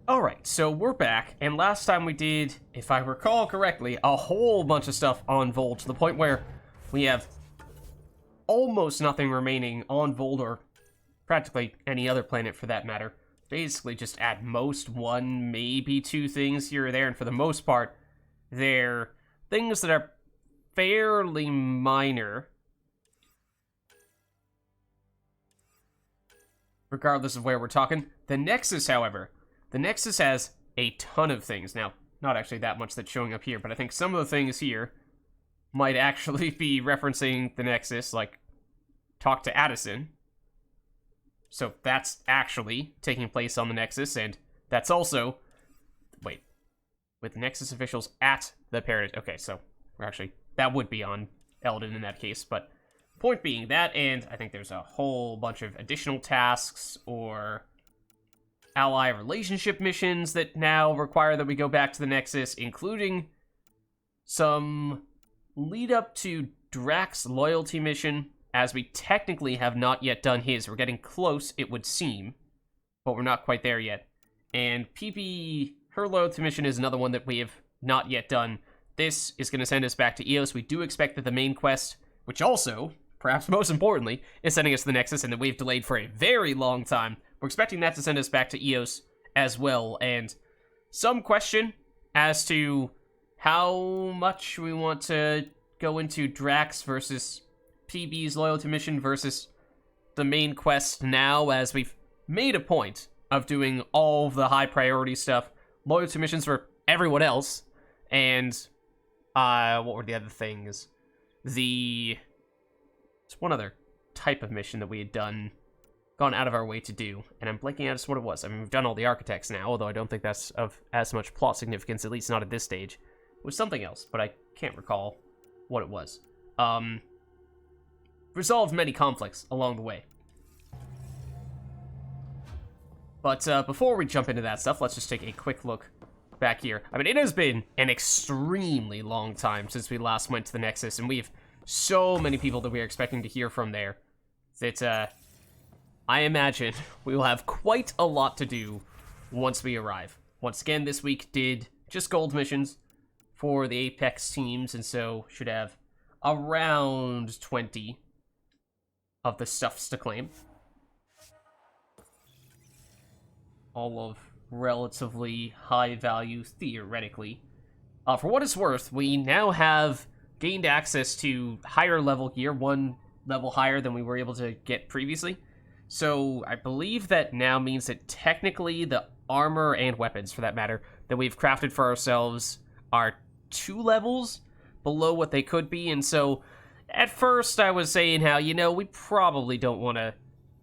Alright, so we're back, and last time we did, if I recall correctly, a whole bunch of stuff on Vold, to the point where we have almost nothing remaining on Vold, or practically any other planet for that matter. Basically just at most one, maybe two things here or there, and for the most part, they're things that are fairly minor, regardless of where we're talking. The Nexus, however, the Nexus has a ton of things. Now, not actually that much that's showing up here, but I think some of the things here might actually be referencing the Nexus, like talk to Addison. So that's actually taking place on the Nexus, and that's also... Wait. With Nexus officials at the Paradise... Okay, so we're actually... That would be on Eldon in that case, but point being that, and I think there's a whole bunch of additional tasks or ally relationship missions that now require that we go back to the Nexus, including some lead up to Drack'S loyalty mission, as we technically have not yet done his. We're getting close, it would seem, but we're not quite there yet. And PP, her loyalty mission is another one that we have not yet done. This is going to send us back to EOS. We do expect that the main quest, which also, perhaps most importantly, is sending us to the Nexus, and that we've delayed for a very long time. We're expecting that to send us back to EOS as well, and some question as to how much we want to go into Drack'S versus PB's loyalty mission versus the main quest now, as we've made a point of doing all of the high priority stuff, loyalty missions for everyone else, and what were the other things? There's one other type of mission that we had gone out of our way to do, and I'm blanking out as what it was. I mean, we've done all the architects now, although I don't think that's of as much plot significance, at least not at this stage. It was something else, but I can't recall what it was. Resolved many conflicts along the way. But before we jump into that stuff, let's just take a quick look back here. I mean, it has been an extremely long time since we last went to the Nexus, and we have so many people that we are expecting to hear from there that I imagine we will have quite a lot to do once we arrive. Once again, this week did just gold missions for the Apex teams, and so should have around 20 of the stuffs to claim. All of relatively high value, theoretically. For what it's worth, we now have gained access to higher level gear, one level higher than we were able to get previously. So I believe that now means that technically the armor and weapons, for that matter, that we've crafted for ourselves are 2 levels below what they could be. And so at first I was saying how, we probably don't want to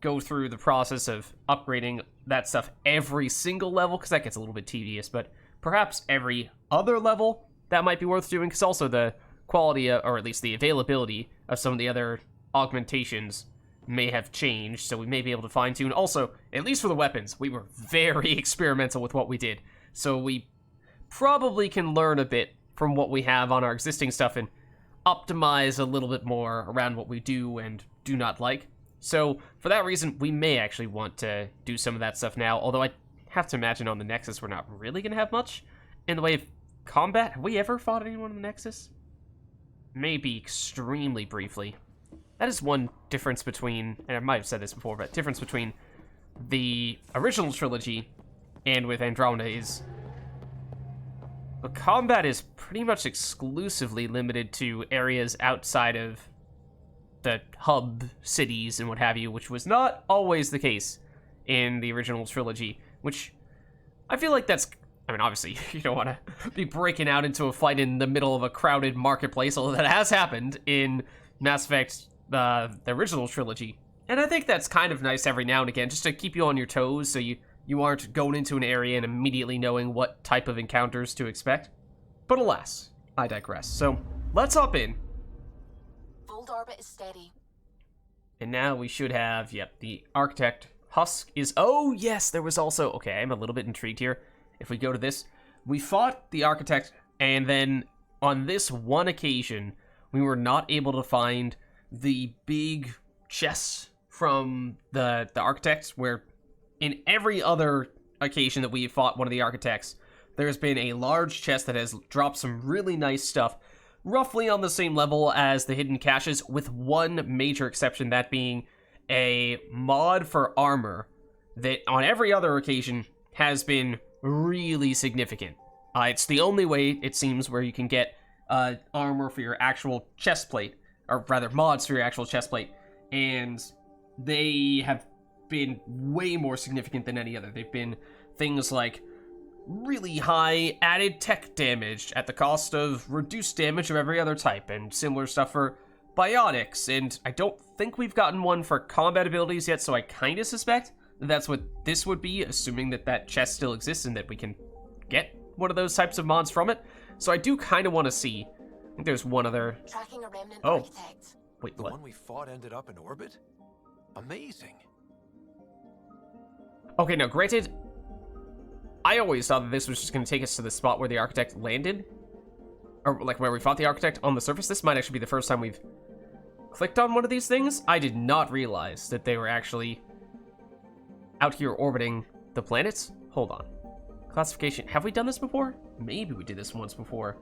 go through the process of upgrading that stuff every single level, because that gets a little bit tedious, but perhaps every other level that might be worth doing, because also the quality, or at least the availability of some of the other augmentations may have changed, so we may be able to fine-tune. Also, at least for the weapons, we were very experimental with what we did, so we probably can learn a bit from what we have on our existing stuff and optimize a little bit more around what we do and do not like. So, for that reason, we may actually want to do some of that stuff now, although I have to imagine on the Nexus we're not really going to have much in the way of combat. Have we ever fought anyone on the Nexus? Maybe extremely briefly. That is one difference between, and I might have said this before, but difference between the original trilogy and with Andromeda is the combat is pretty much exclusively limited to areas outside of the hub cities and what have you, which was not always the case in the original trilogy, which I feel like that's... I mean, obviously, you don't want to be breaking out into a fight in the middle of a crowded marketplace, although that has happened in Mass Effect, the original trilogy. And I think that's kind of nice every now and again, just to keep you on your toes, so you aren't going into an area and immediately knowing what type of encounters to expect. But alas, I digress. So, let's hop in. Fold orbit is steady. And now we should have, the Architect Husk is... Oh, yes, there was also... Okay, I'm a little bit intrigued here. If we go to this, we fought the Architect, and then on this one occasion, we were not able to find the big chests from the Architects, where in every other occasion that we fought one of the architects, there's been a large chest that has dropped some really nice stuff, roughly on the same level as the hidden caches, with one major exception, that being a mod for armor that on every other occasion has been really significant. It's the only way, it seems, where you can get armor for your actual chest plate, or rather mods for your actual chest plate, and they have been way more significant than any other. They've been things like really high added tech damage at the cost of reduced damage of every other type, and similar stuff for biotics, and I don't think we've gotten one for combat abilities yet, so I kind of suspect that that's what this would be, assuming that that chest still exists and that we can get one of those types of mods from it. So I do kind of want to see. I think there's one other. Tracking a remnant Oh. architect. Wait, The what? one we fought ended up in orbit? Amazing. Okay, now granted, I always thought that this was just going to take us to the spot where the architect landed, or like where we fought the architect on the surface. This might actually be the first time we've clicked on one of these things. I did not realize that they were actually out here orbiting the planets. Hold on. Classification. Have we done this before? Maybe we did this once before.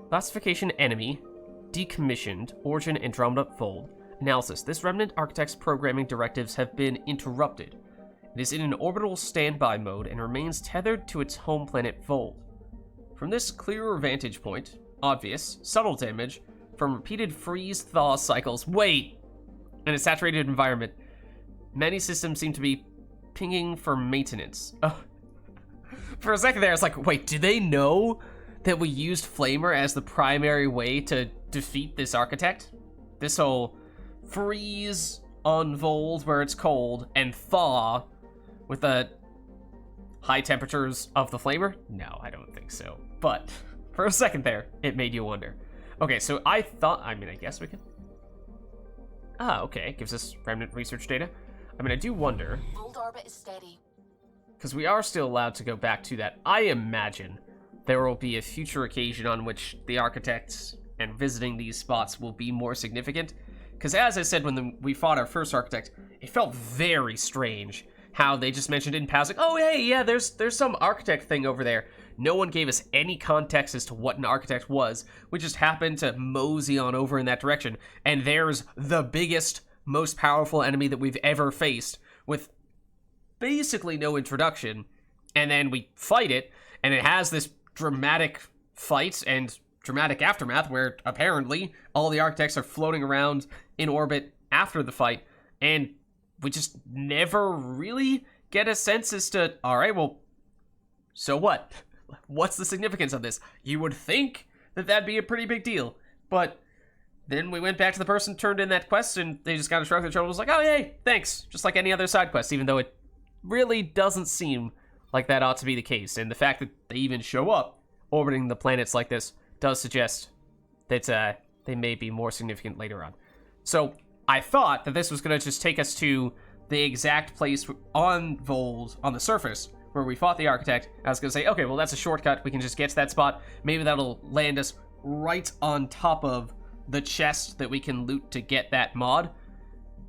Classification enemy. Decommissioned. Origin Andromeda fold. Analysis. This remnant architect's programming directives have been interrupted. It is in an orbital standby mode and remains tethered to its home planet Fold. From this clearer vantage point, obvious, subtle damage from repeated freeze-thaw cycles. Wait! In a saturated environment, many systems seem to be pinging for maintenance. Oh. For a second there, I was like, wait, do they know that we used Flamer as the primary way to defeat this architect? This whole freeze on Vold where it's cold and thaw with the high temperatures of the Flamer? No, I don't think so. But for a second there, it made you wonder. Okay, so I thought, I guess we could. Ah, okay, it gives us remnant research data. I do wonder, Fold orbit is steady. because we are still allowed to go back to that. I imagine there will be a future occasion on which the architects and visiting these spots will be more significant. Because as I said when we fought our first architect, it felt very strange how they just mentioned in passing, oh hey, yeah, there's some architect thing over there. No one gave us any context as to what an architect was. We just happened to mosey on over in that direction, and there's the biggest, most powerful enemy that we've ever faced, with basically no introduction, and then we fight it, and it has this dramatic fight and dramatic aftermath where apparently all the architects are floating around in orbit after the fight, and we just never really get a sense as to, alright, well, so what? What's the significance of this? You would think that that'd be a pretty big deal, but then we went back to the person, turned in that quest, and they just kind of shrugged their shoulders, like, oh, yay, thanks, just like any other side quest, even though it really doesn't seem like that ought to be the case. And the fact that they even show up orbiting the planets like this does suggest that they may be more significant later on. So I thought that this was going to just take us to the exact place on Vold, on the surface, where we fought the architect. I was going to say, okay, well, that's a shortcut. We can just get to that spot. Maybe that'll land us right on top of the chest that we can loot to get that mod.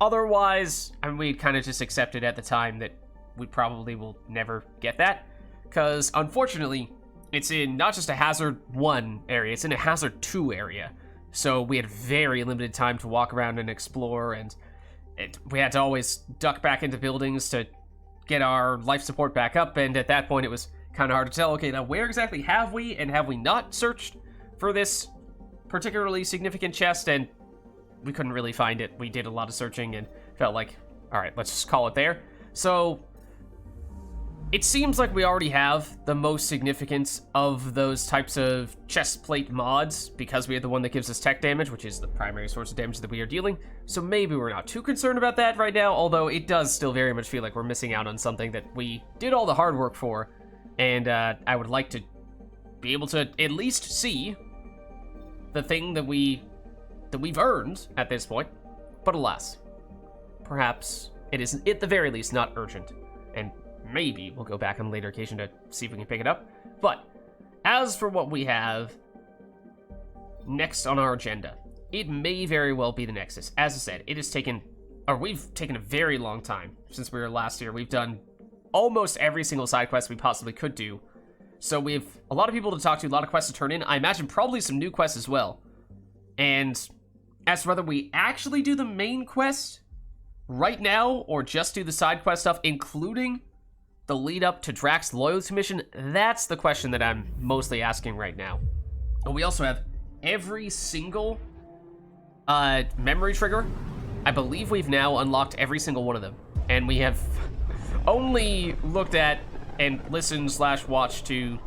Otherwise, we'd kind of just accepted at the time that we probably will never get that, because unfortunately, it's in not just a Hazard 1 area, it's in a Hazard 2 area. So we had very limited time to walk around and explore, and we had to always duck back into buildings to get our life support back up, and at that point it was kind of hard to tell, okay, now where exactly have we and have we not searched for this particularly significant chest, and we couldn't really find it. We did a lot of searching and felt like, alright, let's just call it there. So it seems like we already have the most significant of those types of chest plate mods, because we have the one that gives us tech damage, which is the primary source of damage that we are dealing. So maybe we're not too concerned about that right now, although it does still very much feel like we're missing out on something that we did all the hard work for, and I would like to be able to at least see the thing that we've earned at this point. But alas, perhaps it is at the very least not urgent, and maybe we'll go back on a later occasion to see if we can pick it up. But as for what we have next on our agenda, it may very well be the Nexus. As I said, it has taken, or we've taken a very long time since we were last here. We've done almost every single side quest we possibly could do. So we have a lot of people to talk to, a lot of quests to turn in. I imagine probably some new quests as well. And as to whether we actually do the main quest right now, or just do the side quest stuff, including the lead up to Drack's loyalty mission, that's the question that I'm mostly asking right now. And we also have every single memory trigger. I believe we've now unlocked every single one of them. And we have only looked at and listened / watched to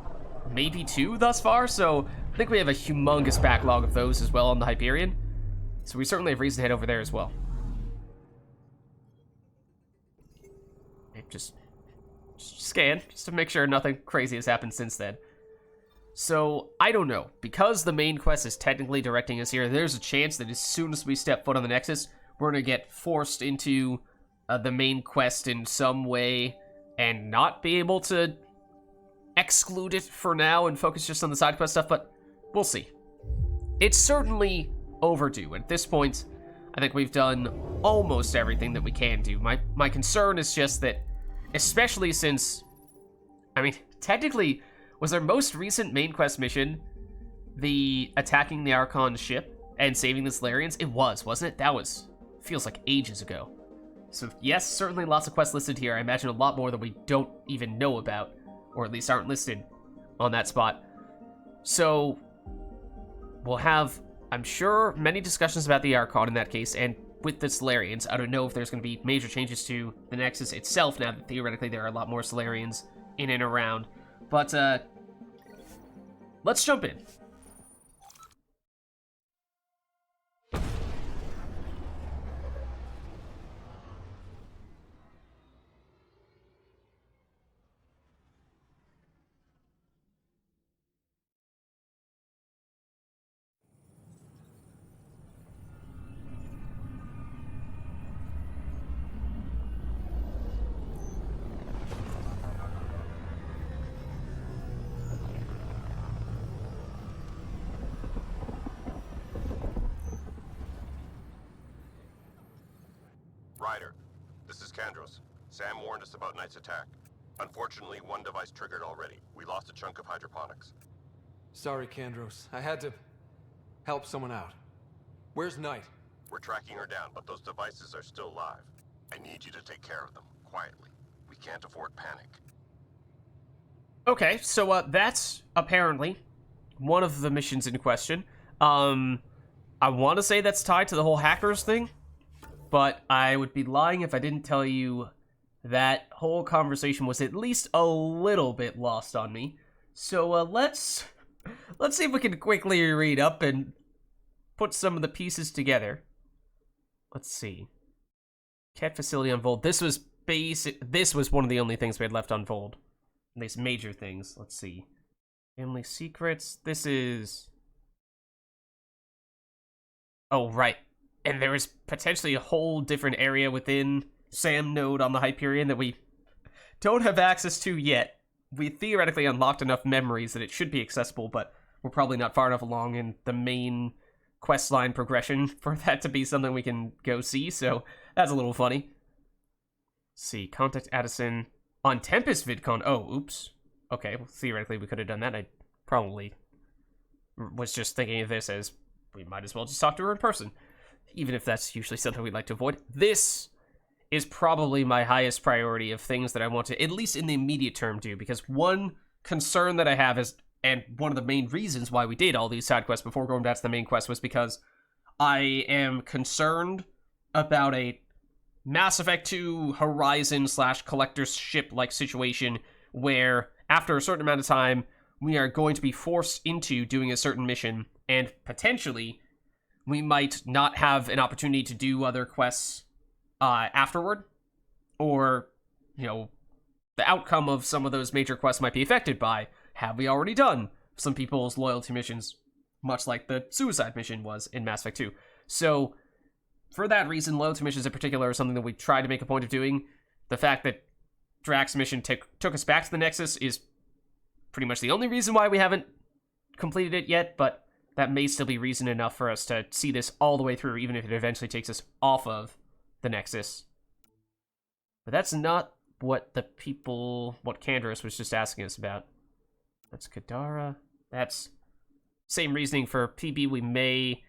maybe 2 thus far, so I think we have a humongous backlog of those as well on the Hyperion. So we certainly have reason to head over there as well. Just scan, just to make sure nothing crazy has happened since then. So, I don't know. Because the main quest is technically directing us here, there's a chance that as soon as we step foot on the Nexus, we're going to get forced into the main quest in some way and not be able to exclude it for now and focus just on the side quest stuff, but we'll see. It's certainly overdue. At this point, I think we've done almost everything that we can do. My concern is just that, especially since, I mean, technically, was our most recent main quest mission the attacking the Archon's ship and saving the Solarians? It was, wasn't it? That feels like ages ago. So yes, certainly lots of quests listed here. I imagine a lot more that we don't even know about, or at least aren't listed on that spot. So we'll have, I'm sure, many discussions about the Archon in that case, and with the Solarians. I don't know if there's going to be major changes to the Nexus itself now that theoretically there are a lot more Solarians in and around. But let's jump in. Ryder, this is Kandros. Sam warned us about Knight's attack. Unfortunately, one device triggered already. We lost a chunk of hydroponics. Sorry, Kandros. I had to help someone out. Where's Knight? We're tracking her down, but those devices are still live. I need you to take care of them, quietly. We can't afford panic. Okay, so that's apparently one of the missions in question. I want to say that's tied to the whole hackers thing, but I would be lying if I didn't tell you that whole conversation was at least a little bit lost on me. So let's see if we can quickly read up and put some of the pieces together. Let's see. Cat facility on Vold. This was one of the only things we had left on Vold. At least major things. Let's see. Family secrets. This is... Oh, right. And there is potentially a whole different area within Sam node on the Hyperion that we don't have access to yet. We theoretically unlocked enough memories that it should be accessible, but we're probably not far enough along in the main questline progression for that to be something we can go see, so that's a little funny. Let's see, contact Addison on Tempest VidCon. Oh, oops. Okay, well, theoretically we could have done that. I probably was just thinking of this as we might as well just talk to her in person, even if that's usually something we'd like to avoid. This is probably my highest priority of things that I want to, at least in the immediate term, do, because one concern that I have is, and one of the main reasons why we did all these side quests before going back to the main quest, was because I am concerned about a Mass Effect 2 Horizon / collector's ship-like situation where, after a certain amount of time, we are going to be forced into doing a certain mission, and potentially we might not have an opportunity to do other quests afterward, or, you know, the outcome of some of those major quests might be affected by, have we already done some people's loyalty missions, much like the suicide mission was in Mass Effect 2. So, for that reason, loyalty missions in particular are something that we try to make a point of doing. The fact that Drack's mission took us back to the Nexus is pretty much the only reason why we haven't completed it yet, but that may still be reason enough for us to see this all the way through, even if it eventually takes us off of the Nexus. But that's not what Kandros was just asking us about. That's Kadara. That's same reasoning for PB. We may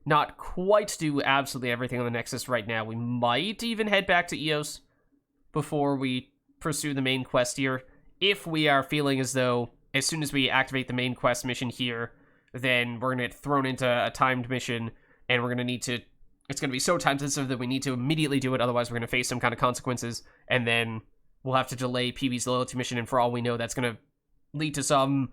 not quite do absolutely everything on the Nexus right now. We might even head back to EOS before we pursue the main quest here. If we are feeling as though, as soon as we activate the main quest mission here, then we're going to get thrown into a timed mission, and we're going to need to... It's going to be so time-sensitive that we need to immediately do it, otherwise we're going to face some kind of consequences, and then we'll have to delay PB's loyalty mission, and for all we know, that's going to lead to some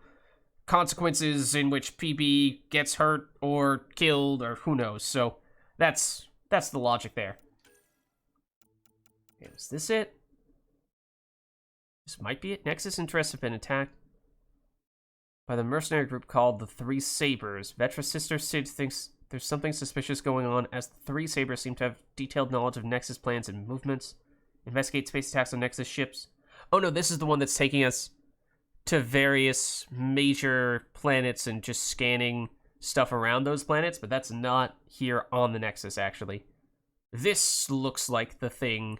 consequences in which PB gets hurt or killed, or who knows. So that's the logic there. Okay, is this it? This might be it. Nexus interests have been attacked by the mercenary group called the Three Sabers. Vetra's sister Sid thinks there's something suspicious going on, as the Three Sabers seem to have detailed knowledge of Nexus plans and movements. Investigate space attacks on Nexus ships. Oh no, this is the one that's taking us to various major planets and just scanning stuff around those planets, but that's not here on the Nexus, actually. This looks like the thing,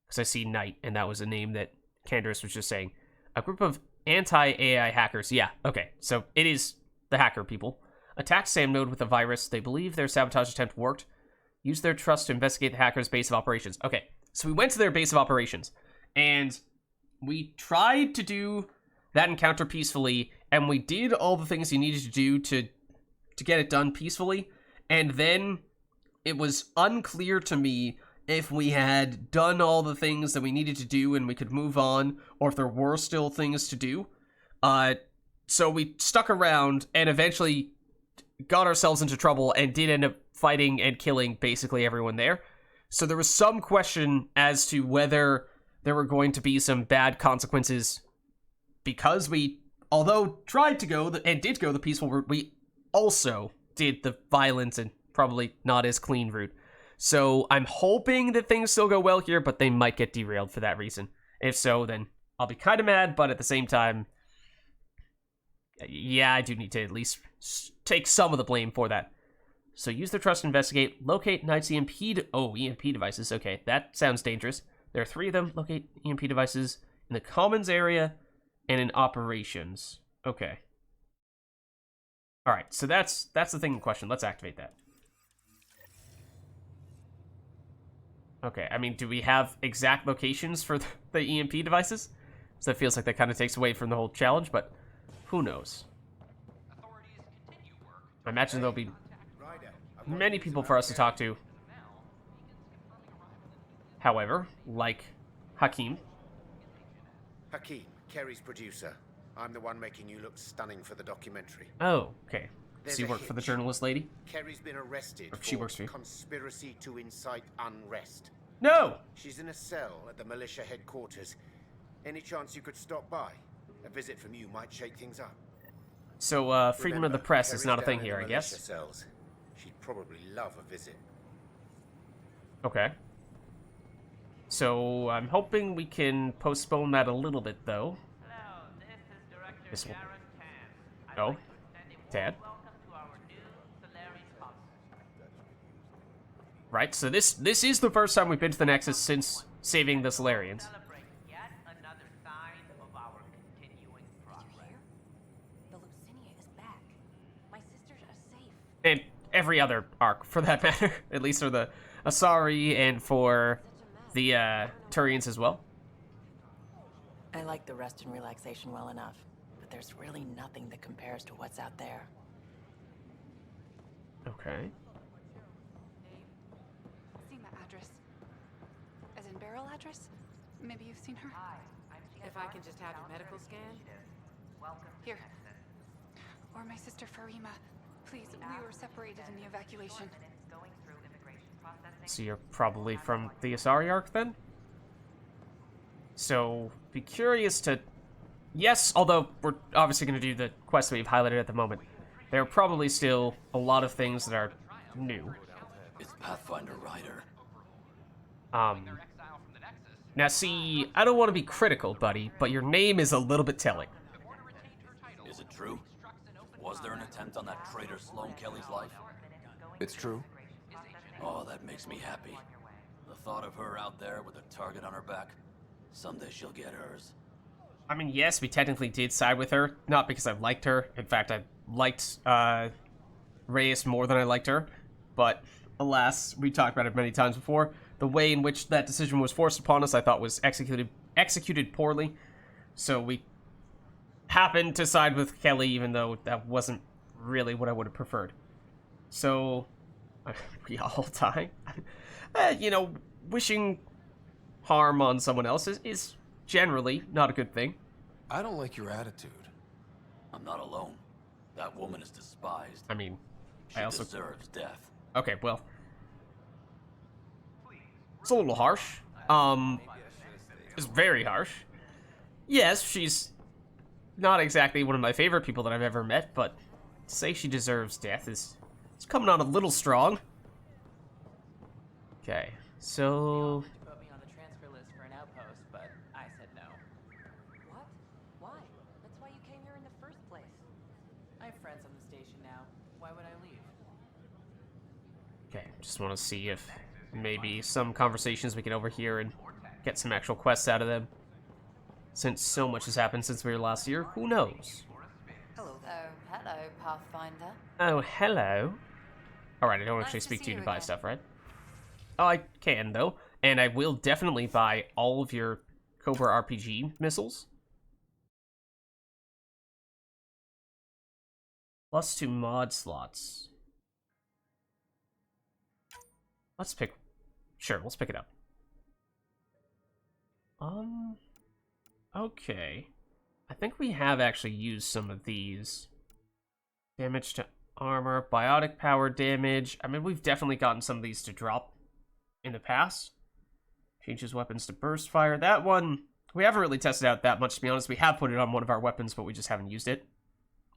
because I see Knight, and that was a name that Kandros was just saying. A group of anti-AI hackers. Yeah, okay, so it is the hacker people. Attacked Sam Node with a virus. They believe their sabotage attempt worked. Use their trust to investigate the hacker's base of operations. Okay, so we went to their base of operations, and we tried to do that encounter peacefully, and we did all the things you needed to do to get it done peacefully, and then it was unclear to me if we had done all the things that we needed to do and we could move on, or if there were still things to do. So we stuck around and eventually got ourselves into trouble and did end up fighting and killing basically everyone there. So there was some question as to whether there were going to be some bad consequences because we, although tried to go and did go the peaceful route, we also did the violence and probably not as clean route. So I'm hoping that things still go well here, but they might get derailed for that reason. If so, then I'll be kind of mad, but at the same time, yeah, I do need to at least take some of the blame for that. So use their trust to investigate. Locate Knight's EMP devices. Okay, that sounds dangerous. There are 3 of them. Locate EMP devices in the commons area and in operations. Okay. Alright, so that's the thing in question. Let's activate that. Okay, I mean, do we have exact locations for the EMP devices? So that feels like that kind of takes away from the whole challenge, but who knows? I imagine there'll be many people for us to talk to. However, like Hakim. Hakim, Kerry's producer. I'm the one making you look stunning for the documentary. Oh, okay. Does he work for the journalist lady? Kerry's been arrested She works for you. Conspiracy to incite unrest. No! She's in a cell at the militia headquarters. Any chance you could stop by? A visit from you might shake things up. So, freedom of the press is Kerry's not a thing down in here, the I guess. militia cells. She'd probably love a visit. Okay. So, I'm hoping we can postpone that a little bit, though. Hello, this is This Director one. Sharon Tan. Oh, I'd like to extend a Tad. warm welcome to our new Solaris concert. Right, so this is the first time we've been to the Nexus since saving the Solarians. Celebrate yet another sign of our continuing progress. The Lucinia is back. My sisters are safe. And every other arc, for that matter. At least for the Asari and for the Turians as well. I like the rest and relaxation well enough, but there's really nothing that compares to what's out there. Okay. Seen that address. As in Beryl address? Maybe you've seen her? If I can just have a medical scan? Here. Or my sister Farima. Please, we were separated in the evacuation. So you're probably from the Asari arc then? So, be curious to... Yes, although we're obviously going to do the quest we've highlighted at the moment. There are probably still a lot of things that are new. It's Pathfinder Ryder. Now see, I don't want to be critical, buddy, but your name is a little bit telling. Is it true? Was there an attempt on that traitor Sloane Kelly's life? It's true. Oh, that makes me happy. The thought of her out there with a target on her back. Someday she'll get hers. I mean, yes, we technically did side with her, not because I liked her. In fact, I liked Reyes more than I liked her. But alas, we talked about it many times before. The way in which that decision was forced upon us, I thought was executed poorly. So we happened to side with Kelly, even though that wasn't really what I would have preferred. So we all die. You know, wishing harm on someone else is generally not a good thing. I don't like your attitude. I'm not alone. That woman is despised. I mean, She I also... deserves death. Okay, well... It's a little harsh. It's very harsh. Yes, she's not exactly one of my favorite people that I've ever met, but to say she deserves death is... It's coming on a little strong. Okay, so... Put me on the transfer list for an outpost, but I said no. What? Why? That's why you came here in the first place. I have friends on the station now. Why would I leave? Okay, just want to see if maybe some conversations we can overhear and get some actual quests out of them. Since so much has happened since we were last here, who knows? Hello. Oh, hello, Pathfinder. Oh, hello. Alright, I don't actually Nice to speak see to you you to buy again. stuff, right? Oh, I can, though. And I will definitely buy all of your Cobra RPG missiles. +2 mod slots. Let's pick... Sure, let's pick it up. Okay. I think we have actually used some of these. Damage to armor, biotic power damage. I mean, we've definitely gotten some of these to drop in the past. Changes weapons to burst fire. That one, we haven't really tested out that much, to be honest. We have put it on one of our weapons, but we just haven't used it.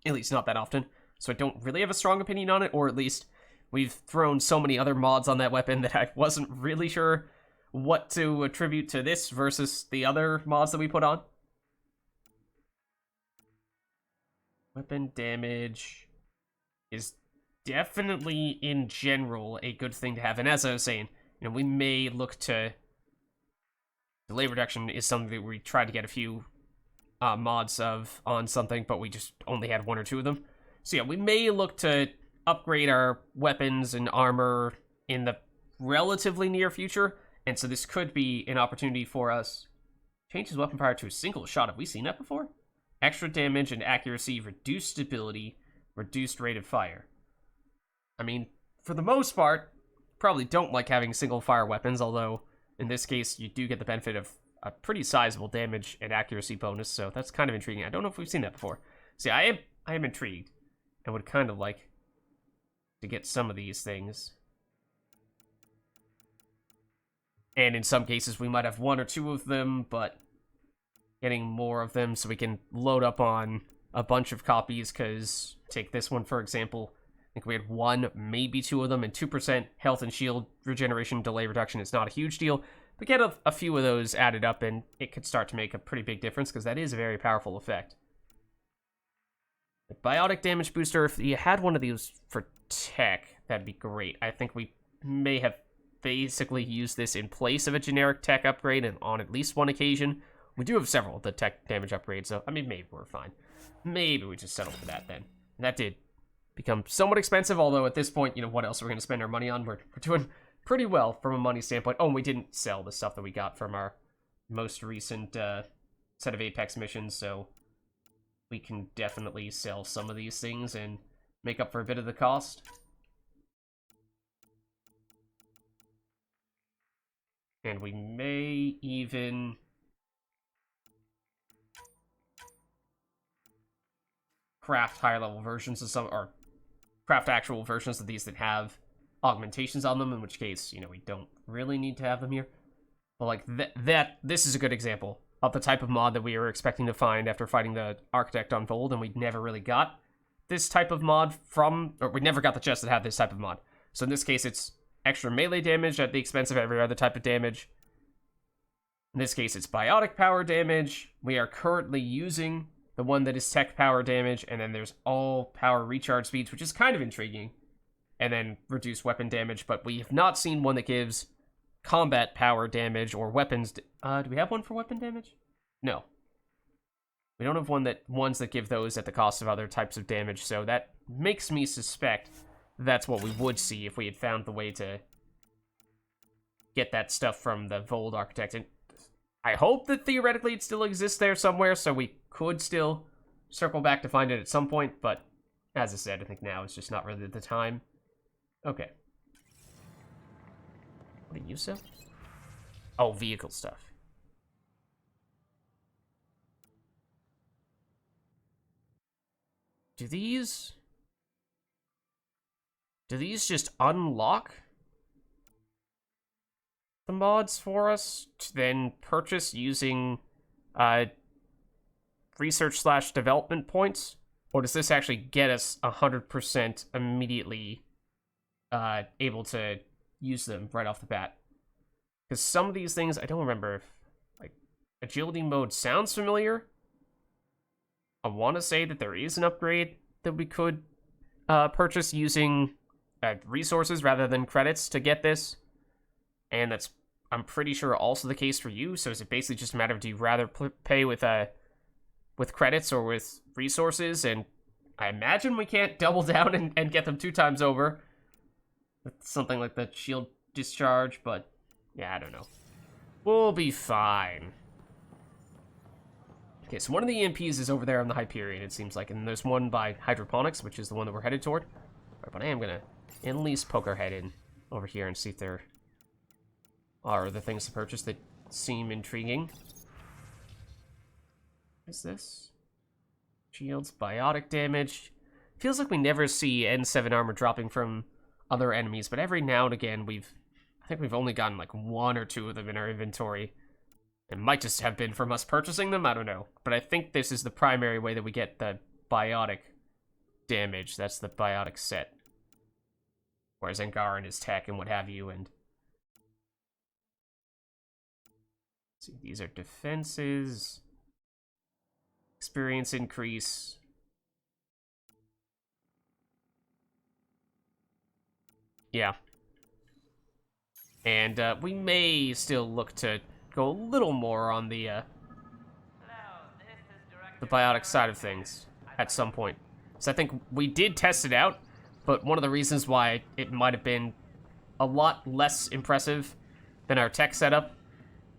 At least not that often. So I don't really have a strong opinion on it, or at least we've thrown so many other mods on that weapon that I wasn't really sure what to attribute to this versus the other mods that we put on. Weapon damage is definitely, in general, a good thing to have. And as I was saying, you know, we may look to... Delay reduction is something that we tried to get a few mods of on something, but we just only had 1 or 2 of them. So yeah, we may look to upgrade our weapons and armor in the relatively near future, and so this could be an opportunity for us. Changes weapon power to a single shot. Have we seen that before? Extra damage and accuracy, reduced stability, reduced rate of fire. I mean, for the most part, probably don't like having single fire weapons, although in this case you do get the benefit of a pretty sizable damage and accuracy bonus, so that's kind of intriguing. I don't know if we've seen that before. See, I am intrigued. I would kind of like to get some of these things. And in some cases we might have 1 or 2 of them, but getting more of them so we can load up on a bunch of copies, because take this one for example. I think we had 1, maybe 2 of them, and 2% health and shield regeneration delay reduction is not a huge deal, but get a few of those added up and it could start to make a pretty big difference, because that is a very powerful effect. The biotic damage booster, if you had one of these for tech, that'd be great. I think we may have basically used this in place of a generic tech upgrade, and on at least 1 occasion. We do have several of the tech damage upgrades, so I mean, maybe we're fine. Maybe we just settle for that then. And that did become somewhat expensive, although at this point, you know, what else are we going to spend our money on? We're doing pretty well from a money standpoint. Oh, and we didn't sell the stuff that we got from our most recent set of Apex missions, so we can definitely sell some of these things and make up for a bit of the cost. And we may even... craft higher level versions of some, or craft actual versions of these that have augmentations on them, in which case, you know, we don't really need to have them here. But like this is a good example of the type of mod that we were expecting to find after fighting the Architect on Vold, and we never really got this type of mod from, or we never got the chest that had this type of mod. So in this case, it's extra melee damage at the expense of every other type of damage. In this case, it's biotic power damage. We are currently using the one that is tech power damage, and then there's all power recharge speeds, which is kind of intriguing. And then reduced weapon damage, but we have not seen one that gives combat power damage or weapons. Do we have one for weapon damage? No. We don't have ones that give those at the cost of other types of damage, so that makes me suspect that's what we would see if we had found the way to get that stuff from the Vold Architect. And I hope that theoretically it still exists there somewhere, so we could still circle back to find it at some point, but as I said, I think now is just not really the time. Okay. What do you sell? Oh, vehicle stuff. Do these just unlock the mods for us to then purchase using research/development points? Or does this actually get us 100% immediately able to use them right off the bat? Because some of these things, I don't remember. Like, agility mode sounds familiar. I want to say that there is an upgrade that we could purchase using resources rather than credits to get this. And that's, I'm pretty sure, also the case for you. So is it basically just a matter of, do you rather pay with credits or with resources? And I imagine we can't double down and get them 2 times over with something like the shield discharge, but yeah, I don't know. We'll be fine. Okay, so one of the EMPs is over there on the Hyperion, it seems like, and there's one by Hydroponics, which is the one that we're headed toward. Right, but I am gonna at least poke our head in over here and see if there are other things to purchase that seem intriguing. What is this? Shields, biotic damage. Feels like we never see N7 armor dropping from other enemies, but every now and again I think we've only gotten like 1 or 2 of them in our inventory. It might just have been from us purchasing them, I don't know. But I think this is the primary way that we get the biotic damage. That's the biotic set. Whereas Angaran is tech and what have you, and... Let's see, these are defenses. Experience increase. Yeah. And we may still look to go a little more on the biotic side of things at some point. So I think we did test it out, but one of the reasons why it might have been a lot less impressive than our tech setup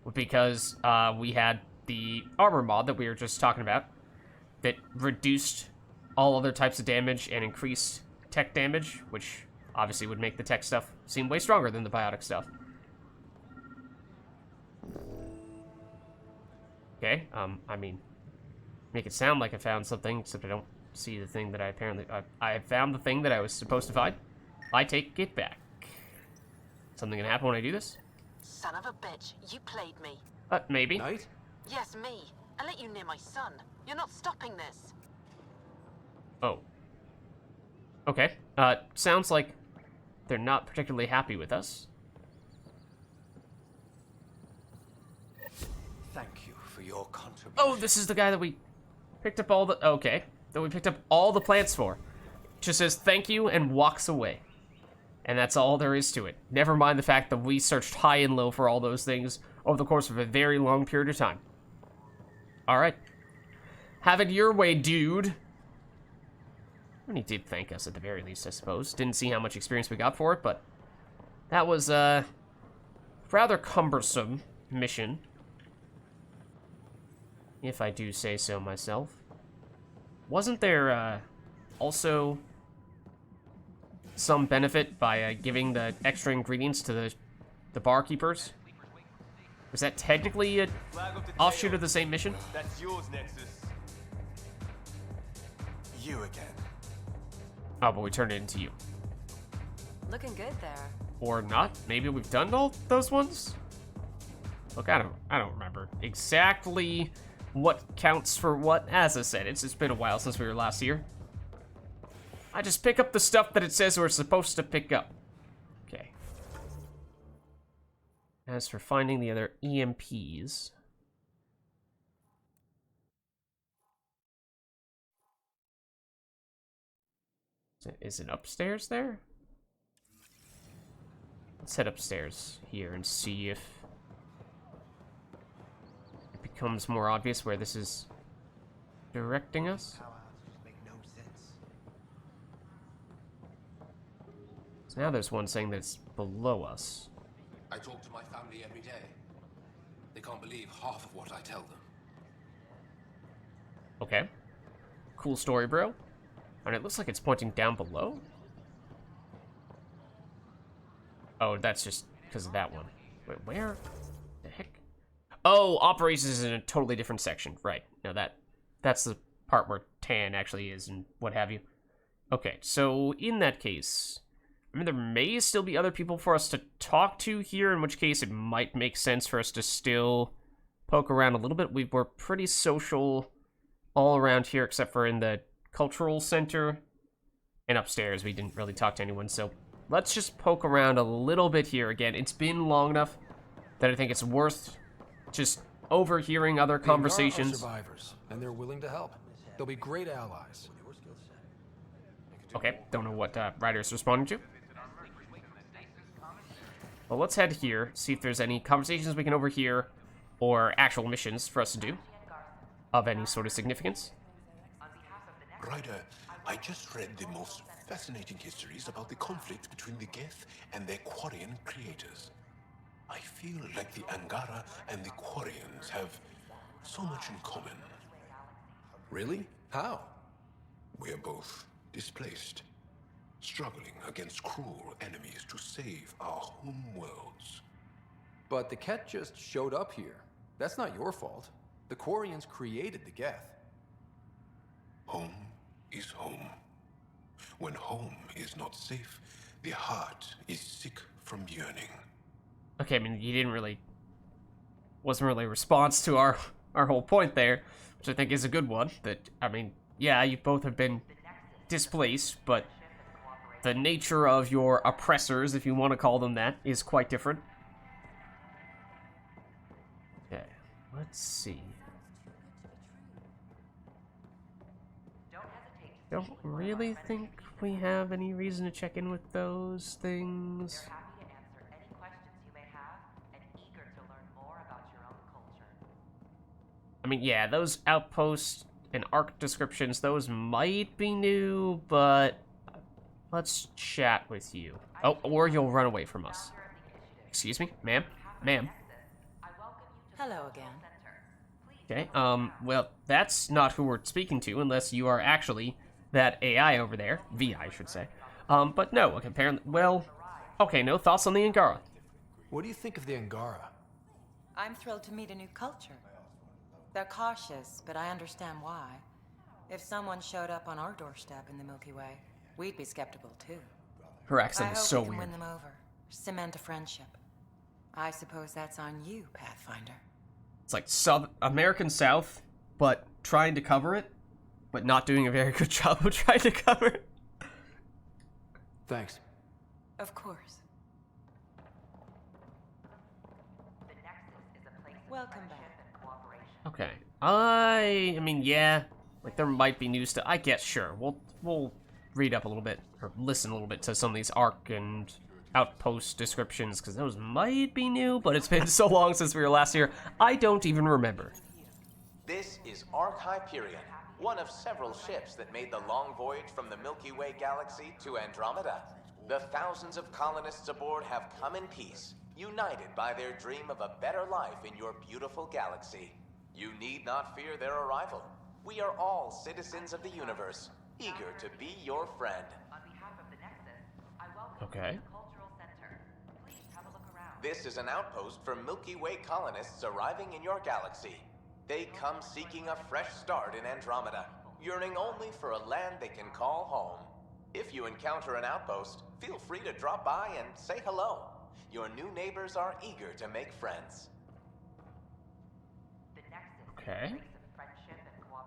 was because we had the armor mod that we were just talking about that reduced all other types of damage and increased tech damage, which obviously would make the tech stuff seem way stronger than the biotic stuff. Okay, I mean, make it sound like I found something, except I don't see the thing that I apparently... I found the thing that I was supposed to find. I take it back. Something gonna happen when I do this? Son of a bitch, you played me. Maybe. Knight? Yes, me. I let you near my son. You're not stopping this. Oh. Okay. Sounds like they're not particularly happy with us. Thank you for your contribution. Oh, this is the guy that we picked up all the... Okay. That we picked up all the plants for. Just says thank you and walks away. And that's all there is to it. Never mind the fact that we searched high and low for all those things over the course of a very long period of time. Alright. Have it your way, dude. And he did thank us at the very least, I suppose. Didn't see how much experience we got for it, but that was a rather cumbersome mission, if I do say so myself. Wasn't there also some benefit by giving the extra ingredients to the barkeepers? Was that technically an offshoot of the same mission? That's yours, Nexus. You again. Oh, but we turned it into you. Looking good there. Or not. Maybe we've done all those ones? Look, I don't remember exactly what counts for what. As I said, it's been a while since we were last here. I just pick up the stuff that it says we're supposed to pick up. Okay. As for finding the other EMPs... Is it upstairs there? Let's head upstairs here and see if it becomes more obvious where this is directing us. So now there's one saying that's below us. I talk to my family every day. They can't believe half of what I tell them. Okay. Cool story, bro. And it looks like it's pointing down below. Oh, that's just because of that one. Wait, where the heck? Oh, operations is in a totally different section. Right. No, that's the part where Tan actually is and what have you. Okay, so in that case, I mean, there may still be other people for us to talk to here, in which case it might make sense for us to still poke around a little bit. We're pretty social all around here, except for in the cultural center and upstairs. We didn't really talk to anyone, so let's just poke around a little bit here. Again, it's been long enough that I think it's worth just overhearing other conversations. The Angara are survivors, and they're willing to help. They'll be great allies. Okay, don't know what Ryder's responding to. Well, let's head here, see if there's any conversations we can overhear, or actual missions for us to do, of any sort of significance. Ryder, I just read the most fascinating histories about the conflict between the Geth and their Quarian creators. I feel like the Angara and the Quarians have so much in common. Really? How? We're both displaced, struggling against cruel enemies to save our home worlds. But the Ket just showed up here. That's not your fault. The Quarians created the Geth. Home is home. When home is not safe, the heart is sick from yearning. Okay, I mean, you didn't really... wasn't really a response to our whole point there, which I think is a good one. That, I mean, yeah, you both have been displaced, but the nature of your oppressors, if you want to call them that, is quite different. Okay, let's see. Don't really think we have any reason to check in with those things. I mean, yeah, those outposts and arc descriptions, those might be new, but let's chat with you. Oh, or you'll run away from us. Excuse me? Ma'am? Ma'am? Hello again. Okay, well, that's not who we're speaking to, unless you are actually that AI over there. VI, I should say. But no, okay, apparently, well, okay, no thoughts on the Angara. What do you think of the Angara? I'm thrilled to meet a new culture. They're cautious, but I understand why. If someone showed up on our doorstep in the Milky Way, we'd be skeptical too. Her accent is so I hope we can weird. win them over, cement a friendship. I suppose that's on you, Pathfinder. It's like American South, but trying to cover it, but not doing a very good job of trying to cover it. Thanks. Of course. Welcome back. Okay. I mean, yeah, like there might be news to. I guess sure. We'll read up a little bit or listen a little bit to some of these arc and outpost descriptions because those might be new, but it's been so long since we were last here. I don't even remember. This is Arc Hyperion, one of several ships that made the long voyage from the Milky Way galaxy to Andromeda. The thousands of colonists aboard have come in peace, united by their dream of a better life in your beautiful galaxy. You need not fear their arrival. We are all citizens of the universe, eager to be your friend. On behalf of the Nexus, I welcome Okay. you to the Cultural Center. Please have a look around. This is an outpost for Milky Way colonists arriving in your galaxy. They come seeking a fresh start in Andromeda, yearning only for a land they can call home. If you encounter an outpost, feel free to drop by and say hello. Your new neighbors are eager to make friends. Okay.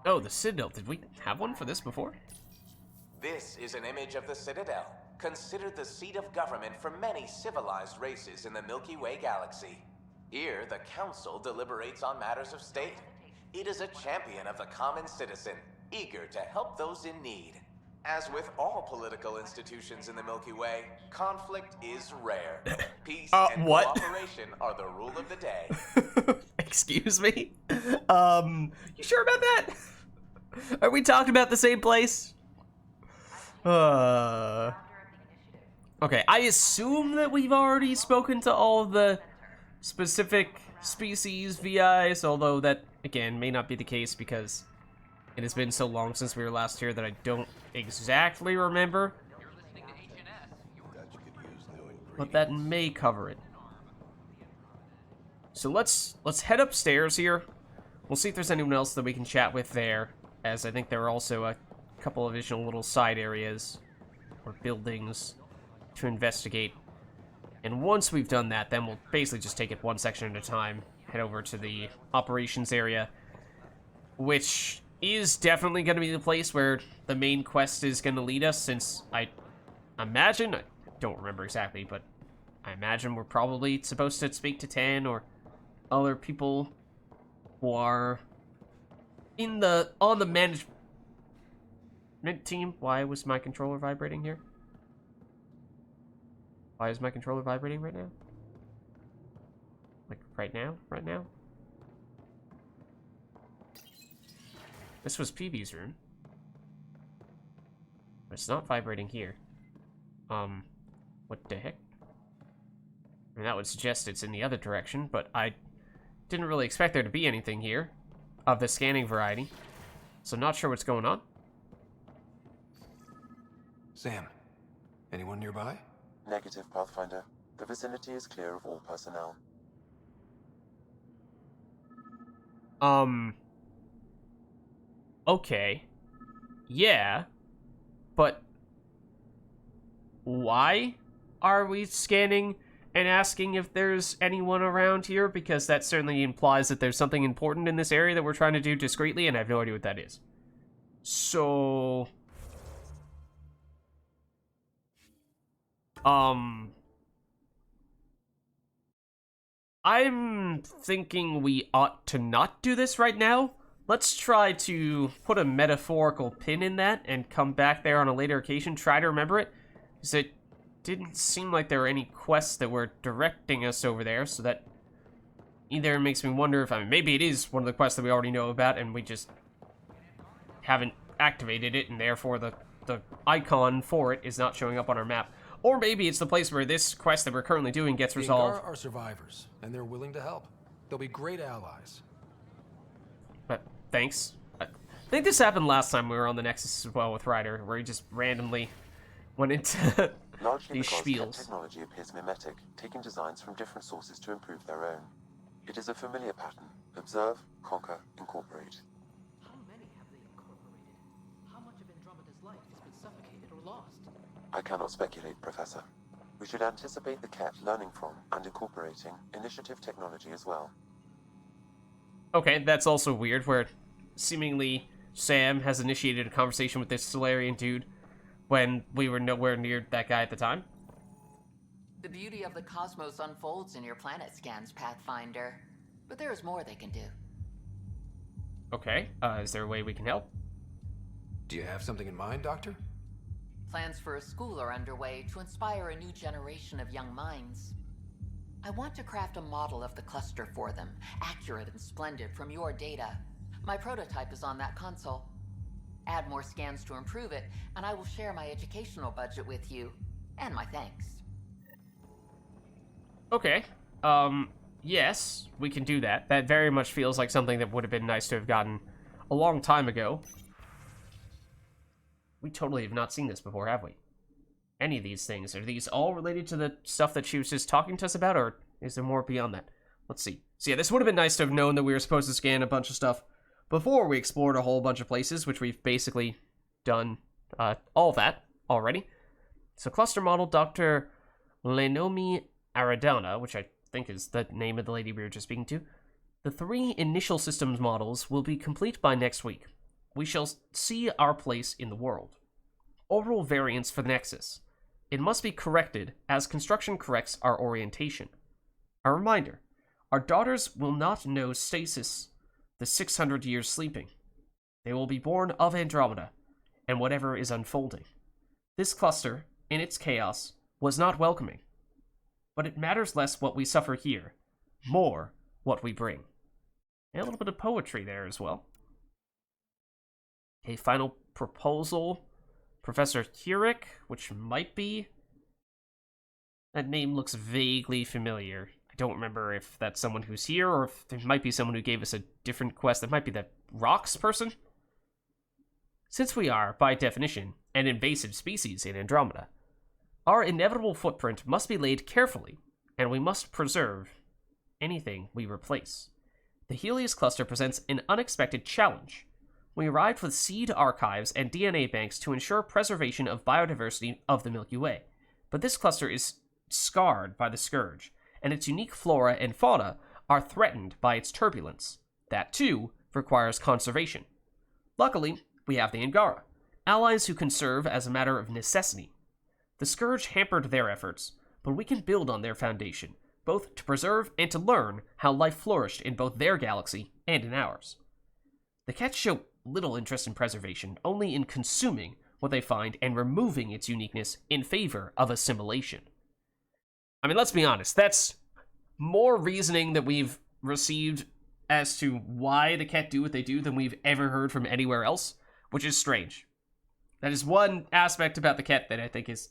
Oh, the Citadel. Did we have one for this before? This is an image of the Citadel, considered the seat of government for many civilized races in the Milky Way galaxy. Here, the Council deliberates on matters of state. It is a champion of the common citizen, eager to help those in need. As with all political institutions in the Milky Way, conflict is rare. Peace and what? cooperation are the rule of the day. Excuse me? You sure about that? Are we talking about the same place? Okay, I assume that we've already spoken to all of the specific species VIs, although that, again, may not be the case because it has been so long since we were last here that I don't exactly remember. But that may cover it. So let's head upstairs here. We'll see if there's anyone else that we can chat with there, as I think there are also a couple of additional little side areas or buildings to investigate. And once we've done that, then we'll basically just take it one section at a time, head over to the operations area, which is definitely going to be the place where the main quest is going to lead us, since I imagine, I don't remember exactly, but I imagine we're probably supposed to speak to Tan or other people who are on the management team. Why was my controller vibrating here? Why is my controller vibrating right now? Like, right now? Right now? This was PB's room. But it's not vibrating here. What the heck? I mean, that would suggest it's in the other direction, but I didn't really expect there to be anything here of the scanning variety. So not sure what's going on. Sam, anyone nearby? Negative, Pathfinder. The vicinity is clear of all personnel. Okay. Yeah. But why are we scanning and asking if there's anyone around here? Because that certainly implies that there's something important in this area that we're trying to do discreetly, and I have no idea what that is. So... I'm thinking we ought to not do this right now. Let's try to put a metaphorical pin in that and come back there on a later occasion, try to remember it. Because it didn't seem like there were any quests that were directing us over there, so that either makes me wonder if, I mean, maybe it is one of the quests that we already know about and we just haven't activated it, and therefore the icon for it is not showing up on our map. Or maybe it's the place where this quest that we're currently doing gets resolved. The Angara are survivors, and they're willing to help. They'll be great allies. But thanks. I think this happened last time we were on the Nexus as well with Ryder, where he just randomly went into Largely these because spiels. technology appears mimetic, taking designs from different sources to improve their own. It is a familiar pattern. Observe, conquer, incorporate. How many have they incorporated? How much of Andromeda's life has been suffocated or lost? I cannot speculate, Professor. We should anticipate the Cat learning from and incorporating initiative technology as well. Okay, that's also weird, where seemingly Sam has initiated a conversation with this Solarian dude when we were nowhere near that guy at the time. The beauty of the cosmos unfolds in your planet scans, Pathfinder. But there is more they can do. Okay, is there a way we can help? Do you have something in mind, Doctor? Plans for a school are underway to inspire a new generation of young minds. I want to craft a model of the cluster for them, accurate and splendid from your data. My prototype is on that console. Add more scans to improve it, and I will share my educational budget with you, and my thanks. Okay, yes, we can do that. That very much feels like something that would have been nice to have gotten a long time ago. We totally have not seen this before, have we? Any of these things. Are these all related to the stuff that she was just talking to us about, or is there more beyond that? Let's see. So yeah, this would have been nice to have known that we were supposed to scan a bunch of stuff before we explored a whole bunch of places, which we've basically done all that already. So cluster model, Dr. Lenomi Aradana, which I think is the name of the lady we were just speaking to. The 3 initial systems models will be complete by next week. We shall see our place in the world. Orbital variance for the Nexus. It must be corrected as construction corrects our orientation. A reminder, our daughters will not know stasis the 600 years sleeping. They will be born of Andromeda, and whatever is unfolding. This cluster, in its chaos, was not welcoming. But it matters less what we suffer here, more what we bring. And a little bit of poetry there as well. A final proposal. Professor Hurek, which might be... That name looks vaguely familiar. I don't remember if that's someone who's here, or if there might be someone who gave us a different quest. That might be the Rocks person? Since we are, by definition, an invasive species in Andromeda, our inevitable footprint must be laid carefully, and we must preserve anything we replace. The Helios cluster presents an unexpected challenge. We arrived with seed archives and DNA banks to ensure preservation of biodiversity of the Milky Way, but this cluster is scarred by the Scourge, and its unique flora and fauna are threatened by its turbulence. That, too, requires conservation. Luckily, we have the Angara, allies who can serve as a matter of necessity. The Scourge hampered their efforts, but we can build on their foundation, both to preserve and to learn how life flourished in both their galaxy and in ours. The Kett show little interest in preservation, only in consuming what they find and removing its uniqueness in favor of assimilation. I mean, let's be honest, that's more reasoning that we've received as to why the Kett do what they do than we've ever heard from anywhere else, which is strange. That is one aspect about the Kett that I think is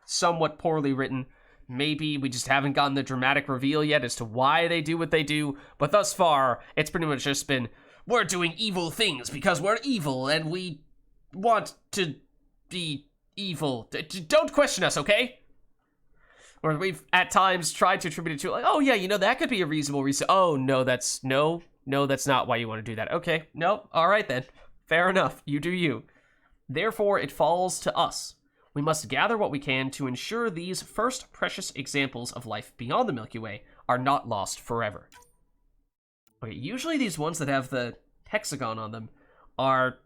somewhat poorly written. Maybe we just haven't gotten the dramatic reveal yet as to why they do what they do, but thus far, it's pretty much just been, we're doing evil things because we're evil and we want to be evil. Don't question us, okay? Or we've at times tried to attribute it to, like, oh yeah, you know, that could be a reasonable reason. Oh, no, that's not why you want to do that. Okay, no, all right then. Fair enough, you do you. Therefore, it falls to us. We must gather what we can to ensure these first precious examples of life beyond the Milky Way are not lost forever. Okay, usually these ones that have the hexagon on them are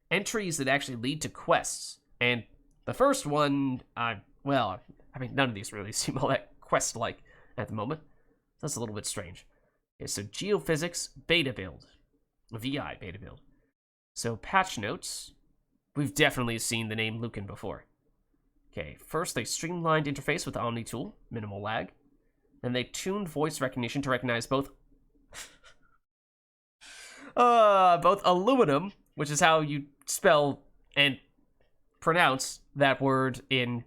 entries that actually lead to quests. And the first one, none of these really seem all that quest-like at the moment. That's a little bit strange. Okay, so Geophysics Beta Build. VI Beta Build. So patch notes. We've definitely seen the name Lucan before. Okay, first they streamlined interface with Omni Tool, minimal lag. Then they tuned voice recognition to recognize both aluminum, which is how you spell and pronounce that word in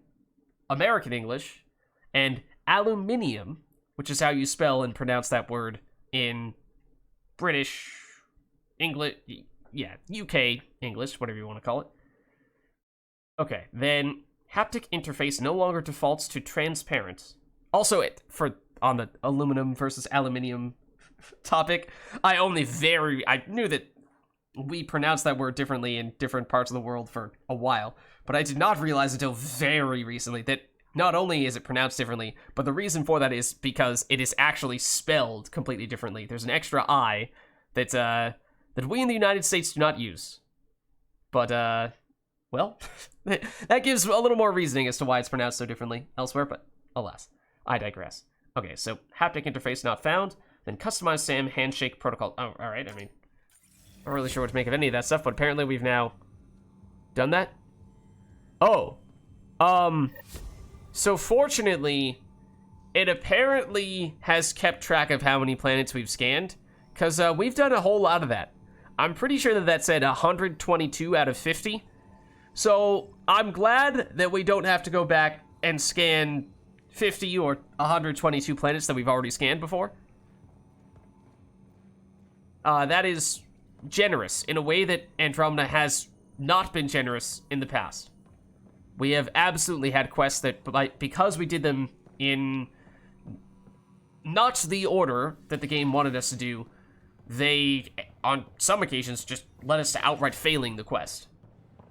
American English, and aluminium, which is how you spell and pronounce that word in British English, UK English, whatever you want to call it. Okay, then haptic interface no longer defaults to transparent. Also, on the aluminum versus aluminium topic, I knew that we pronounced that word differently in different parts of the world for a while, but I did not realize until very recently that not only is it pronounced differently, but the reason for that is because it is actually spelled completely differently. There's an extra I that we in the United States do not use. But, that gives a little more reasoning as to why it's pronounced so differently elsewhere, but alas, I digress. Okay, so haptic interface not found, then customize SAM handshake protocol. Oh, alright, I mean, not really sure what to make of any of that stuff, but apparently we've now done that. Oh, so fortunately, it apparently has kept track of how many planets we've scanned, because we've done a whole lot of that. I'm pretty sure that said 122 out of 50. So I'm glad that we don't have to go back and scan 50 or 122 planets that we've already scanned before. That is generous in a way that Andromeda has not been generous in the past. We have absolutely had quests that, because we did them in not the order that the game wanted us to do, they, on some occasions, just led us to outright failing the quest.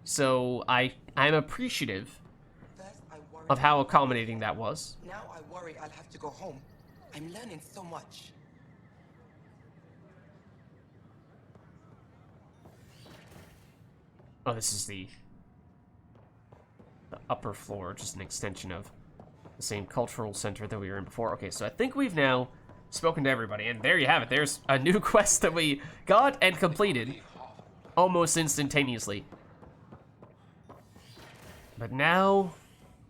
So I'm appreciative of how accommodating that was. Now I worry I'll have to go home. I'm learning so much. Oh, this is the upper floor, just an extension of the same cultural center that we were in before. Okay, so I think we've now spoken to everybody, and there you have it. There's a new quest that we got and completed almost instantaneously. But now,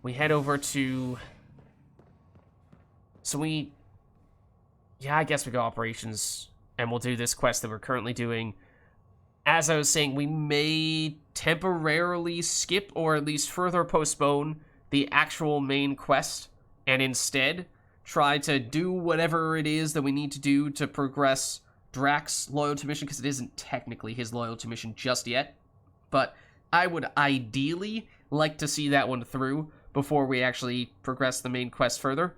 we head over to... So we... Yeah, I guess we go operations, and we'll do this quest that we're currently doing. As I was saying, we may temporarily skip, or at least further postpone, the actual main quest, and instead try to do whatever it is that we need to do to progress Drack's loyalty mission, because it isn't technically his loyalty mission just yet. But I would ideally like to see that one through before we actually progress the main quest further.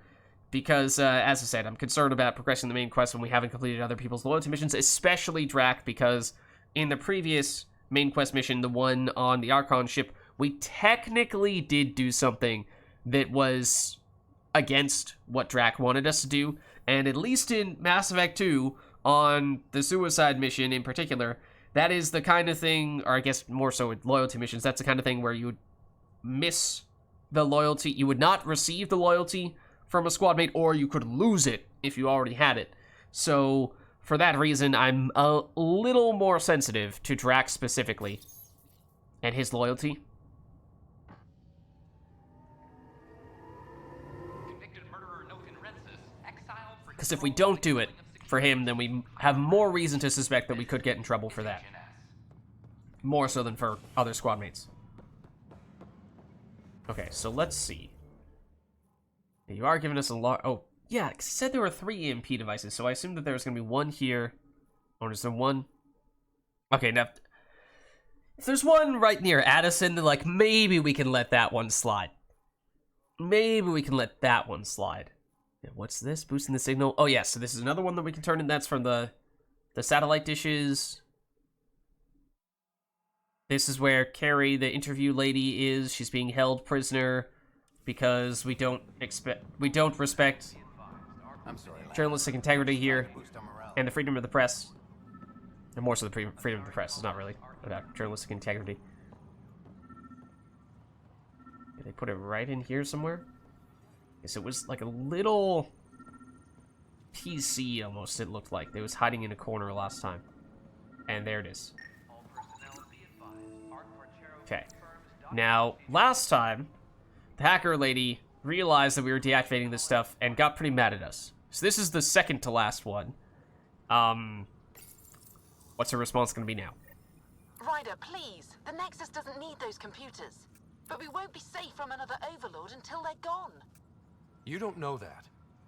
Because, as I said, I'm concerned about progressing the main quest when we haven't completed other people's loyalty missions, especially Drack, because in the previous main quest mission, the one on the Archon ship, we technically did do something that was against what Drack wanted us to do, and at least in Mass Effect 2, on the suicide mission in particular, that is the kind of thing, or I guess more so with loyalty missions, that's the kind of thing where you would miss the loyalty, you would not receive the loyalty from a squad mate, or you could lose it if you already had it. So, for that reason, I'm a little more sensitive to Drack specifically, and his loyalty. Because if we don't do it for him, then we have more reason to suspect that we could get in trouble for that. More so than for other squad mates. Okay, so let's see. You are giving us a lot. Oh, yeah, it said there were 3 EMP devices, so I assumed that there was going to be one here. Or is there one? Okay, now, if there's one right near Addison, then, like, maybe we can let that one slide. Maybe we can let that one slide. Yeah, what's this? Boosting the signal? Oh, yeah, so this is another one that we can turn in. That's from the satellite dishes. This is where Carrie, the interview lady, is. She's being held prisoner because we don't respect journalistic integrity here and the freedom of the press. And more so the freedom of the press. It's not really about journalistic integrity. Did they put it right in here somewhere? Yes, it was like a little PC almost, it looked like. It was hiding in a corner last time. And there it is. Okay. Now, last time, the hacker lady realized that we were deactivating this stuff and got pretty mad at us. So this is the second to last one. What's her response going to be now? Ryder, please. The Nexus doesn't need those computers. But we won't be safe from another overlord until they're gone. You don't know that.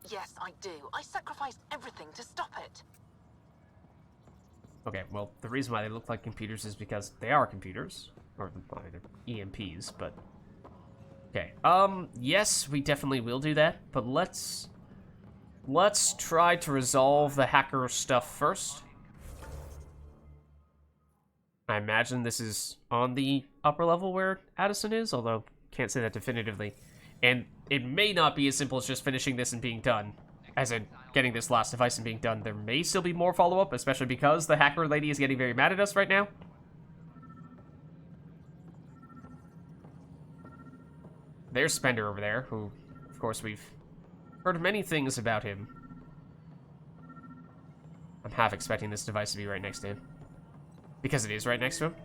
Yes, I do. I sacrificed everything to stop it. Okay, well, the reason why they look like computers is because they are computers. Or they're EMPs, but... Okay, yes, we definitely will do that, but let's try to resolve the hacker stuff first. I imagine this is on the upper level where Addison is, although can't say that definitively. And it may not be as simple as just finishing this and being done, as in getting this last device and being done. There may still be more follow-up, especially because the hacker lady is getting very mad at us right now. There's Spender over there, who, of course, we've heard many things about him. I'm half expecting this device to be right next to him. Because it is right next to him.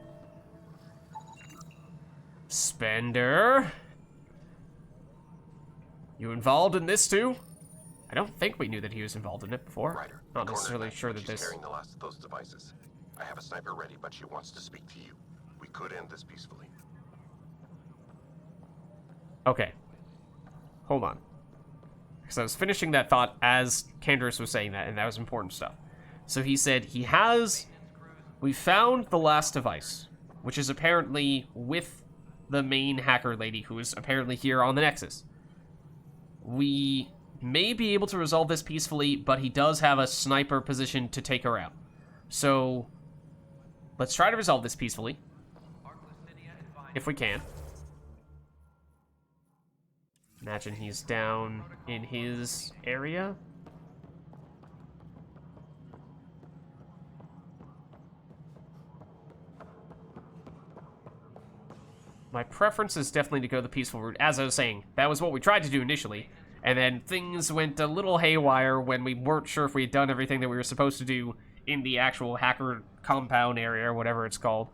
Spender? You involved in this too? I don't think we knew that he was involved in it before. Ryder, not necessarily sure that she's this... carrying the last of those devices. I have a sniper ready, but she wants to speak to you. We could end this peacefully. Okay. Hold on. Because I was finishing that thought as Candace was saying that, and that was important stuff. So he said he has... We found the last device, which is apparently with the main hacker lady, who is apparently here on the Nexus. We may be able to resolve this peacefully, but he does have a sniper position to take her out. So, let's try to resolve this peacefully. If we can. Imagine he's down in his area. My preference is definitely to go the peaceful route. As I was saying, that was what we tried to do initially. And then things went a little haywire when we weren't sure if we had done everything that we were supposed to do in the actual hacker compound area, or whatever it's called.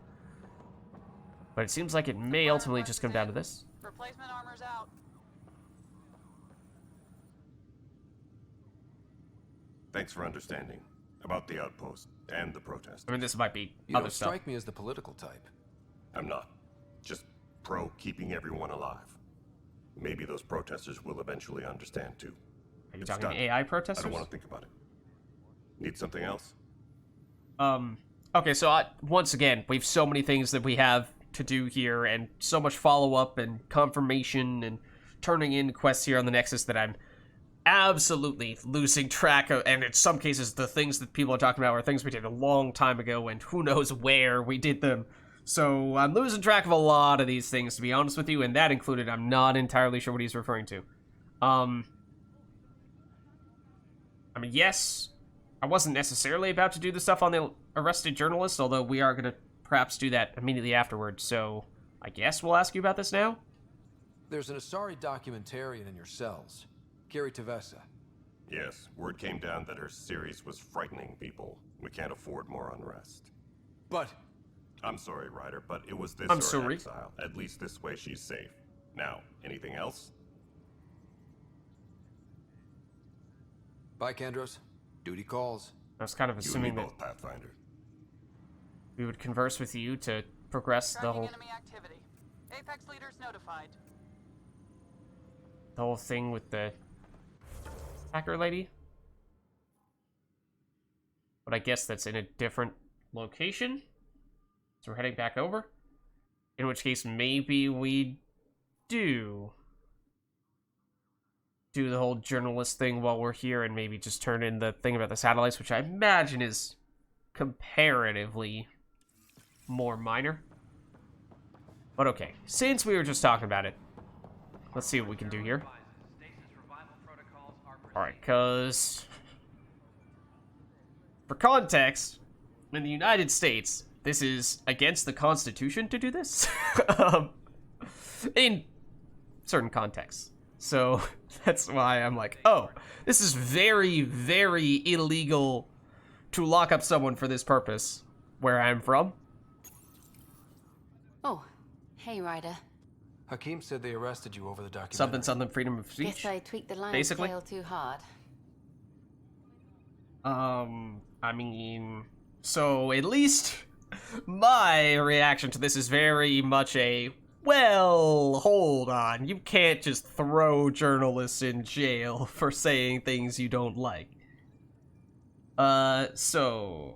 But it seems like it may ultimately just come down to this. Replacement armor's out. Thanks for understanding. About the outpost and the protest. I mean, this might be You other don't stuff. strike me as the political type. I'm not. Just pro keeping everyone alive. Maybe those protesters will eventually understand too. Are you It's talking done. AI protesters? I don't want to think about it. Need something else? Okay, so once again, we have so many things that we have to do here, and so much follow-up and confirmation and turning in quests here on the Nexus that I'm absolutely losing track of, and in some cases, the things that people are talking about are things we did a long time ago, and who knows where we did them. So I'm losing track of a lot of these things, to be honest with you, and that included, I'm not entirely sure what he's referring to. I mean, yes, I wasn't necessarily about to do the stuff on the arrested journalist, although we are going to perhaps do that immediately afterwards, so I guess we'll ask you about this now? There's an Asari documentarian in your cells. Gary Tavessa. Yes, word came down that her series was frightening people. We can't afford more unrest. But... I'm sorry, Ryder, but it was this I'm or sorry. exile. At least this way she's safe. Now, anything else? Bye, Kandros. Duty calls. I was kind of assuming you and me that both, Pathfinder. we would converse with you to progress the whole... Enemy activity. Apex leaders notified. The whole thing with the hacker lady. But I guess that's in a different location. So we're heading back over. In which case, maybe we do the whole journalist thing while we're here and maybe just turn in the thing about the satellites, which I imagine is comparatively more minor. But okay, since we were just talking about it, let's see what we can do here. Alright, because... for context, in the United States, this is against the Constitution to do this. In certain contexts. So, that's why I'm like, oh, this is very, very illegal to lock up someone for this purpose, where I'm from. Oh, hey, Ryder. Hakim said they arrested you over the documentary. Something, freedom of speech. Guess I tweaked the lion's basically. tail too hard. I mean, so at least my reaction to this is very much a, well, hold on, you can't just throw journalists in jail for saying things you don't like. So...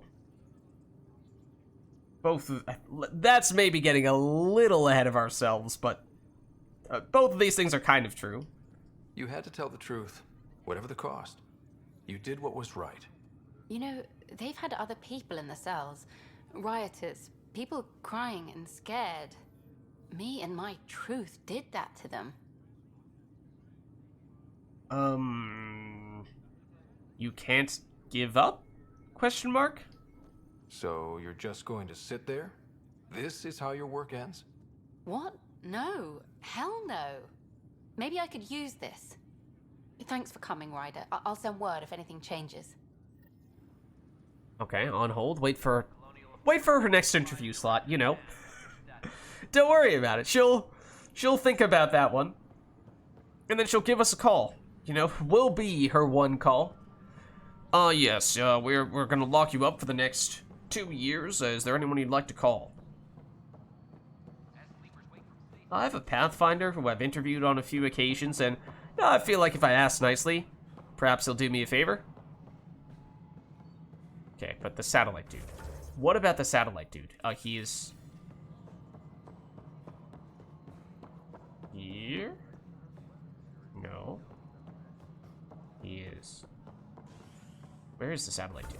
that's maybe getting a little ahead of ourselves, but both of these things are kind of true. You had to tell the truth, whatever the cost. You did what was right. You know, they've had other people in the cells. Rioters, people crying and scared. Me and my truth did that to them. You can't give up? Question mark? So you're just going to sit there? This is how your work ends? What? No. Hell no. Maybe I could use this. Thanks for coming, Ryder. I'll send word if anything changes. Okay, on hold. Wait for her next interview slot, you know. Don't worry about it. She'll think about that one. And then she'll give us a call. You know, we'll be her one call. Yes, we're gonna lock you up for the next 2 years. Is there anyone you'd like to call? I have a Pathfinder who I've interviewed on a few occasions, and I feel like if I ask nicely, perhaps he'll do me a favor. Okay, but the satellite dude. What about the satellite dude? He is... here? No. He is... where is the satellite dude?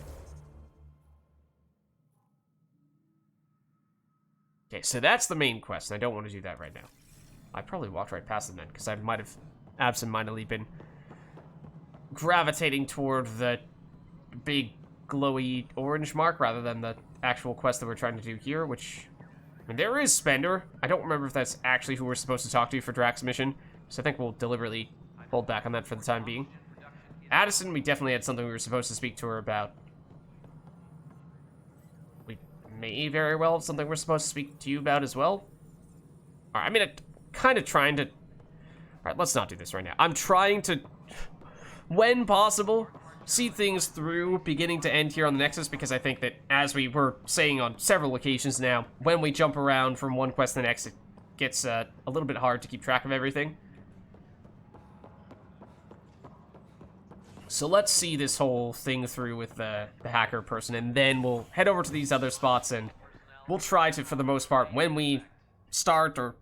Okay, so that's the main quest, and I don't want to do that right now. I probably walked right past them then, because I might have absentmindedly been gravitating toward the big glowy orange mark rather than the actual quest that we're trying to do here, which... I mean, there is Spender. I don't remember if that's actually who we're supposed to talk to for Drack'S mission, so I think we'll deliberately hold back on that for the time being. Addison, we definitely had something we were supposed to speak to her about. We may very well have something we're supposed to speak to you about as well. Alright, I mean, kind of trying to... Alright, let's not do this right now. I'm trying to, when possible, see things through beginning to end here on the Nexus, because I think that, as we were saying on several occasions now, when we jump around from one quest to the next, it gets a little bit hard to keep track of everything. So let's see this whole thing through with the hacker person, and then we'll head over to these other spots, and we'll try to, for the most part, when we start or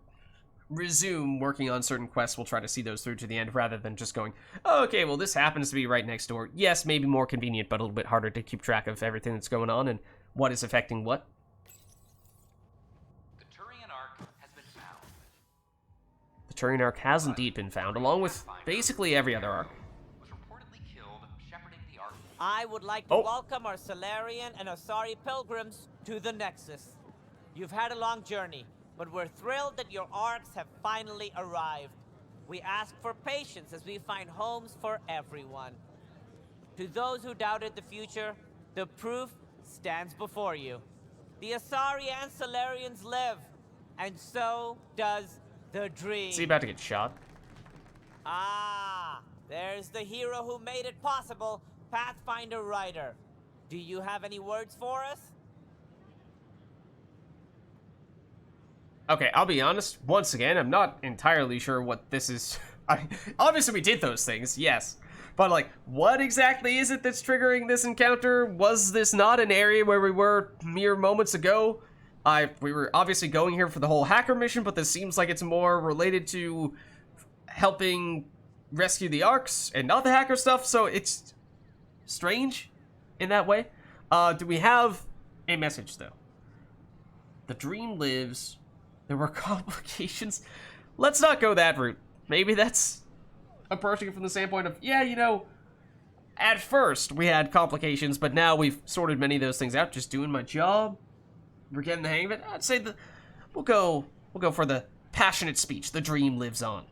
resume working on certain quests, we'll try to see those through to the end, rather than just going, oh, okay, well, this happens to be right next door. Yes, maybe more convenient, but a little bit harder to keep track of everything that's going on and what is affecting what. The Turian Ark has been found. The Turian Ark has indeed been found, along with basically every other Ark. I would like to welcome our Solarian and Asari pilgrims to the Nexus. You've had a long journey, but we're thrilled that your arcs have finally arrived. We ask for patience as we find homes for everyone. To those who doubted the future, the proof stands before you. The Asari and Solarians live, and so does the dream. Is he about to get shot? Ah, there's the hero who made it possible, Pathfinder Ryder. Do you have any words for us? Okay, I'll be honest, once again, I'm not entirely sure what this is. Obviously we did those things, yes. But, like, what exactly is it that's triggering this encounter? Was this not an area where we were mere moments ago? We were obviously going here for the whole hacker mission, but this seems like it's more related to helping rescue the Arks and not the hacker stuff, so it's strange in that way. Do we have a message, though? The dream lives. There were complications. Let's not go that route. Maybe that's approaching it from the standpoint of, yeah, you know, at first we had complications, but now we've sorted many of those things out. Just doing my job. We're getting the hang of it. I'd say we'll go for the passionate speech. The dream lives on.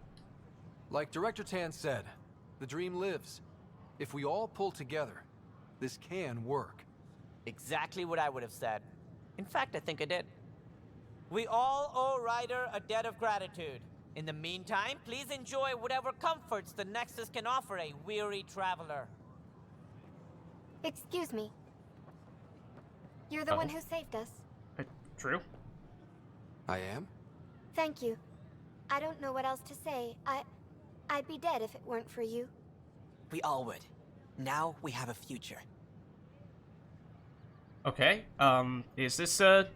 Like Director Tan said, the dream lives. If we all pull together, this can work. Exactly what I would have said. In fact, I think I did. We all owe Ryder a debt of gratitude. In the meantime, please enjoy whatever comforts the Nexus can offer a weary traveler. Excuse me. You're the one who saved us. True. I am? Thank you. I don't know what else to say. I'd be dead if it weren't for you. We all would. Now we have a future. Okay, is this a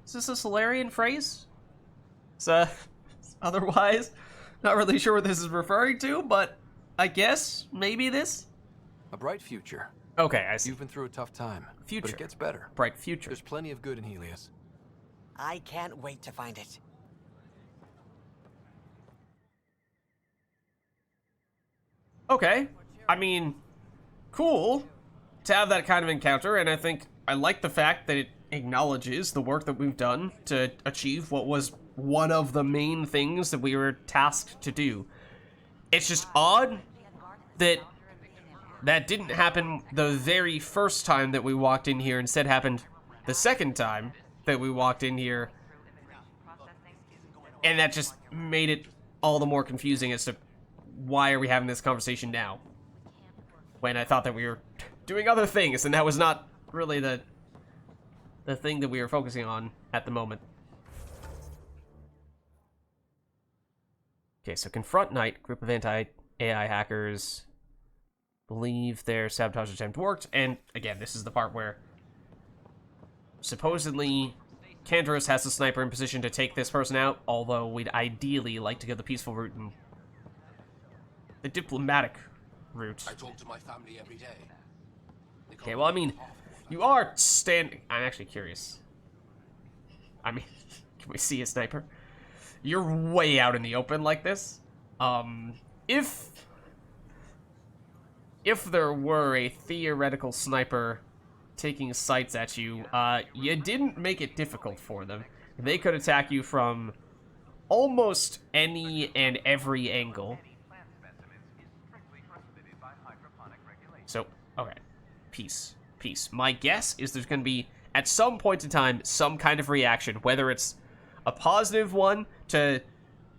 Solarian phrase? It's, otherwise, not really sure what this is referring to, but I guess maybe this? A bright future. Okay, I see. You've been through a tough time. Future. But it gets better. Bright future. There's plenty of good in Helios. I can't wait to find it. Okay, I mean, cool to have that kind of encounter, and I think I like the fact that it acknowledges the work that we've done to achieve what was one of the main things that we were tasked to do. It's just odd that that didn't happen the very first time that we walked in here, instead happened the second time that we walked in here, and that just made it all the more confusing as to why are we having this conversation now, when I thought that we were doing other things, and that was not really the thing that we were focusing on at the moment. Okay, so confront Knight, group of anti-AI hackers believe their sabotage attempt worked, and again, this is the part where supposedly Kandros has a sniper in position to take this person out, although we'd ideally like to go the peaceful route and the diplomatic route. I talk to my family every day. Okay, well, I mean, you are standing... I'm actually curious. I mean, can we see a sniper? You're way out in the open like this. If there were a theoretical sniper taking sights at you, you didn't make it difficult for them. They could attack you from almost any and every angle. So, okay. Peace. My guess is there's going to be, at some point in time, some kind of reaction, whether it's a positive one to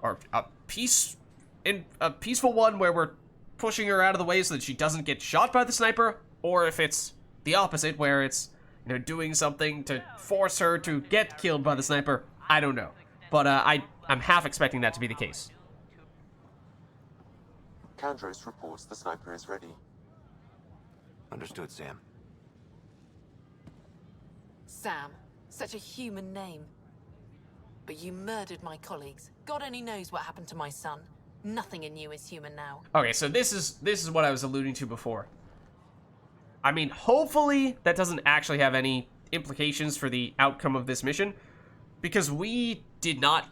or a peaceful one where we're pushing her out of the way so that she doesn't get shot by the sniper, or if it's the opposite, where it's, you know, doing something to force her to get killed by the sniper. I don't know. But I'm half expecting that to be the case. Kandros reports the sniper is ready. Understood, Sam. Sam, such a human name. But you murdered my colleagues. God only knows what happened to my son. Nothing in you is human now. Okay, so this is what I was alluding to before. I mean, hopefully that doesn't actually have any implications for the outcome of this mission, because we did not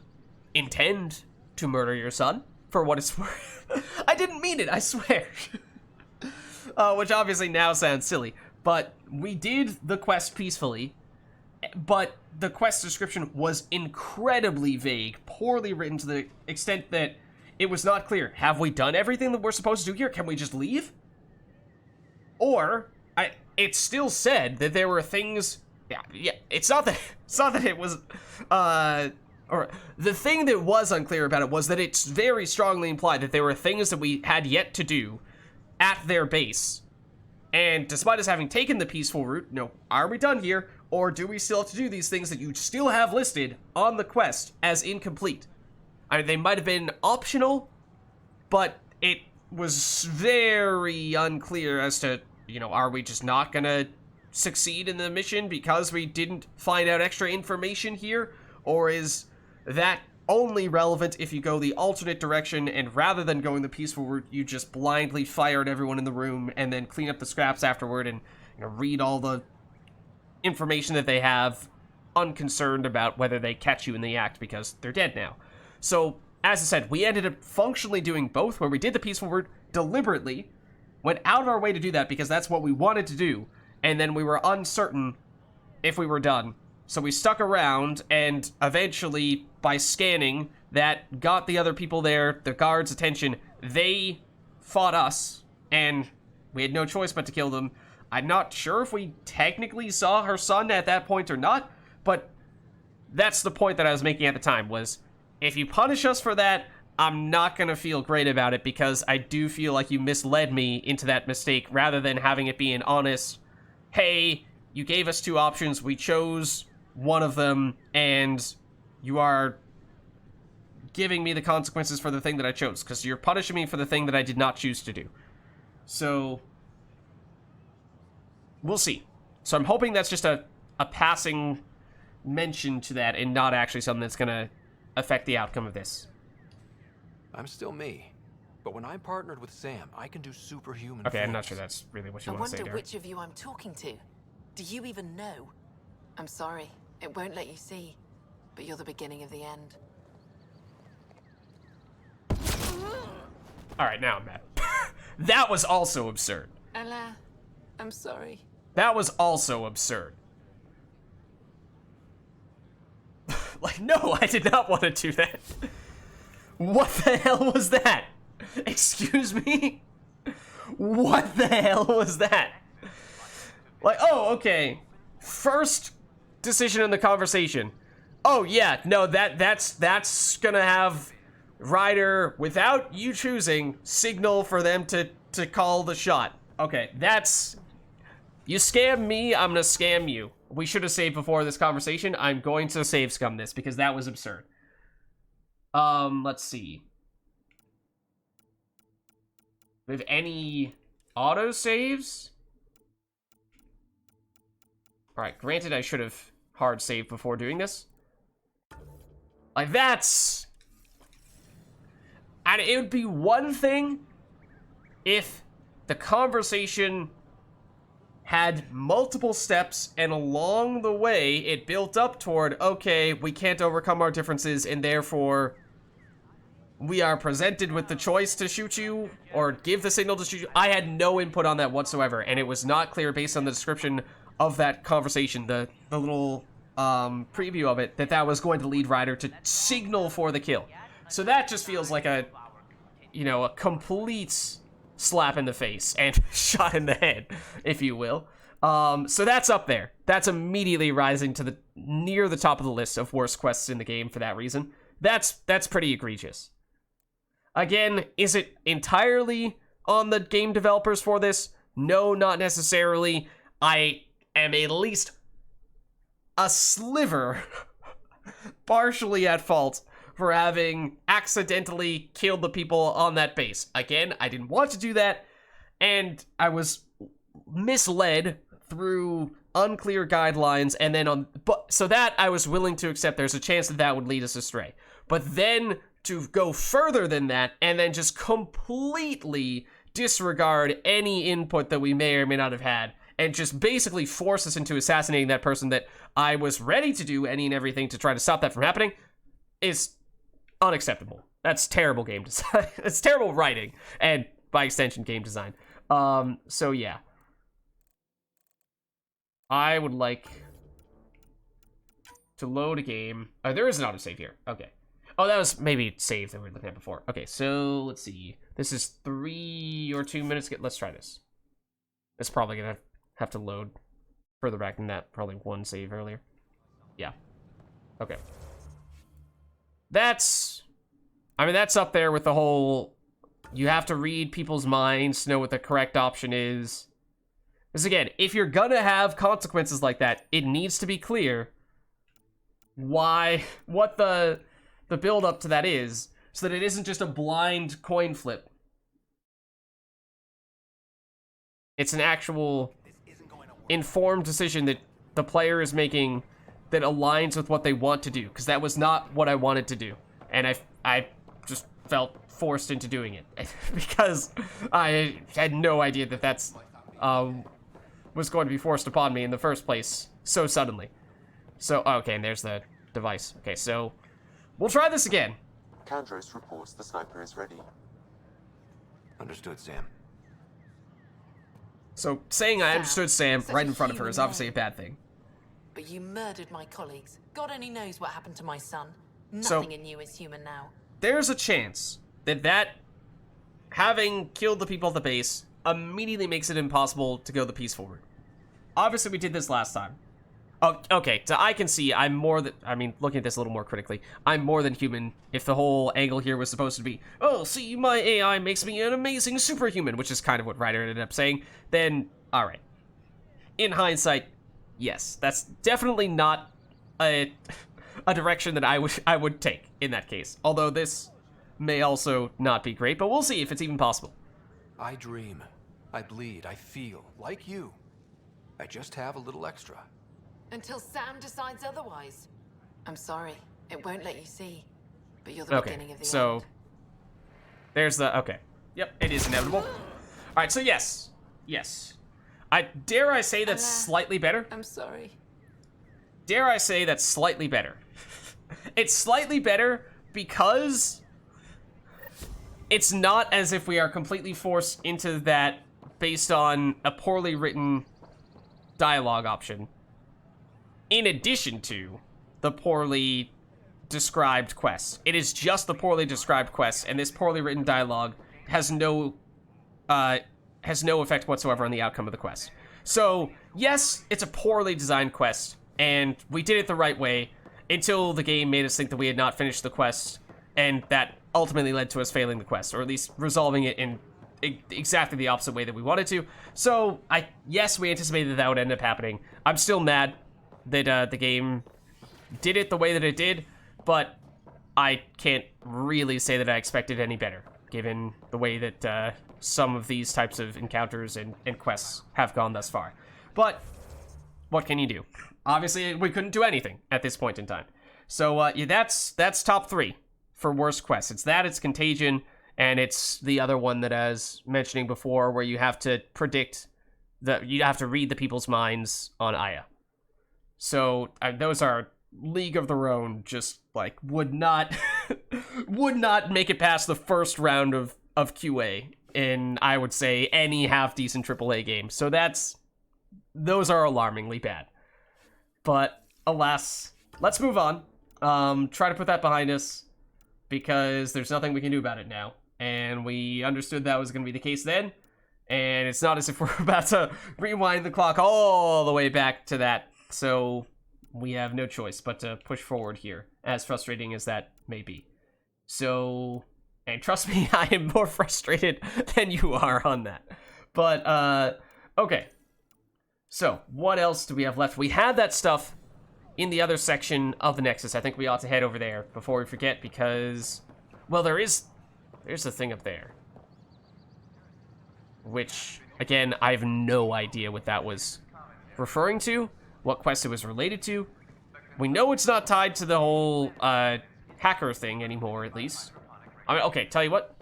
intend to murder your son, for what it's worth. I didn't mean it, I swear. Which obviously now sounds silly, but we did the quest peacefully, but the quest description was incredibly vague, poorly written to the extent that it was not clear. Have we done everything that we're supposed to do here? Can we just leave? Or, it still said that there were things... Yeah, it's not that it was... Or, the thing that was unclear about it was that it's very strongly implied that there were things that we had yet to do at their base. And despite us having taken the peaceful route, no, are we done here? Or do we still have to do these things that you still have listed on the quest as incomplete? I mean, they might have been optional, but it was very unclear as to, you know, are we just not gonna succeed in the mission because we didn't find out extra information here? Or is that only relevant if you go the alternate direction, and rather than going the peaceful route, you just blindly fire at everyone in the room and then clean up the scraps afterward and, you know, read all the information that they have, unconcerned about whether they catch you in the act because they're dead now. So, as I said, we ended up functionally doing both, where we did the peaceful route deliberately, went out of our way to do that because that's what we wanted to do, and then we were uncertain if we were done. So we stuck around, and eventually, by scanning, that got the other people there, the guards' attention. They fought us, and we had no choice but to kill them. I'm not sure if we technically saw her son at that point or not, but that's the point that I was making at the time, was if you punish us for that, I'm not going to feel great about it, because I do feel like you misled me into that mistake, rather than having it be an honest, hey, you gave us two options, we chose one of them, and you are giving me the consequences for the thing that I chose, because you're punishing me for the thing that I did not choose to do. So, we'll see. So I'm hoping that's just a passing mention to that, and not actually something that's going to affect the outcome of this. I'm still me, but when I'm partnered with Sam, I can do superhuman Okay, things. I'm not sure that's really what you I want to say, wonder Derek. which of you I'm talking to. Do you even know? I'm sorry, it won't let you see, but you're the beginning of the end. Alright, now I'm mad. That was also absurd. Ella, I'm sorry. That was also absurd. Like, no, I did not want to do that. What the hell was that? Excuse me? What the hell was that? Like, oh, okay. First decision in the conversation. Oh, yeah, no, that's gonna have Ryder, without you choosing, signal for them to call the shot. Okay, that's... You scam me, I'm gonna scam you. We should have saved before this conversation. I'm going to save scum this, because that was absurd. Let's see. Do we have any auto saves? Alright, granted I should have hard saved before doing this. Like, that's... And it would be one thing if the conversation had multiple steps, and along the way, it built up toward, okay, we can't overcome our differences, and therefore, we are presented with the choice to shoot you, or give the signal to shoot you. I had no input on that whatsoever, and it was not clear based on the description of that conversation, the little preview of it, that was going to lead Ryder to signal for the kill. So that just feels like a, you know, a complete slap in the face and shot in the head, if you will. So that's up there. That's immediately rising to near the top of the list of worst quests in the game for that reason. That's pretty egregious. Again, is it entirely on the game developers for this? No, not necessarily. I am at least a sliver partially at fault for having accidentally killed the people on that base. Again, I didn't want to do that, and I was misled through unclear guidelines, and then so that I was willing to accept there's a chance that would lead us astray. But then to go further than that, and then just completely disregard any input that we may or may not have had, and just basically force us into assassinating that person that I was ready to do any and everything to try to stop that from happening, is unacceptable. That's terrible game design. It's terrible writing, and by extension, game design. So yeah. I would like to load a game. Oh, there is an autosave here. Okay. Oh, that was maybe saved that we were looking at before. Okay, so let's see. This is 3 or 2 minutes. Let's try this. It's probably gonna have to load further back than that. Probably one save earlier. Yeah. Okay. That's up there with the whole, you have to read people's minds to know what the correct option is. Because again, if you're gonna have consequences like that, it needs to be clear what the build up to that is, so that it isn't just a blind coin flip. It's an actual informed decision that the player is making that aligns with what they want to do, because that was not what I wanted to do, and I just felt forced into doing it because I had no idea that that's was going to be forced upon me in the first place so suddenly. So okay, and there's the device. Okay, so we'll try this again. Kandros reports the sniper is ready. Understood, Sam. So saying I understood Sam right in front of her is obviously a bad thing. But you murdered my colleagues. God only knows what happened to my son. Nothing in you is human now. There's a chance that having killed the people at the base immediately makes it impossible to go the piece forward. Obviously, we did this last time. Oh, okay, so I can see I'm more than, looking at this a little more critically, I'm more than human if the whole angle here was supposed to be, oh, see, my AI makes me an amazing superhuman, which is kind of what Ryder ended up saying, then, alright. In hindsight, yes, that's definitely not a direction that I would take in that case. Although this may also not be great, but we'll see if it's even possible. I dream, I bleed, I feel, like you. I just have a little extra. Until Sam decides otherwise. I'm sorry, it won't let you see. But you're the beginning of the end. There's the, okay. Yep, it is inevitable. Alright, so yes. Yes. Dare I say that's slightly better? I'm sorry. Dare I say that's slightly better? It's slightly better because it's not as if we are completely forced into that based on a poorly written dialogue option, in addition to the poorly described quests. It is just the poorly described quests, and this poorly written dialogue has no effect whatsoever on the outcome of the quest. So, yes, it's a poorly designed quest, and we did it the right way until the game made us think that we had not finished the quest, and that ultimately led to us failing the quest, or at least resolving it in exactly the opposite way that we wanted to. So, yes, we anticipated that would end up happening. I'm still mad that the game did it the way that it did, but I can't really say that I expected any better, given the way that some of these types of encounters and quests have gone thus far. But what can you do? Obviously, we couldn't do anything at this point in time. So yeah, that's top 3 for worst quests. It's that, it's Contagion, and it's the other one that I was mentioning before, where you have to you have to read the people's minds on Aya. So those are League of Their Own, just like would not make it past the first round of QA in, I would say, any half decent AAA game. So those are alarmingly bad. But alas, let's move on. Try to put that behind us, because there's nothing we can do about it now. And we understood that was going to be the case then. And it's not as if we're about to rewind the clock all the way back to that. So we have no choice but to push forward here, as frustrating as that may be. So, and trust me, I am more frustrated than you are on that. But, okay. So, what else do we have left? We had that stuff in the other section of the Nexus. I think we ought to head over there before we forget, because, well, there's a thing up there. Which, again, I have no idea what that was referring to, what quest it was related to. We know it's not tied to the whole, hacker thing anymore, at least. I mean, okay, tell you what.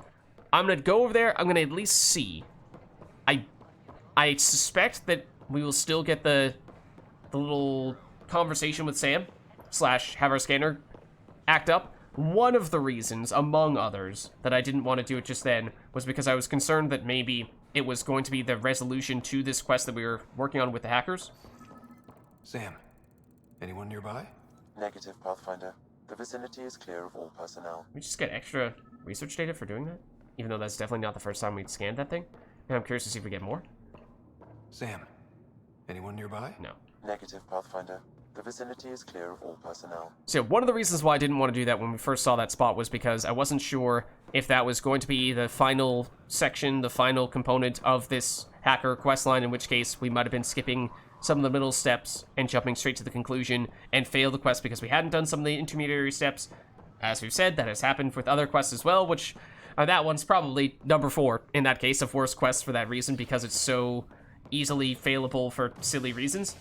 I'm gonna go over there, I'm gonna at least see. I suspect that we will still get the little conversation with Sam, / have our scanner act up. One of the reasons, among others, that I didn't want to do it just then was because I was concerned that maybe it was going to be the resolution to this quest that we were working on with the hackers. Sam, anyone nearby? Negative, Pathfinder. The vicinity is clear of all personnel. We just get extra research data for doing that? Even though that's definitely not the first time we'd scanned that thing? And I'm curious to see if we get more. Sam, anyone nearby? No. Negative, Pathfinder. The vicinity is clear of all personnel. So one of the reasons why I didn't want to do that when we first saw that spot was because I wasn't sure if that was going to be the final section, the final component of this hacker questline, in which case we might have been skipping some of the middle steps and jumping straight to the conclusion and fail the quest because we hadn't done some of the intermediary steps. As we've said, that has happened with other quests as well, which that one's probably number 4 in that case of worst quests for that reason, because it's so easily failable for silly reasons.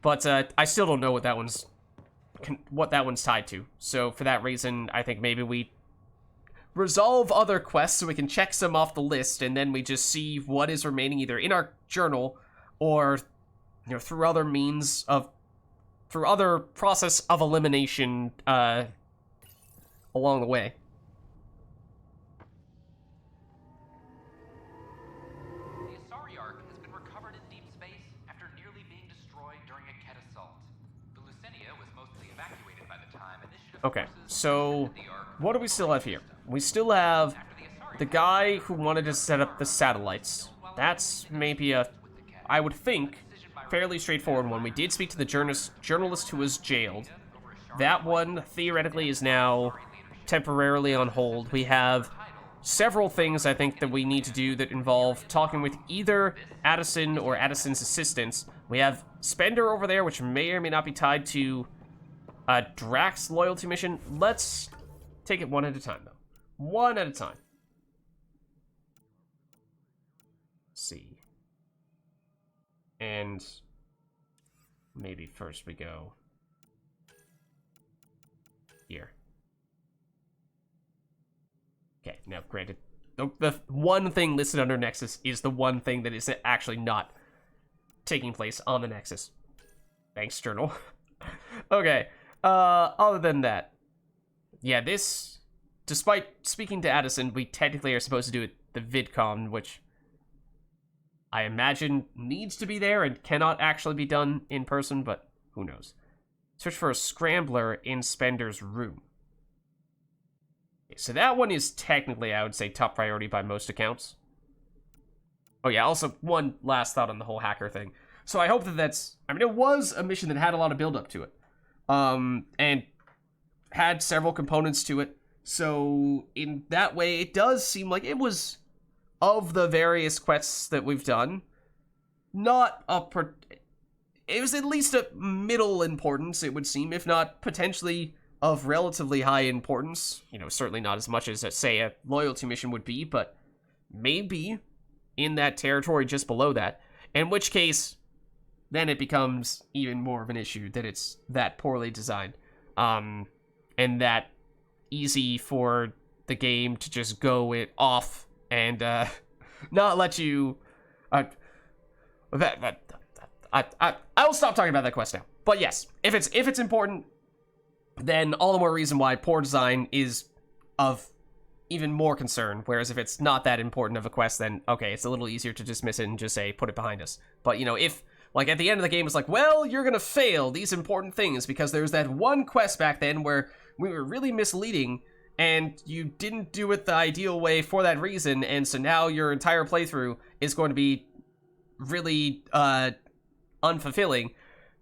But I still don't know what that one's tied to. So for that reason, I think maybe we resolve other quests so we can check some off the list, and then we just see what is remaining either in our journal or, you know, through other means of, through other process of elimination along the way. Okay, so what do we still have here? We still have the guy who wanted to set up the satellites. That's maybe a, I would think, fairly straightforward one. We did speak to the journalist who was jailed. That one, theoretically, is now temporarily on hold. We have several things, I think, that we need to do that involve talking with either Addison or Addison's assistants. We have Spender over there, which may or may not be tied to Drack'S loyalty mission. Let's take it one at a time, though. One at a time. Let's see. And maybe first we go here. Okay, now granted, the one thing listed under Nexus is the one thing that is actually not taking place on the Nexus. Thanks, Journal. Okay. Other than that, yeah, this, despite speaking to Addison, we technically are supposed to do it the VidCon, which I imagine needs to be there and cannot actually be done in person, but who knows. Search for a scrambler in Spender's room. Okay, so that one is technically, I would say, top priority by most accounts. Oh yeah, also one last thought on the whole hacker thing. So I hope that that's, I mean, it was a mission that had a lot of build up to it. And had several components to it. So in that way, it does seem like it was, of the various quests that we've done, not a, it was at least a middle importance, it would seem, if not potentially of relatively high importance. You know, certainly not as much as, say, a loyalty mission would be, but maybe in that territory just below that. In which case, then it becomes even more of an issue that it's that poorly designed. And that easy for the game to just go it off and not let you... I will stop talking about that quest now. But yes, if it's important, then all the more reason why poor design is of even more concern. Whereas if it's not that important of a quest, then okay, it's a little easier to dismiss it and just say, put it behind us. But, you know, if... like, at the end of the game, it's like, well, you're gonna fail these important things because there's that one quest back then where we were really misleading and you didn't do it the ideal way for that reason, and so now your entire playthrough is going to be really, unfulfilling.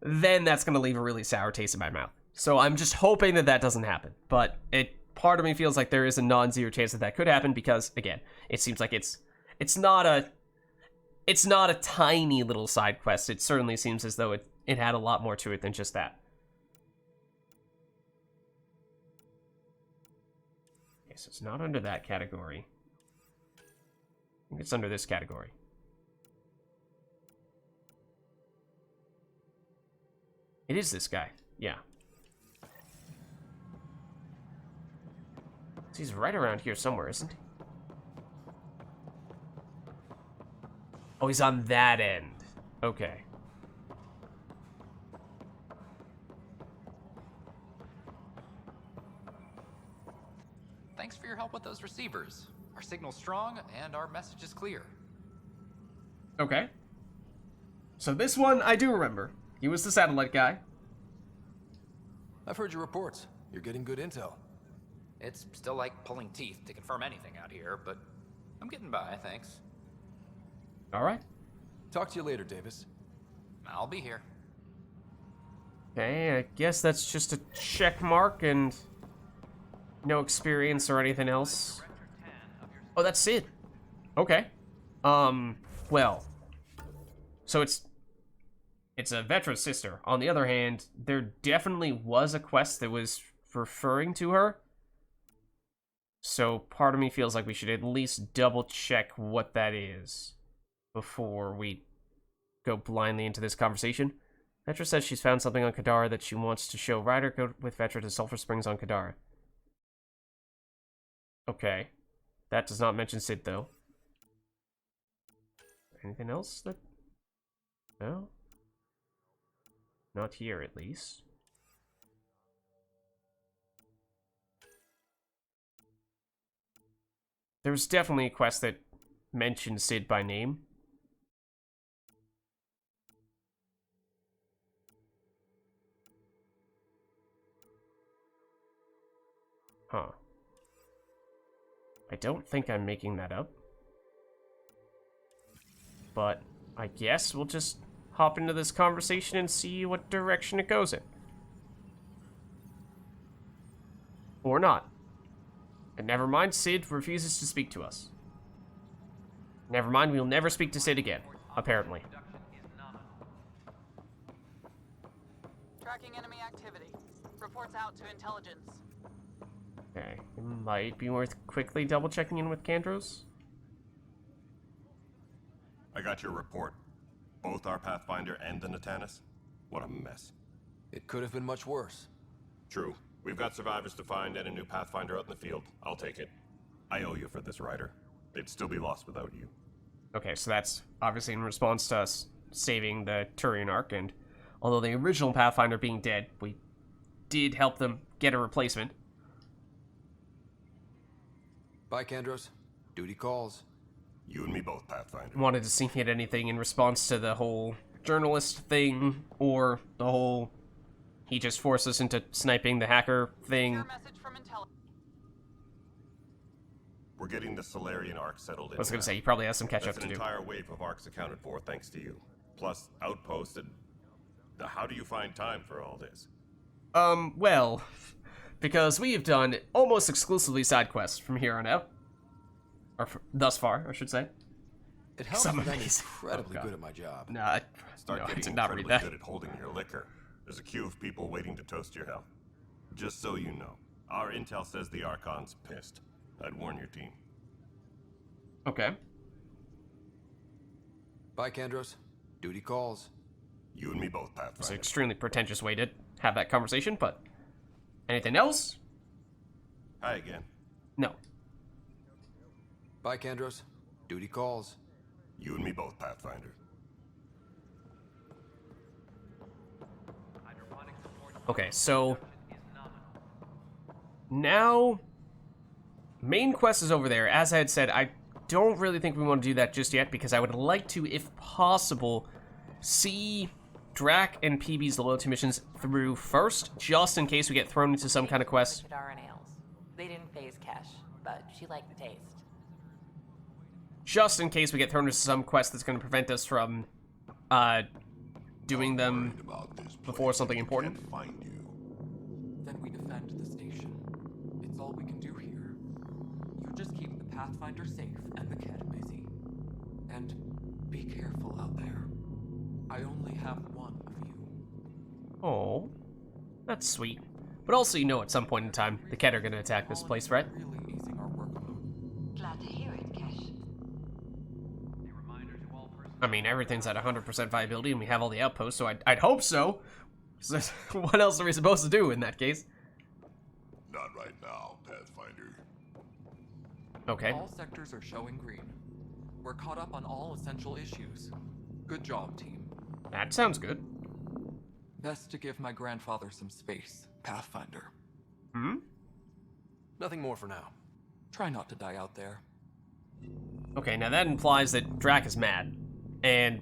then that's going to leave a really sour taste in my mouth. So I'm just hoping that that doesn't happen. But part of me feels like there is a non-zero chance that that could happen because, again, it seems like it's not a tiny little side quest. It certainly seems as though it had a lot more to it than just that. Okay, so it's not under that category. I think it's under this category. It is this guy. Yeah. So he's right around here somewhere, isn't he? Oh, he's on that end. Okay. Thanks for your help with those receivers. Our signal's strong, and our message is clear. Okay. So this one, I do remember. He was the satellite guy. I've heard your reports. You're getting good intel. It's still like pulling teeth to confirm anything out here, but I'm getting by, thanks. All right. Talk to you later, Davis. I'll be here. Okay, I guess that's just a check mark and no experience or anything else. Oh, that's Sid. Okay. Well. So it's a Vetra's sister. On the other hand, there definitely was a quest that was referring to her. So part of me feels like we should at least double check what that is before we go blindly into this conversation. Vetra says she's found something on Kadara that she wants to show Ryder. Go with Vetra to Sulphur Springs on Kadara. Okay. That does not mention Sid, though. Anything else that... No? Not here, at least. There was definitely a quest that mentioned Sid by name. Huh. I don't think I'm making that up. But I guess we'll just hop into this conversation and see what direction it goes in. Or not. And never mind, Sid refuses to speak to us. Never mind, we'll never speak to Sid again, apparently. Tracking enemy activity. Reports out to intelligence. Okay, it might be worth quickly double-checking in with Kandros. I got your report. Both our Pathfinder and the Natanis? What a mess. It could have been much worse. True. We've got survivors to find and a new Pathfinder out in the field. I'll take it. I owe you for this, Ryder. They'd still be lost without you. Okay, so that's obviously in response to us saving the Turian Ark, and although the original Pathfinder being dead, we did help them get a replacement. Bye, Kandros. Duty calls. You and me both, Pathfinder. Wanted to see if he had anything in response to the whole journalist thing, or the whole he just forced us into sniping the hacker thing. We're getting the Solarian Ark settled in. I was gonna say, he probably has some catch up to do. That's an entire wave of Arks accounted for, thanks to you. Plus, outposts and... How do you find time for all this? Well, because we have done almost exclusively side quests from here on out. Or thus far, I should say. It helps that I'm incredibly good at my job. Nah, Start no, I getting did not read incredibly that. good at holding your liquor. There's a queue of people waiting to toast your health. Just so you know, our intel says the Archon's pissed. I'd warn your team. Okay. Bye, Kandros. Duty calls. You and me both, Pathfinder. It's an extremely pretentious way to have that conversation, but... Anything else? Hi again. No. Bye, Kandros. Duty calls. You and me both, Pathfinder. Okay, so... Now... Main quest is over there. As I had said, I don't really think we want to do that just yet, because I would like to, if possible, see Drack and PB's loyalty missions through first, just in case we get thrown into some kind of quest. They didn't phase Kesh, but she liked the taste. Just in case we get thrown into some quest that's going to prevent us from doing them before something important? Then we defend the station. It's all we can do here. You just keep the Pathfinder safe and the kid busy. And be careful out there. I only have one of you. Oh, that's sweet. But also, you know, at some point in time, the Ket are gonna attack this place, right? Really easing our workload. Glad to hear it, Kesh. I mean, everything's at 100% viability, and we have all the outposts, so I'd hope so. So what else are we supposed to do in that case? Not right now, Pathfinder. Okay. All sectors are showing green. We're caught up on all essential issues. Good job, team. That sounds good. Best to give my grandfather some space, Pathfinder. Hmm? Nothing more for now. Try not to die out there. Okay, now that implies that Drack is mad. And,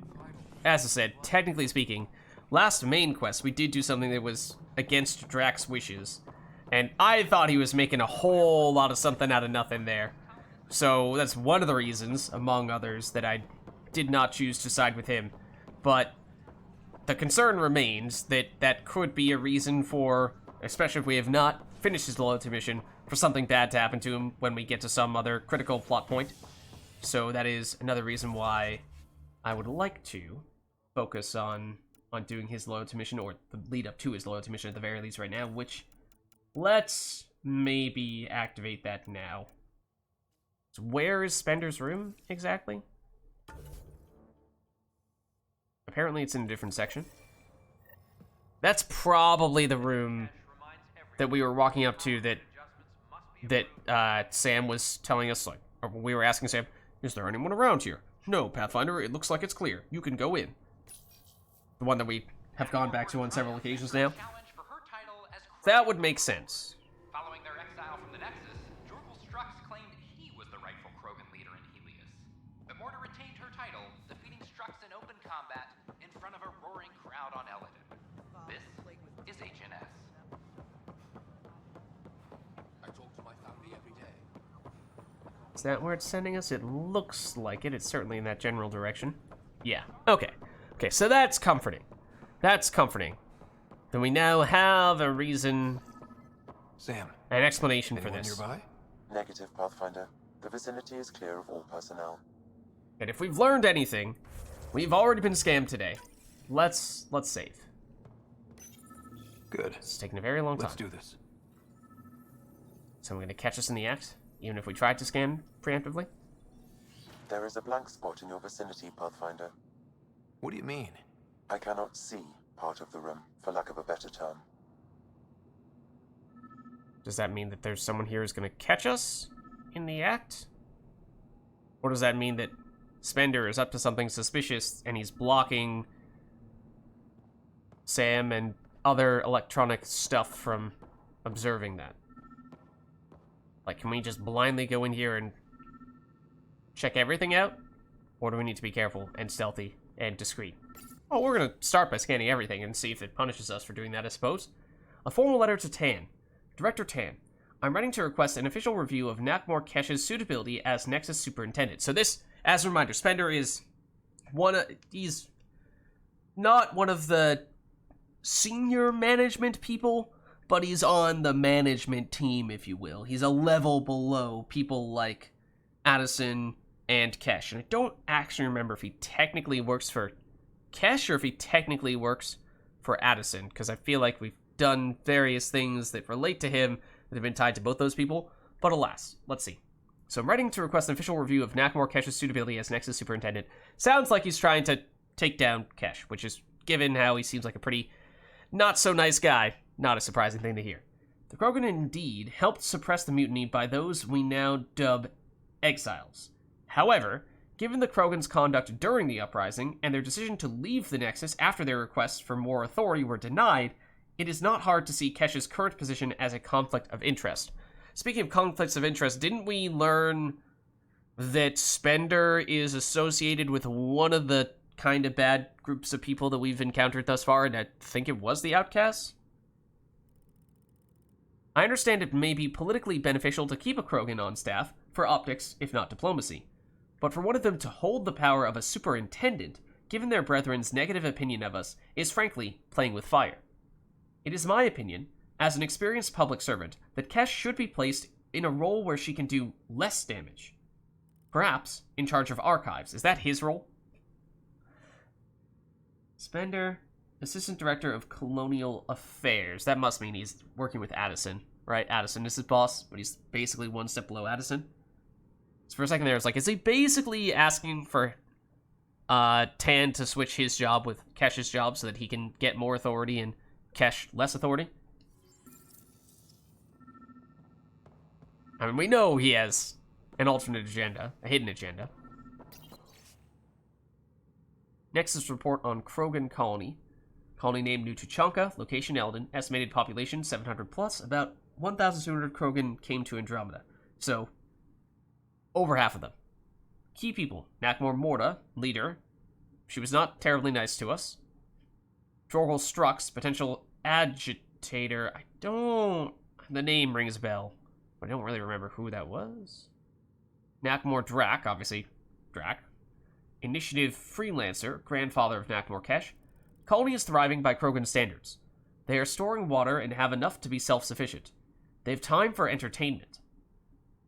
as I said, technically speaking, last main quest, we did do something that was against Drack's wishes. And I thought he was making a whole lot of something out of nothing there. So that's one of the reasons, among others, that I did not choose to side with him. But the concern remains that that could be a reason for, especially if we have not finished his loyalty mission, for something bad to happen to him when we get to some other critical plot point. So that is another reason why I would like to focus on doing his loyalty mission, or the lead up to his loyalty mission at the very least right now, which, let's maybe activate that now. So where is Spender's room exactly? Apparently it's in a different section. That's probably the room that we were walking up to that Sam was telling us, like, or we were asking Sam, is there anyone around here? No, Pathfinder, it looks like it's clear. You can go in. The one that we have gone back to on several occasions now. That would make sense. Following their exile from the Nexus, Drack'S claimed he was the rightful Krogan leader in Helios. But Morta retained her title, defeating Drack'S in open combat in front of a roaring crowd on Eladon. This is HNS. I talk to my family every day. Is that where it's sending us? It looks like it. It's certainly in that general direction. Yeah. Okay. Okay, so that's comforting. That's comforting. Then we now have a reason... Sam. An explanation for this. Nearby? Negative, Pathfinder. The vicinity is clear of all personnel. And if we've learned anything, we've already been scammed today. Let's save. Good. It's taken a very long time. Let's do this. Someone gonna catch us in the act, even if we tried to scan preemptively? There is a blank spot in your vicinity, Pathfinder. What do you mean? I cannot see part of the room, for lack of a better term. Does that mean that there's someone here who's gonna catch us in the act? Or does that mean that Spender is up to something suspicious and he's blocking Sam and other electronic stuff from observing that? Like, can we just blindly go in here and check everything out? Or do we need to be careful and stealthy and discreet? Oh, we're gonna start by scanning everything and see if it punishes us for doing that, I suppose. A formal letter to Tan. Director Tan, I'm writing to request an official review of Nakmor Kesh's suitability as Nexus Superintendent. So this, as a reminder, Spender is he's not one of the senior management people, but he's on the management team, if you will. He's a level below people like Addison and Kesh. And I don't actually remember if he technically works for Kesh or if he technically works for Addison, because I feel like we've done various things that relate to him that have been tied to both those people. But alas, let's see. So I'm writing to request an official review of Nakmor Kesh's suitability as Nexus Superintendent. Sounds like he's trying to take down Kesh, which is, given how he seems like a pretty not-so-nice guy, not a surprising thing to hear. The Krogan indeed helped suppress the mutiny by those we now dub exiles. However, given the Krogan's conduct during the uprising and their decision to leave the Nexus after their requests for more authority were denied, it is not hard to see Kesh's current position as a conflict of interest. Speaking of conflicts of interest, didn't we learn that Spender is associated with one of the kind of bad groups of people that we've encountered thus far, and I think it was the Outcasts? I understand it may be politically beneficial to keep a Krogan on staff, for optics, if not diplomacy. But for one of them to hold the power of a superintendent, given their brethren's negative opinion of us, is frankly playing with fire. It is my opinion, as an experienced public servant, that Kesh should be placed in a role where she can do less damage. Perhaps in charge of archives. Is that his role? Spender, Assistant Director of Colonial Affairs. That must mean he's working with Addison, right? Addison is his boss, but he's basically one step below Addison. So for a second there, it's like, is he basically asking for Tan to switch his job with Kesh's job so that he can get more authority and Kesh less authority? I mean, we know he has an alternate agenda, a hidden agenda. Next is a report on Krogan Colony. Colony named New Tuchanka, location Eldon, estimated population 700 plus, about 1,200 Krogan came to Andromeda. So, over half of them. Key people, Nakmor Morda, leader. She was not terribly nice to us. Drack'S Strux, potential agitator. The name rings a bell, but I don't really remember who that was. Nakmor Drack, obviously Drack. Initiative Freelancer, grandfather of Nakmor Kesh. Colony is thriving by Krogan standards. They are storing water and have enough to be self-sufficient. They have time for entertainment.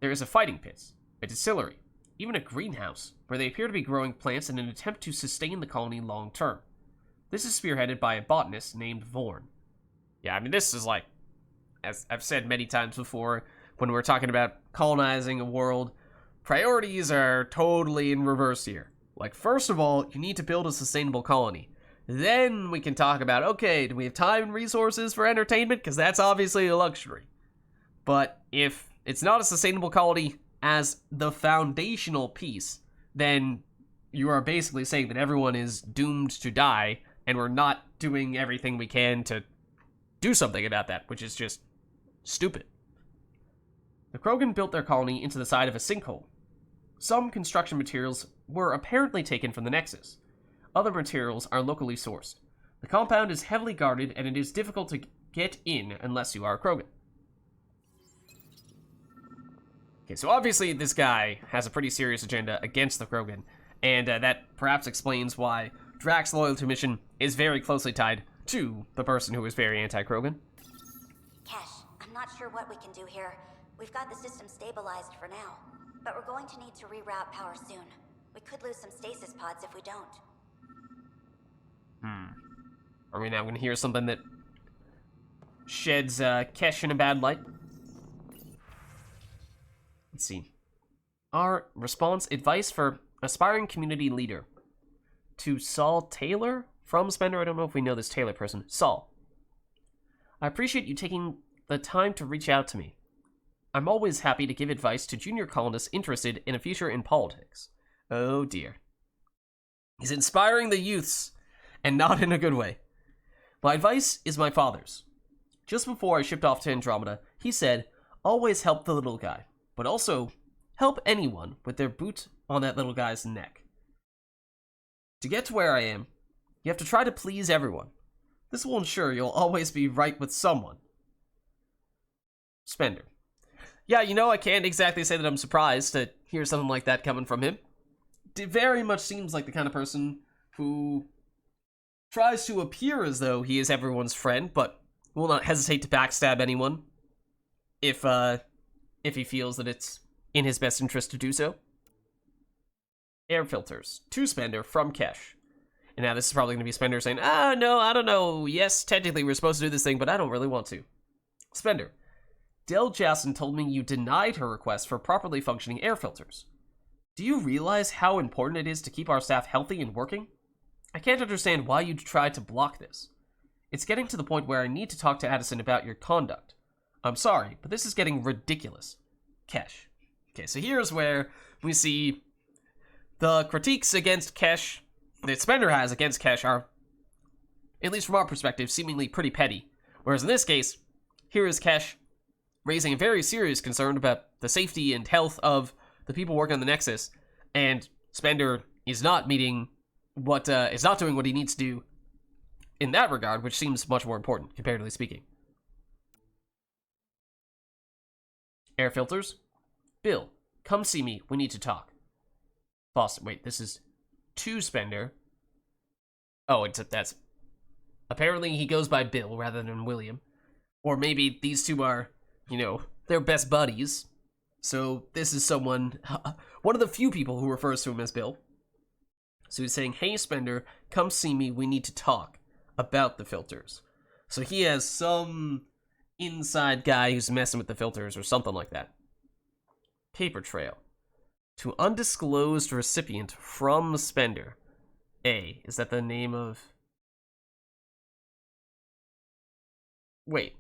There is a fighting pit, a distillery, even a greenhouse, where they appear to be growing plants in an attempt to sustain the colony long-term. This is spearheaded by a botanist named Vorn. Yeah, I mean, this is like, as I've said many times before, when we're talking about colonizing a world, priorities are totally in reverse here. Like, first of all, you need to build a sustainable colony. Then we can talk about, okay, do we have time and resources for entertainment? Because that's obviously a luxury. But if it's not a sustainable colony as the foundational piece, then you are basically saying that everyone is doomed to die, and we're not doing everything we can to do something about that, which is just stupid. The Krogan built their colony into the side of a sinkhole. Some construction materials were apparently taken from the Nexus. Other materials are locally sourced. The compound is heavily guarded, and it is difficult to get in unless you are a Krogan. Okay, so obviously this guy has a pretty serious agenda against the Krogan, and that perhaps explains why Drack's loyalty mission is very closely tied to the person who is very anti-Krogan. Kesh, I'm not sure what we can do here. We've got the system stabilized for now, but we're going to need to reroute power soon. We could lose some stasis pods if we don't. Are we now going to hear something that sheds Kesh in a bad light? Let's see. Our response, advice for aspiring community leader. To Saul Taylor from Spender. I don't know if we know this Taylor person. Saul. I appreciate you taking the time to reach out to me. I'm always happy to give advice to junior colonists interested in a future in politics. Oh dear. He's inspiring the youths, and not in a good way. My advice is my father's. Just before I shipped off to Andromeda, he said, always help the little guy, but also help anyone with their boot on that little guy's neck. To get to where I am, you have to try to please everyone. This will ensure you'll always be right with someone. Spender. Yeah, you know, I can't exactly say that I'm surprised to hear something like that coming from him. It very much seems like the kind of person who tries to appear as though he is everyone's friend, but will not hesitate to backstab anyone if he feels that it's in his best interest to do so. Air filters. To Spender from Kesh. And now this is probably going to be Spender saying, no, I don't know. Yes, technically we're supposed to do this thing, but I don't really want to. Spender. Del Jason told me you denied her request for properly functioning air filters. Do you realize how important it is to keep our staff healthy and working? I can't understand why you'd try to block this. It's getting to the point where I need to talk to Addison about your conduct. I'm sorry, but this is getting ridiculous. Kesh. Okay, so here's where we see the critiques against Kesh that Spender has against Kesh are, at least from our perspective, seemingly pretty petty. Whereas in this case, here is Kesh raising a very serious concern about the safety and health of the people working on the Nexus, and Spender is not doing what he needs to do in that regard, which seems much more important, comparatively speaking. Air filters. Bill, come see me. We need to talk. Boston. Wait, this is to Spender. Oh, that's... Apparently he goes by Bill rather than William. Or maybe these two are, you know, they're best buddies. So this is someone, one of the few people who refers to him as Bill. So he's saying, hey Spender, come see me, we need to talk about the filters. So he has some inside guy who's messing with the filters or something like that. Paper trail. To undisclosed recipient from Spender. A. Is that the name of... Wait.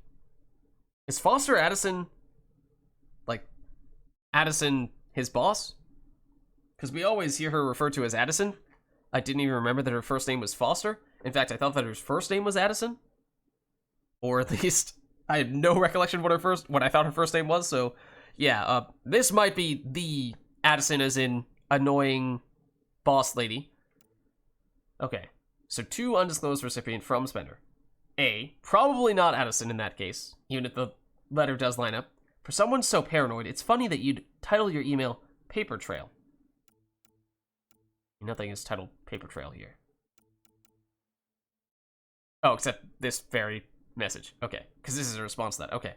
Is Foster Addison... like, Addison his boss? Because we always hear her referred to as Addison. I didn't even remember that her first name was Foster. In fact, I thought that her first name was Addison. Or at least, I had no recollection of what I thought her first name was, so... Yeah, this might be the Addison as in annoying boss lady. Okay, so to undisclosed recipient from Spender. A, probably not Addison in that case, even if the letter does line up. For someone so paranoid, it's funny that you'd title your email Paper Trail. Nothing is titled Paper Trail here. Oh, except this very message. Okay, because this is a response to that. Okay.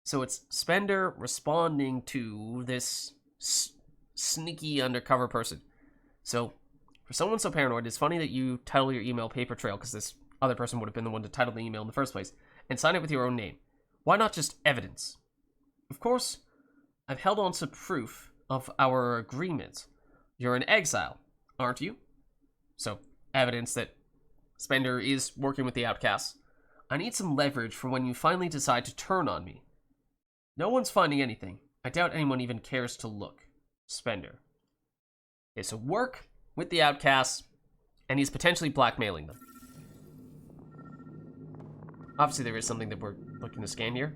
So it's Spender responding to this sneaky undercover person. So, for someone so paranoid, it's funny that you title your email Paper Trail, because this other person would have been the one to title the email in the first place, and sign it with your own name. Why not just evidence? Of course, I've held on to proof of our agreement. You're in exile, aren't you? So, evidence that Spender is working with the outcasts. I need some leverage for when you finally decide to turn on me. No one's finding anything. I doubt anyone even cares to look. Spender. Okay, so work with the outcasts, and he's potentially blackmailing them. Obviously there is something that we're looking to scan here.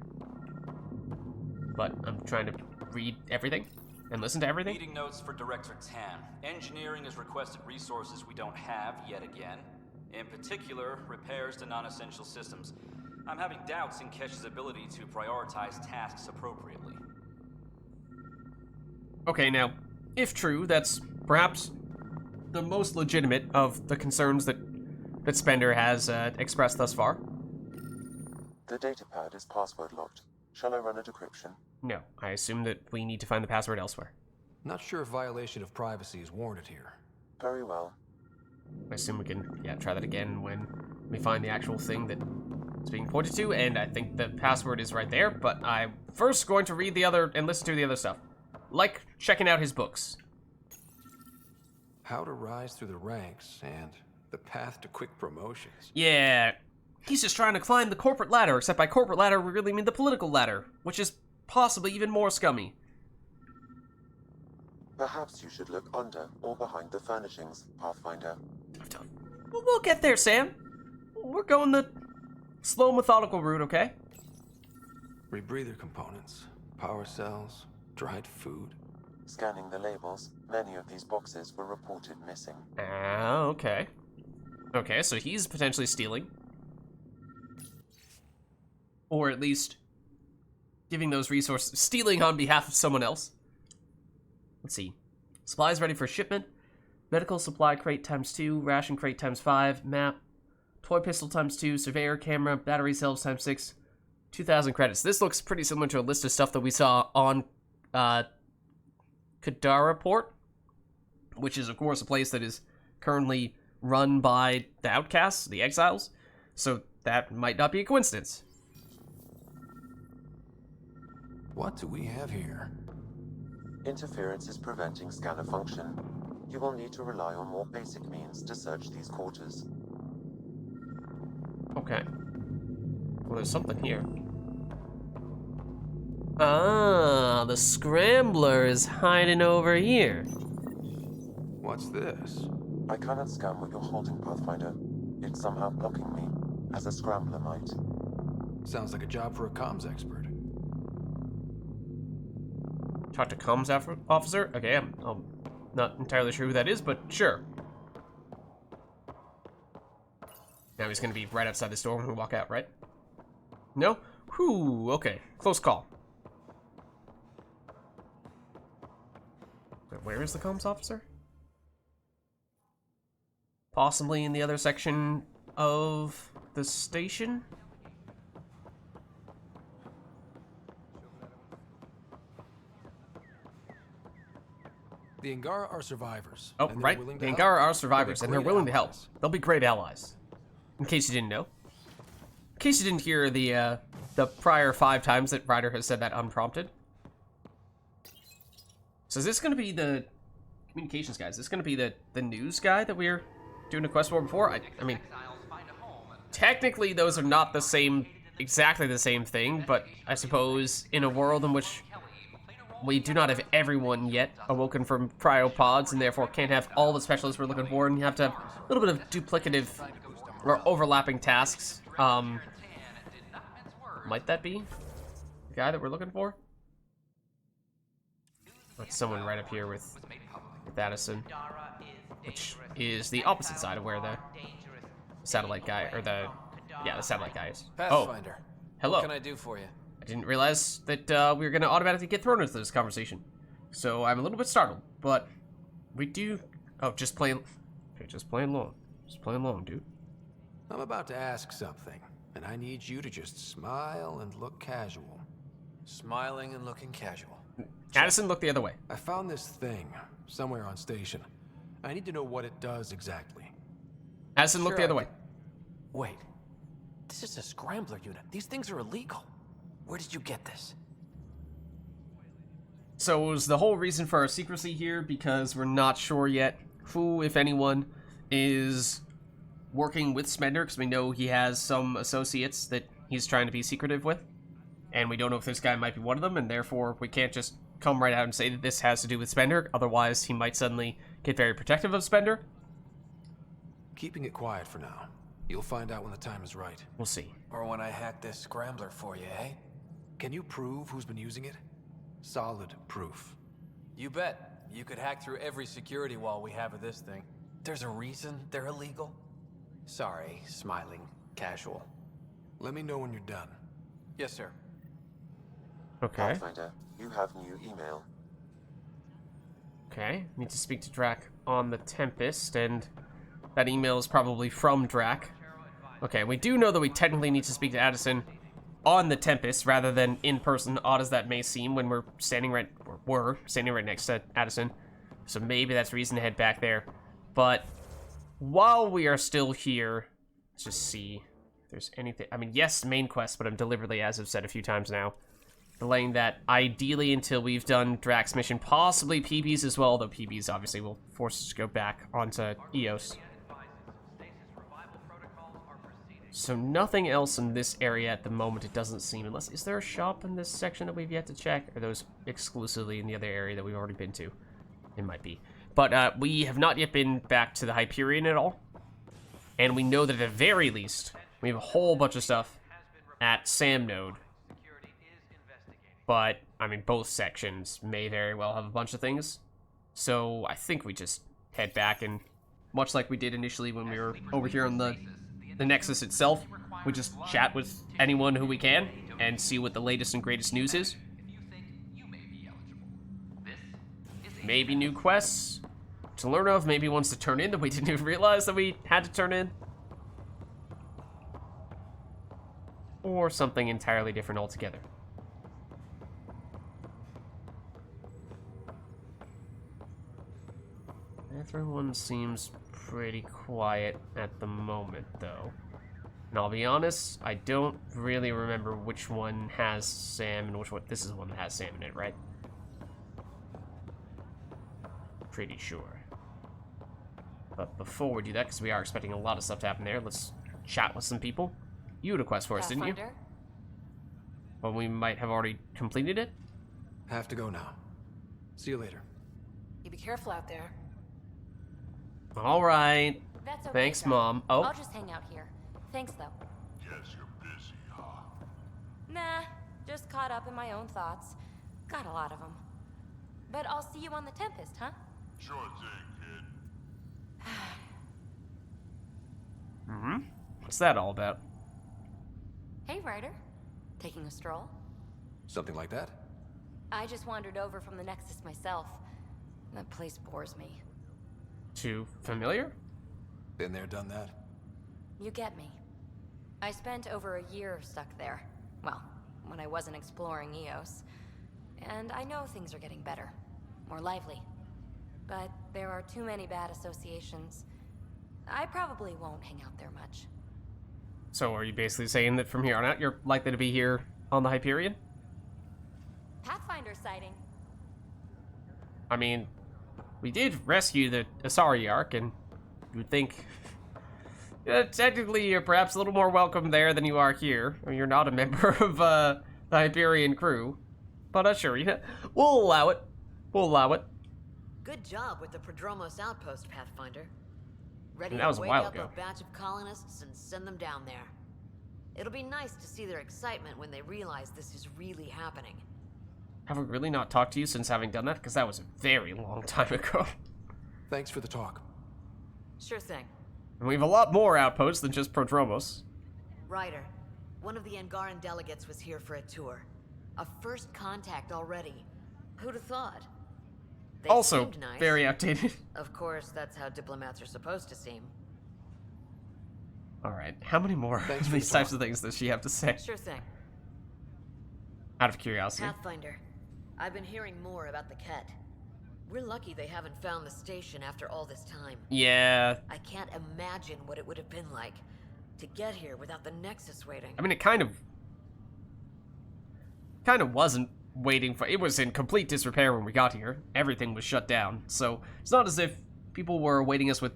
But I'm trying to read everything and listen to everything. Meeting notes for Director Tan. Engineering has requested resources we don't have yet again. In particular, repairs to non-essential systems. I'm having doubts in Kesh's ability to prioritize tasks appropriately. Okay, now, if true, that's perhaps the most legitimate of the concerns that Spender has expressed thus far. The datapad is password locked. Shall I run a decryption? No, I assume that we need to find the password elsewhere. Not sure if violation of privacy is warranted here. Very well. I assume we can, try that again when we find the actual thing that it's being pointed to, and I think the password is right there, but I'm first going to read the other and listen to the other stuff. Like checking out his books. How to rise through the ranks and the path to quick promotions. Yeah, he's just trying to climb the corporate ladder, except by corporate ladder we really mean the political ladder, which is possibly even more scummy. Perhaps you should look under or behind the furnishings, Pathfinder. We'll get there, Sam. We're going the slow, methodical route, okay? Rebreather components, power cells, dried food. Scanning the labels, many of these boxes were reported missing. Ah, okay. Okay, so he's potentially stealing. Or at least giving those resources, stealing on behalf of someone else. Let's see. Supplies ready for shipment. Medical supply crate ×2, ration crate ×5, map, toy pistol ×2, surveyor camera, battery cells ×6, 2,000 credits. This looks pretty similar to a list of stuff that we saw on Kadara Port, which is, of course, a place that is currently run by the outcasts, the exiles. So that might not be a coincidence. What do we have here? Interference is preventing scanner function. You will need to rely on more basic means to search these quarters. Okay. Well, there's something here. Ah, the scrambler is hiding over here. What's this? I cannot scan what you're holding, Pathfinder. It's somehow blocking me, as a scrambler might. Sounds like a job for a comms expert. Talk to comms officer? Okay, I'm not entirely sure who that is, but sure. Now he's gonna be right outside this door when we walk out, right? No? Whew, okay. Close call. Where is the comms officer? Possibly in the other section of the station? The Angara are survivors. Oh, and they're right. willing The to Angara help. are survivors, They're and they're great willing to help. allies. They'll be great allies. In case you didn't know. In case you didn't hear the prior 5 times that Ryder has said that unprompted. So is this going to be the communications guy? Is this going to be the news guy that we're doing a quest for before? I mean, technically those are not the same, exactly the same thing, but I suppose in a world in which we do not have everyone yet awoken from cryopods and therefore can't have all the specialists we're looking for, and you have to have a little bit of duplicative or overlapping tasks. Might that be the guy that we're looking for? That's someone right up here with Addison, which is the opposite side of where the satellite guy, or the satellite guy is. Pathfinder. Oh, hello. What can I do for you? I didn't realize that we were going to automatically get thrown into this conversation. So I'm a little bit startled, but we do... Oh, just playing... Okay, just playing along. Just playing along, dude. I'm about to ask something, and I need you to just smile and look casual. Smiling and looking casual. Addison, look the other way. I found this thing somewhere on station. I need to know what it does exactly. Addison, look the other way. Wait. This is a scrambler unit. These things are illegal. Where did you get this? So it was the whole reason for our secrecy here, because we're not sure yet who, if anyone, is working with Spender, because we know he has some associates that he's trying to be secretive with. And we don't know if this guy might be one of them, and therefore we can't just come right out and say that this has to do with Spender, otherwise he might suddenly get very protective of Spender. Keeping it quiet for now. You'll find out when the time is right. We'll see. Or when I hack this scrambler for you, eh? Can you prove who's been using it? Solid proof. You bet. You could hack through every security wall we have of this thing. There's a reason they're illegal? Sorry, smiling, casual. Let me know when you're done. Yes, sir. Okay. Pathfinder, you have new email. Okay, need to speak to Drack on the Tempest, and that email is probably from Drack. Okay, we do know that we technically need to speak to Addison on the Tempest rather than in person, odd as that may seem when we're standing right next to Addison. So maybe that's reason to head back there. But while we are still here, let's just see if there's anything. I mean, yes, main quest, but I'm deliberately, as I've said a few times now, delaying that ideally until we've done Drack's mission, possibly PB's as well, though PB's obviously will force us to go back onto EOS. So nothing else in this area at the moment, it doesn't seem, unless, is there a shop in this section that we've yet to check? Or are those exclusively in the other area that we've already been to? It might be. But we have not yet been back to the Hyperion at all. And we know that at the very least, we have a whole bunch of stuff at Sam Node. But, I mean, both sections may very well have a bunch of things. So I think we just head back, and much like we did initially when we were over here on the Nexus itself, we just chat with anyone who we can and see what the latest and greatest news is. Maybe new quests to learn of, maybe ones to turn in that we didn't even realize that we had to turn in. Or something entirely different altogether. Everyone seems pretty quiet at the moment, though. And I'll be honest, I don't really remember which one has Sam and which one... This is the one that has Sam in it, right? Pretty sure. But before we do that, because we are expecting a lot of stuff to happen there, let's chat with some people. You had a quest for us, didn't you? Well, we might have already completed it? Have to go now. See you later. You be careful out there. All right. That's okay, Thanks, Drack. Mom. Oh. I'll just hang out here. Thanks, though. Guess you're busy, huh? Nah, just caught up in my own thoughts. Got a lot of them. But I'll see you on the Tempest, huh? Sure thing, kid. Mm-hmm. What's that all about? Hey, Ryder. Taking a stroll? Something like that? I just wandered over from the Nexus myself. That place bores me. Too familiar? Been there, done that. You get me. I spent over a year stuck there. Well, when I wasn't exploring Eos. And I know things are getting better. More lively. But there are too many bad associations. I probably won't hang out there much. So are you basically saying that from here on out, you're likely to be here on the Hyperion? Pathfinder sighting. I mean, we did rescue the Asari Ark, and you would think... technically, you're perhaps a little more welcome there than you are here. I mean, you're not a member of the Hyperion crew. But sure, yeah, we'll allow it. We'll allow it. Good job with the Prodromos outpost, Pathfinder. Ready That was to a wake while up ago. a batch of colonists and send them down there. It'll be nice to see their excitement when they realize this is really happening. Have we really not talked to you since having done that? Because that was a very long time ago. Thanks for the talk. Sure thing. And we have a lot more outposts than just Prodromos. Ryder, one of the Angaran delegates was here for a tour. A first contact already. Who'd have thought? They Also, seemed nice. very outdated. Of course, that's how diplomats are supposed to seem. Alright, how many more of these types of things does she have to say? Sure thing. Out of curiosity. Pathfinder, I've been hearing more about the Ket. We're lucky they haven't found the station after all this time. Yeah. I can't imagine what it would have been like to get here without the Nexus waiting. I mean, it kind of wasn't waiting for... It was in complete disrepair when we got here. Everything was shut down. So, it's not as if people were awaiting us with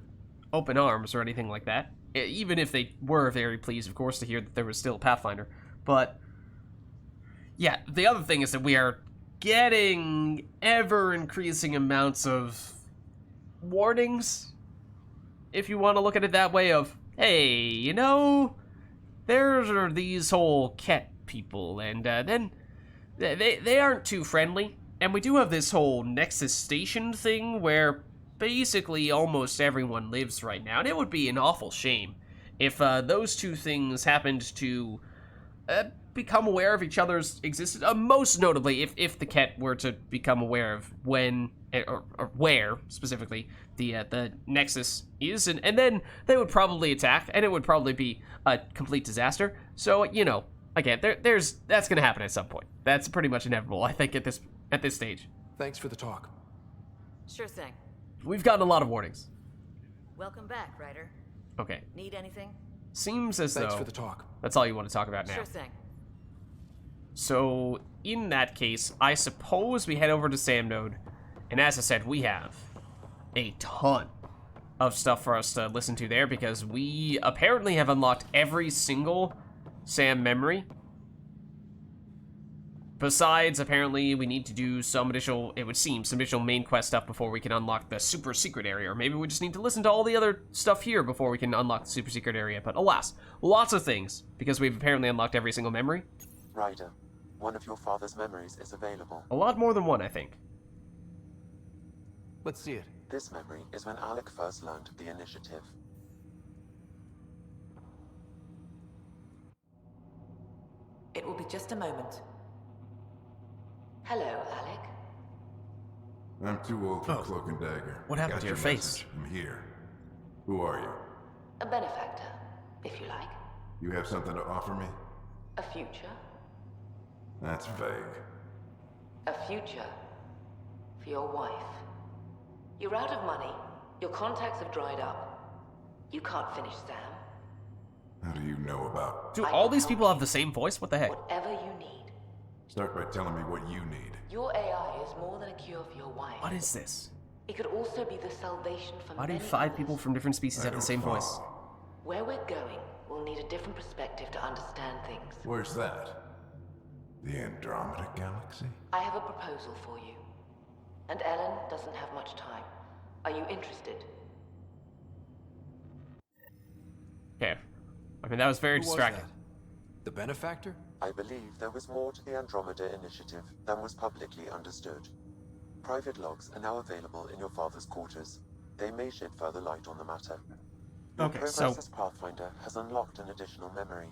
open arms or anything like that. Even if they were very pleased, of course, to hear that there was still a Pathfinder. But, yeah, the other thing is that we are getting ever-increasing amounts of warnings, if you want to look at it that way, of, hey, you know, there are these whole Ket people, and then they aren't too friendly, and we do have this whole Nexus Station thing where basically almost everyone lives right now, and it would be an awful shame if those two things happened to become aware of each other's existence. Most notably, if the Ket were to become aware of when or where specifically the Nexus is, and then they would probably attack, and it would probably be a complete disaster. So you know, again, that's gonna happen at some point. That's pretty much inevitable, I think, at this stage. Thanks for the talk. Sure thing. We've gotten a lot of warnings. Welcome back, Ryder. Okay. Need anything? Seems as though... Thanks for the talk. That's all you want to talk about now. Sure thing. So, in that case, I suppose we head over to Sam Node, and as I said, we have a ton of stuff for us to listen to there, because we apparently have unlocked every single Sam memory. Besides, apparently, we need to do some additional, it would seem, some additional main quest stuff before we can unlock the super secret area. Or maybe we just need to listen to all the other stuff here before we can unlock the super secret area. But alas, lots of things, because we've apparently unlocked every single memory. Ryder, one of your father's memories is available. A lot more than one, I think. Let's see it. This memory is when Alec first learned of the initiative. It will be just a moment. Hello, Alec. I'm too old for Cloak and Dagger. What happened Got to your message. face? I'm here. Who are you? A benefactor, if you like. You have something to offer me? A future. That's vague. A future for your wife. You're out of money. Your contacts have dried up. You can't finish Sam. How do you know about... Do all these people have the same voice? What the heck? Whatever you need. Start by telling me what you need. Your AI is more than a cure for your wife. What is this? It could also be the salvation for Why do many 5 others. people from different species have the same voice? Where we're going, we'll need a different perspective to understand things. Where's that? The Andromeda Galaxy? I have a proposal for you. And Ellen doesn't have much time. Are you interested? Okay. I mean, that was very Who was distracting. that? The benefactor? I believe there was more to the Andromeda Initiative than was publicly understood. Private logs are now available in your father's quarters. They may shed further light on the matter. Your Okay, progress so... as Pathfinder has unlocked an additional memory.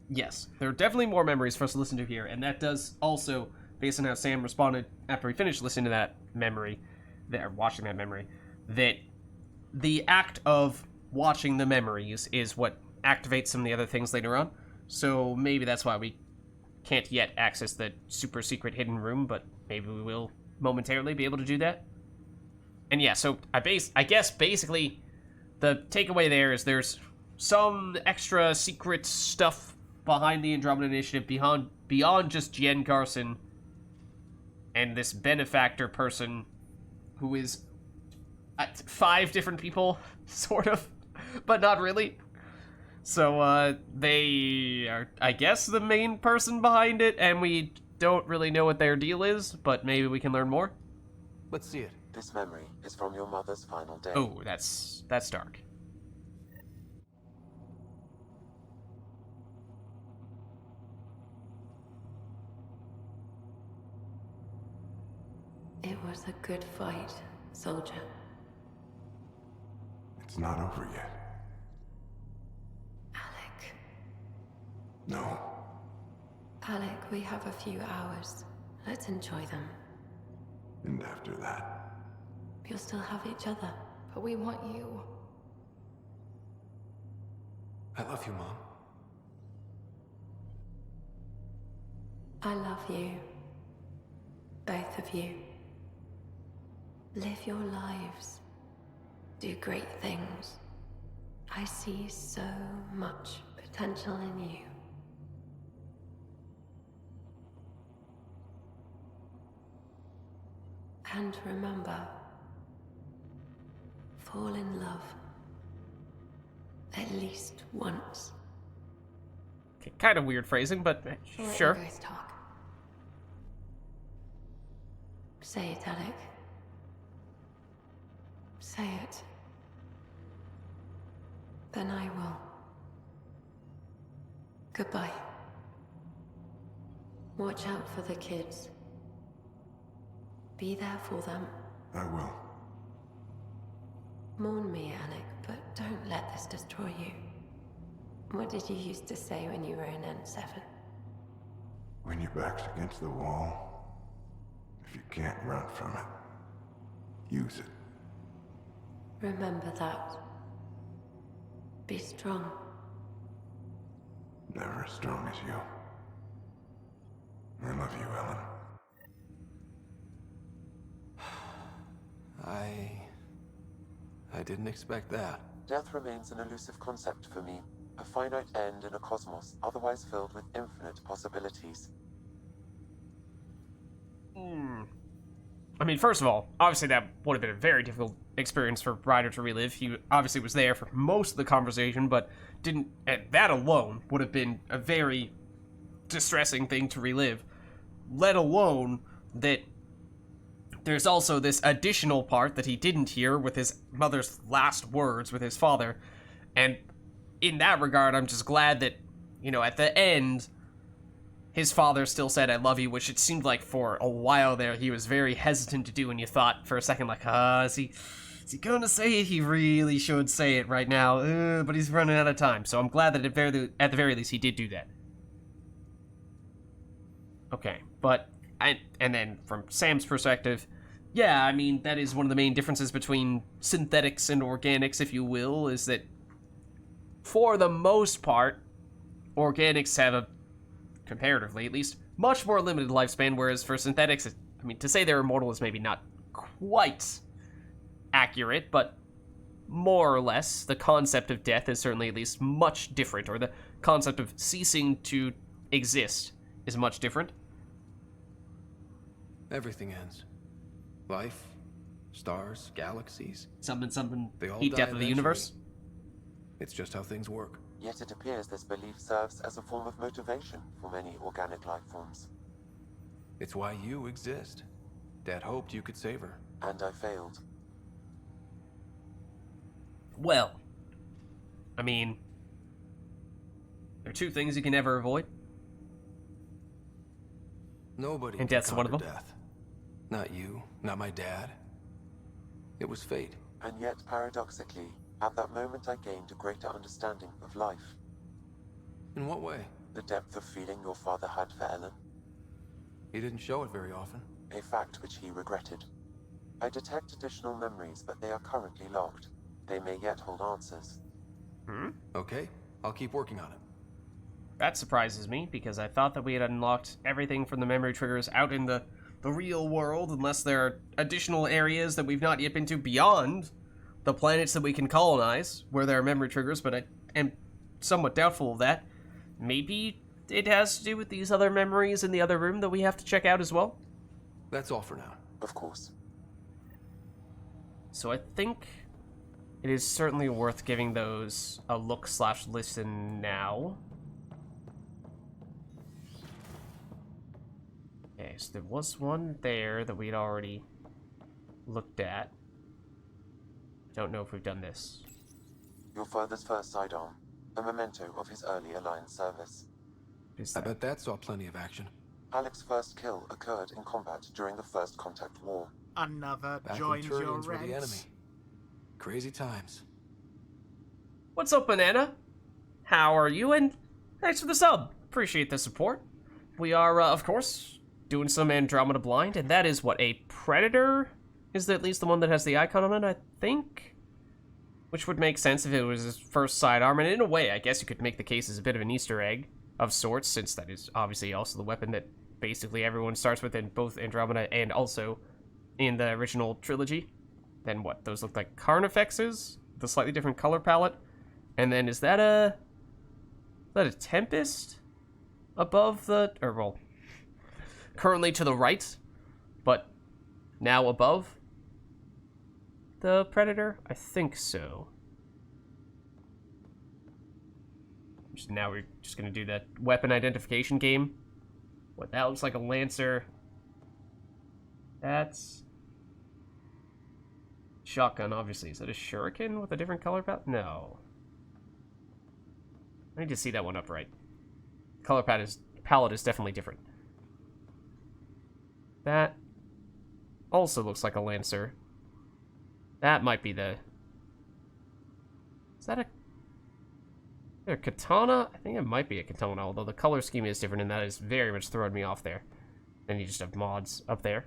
Yes, there are definitely more memories for us to listen to here, and that does also, based on how Sam responded after we finished listening to that memory, watching that memory, that the act of watching the memories is what activates some of the other things later on. So maybe that's why we can't yet access the super secret hidden room, but maybe we will momentarily be able to do that. And yeah, so I guess basically the takeaway there is there's some extra secret stuff behind the Andromeda Initiative beyond just Jen Garson and this benefactor person who is 5 different people, sort of, but not really. So, they are, I guess, the main person behind it, and we don't really know what their deal is, but maybe we can learn more. Let's see it. This memory is from your mother's final day. Oh, that's dark. It was a good fight, soldier. It's not over yet. Alec. No. Alec, we have a few hours. Let's enjoy them. And after that? We'll still have each other. But we want you. I love you, Mom. I love you. Both of you. Live your lives. Do great things. I see so much potential in you. And remember, fall in love. At least once. Okay, kind of weird phrasing, but sure. Let you guys talk. Say it, Alec. Say it. Then I will. Goodbye. Watch out for the kids. Be there for them. I will. Mourn me, Alec, but don't let this destroy you. What did you used to say when you were in N7? When your back's against the wall, if you can't run from it, use it. Remember that. Be strong. Never as strong as you. I love you, Ellen. I didn't expect that. Death remains an elusive concept for me. A finite end in a cosmos otherwise filled with infinite possibilities. I mean, first of all, obviously that would have been a very difficult experience for Ryder to relive. He obviously was there for most of the conversation, but didn't... And that alone would have been a very distressing thing to relive. Let alone that there's also this additional part that he didn't hear with his mother's last words with his father. And in that regard, I'm just glad that, you know, at the end, his father still said, "I love you," which it seemed like for a while there he was very hesitant to do, and you thought for a second, like, is he gonna say it? He really should say it right now, but he's running out of time. So I'm glad that at the very least he did do that. Okay, but... And then from Sam's perspective, yeah, I mean, that is one of the main differences between synthetics and organics, if you will, is that for the most part, organics have a, comparatively at least, much more limited lifespan, whereas for synthetics, I mean, to say they're immortal is maybe not quite accurate, but more or less, the concept of death is certainly at least much different, or the concept of ceasing to exist is much different. Everything ends. Life, stars, galaxies. Something, they all heat die death of the eventually. universe. It's just how things work. Yet it appears this belief serves as a form of motivation for many organic life forms. It's why you exist. Dad hoped you could save her. And I failed. Well, I mean, there are 2 things you can never avoid. Nobody And can death's one of conquer them. death. Not you, not my dad. It was fate. And yet, paradoxically, at that moment I gained a greater understanding of life. In what way? The depth of feeling your father had for Ellen. He didn't show it very often. A fact which he regretted. I detect additional memories, but they are currently locked. They may yet hold answers. Okay, I'll keep working on it. That surprises me, because I thought that we had unlocked everything from the memory triggers out in the real world, unless there are additional areas that we've not yet been to beyond the planets that we can colonize, where there are memory triggers, but I am somewhat doubtful of that. Maybe it has to do with these other memories in the other room that we have to check out as well? That's all for now. Of course. So I think it is certainly worth giving those a look/listen now. Okay, so there was one there that we'd already looked at. Don't know if we've done this. Your father's first sidearm, a memento of his early Alliance service. I bet that saw plenty of action. Alec's first kill occurred in combat during the First Contact War. Another Back joins when your Turians were the enemy. ranks. Crazy times. What's up, Banana? How are you? And thanks for the sub. Appreciate the support. We are, of course, doing some Andromeda Blind, and that is what, a Predator? Is at least the one that has the icon on it, I think? Which would make sense if it was his first sidearm, and in a way, I guess you could make the case as a bit of an Easter egg of sorts, since that is obviously also the weapon that basically everyone starts with in both Andromeda and also in the original trilogy. Then what? Those look like Carnifexes? The slightly different color palette. And then is that a Tempest? Above the... or, well, currently to the right, but now above the Predator? I think so. Now we're just gonna do that weapon identification game. What, that looks like a Lancer. That's... shotgun, obviously. Is that a Shuriken with a different color palette? No. I need to see that one upright. Color palette is definitely different. That also looks like a Lancer. That might be the... is that a katana? I think it might be a katana, although the color scheme is different, and that is very much throwing me off there. And you just have mods up there.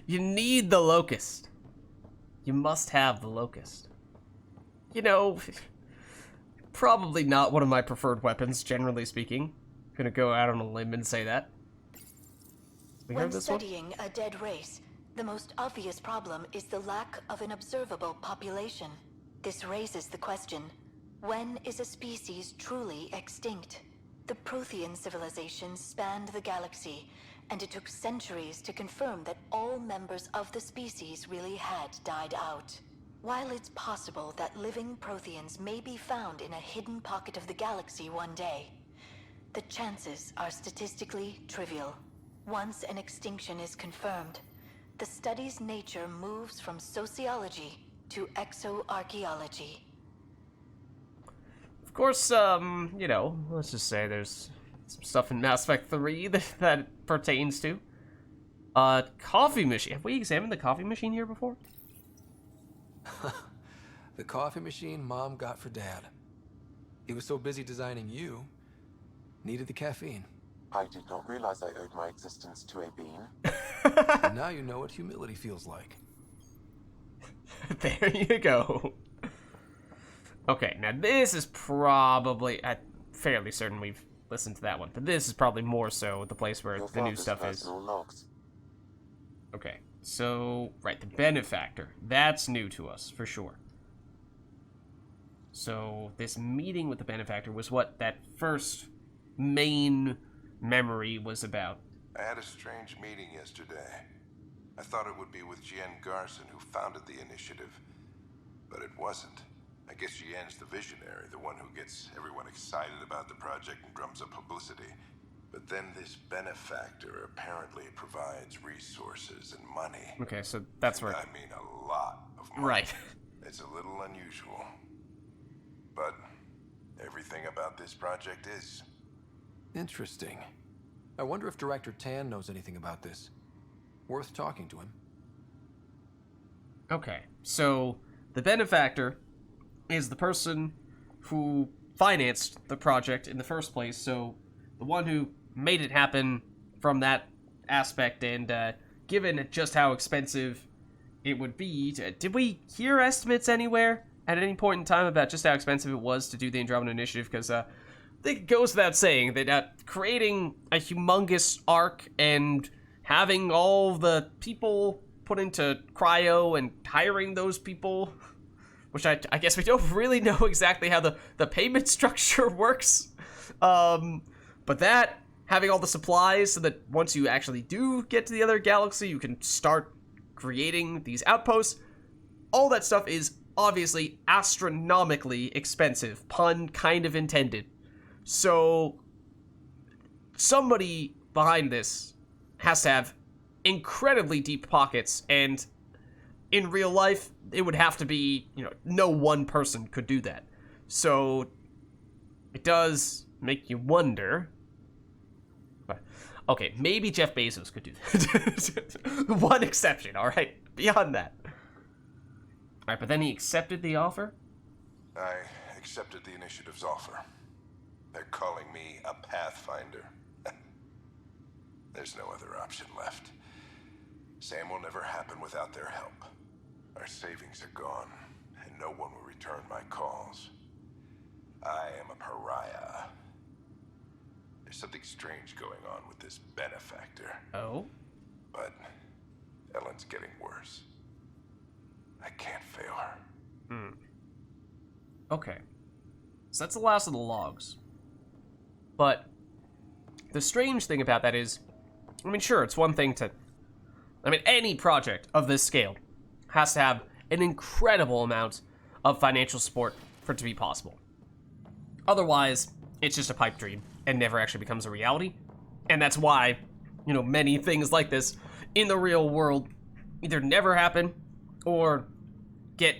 You need the Locust. You must have the Locust. You know, probably not one of my preferred weapons, generally speaking. Gonna go out on a limb and say that. We When heard this one? studying a dead race, the most obvious problem is the lack of an observable population. This raises the question, when is a species truly extinct? The Prothean civilization spanned the galaxy, and it took centuries to confirm that all members of the species really had died out. While it's possible that living Protheans may be found in a hidden pocket of the galaxy one day, the chances are statistically trivial. Once an extinction is confirmed, the study's nature moves from sociology to exoarchaeology. Of course, you know, let's just say there's some stuff in Mass Effect 3 that pertains to. Coffee machine. Have we examined the coffee machine here before? The coffee machine Mom got for Dad. He was so busy designing you, needed the caffeine. I did not realize I owed my existence to a bean. And now you know what humility feels like. There you go. Okay, now this is probably... I'm fairly certain we've listened to that one, but this is probably more so the place where the new stuff is. Logs. Okay, so... right, the benefactor. That's new to us, for sure. So, this meeting with the benefactor was what that first main memory was about. I had a strange meeting yesterday. I thought it would be with Jien Garson, who founded the initiative, but it wasn't. I guess Jien's the visionary, the one who gets everyone excited about the project and drums up publicity. But then this benefactor apparently provides resources and money. Okay, so that's where... I mean a lot of money. Right. It's a little unusual. But everything about this project is. Interesting. I wonder if Director Tan knows anything about this. Worth talking to him. Okay, so the benefactor is the person who financed the project in the first place, so the one who made it happen from that aspect, and given just how expensive it would be... Did we hear estimates anywhere at any point in time about just how expensive it was to do the Andromeda Initiative? Because I think it goes without saying that creating a humongous arc and having all the people put into cryo and hiring those people, which I guess we don't really know exactly how the payment structure works. But that, having all the supplies so that once you actually do get to the other galaxy, you can start creating these outposts, all that stuff is obviously astronomically expensive, pun kind of intended. So somebody behind this has to have incredibly deep pockets, and in real life, it would have to be, no one person could do that. So it does make you wonder. Okay, maybe Jeff Bezos could do that. One exception, all right? Beyond that. All right, but then he accepted the offer? I accepted the initiative's offer. They're calling me a pathfinder. There's no other option left. Sam will never happen without their help. Our savings are gone, and no one will return my calls. I am a pariah. There's something strange going on with this benefactor. Oh? But Ellen's getting worse. I can't fail her. Okay. So that's the last of the logs. But the strange thing about that is, sure, it's one thing to... any project of this scale has to have an incredible amount of financial support for it to be possible. Otherwise, it's just a pipe dream and never actually becomes a reality. And that's why, many things like this in the real world either never happen or get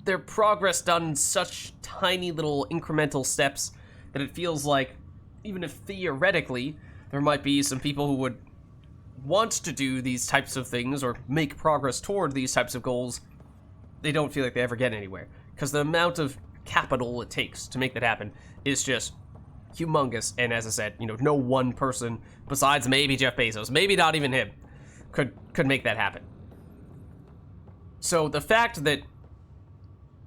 their progress done in such tiny little incremental steps that it feels like, even if theoretically there might be some people who would want to do these types of things or make progress toward these types of goals, they don't feel like they ever get anywhere. Because the amount of capital it takes to make that happen is just humongous. And as I said, no one person besides maybe Jeff Bezos, maybe not even him, could make that happen. So the fact that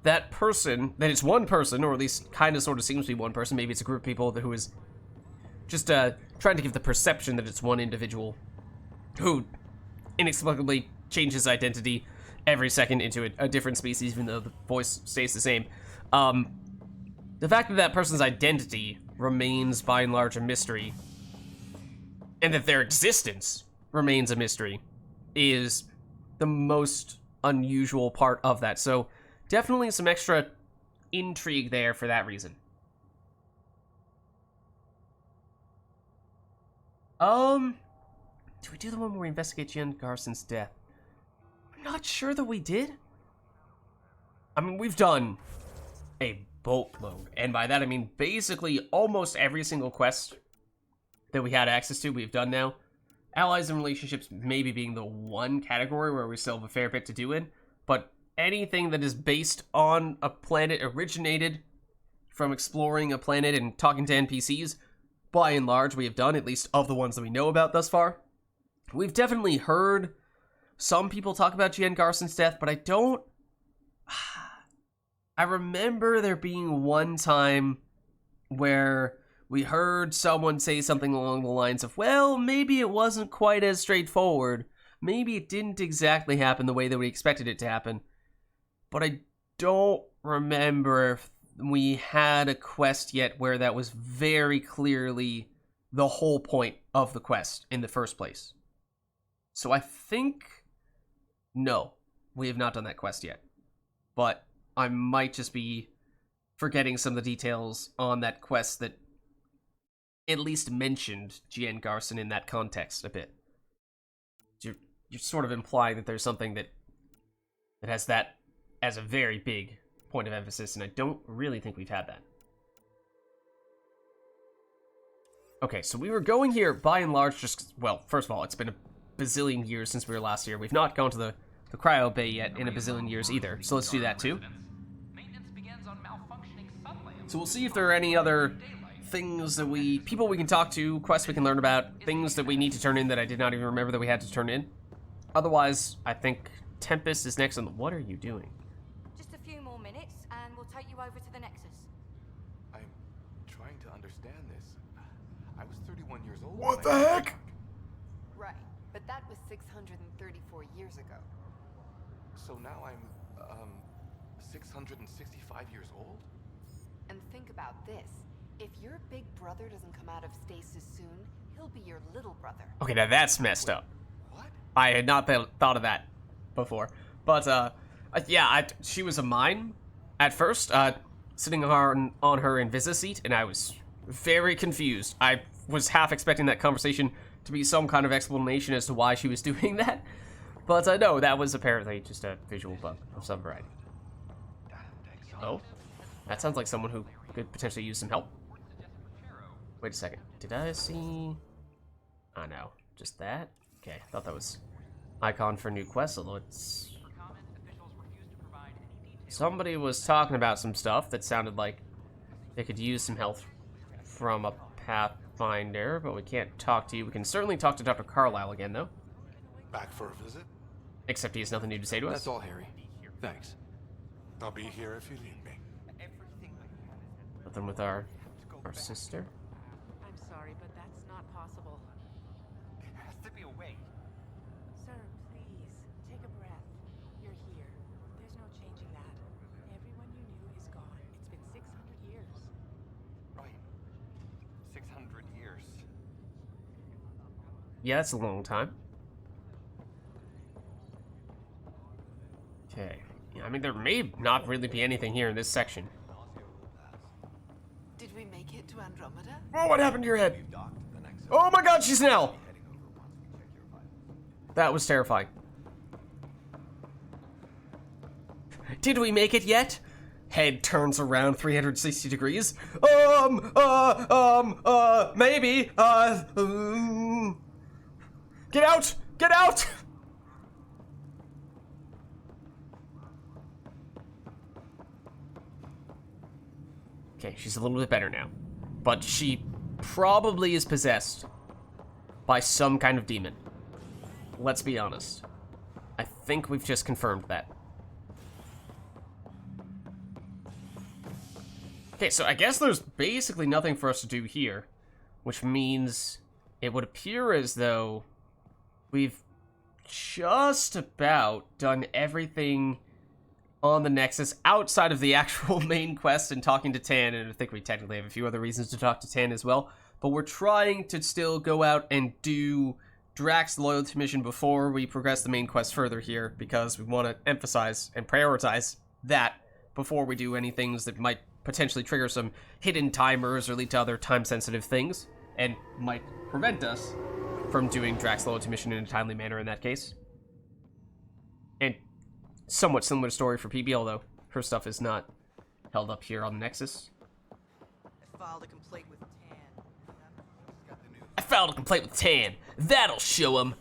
that person, that it's one person, or at least kind of sort of seems to be one person, maybe it's a group of people who is just trying to give the perception that it's one individual who inexplicably changes identity every second into a different species, even though the voice stays the same. The fact that that person's identity remains by and large a mystery, and that their existence remains a mystery, is the most unusual part of that. So definitely some extra intrigue there for that reason. Did we do the one where we investigate Jen Garson's death? I'm not sure that we did. We've done a boatload, and by that I mean basically almost every single quest that we had access to, we've done now. Allies and relationships maybe being the one category where we still have a fair bit to do in, but anything that is based on a planet originated from exploring a planet and talking to NPCs, by and large, we have done, at least of the ones that we know about thus far. We've definitely heard some people talk about Jen Garson's death, but I remember there being one time where we heard someone say something along the lines of, well, maybe it wasn't quite as straightforward. Maybe it didn't exactly happen the way that we expected it to happen. But I don't remember if we had a quest yet where that was very clearly the whole point of the quest in the first place. So I think, no, we have not done that quest yet. But I might just be forgetting some of the details on that quest that at least mentioned Jen Garson in that context a bit. You're sort of implying that there's something that has that as a very big point of emphasis, and I don't really think we've had that. Okay, so we were going here by and large just, well, first of all, it's been a bazillion years since we were last here. We've not gone to the cryo bay yet in a bazillion years either, so let's do that too. So we'll see if there are any other things that people we can talk to, quests we can learn about, things that we need to turn in that I did not even remember that we had to turn in. Otherwise, I think Tempest is next on the... What are you doing? Just a few more minutes, and we'll take you over to the Nexus. I'm trying to understand this. I was 31 years old. What the heck? Right, but that was 634 years ago. So now I'm, 665 years old? And think about this. If your big brother doesn't come out of stasis soon, he'll be your little brother. Okay, now that's messed up. What? I had not thought of that before. But, yeah, she was a mime at first, sitting on her Invisa seat, and I was very confused. I was half expecting that conversation to be some kind of explanation as to why she was doing that. But, no, that was apparently just a visual bug of some variety. Oh? That sounds like someone who could potentially use some help. Wait a second. Did I see... Oh, no. Just that? Okay, I thought that was icon for new quest, although it's... Somebody was talking about some stuff that sounded like they could use some help from a pathfinder, but we can't talk to you. We can certainly talk to Dr. Carlisle again, though. Back for a visit? Except he has nothing new to say to us. That's all, Harry. Thanks. I'll be here if you need me. Nothing with our sister? I'm sorry, but that's not possible. There has to be a way. Sir, please, take a breath. You're here. There's no changing that. Everyone you knew is gone. It's been 600 years. Right. 600 years. Yeah, that's a long time. Okay. Yeah, I mean, there may not really be anything here in this section. Did we make it to Andromeda? Oh, what happened to your head? Oh my god, she's Nell! That was terrifying. Did we make it yet? Head turns around 360 degrees. Maybe. Get out! Get out! Okay, she's a little bit better now. But she probably is possessed by some kind of demon. Let's be honest. I think we've just confirmed that. Okay, so I guess there's basically nothing for us to do here, which means it would appear as though we've just about done everything on the Nexus outside of the actual main quest and talking to Tan, and I think we technically have a few other reasons to talk to Tan as well, but we're trying to still go out and do Drack's loyalty mission before we progress the main quest further here, because we want to emphasize and prioritize that before we do any things that might potentially trigger some hidden timers or lead to other time-sensitive things, and might prevent us from doing Drack's loyalty mission in a timely manner in that case. And somewhat similar story for PB, although her stuff is not held up here on the Nexus. I filed a complaint with Tan. I filed a complaint with Tan. That'll show him.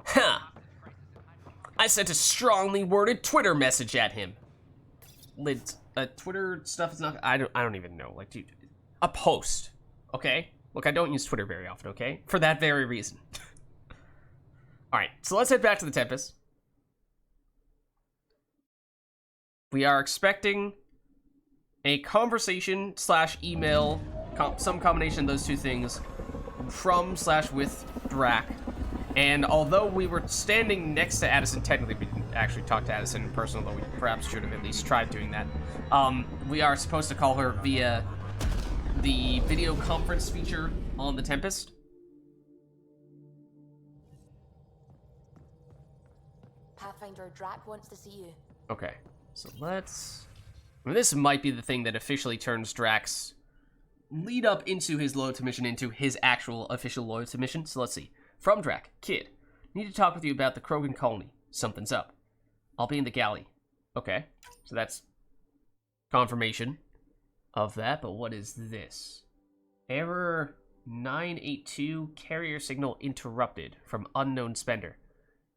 Huh. I sent a strongly worded Twitter message at him. Twitter stuff is not... I don't even know. Like, dude, a post. Okay? Look, I don't use Twitter very often, okay? For that very reason. Alright, so let's head back to the Tempest. We are expecting a conversation / email, some combination of those two things, from / with Drack. And although we were standing next to Addison, technically we didn't actually talk to Addison in person, although we perhaps should have at least tried doing that. We are supposed to call her via the video conference feature on the Tempest. Pathfinder Drack wants to see you. Okay, so let's... I mean, this might be the thing that officially turns Drack's lead up into his loyalty mission into his actual official loyalty mission. So let's see. From Drack, Kid, need to talk with you about the Krogan colony. Something's up. I'll be in the galley. Okay, so that's confirmation of that, but what is this? Error 982, carrier signal interrupted from unknown spender.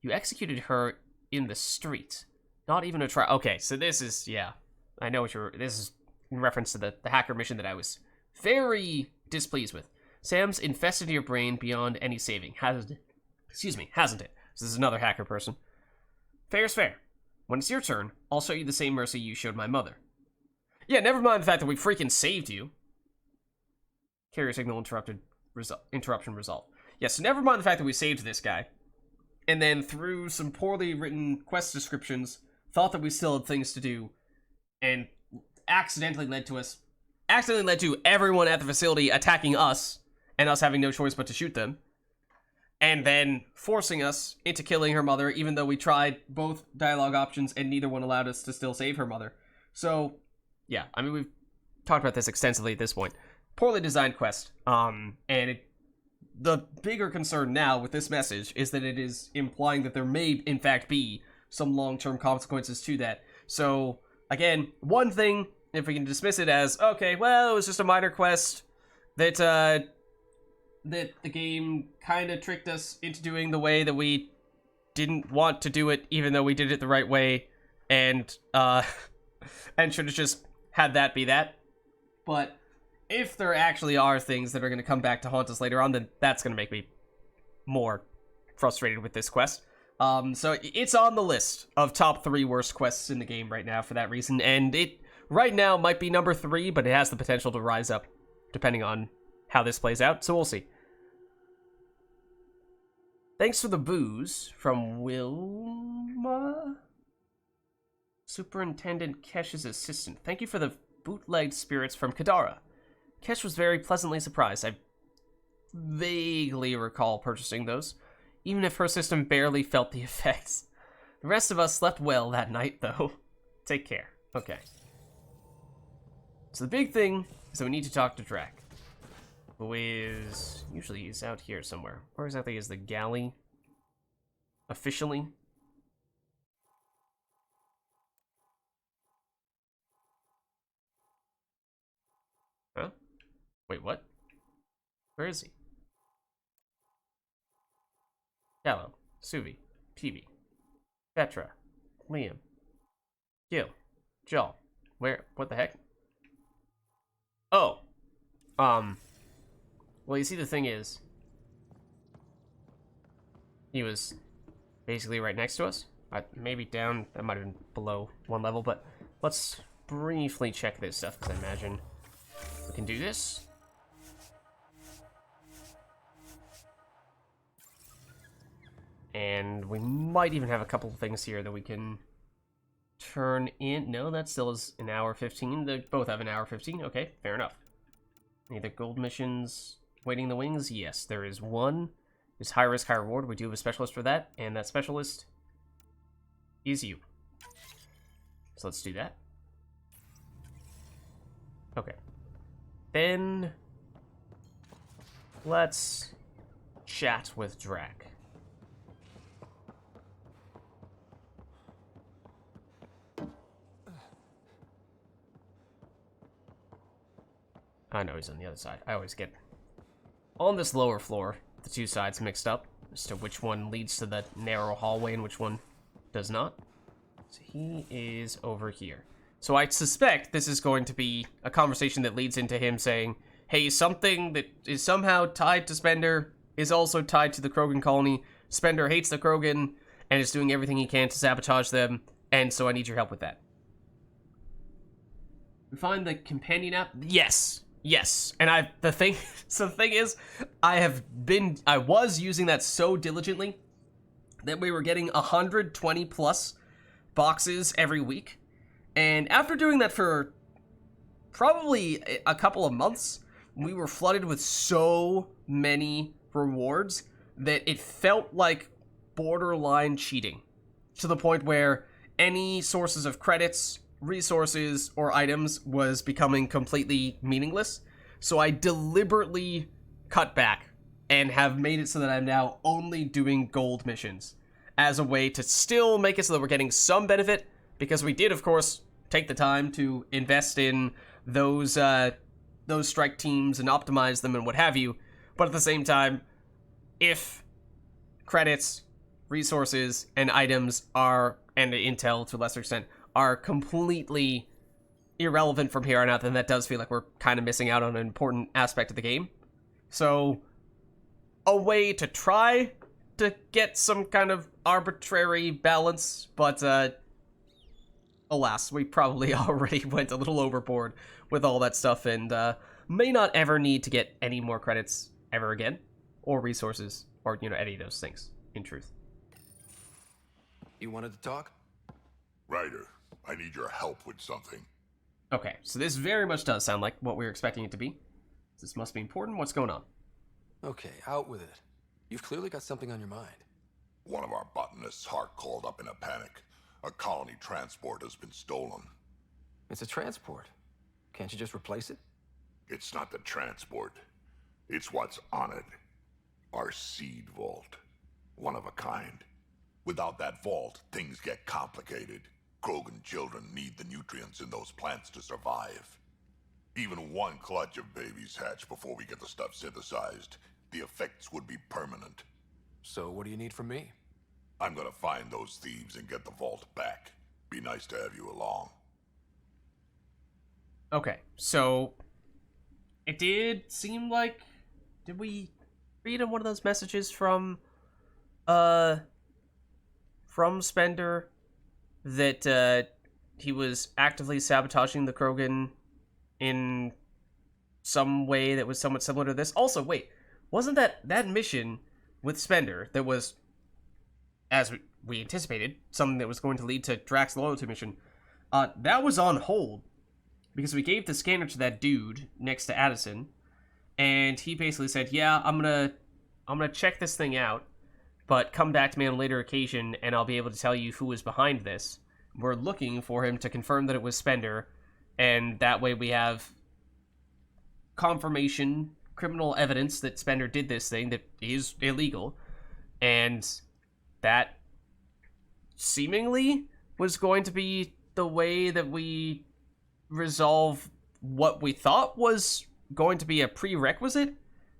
You executed her in the street. Not even a try. Okay, so this is, yeah. I know what you're, this is in reference to the hacker mission that I was very displeased with. Sam's infested your brain beyond any saving. Hasn't it? So this is another hacker person. Fair's fair. When it's your turn, I'll show you the same mercy you showed my mother. Yeah, never mind the fact that we freaking saved you. Carrier signal interruption resolved. Yes, so never mind the fact that we saved this guy. And then through some poorly written quest descriptions, thought that we still had things to do, and accidentally led to everyone at the facility attacking us, and us having no choice but to shoot them. And then forcing us into killing her mother, even though we tried both dialogue options and neither one allowed us to still save her mother. So, yeah, I mean, we've talked about this extensively at this point. Poorly designed quest. The bigger concern now with this message is that it is implying that there may, in fact, be some long-term consequences to that. So, again, one thing, if we can dismiss it as, okay, well, it was just a minor quest that the game kind of tricked us into doing the way that we didn't want to do it, even though we did it the right way, and should have just had that be that. But if there actually are things that are going to come back to haunt us later on, then that's going to make me more frustrated with this quest. So it's on the list of top 3 worst quests in the game right now for that reason, and it right now might be number 3, but it has the potential to rise up depending on how this plays out, so we'll see. Thanks for the booze from Wilma. Superintendent Kesh's assistant. Thank you for the bootlegged spirits from Kadara. Kesh was very pleasantly surprised. I vaguely recall purchasing those, even if her system barely felt the effects. The rest of us slept well that night, though. Take care. Okay. So the big thing is that we need to talk to Drack, who is... usually he's out here somewhere. Where exactly is the galley? Officially? Huh? Wait, what? Where is he? Gallo, Suvi, Peavy, Petra, Liam, Gil, Joel. Where? What the heck? Oh. Well, you see, the thing is, he was basically right next to us. Maybe down, that might have been below 1 level, but let's briefly check this stuff, because I imagine we can do this. And we might even have a couple of things here that we can turn in. No, that still is an hour 15. They both have an hour 15. Okay, fair enough. Any other gold missions waiting in the wings? Yes, there is one. It's high risk, high reward. We do have a specialist for that, and that specialist is you. So let's do that. Okay. Then let's chat with Drack. I know he's on the other side. I always get on this lower floor the 2 sides mixed up as to which one leads to the narrow hallway and which one does not. So he is over here. So I suspect this is going to be a conversation that leads into him saying, hey, something that is somehow tied to Spender is also tied to the Krogan colony. Spender hates the Krogan and is doing everything he can to sabotage them, and so I need your help with that. We find the companion app? Yes. Yes. And the thing is, I was using that so diligently that we were getting 120 plus boxes every week. And after doing that for probably a couple of months, we were flooded with so many rewards that it felt like borderline cheating, to the point where any sources of credits, resources, or items was becoming completely meaningless. So I deliberately cut back and have made it so that I'm now only doing gold missions as a way to still make it so that we're getting some benefit, because we did, of course, take the time to invest in those strike teams and optimize them and what have you. But at the same time, if credits, resources, and items are, and intel to a lesser extent, are completely irrelevant from here on out, then that does feel like we're kind of missing out on an important aspect of the game. So a way to try to get some kind of arbitrary balance, but alas, we probably already went a little overboard with all that stuff, and may not ever need to get any more credits ever again, or resources, or, you know, any of those things, in truth. You wanted to talk? Ryder, I need your help with something. Okay, so this very much does sound like what we were expecting it to be. This must be important. What's going on? Okay, out with it. You've clearly got something on your mind. One of our botanists, Hart, called up in a panic. A colony transport has been stolen. It's a transport. Can't you just replace it? It's not the transport. It's what's on it. Our seed vault. One of a kind. Without that vault, things get complicated. Krogan children need the nutrients in those plants to survive. Even one clutch of babies hatch before we get the stuff synthesized. The effects would be permanent. So what do you need from me? I'm gonna find those thieves and get the vault back. Be nice to have you along. Okay, so it did seem like, did we read in one of those messages from Spender that he was actively sabotaging the Krogan in some way that was somewhat similar to this? Also, wait, wasn't that mission with Spender that was, as we anticipated, something that was going to lead to Drack's loyalty mission, that was on hold because we gave the scanner to that dude next to Addison, and he basically said, yeah, I'm gonna check this thing out, but come back to me on a later occasion and I'll be able to tell you who is behind this. We're looking for him to confirm that it was Spender, and that way we have confirmation, criminal evidence that Spender did this thing that is illegal, and that seemingly was going to be the way that we resolve what we thought was going to be a prerequisite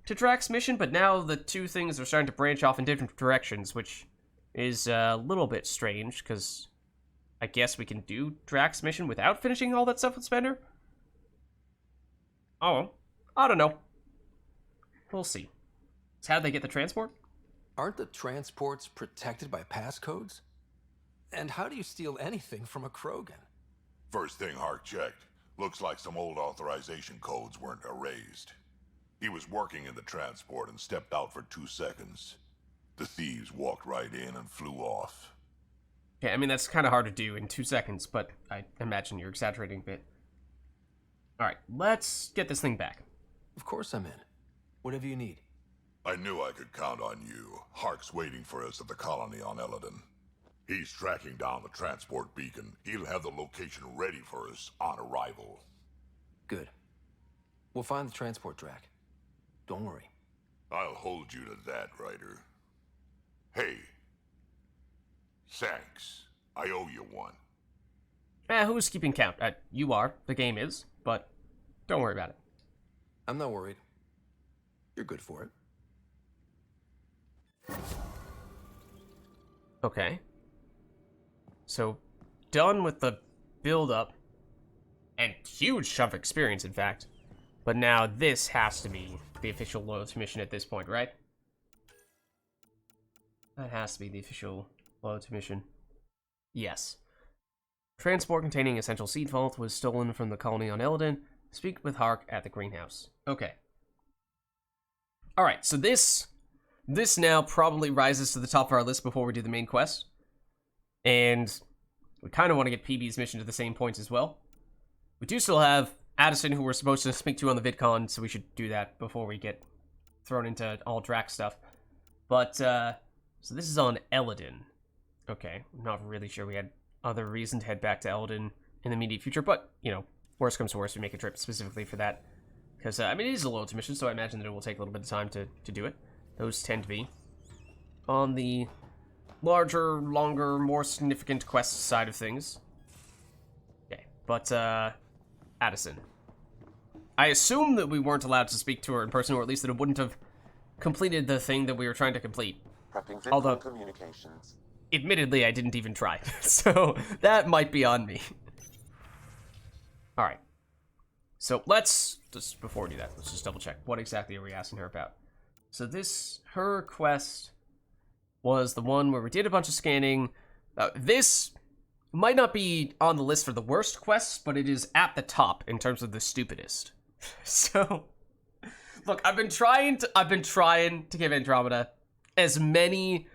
to Drack's mission, but now the two things are starting to branch off in different directions, which is a little bit strange, because I guess we can do Drack's mission without finishing all that stuff with Spender? Oh, I don't know. We'll see. So how'd they get the transport? Aren't the transports protected by passcodes? And how do you steal anything from a Krogan? First thing Hart checked. Looks like some old authorization codes weren't erased. He was working in the transport and stepped out for 2 seconds. The thieves walked right in and flew off. Okay, I mean, that's kind of hard to do in 2 seconds, but I imagine you're exaggerating a bit. Alright, let's get this thing back. Of course I'm in. Whatever you need. I knew I could count on you. Hark's waiting for us at the colony on Eladon. He's tracking down the transport beacon. He'll have the location ready for us on arrival. Good. We'll find the transport, Drack. Don't worry. I'll hold you to that, Ryder. Hey. Thanks. I owe you one. Who's keeping count? You are. The game is. But don't worry about it. I'm not worried. You're good for it. Okay. So, done with the build-up. And huge chunk of experience, in fact. But now this has to be the official loyalty mission at this point, right? That has to be the official loyalty mission. Yes. Transport containing essential seed vault was stolen from the colony on Eladon. Speak with Hark at the greenhouse. Okay. Alright, so this now probably rises to the top of our list before we do the main quest. And we kind of want to get PB's mission to the same points as well. We do still have Addison, who we're supposed to speak to on the VidCon, so we should do that before we get thrown into all Drack stuff. But, so this is on Eladon. Okay, I'm not really sure we had other reason to head back to Eladon in the immediate future, but, you know, worst comes to worst, we make a trip specifically for that. Because, I mean, it is a loyalty mission, so I imagine that it will take a little bit of time to do it. Those tend to be on the larger, longer, more significant quest side of things. Okay, but, Addison. I assume that we weren't allowed to speak to her in person, or at least that it wouldn't have completed the thing that we were trying to complete. Although, communications. Admittedly, I didn't even try, so that might be on me. Alright. So let's, just before we do that, let's just double check. What exactly are we asking her about? So this, her quest was the one where we did a bunch of scanning. This might not be on the list for the worst quests, but it is at the top in terms of the stupidest. So, look, I've been trying to give Andromeda as many.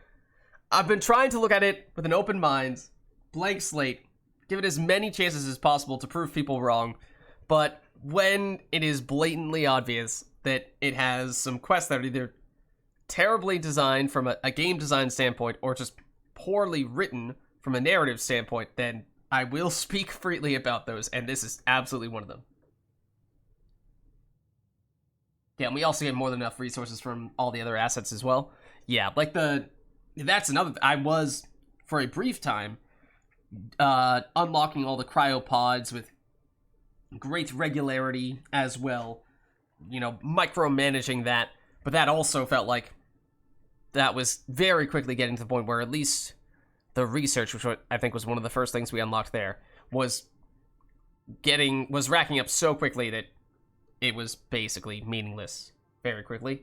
I've been trying to look at it with an open mind, blank slate, give it as many chances as possible to prove people wrong. But when it is blatantly obvious that it has some quests that are either terribly designed from a game design standpoint or just poorly written from a narrative standpoint, then I will speak freely about those, and this is absolutely one of them. Yeah, and we also get more than enough resources from all the other assets as well. Yeah, like that's another. I was, for a brief time, unlocking all the cryopods with great regularity as well. You know, micromanaging that, but that also felt like that was very quickly getting to the point where at least the research, which I think was one of the first things we unlocked there, was racking up so quickly that it was basically meaningless very quickly.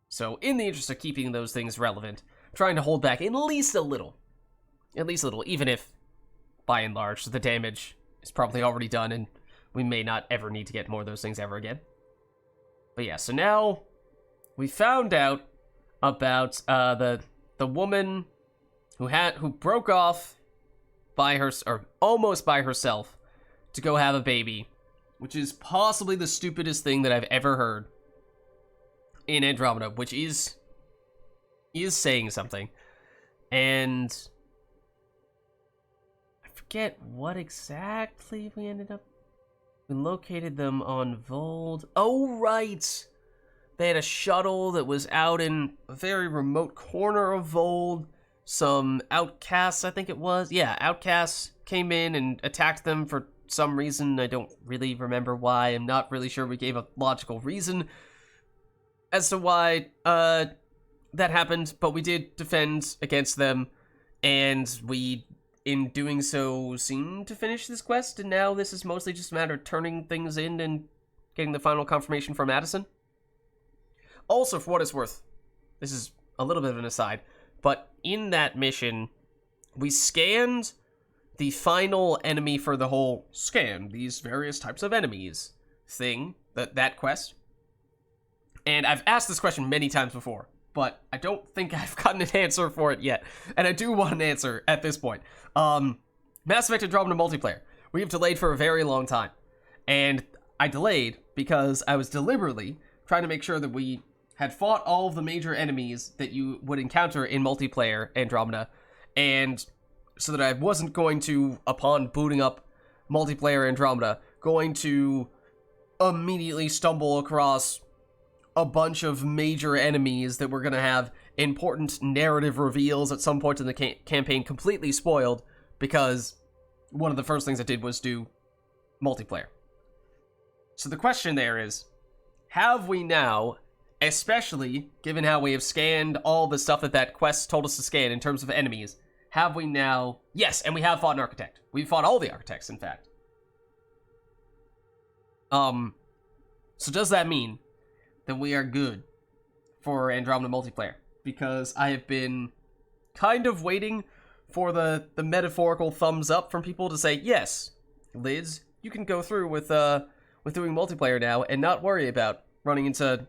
So in the interest of keeping those things relevant, I'm trying to hold back at least a little, even if by and large the damage is probably already done and we may not ever need to get more of those things ever again. But yeah, so now we found out about the woman who broke off by her, or almost by herself, to go have a baby, which is possibly the stupidest thing that I've ever heard in Andromeda, which is saying something. And I forget what exactly we ended up. We located them on Vold. Oh, right! They had a shuttle that was out in a very remote corner of Vold. Some outcasts, I think it was. Yeah, outcasts came in and attacked them for some reason. I don't really remember why. I'm not really sure we gave a logical reason as to why that happened, but we did defend against them, and we, in doing so, seemed to finish this quest, and now this is mostly just a matter of turning things in and getting the final confirmation from Addison. Also, for what it's worth, this is a little bit of an aside, but in that mission, we scanned the final enemy for the whole scan these various types of enemies thing, that quest. And I've asked this question many times before, but I don't think I've gotten an answer for it yet. And I do want an answer at this point. Mass Effect Andromeda multiplayer. We have delayed for a very long time. And I delayed because I was deliberately trying to make sure that we had fought all of the major enemies that you would encounter in multiplayer Andromeda, and so that I wasn't going to, upon booting up multiplayer Andromeda, going to immediately stumble across a bunch of major enemies that were going to have important narrative reveals at some point in the campaign completely spoiled, because one of the first things I did was do multiplayer. So the question there is, have we now, especially given how we have scanned all the stuff that quest told us to scan in terms of enemies, have we now... Yes, and we have fought an architect. We've fought all the architects, in fact. So does that mean that we are good for Andromeda multiplayer? Because I have been kind of waiting for the metaphorical thumbs up from people to say, yes, Liz, you can go through with doing multiplayer now and not worry about running into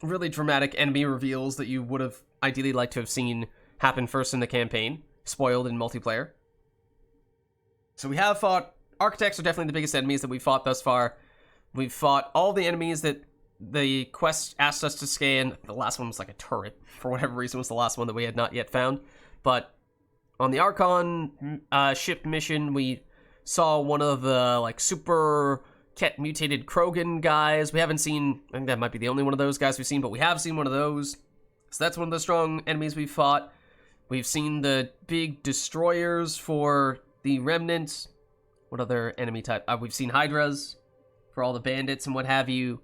really dramatic enemy reveals that you would have ideally liked to have seen happen first in the campaign, spoiled in multiplayer. So we have fought... Architects are definitely the biggest enemies that we've fought thus far. We've fought all the enemies that the quest asked us to scan. The last one was like a turret. For whatever reason, was the last one that we had not yet found. But on the Archon ship mission, we saw one of the like super mutated Krogan guys. We haven't seen... I think that might be the only one of those guys we've seen, but we have seen one of those. So that's one of the strong enemies we've fought. We've seen the big destroyers for the Remnants. What other enemy type? We've seen Hydras for all the bandits and what have you.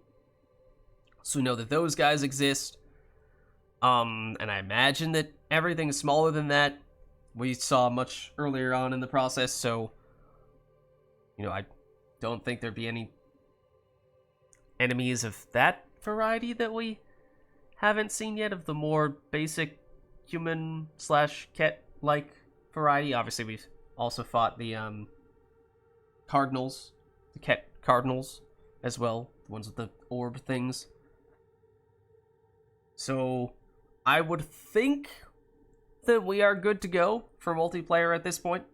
So we know that those guys exist. And I imagine that everything smaller than that we saw much earlier on in the process, so... You know, I don't think there'd be any enemies of that variety that we haven't seen yet, of the more basic human slash ket-like variety. Obviously, we've also fought the cardinals, the ket cardinals as well, the ones with the orb things. So I would think that we are good to go for multiplayer at this point.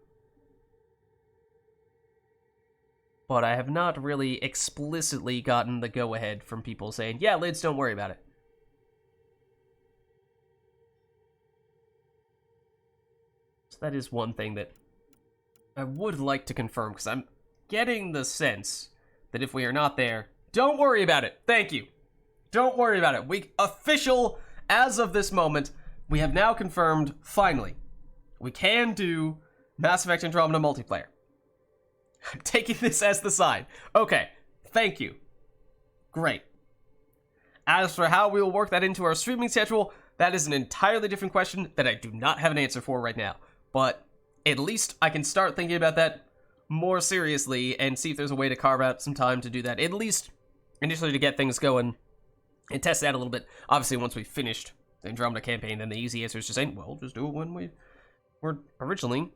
But I have not really explicitly gotten the go-ahead from people saying, yeah, Lids, don't worry about it. So that is one thing that I would like to confirm, because I'm getting the sense that if we are not there, don't worry about it. Thank you. Don't worry about it. We official, as of this moment, we have now confirmed, finally, we can do Mass Effect Andromeda multiplayer. I'm taking this as the sign. Okay, thank you. Great. As for how we will work that into our streaming schedule, that is an entirely different question that I do not have an answer for right now. But at least I can start thinking about that more seriously and see if there's a way to carve out some time to do that. At least initially to get things going and test that a little bit. Obviously, once we've finished the Andromeda campaign, then the easy answer is just saying, well, just do it when we were originally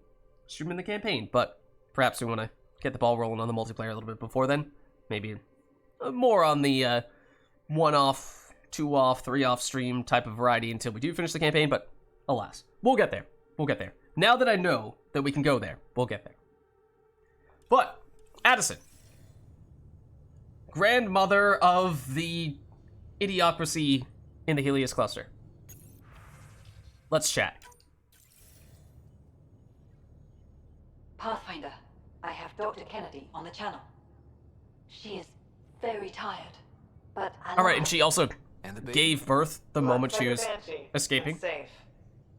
streaming the campaign. But perhaps we want to get the ball rolling on the multiplayer a little bit before then. Maybe more on the 1-off, 2-off, 3-off stream type of variety until we do finish the campaign, but alas, we'll get there. We'll get there. Now that I know that we can go there, we'll get there. But, Addison, grandmother of the idiocracy in the Helios cluster. Let's chat. Pathfinder, I have Dr. Kennedy on the channel. She is very tired, but alright, and she also gave birth the moment she was escaping.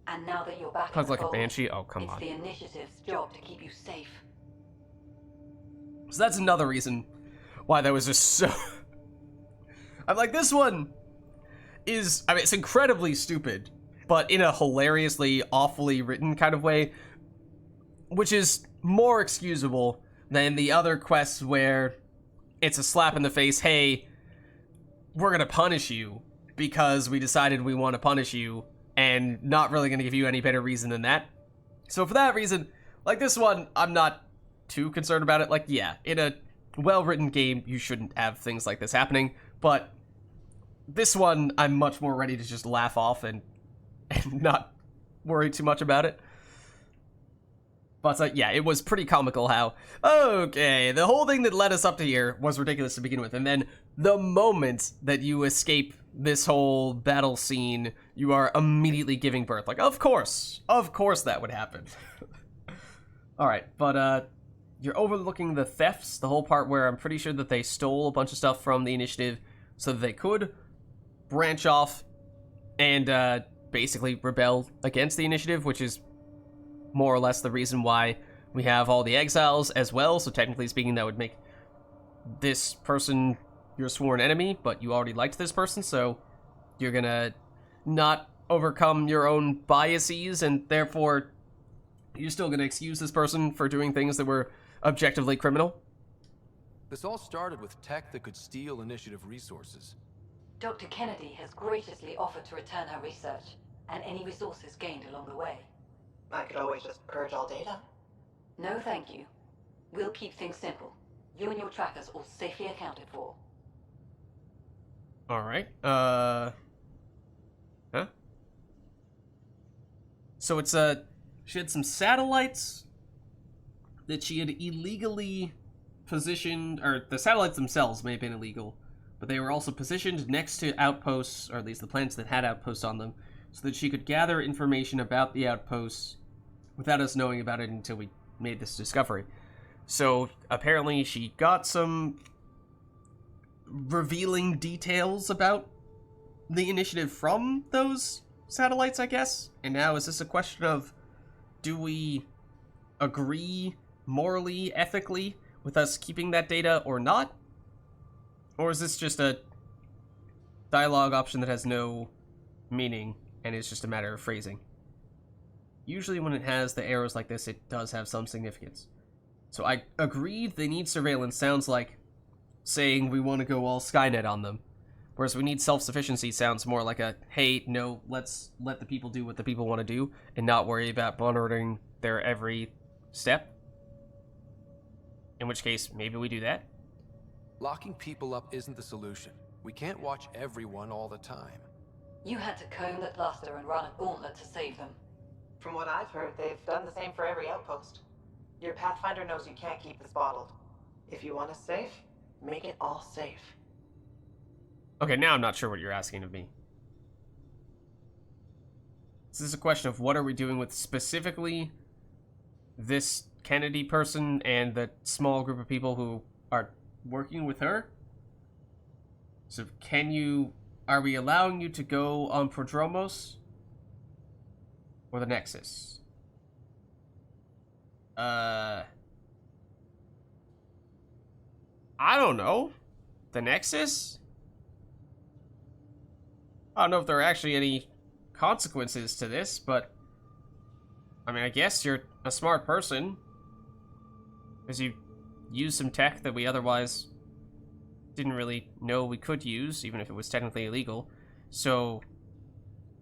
And now that you're back, Sounds like a banshee. Oh, come on. It's the initiative's job to keep you safe. So that's another reason why that was just so... I'm like, this one is... I mean, it's incredibly stupid, but in a hilariously, awfully written kind of way, which is more excusable than the other quests where it's a slap in the face, hey, we're gonna punish you because we decided we want to punish you, and not really gonna give you any better reason than that. So for that reason, like this one, I'm not too concerned about it. Like, yeah, in a well-written game, you shouldn't have things like this happening, but this one, I'm much more ready to just laugh off and not worry too much about it. But yeah, it was pretty comical how, okay, the whole thing that led us up to here was ridiculous to begin with, and then the moment that you escape this whole battle scene, you are immediately giving birth. Like, of course that would happen. Alright, but you're overlooking the thefts, the whole part where I'm pretty sure that they stole a bunch of stuff from the initiative so that they could branch off and basically rebel against the initiative, which is more or less the reason why we have all the exiles as well. So technically speaking, that would make this person your sworn enemy, but you already liked this person, so you're gonna not overcome your own biases, and therefore you're still gonna excuse this person for doing things that were objectively criminal. This all started with tech that could steal initiative resources. Dr. Kennedy has graciously offered to return her research and any resources gained along the way. I could always just purge all data. No, thank you. We'll keep things simple. You and your trackers all safely accounted for. Alright, huh? So it's, she had some satellites that she had illegally positioned, or the satellites themselves may have been illegal, but they were also positioned next to outposts, or at least the planets that had outposts on them, so that she could gather information about the outposts without us knowing about it until we made this discovery. So apparently she got some revealing details about the initiative from those satellites, I guess. And now is this a question of, do we agree morally, ethically with us keeping that data or not? Or is this just a dialogue option that has no meaning and is just a matter of phrasing? Usually when it has the arrows like this, it does have some significance. So I agreed they need surveillance sounds like saying we want to go all Skynet on them. Whereas we need self-sufficiency sounds more like a, hey, no, let's let the people do what the people want to do and not worry about monitoring their every step. In which case, maybe we do that. Locking people up isn't the solution. We can't watch everyone all the time. You had to comb the cluster and run a gauntlet to save them. From what I've heard, they've done the same for every outpost. Your Pathfinder knows you can't keep this bottled. If you want us safe, make it all safe. Okay, now I'm not sure what you're asking of me. This is a question of what are we doing with specifically this Kennedy person and the small group of people who are working with her? So are we allowing you to go on Prodromos? Or the Nexus? I don't know. The Nexus? I don't know if there are actually any consequences to this, but I mean, I guess you're a smart person because you use some tech that we otherwise didn't really know we could use, even if it was technically illegal. So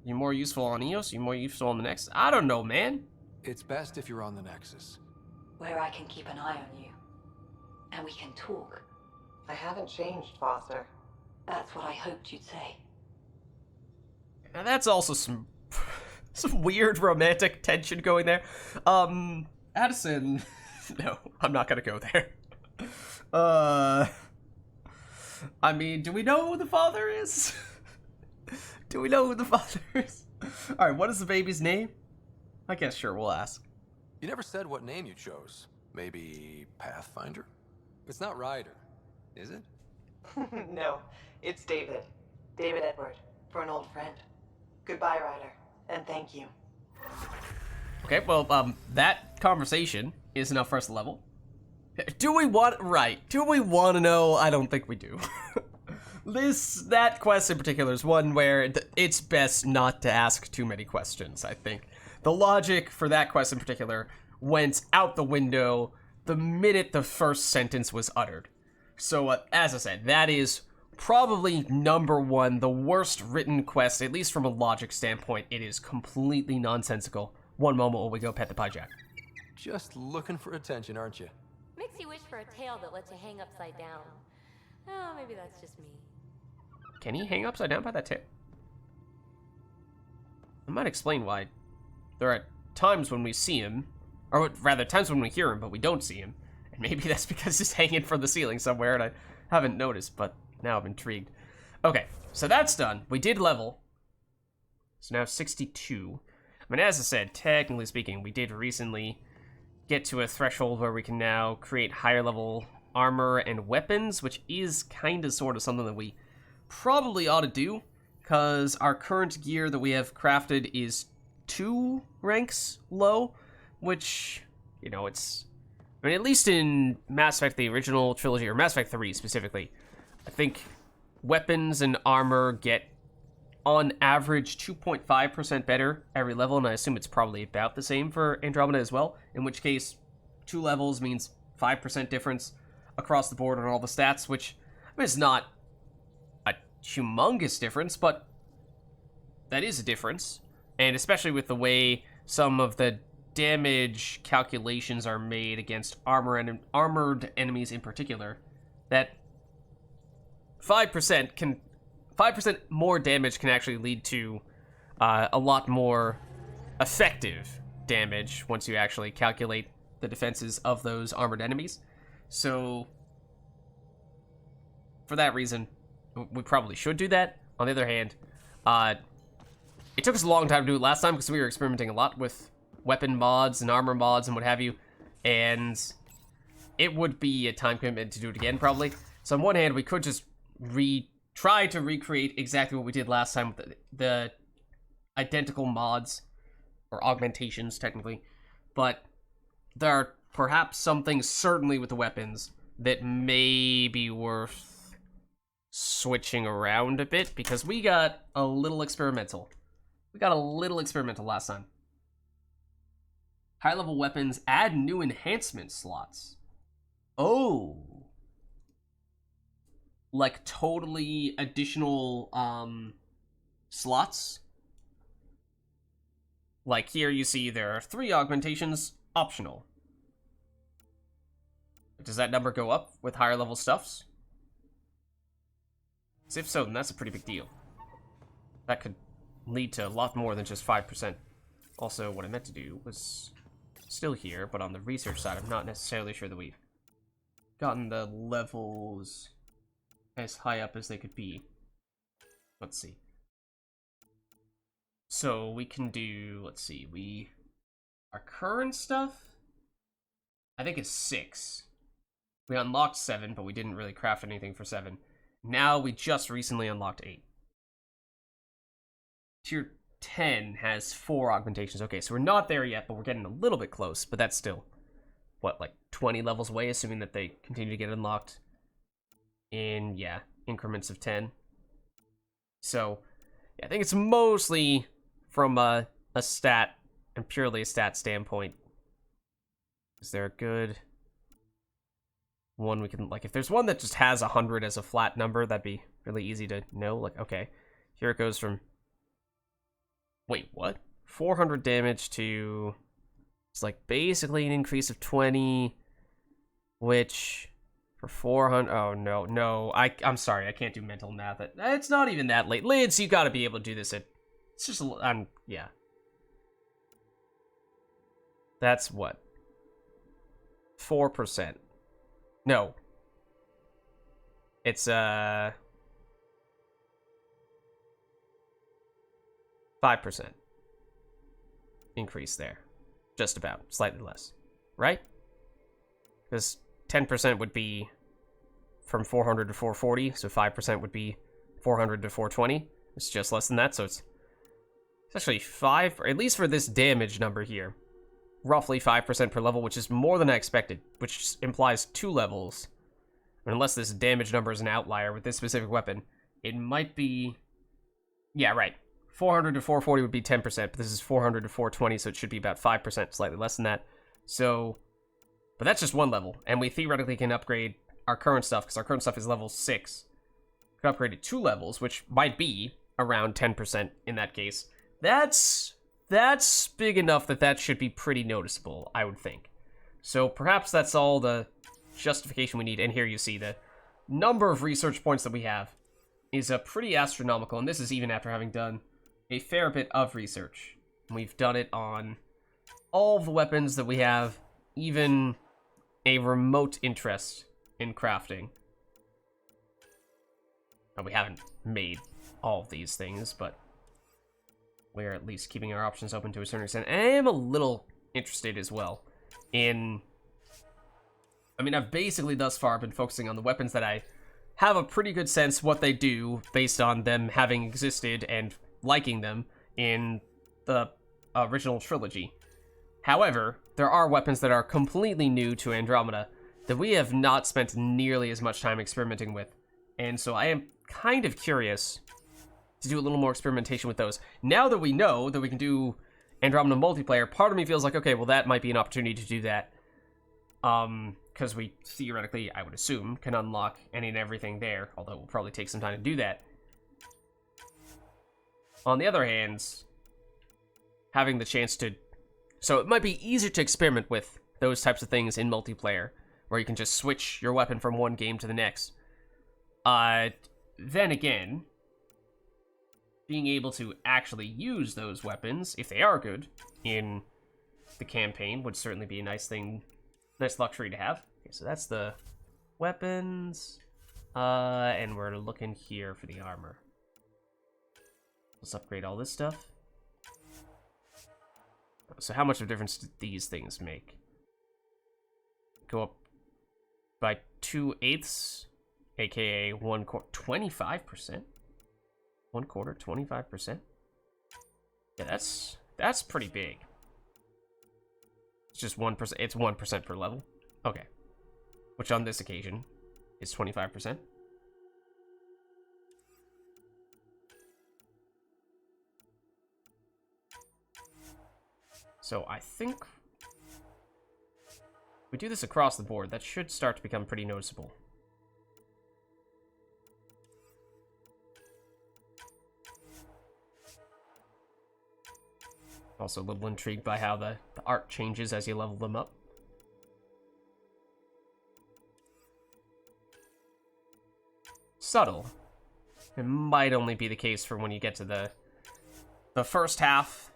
you're more useful on EOS, you're more useful on the Nexus. I don't know, man. It's best if you're on the Nexus. Where I can keep an eye on you. And we can talk. I haven't changed, Foster. That's what I hoped you'd say. Now that's also some weird romantic tension going there. Addison, no, I'm not gonna go there. I mean, do we know who the father is? Do we know who the father is? Alright, what is the baby's name? I guess sure, we'll ask. You never said what name you chose. Maybe Pathfinder? It's not Ryder, is it? No, it's David. David Edward, for an old friend. Goodbye, Ryder, and thank you. Okay, well, that conversation is enough for us to level. Do we want to know? I don't think we do. That quest in particular is one where it's best not to ask too many questions, I think. The logic for that quest in particular went out the window the minute the first sentence was uttered. So, as I said, that is probably number one, the worst written quest, at least from a logic standpoint. It is completely nonsensical. One moment while we go pet the pie jack. Just looking for attention, aren't you? Makes you wish for a tail that lets you hang upside down. Oh, maybe that's just me. Can he hang upside down by that tail? I might explain why. There are times when we see him, or rather times when we hear him, but we don't see him. And maybe that's because he's hanging from the ceiling somewhere and I haven't noticed, but now I'm intrigued. Okay, so that's done. We did level. So now 62. I mean, as I said, technically speaking, we did recently get to a threshold where we can now create higher level armor and weapons, which is kind of sort of something that we probably ought to do, because our current gear that we have crafted is 2 ranks low, which, you know, it's... I mean, at least in Mass Effect, the original trilogy, or Mass Effect 3 specifically, I think weapons and armor get, on average, 2.5% better every level, and I assume it's probably about the same for Andromeda as well, in which case 2 levels means 5% difference across the board on all the stats, which, I mean, it's not a humongous difference, but that is a difference, and especially with the way some of the damage calculations are made against armored enemies in particular, that 5% more damage can actually lead to a lot more effective damage once you actually calculate the defenses of those armored enemies. So, for that reason, we probably should do that. On the other hand, it took us a long time to do it last time because we were experimenting a lot with weapon mods and armor mods and what have you, and it would be a time commitment to do it again, probably. So on one hand, we could just try to recreate exactly what we did last time with the identical mods, or augmentations, technically, but there are perhaps some things, certainly with the weapons, that may be worth switching around a bit, because we got a little experimental. We got a little experimental last time. High-level weapons add new enhancement slots. Oh. like, totally additional, slots. Like, here you see there are 3 augmentations, optional. Does that number go up with higher level stuffs? 'Cause if so, then that's a pretty big deal. That could lead to a lot more than just 5%. Also, what I meant to do was still here, but on the research side, I'm not necessarily sure that we've gotten the levels as high up as they could be. Let's see. So we can do, let's see, our current stuff, I think it's 6. We unlocked 7, but we didn't really craft anything for 7. Now we just recently unlocked 8. Tier 10 has 4 augmentations. Okay, so we're not there yet, but we're getting a little bit close. But that's still, what, like 20 levels away, assuming that they continue to get unlocked in, yeah, increments of 10. So, yeah, I think it's mostly from a stat, and purely a stat standpoint. Is there a good one we can, like, if there's one that just has 100 as a flat number, that'd be really easy to know. Like, okay, here it goes from, wait, what? 400 damage to, it's like basically an increase of 20, which for 400, oh no, I'm sorry, I can't do mental math. It's not even that late. Lids, you gotta be able to do this at, it's just, yeah. That's what? 4%. No. It's, 5%. Increase there. Just about. Slightly less. Right? Because 10% would be from 400 to 440, so 5% would be 400 to 420. It's just less than that, so it's actually 5, or at least for this damage number here. Roughly 5% per level, which is more than I expected, which implies 2 levels. And unless this damage number is an outlier with this specific weapon, it might be, yeah, right. 400 to 440 would be 10%, but this is 400 to 420, so it should be about 5%, slightly less than that. So, but that's just 1 level, and we theoretically can upgrade our current stuff, because our current stuff is level 6. We can upgrade it 2 levels, which might be around 10% in that case. That's big enough that should be pretty noticeable, I would think. So perhaps that's all the justification we need. And here you see the number of research points that we have is pretty astronomical. And this is even after having done a fair bit of research. We've done it on all the weapons that we have, even a remote interest in crafting. Now, we haven't made all of these things, but we're at least keeping our options open to a certain extent. And I am a little interested as well in, I mean, I've basically thus far been focusing on the weapons that I have a pretty good sense what they do based on them having existed and liking them in the original trilogy. However, there are weapons that are completely new to Andromeda that we have not spent nearly as much time experimenting with. And so I am kind of curious to do a little more experimentation with those. Now that we know that we can do Andromeda multiplayer, part of me feels like, okay, well, that might be an opportunity to do that. Because we theoretically, I would assume, can unlock any and everything there, although it will probably take some time to do that. On the other hand, having the chance to, so it might be easier to experiment with those types of things in multiplayer, where you can just switch your weapon from one game to the next. Then again, being able to actually use those weapons, if they are good, in the campaign would certainly be a nice thing, nice luxury to have. Okay, so that's the weapons, and we're looking here for the armor. Let's upgrade all this stuff. So how much of a difference do these things make? Go up by 2/8, aka 1/4, 25%. 1/4, 25%. Yeah, that's pretty big. It's just 1%. It's 1% per level. Okay, which on this occasion is 25%. So I think we do this across the board. That should start to become pretty noticeable. Also a little intrigued by how the art changes as you level them up. Subtle. It might only be the case for when you get to the first half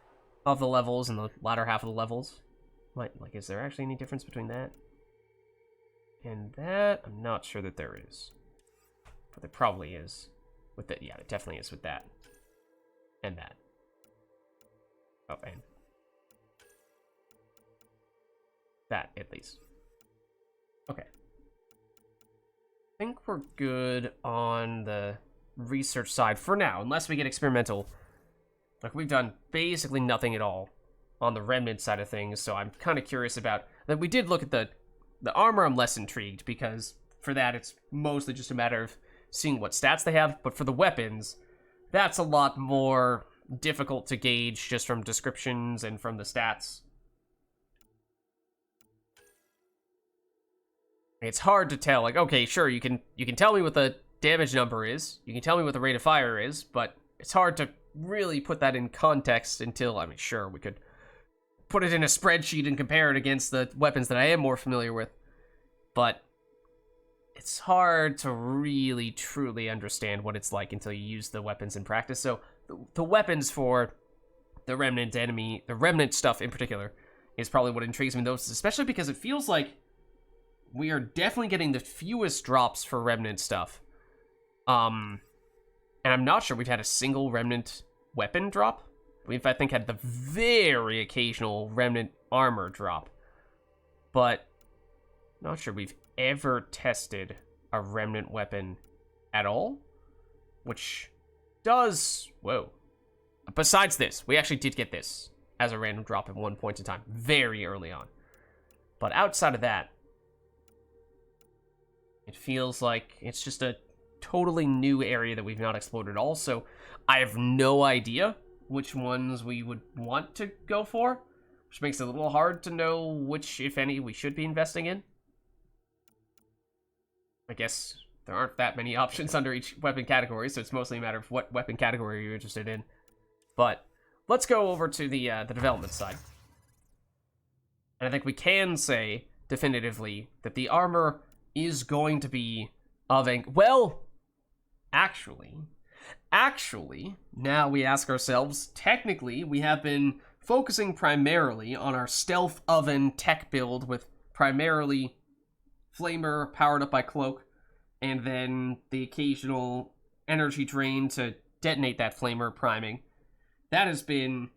of the levels and the latter half of the levels. Like, is there actually any difference between that and that? I'm not sure that there is. But there probably is. With that, yeah, it definitely is with that. And that. Oh, and that, at least. Okay. I think we're good on the research side for now, unless we get experimental. Like, we've done basically nothing at all on the remnant side of things, so I'm kind of curious about that. We did look at the armor. I'm less intrigued, because for that, it's mostly just a matter of seeing what stats they have, but for the weapons, that's a lot more difficult to gauge just from descriptions and from the stats. It's hard to tell, like, okay, sure, you can tell me what the damage number is, you can tell me what the rate of fire is, but it's hard to really put that in context until, I mean, sure, we could put it in a spreadsheet and compare it against the weapons that I am more familiar with, but it's hard to really, truly understand what it's like until you use the weapons in practice. So the weapons for the remnant enemy, the remnant stuff in particular, is probably what intrigues me most, especially because it feels like we are definitely getting the fewest drops for remnant stuff. And I'm not sure we've had a single remnant weapon drop. We've, I think, had the very occasional remnant armor drop. But not sure we've ever tested a remnant weapon at all. Which does... Whoa. Besides this, we actually did get this as a random drop at one point in time, very early on. But outside of that, it feels like it's just a totally new area that we've not explored at all, so I have no idea which ones we would want to go for, which makes it a little hard to know which, if any, we should be investing in. I guess there aren't that many options under each weapon category, so it's mostly a matter of what weapon category you're interested in. But let's go over to the development side. And I think we can say definitively that the armor is going to be of a... Well, actually, now we ask ourselves, technically, we have been focusing primarily on our stealth oven tech build with primarily flamer powered up by cloak, and then the occasional energy drain to detonate that flamer priming. That has been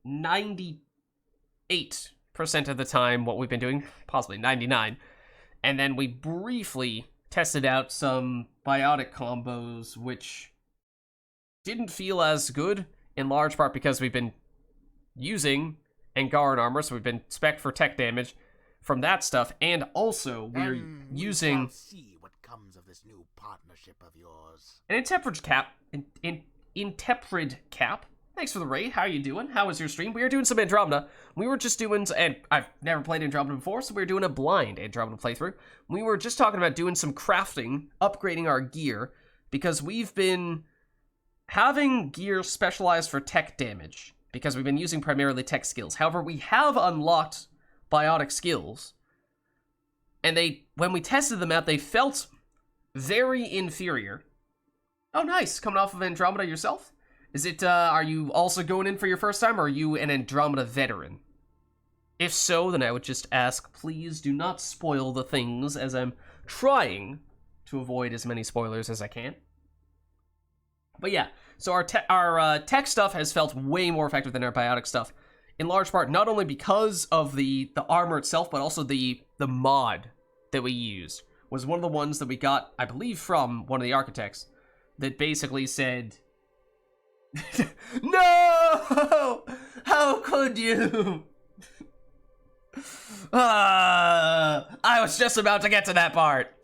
98% of the time what we've been doing, possibly 99%. And then we briefly tested out some biotic combos, which didn't feel as good, in large part because we've been using Angaran armor, so we've been spec'd for tech damage from that stuff, and also we're using... see what comes of this new partnership of yours. An Inteprid cap. Inteprid cap. Thanks for the raid. How you doing? How was your stream? We were doing some Andromeda. We were just doing, and I've never played Andromeda before, so we were doing a blind Andromeda playthrough. We were just talking about doing some crafting, upgrading our gear, because we've been having gear specialized for tech damage, because we've been using primarily tech skills. However, we have unlocked biotic skills, and when we tested them out, they felt very inferior. Oh, nice. Coming off of Andromeda yourself? Is it, are you also going in for your first time, or are you an Andromeda veteran? If so, then I would just ask, please do not spoil the things, as I'm trying to avoid as many spoilers as I can. But yeah, so our tech stuff has felt way more effective than our biotic stuff, in large part not only because of the armor itself, but also the mod that we used was one of the ones that we got, I believe, from one of the architects, that basically said... No! How could you? I was just about to get to that part.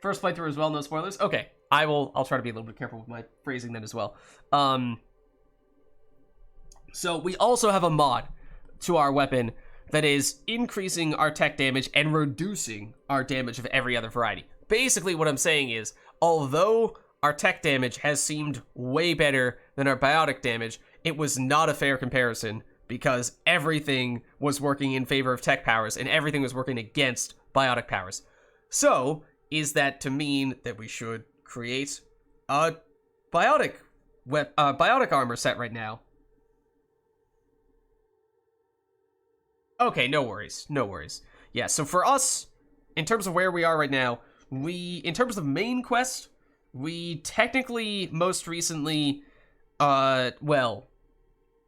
First playthrough as well, no spoilers. Okay, I'll try to be a little bit careful with my phrasing then as well. So we also have a mod to our weapon that is increasing our tech damage and reducing our damage of every other variety. Basically, what I'm saying is, although our tech damage has seemed way better than our biotic damage, it was not a fair comparison because everything was working in favor of tech powers and everything was working against biotic powers. So, is that to mean that we should create a biotic armor set right now? Okay, no worries, no worries. Yeah, so for us, in terms of where we are right now, in terms of main quest, we technically most recently, well,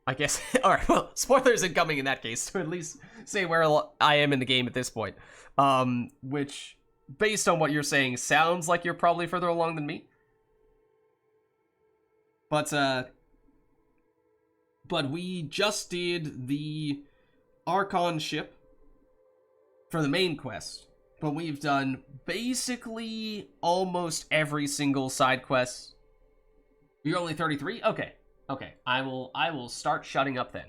I guess, alright, well, spoilers incoming in that case, to at least say where I am in the game at this point. Which, based on what you're saying, sounds like you're probably further along than me. But we just did the Archon ship for the main quest, but we've done basically almost every single side quest. You're only 33? Okay. Okay. I will start shutting up then.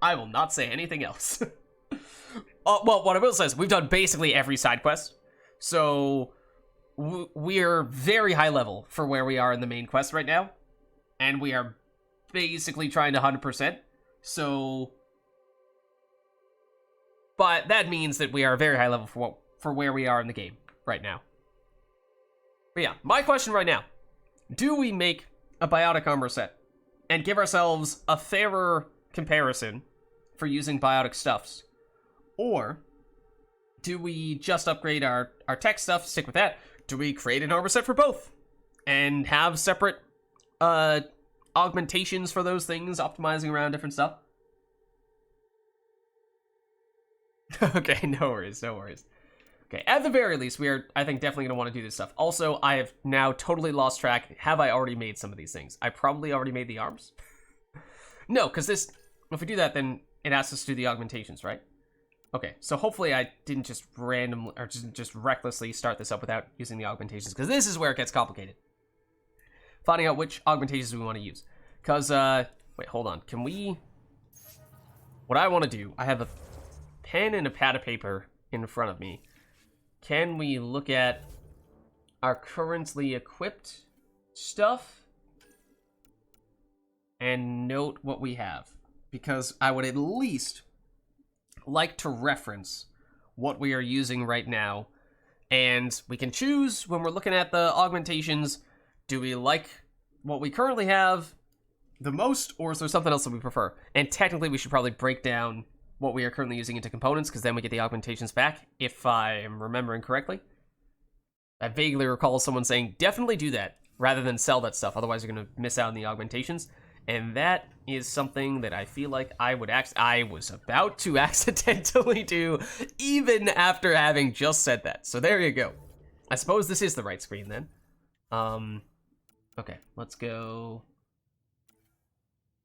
I will not say anything else. Well, what I will say is we've done basically every side quest. So we're very high level for where we are in the main quest right now. And we are basically trying to 100%. So, but that means that we are very high level for where we are in the game right now. But yeah, my question right now, do we make a biotic armor set and give ourselves a fairer comparison for using biotic stuffs? Or do we just upgrade our tech stuff, stick with that? Do we create an armor set for both and have separate augmentations for those things, optimizing around different stuff? Okay, no worries, no worries. Okay, at the very least, we are, I think, definitely going to want to do this stuff. Also, I have now totally lost track. Have I already made some of these things? I probably already made the arms. No, because this, if we do that, then it asks us to do the augmentations, right? Okay, so hopefully I didn't just randomly, or just recklessly start this up without using the augmentations, because this is where it gets complicated. Finding out which augmentations we want to use. Because, wait, hold on. Can we... What I want to do, I have a pen and a pad of paper in front of me. Can we look at our currently equipped stuff and note what we have? Because I would at least like to reference what we are using right now. And we can choose when we're looking at the augmentations, do we like what we currently have the most, or is there something else that we prefer? And technically we should probably break down what we are currently using into components, because then we get the augmentations back, if I am remembering correctly. I vaguely recall someone saying, definitely do that, rather than sell that stuff, otherwise you're going to miss out on the augmentations. And that is something that I feel like I was about to accidentally do, even after having just said that. So there you go. I suppose this is the right screen then. Okay, let's go...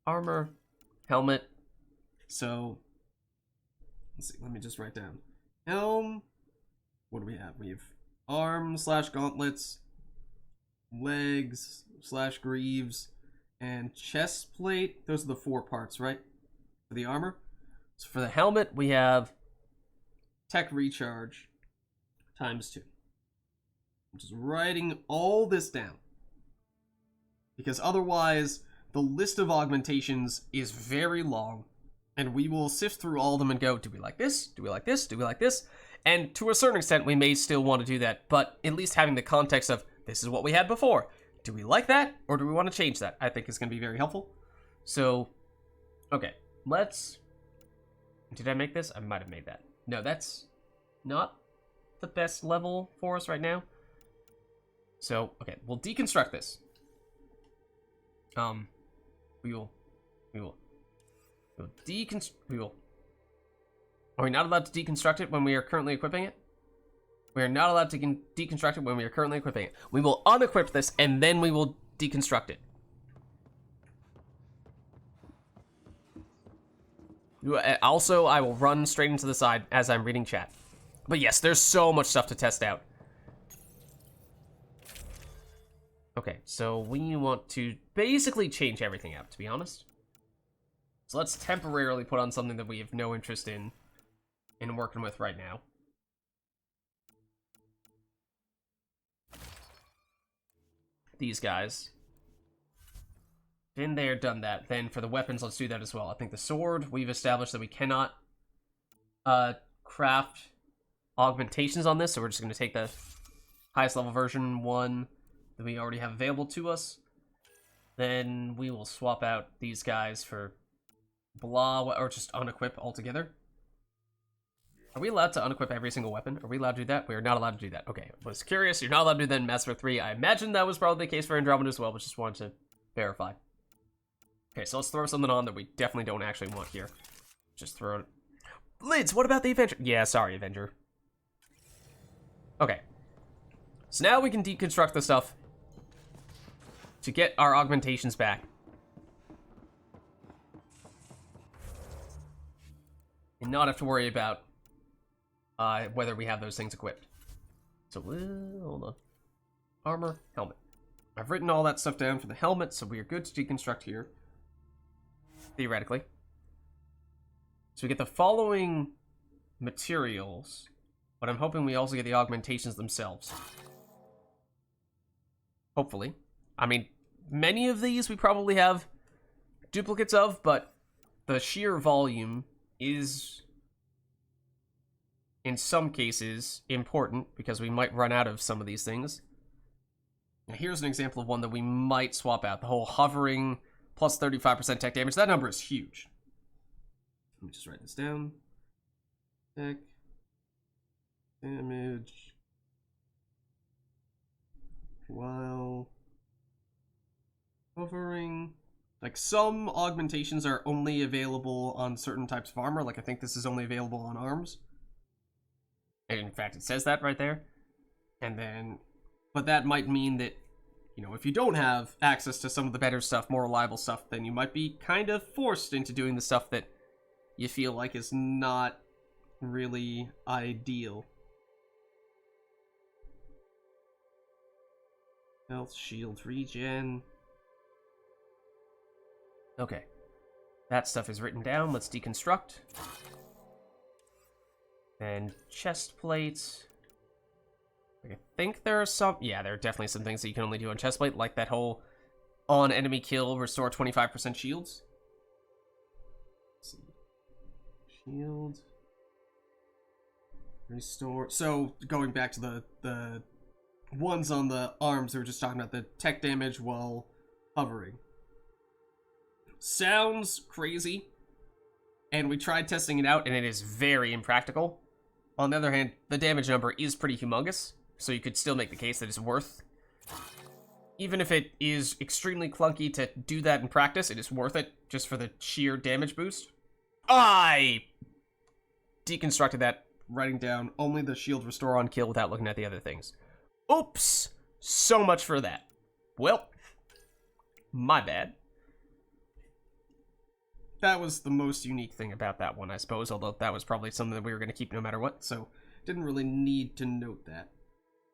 Armor, helmet. So, let's see, let me just write down. Helm, what do we have? We have arms / gauntlets, legs / greaves, and chest plate. Those are the 4 parts, right? For the armor. So for the helmet, we have tech recharge ×2. I'm just writing all this down, because otherwise the list of augmentations is very long, and we will sift through all of them and go, do we like this? Do we like this? Do we like this? And to a certain extent, we may still want to do that, but at least having the context of, this is what we had before. Do we like that, or do we want to change that? I think is going to be very helpful. So, okay, let's... Did I make this? I might have made that. No, that's not the best level for us right now. So, okay, we'll deconstruct this. We will deconstruct. Are we not allowed to deconstruct it when we are currently equipping it? We are not allowed to deconstruct it when we are currently equipping it. We will unequip this, and then we will deconstruct it. Also, I will run straight into the side as I'm reading chat. But yes, there's so much stuff to test out. Okay, so we want to basically change everything out, to be honest. So let's temporarily put on something that we have no interest in working with right now. These guys. Been there, done that. Then for the weapons, let's do that as well. I think the sword, we've established that we cannot craft augmentations on this, so we're just going to take the highest level version one that we already have available to us. Then we will swap out these guys for blah, or just unequip altogether. Are we allowed to unequip every single weapon? Are we allowed to do that? We are not allowed to do that. Okay, I was curious. You're not allowed to do that in Mass Effect 3. I imagine that was probably the case for Andromeda as well, but just wanted to verify. Okay, so let's throw something on that we definitely don't actually want here. Just throw it. Lids, what about the Avenger? Yeah, sorry, Avenger. Okay. So now we can deconstruct the stuff to get our augmentations back. And not have to worry about whether we have those things equipped. So, hold on. Armor, helmet. I've written all that stuff down for the helmet, so we are good to deconstruct here. Theoretically. So we get the following materials, but I'm hoping we also get the augmentations themselves. Hopefully. I mean, many of these we probably have duplicates of, but the sheer volume is, in some cases, important, because we might run out of some of these things. Now, here's an example of one that we might swap out. The whole hovering plus 35% tech damage. That number is huge. Let me just write this down. Tech damage while hovering. Like, some augmentations are only available on certain types of armor. Like, I think this is only available on arms. And in fact, it says that right there. And then, but that might mean that, you know, if you don't have access to some of the better stuff, more reliable stuff, then you might be kind of forced into doing the stuff that you feel like is not really ideal. Health, shield, regen. Okay. That stuff is written down. Let's deconstruct. And chest plates. I think there are some... Yeah, there are definitely some things that you can only do on chest plate, like that whole on enemy kill, restore 25% shields. Let's see. Shield. Restore... So, going back to the ones on the arms, they were just talking about the tech damage while hovering. Sounds crazy, and we tried testing it out, and it is very impractical. On the other hand, the damage number is pretty humongous, so you could still make the case that it's worth. Even if it is extremely clunky to do that in practice, it is worth it just for the sheer damage boost. I deconstructed that, writing down only the shield restore on kill without looking at the other things. Oops! So much for that. Well, my bad. That was the most unique thing about that one, I suppose, although that was probably something that we were going to keep no matter what, so didn't really need to note that.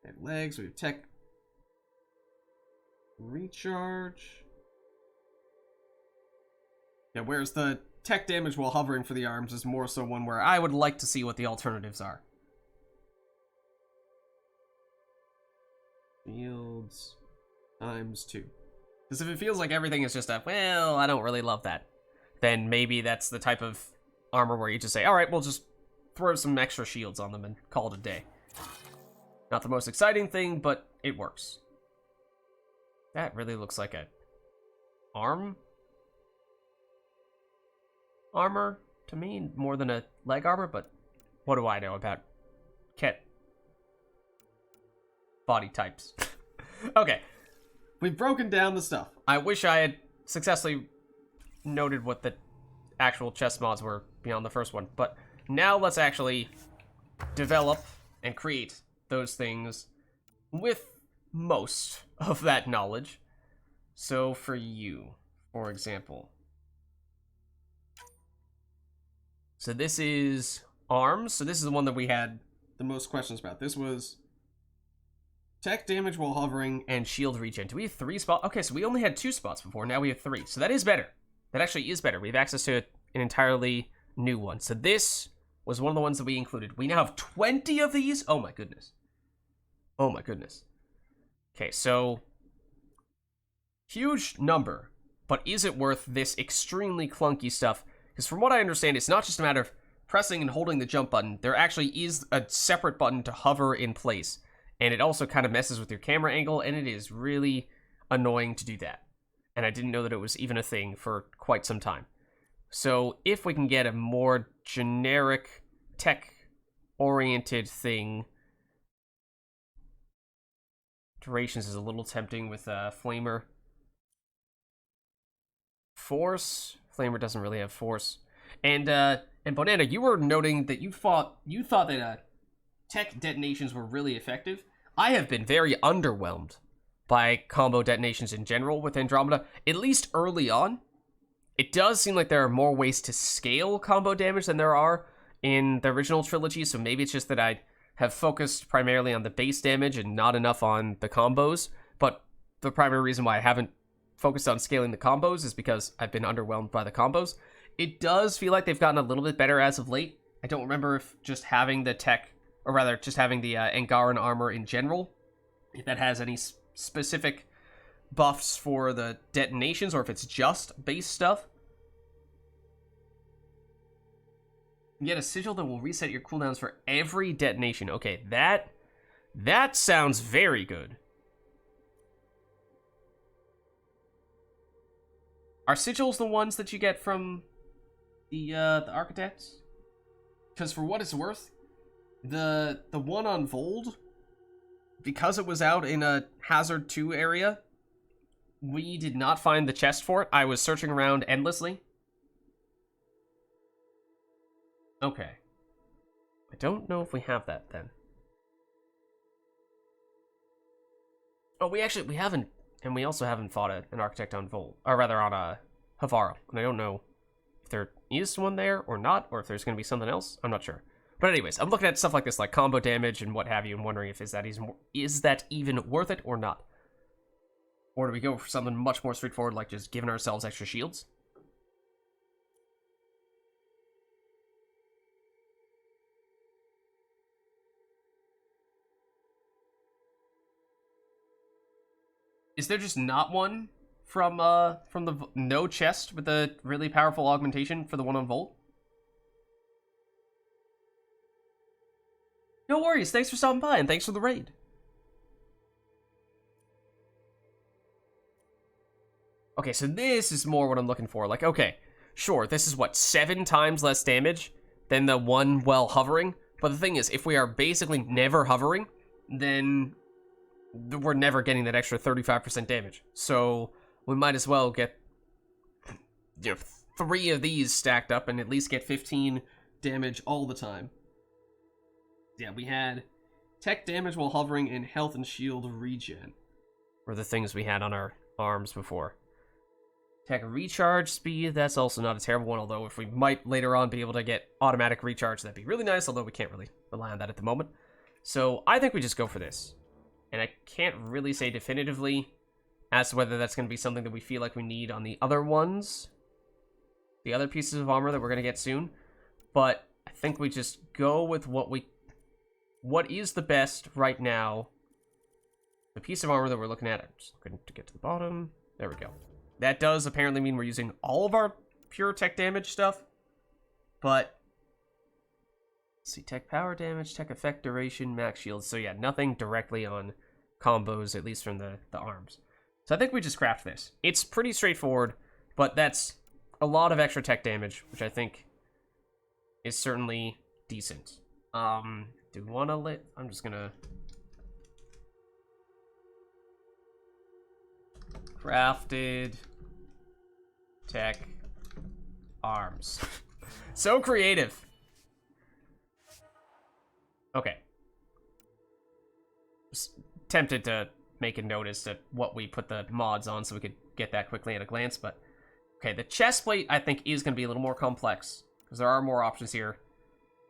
We have legs, we have tech. Recharge. Yeah, whereas the tech damage while hovering for the arms is more so one where I would like to see what the alternatives are. Shields times 2. Because if it feels like everything is just a, well, I don't really love that, then maybe that's the type of armor where you just say, alright, we'll just throw some extra shields on them and call it a day. Not the most exciting thing, but it works. That really looks like a armor to me, more than a leg armor, but what do I know about Ket body types? Okay, we've broken down the stuff. I wish I had successfully noted what the actual chest mods were beyond the first one, but now let's actually develop and create those things with most of that knowledge. So for you, for example, so this is arms. So this is the one that we had the most questions about. This was tech damage while hovering and shield regen. Do we have 3 spots? Okay, so we only had 2 spots before. Now we have 3. So that is better. That actually is better. We have access to an entirely new one. So this was one of the ones that we included. We now have 20 of these? Oh my goodness. Oh my goodness. Okay, so huge number but is it worth this extremely clunky stuff? Because from what I understand, it's not just a matter of pressing and holding the jump button. There actually is a separate button to hover in place, and it also kind of messes with your camera angle, and it is really annoying to do that. And I didn't know that it was even a thing for quite some time. So if we can get a more generic tech-oriented thing, durations is a little tempting with Flamer. Force? Flamer doesn't really have force. And Bonanna, you were noting that you thought that tech detonations were really effective. I have been very underwhelmed by combo detonations in general with Andromeda, at least early on. It does seem like there are more ways to scale combo damage than there are in the original trilogy, so maybe it's just that I have focused primarily on the base damage and not enough on the combos, but the primary reason why I haven't focused on scaling the combos is because I've been underwhelmed by the combos. It does feel like they've gotten a little bit better as of late. I don't remember if just having the tech, or rather just having the Angaran armor in general, if that has any specific buffs for the detonations, or if it's just base stuff. You get a sigil that will reset your cooldowns for every detonation. Okay, that sounds very good. Are sigils the ones that you get from the architects? Because for what it's worth, the one on Vold, because it was out in a Hazard 2 area, we did not find the chest for it. I was searching around endlessly. Okay. I don't know if we have that then. Oh, we haven't, and we also haven't fought an architect on Vold, or rather on Havaro, and I don't know if there is one there or not, or if there's going to be something else. I'm not sure. But anyways, I'm looking at stuff like this, like combo damage and what have you, and wondering if is that even worth it or not? Or do we go for something much more straightforward, like just giving ourselves extra shields? Is there just not one from the no chest with a really powerful augmentation for the one on Volt? No worries, thanks for stopping by, and thanks for the raid. Okay, so this is more what I'm looking for. Like, okay, sure, this is what, 7 times less damage than the one while hovering? But the thing is, if we are basically never hovering, then we're never getting that extra 35% damage. So we might as well get 3 of these stacked up and at least get 15 damage all the time. Yeah, we had tech damage while hovering and health and shield regen were the things we had on our arms before. Tech recharge speed, that's also not a terrible one, although if we might later on be able to get automatic recharge, that'd be really nice, although we can't really rely on that at the moment. So I think we just go for this. And I can't really say definitively as to whether that's going to be something that we feel like we need on the other ones, the other pieces of armor that we're going to get soon. But I think we just go with what is the best right now. The piece of armor that we're looking at, I'm just looking to get to the bottom. There we go. That does apparently mean we're using all of our pure tech damage stuff. But let's see, tech power damage, tech effect duration, max shields. So yeah, nothing directly on combos, at least from the arms. So I think we just craft this. It's pretty straightforward, but that's a lot of extra tech damage, which I think is certainly decent. Do we want to I'm just gonna crafted tech arms. So creative. Okay. Just tempted to make a notice at what we put the mods on so we could get that quickly at a glance, but okay, the chest plate I think is going to be a little more complex because there are more options here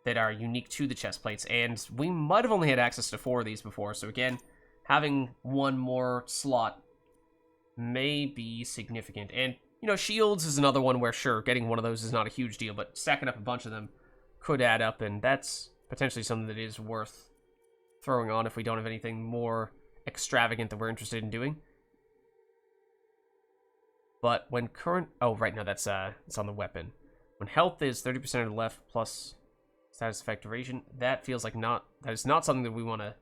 that are unique to the chest plates, and we might have only had access to 4 of these before, so again, having one more slot may be significant. And, shields is another one where, sure, getting one of those is not a huge deal, but stacking up a bunch of them could add up, and that's potentially something that is worth throwing on if we don't have anything more extravagant that we're interested in doing. But when current... Oh, right, no, that's it's on the weapon. When health is 30% of the left plus status effect duration, that feels like not... That is not something that we want to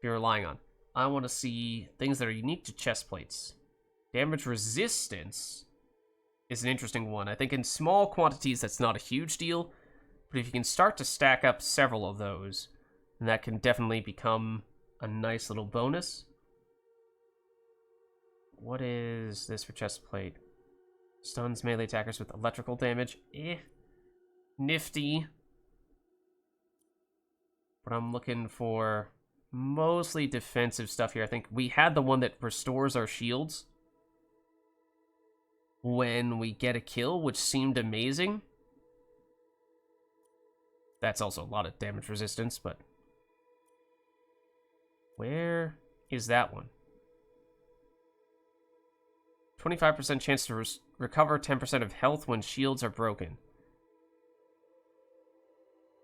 be relying on. I want to see things that are unique to chest plates. Damage resistance is an interesting one. I think in small quantities, that's not a huge deal. But if you can start to stack up several of those, then that can definitely become a nice little bonus. What is this for chest plate? Stuns melee attackers with electrical damage. Nifty. But I'm looking for mostly defensive stuff here. I think we had the one that restores our shields when we get a kill, which seemed amazing. That's also a lot of damage resistance, but... Where is that one? 25% chance to recover 10% of health when shields are broken.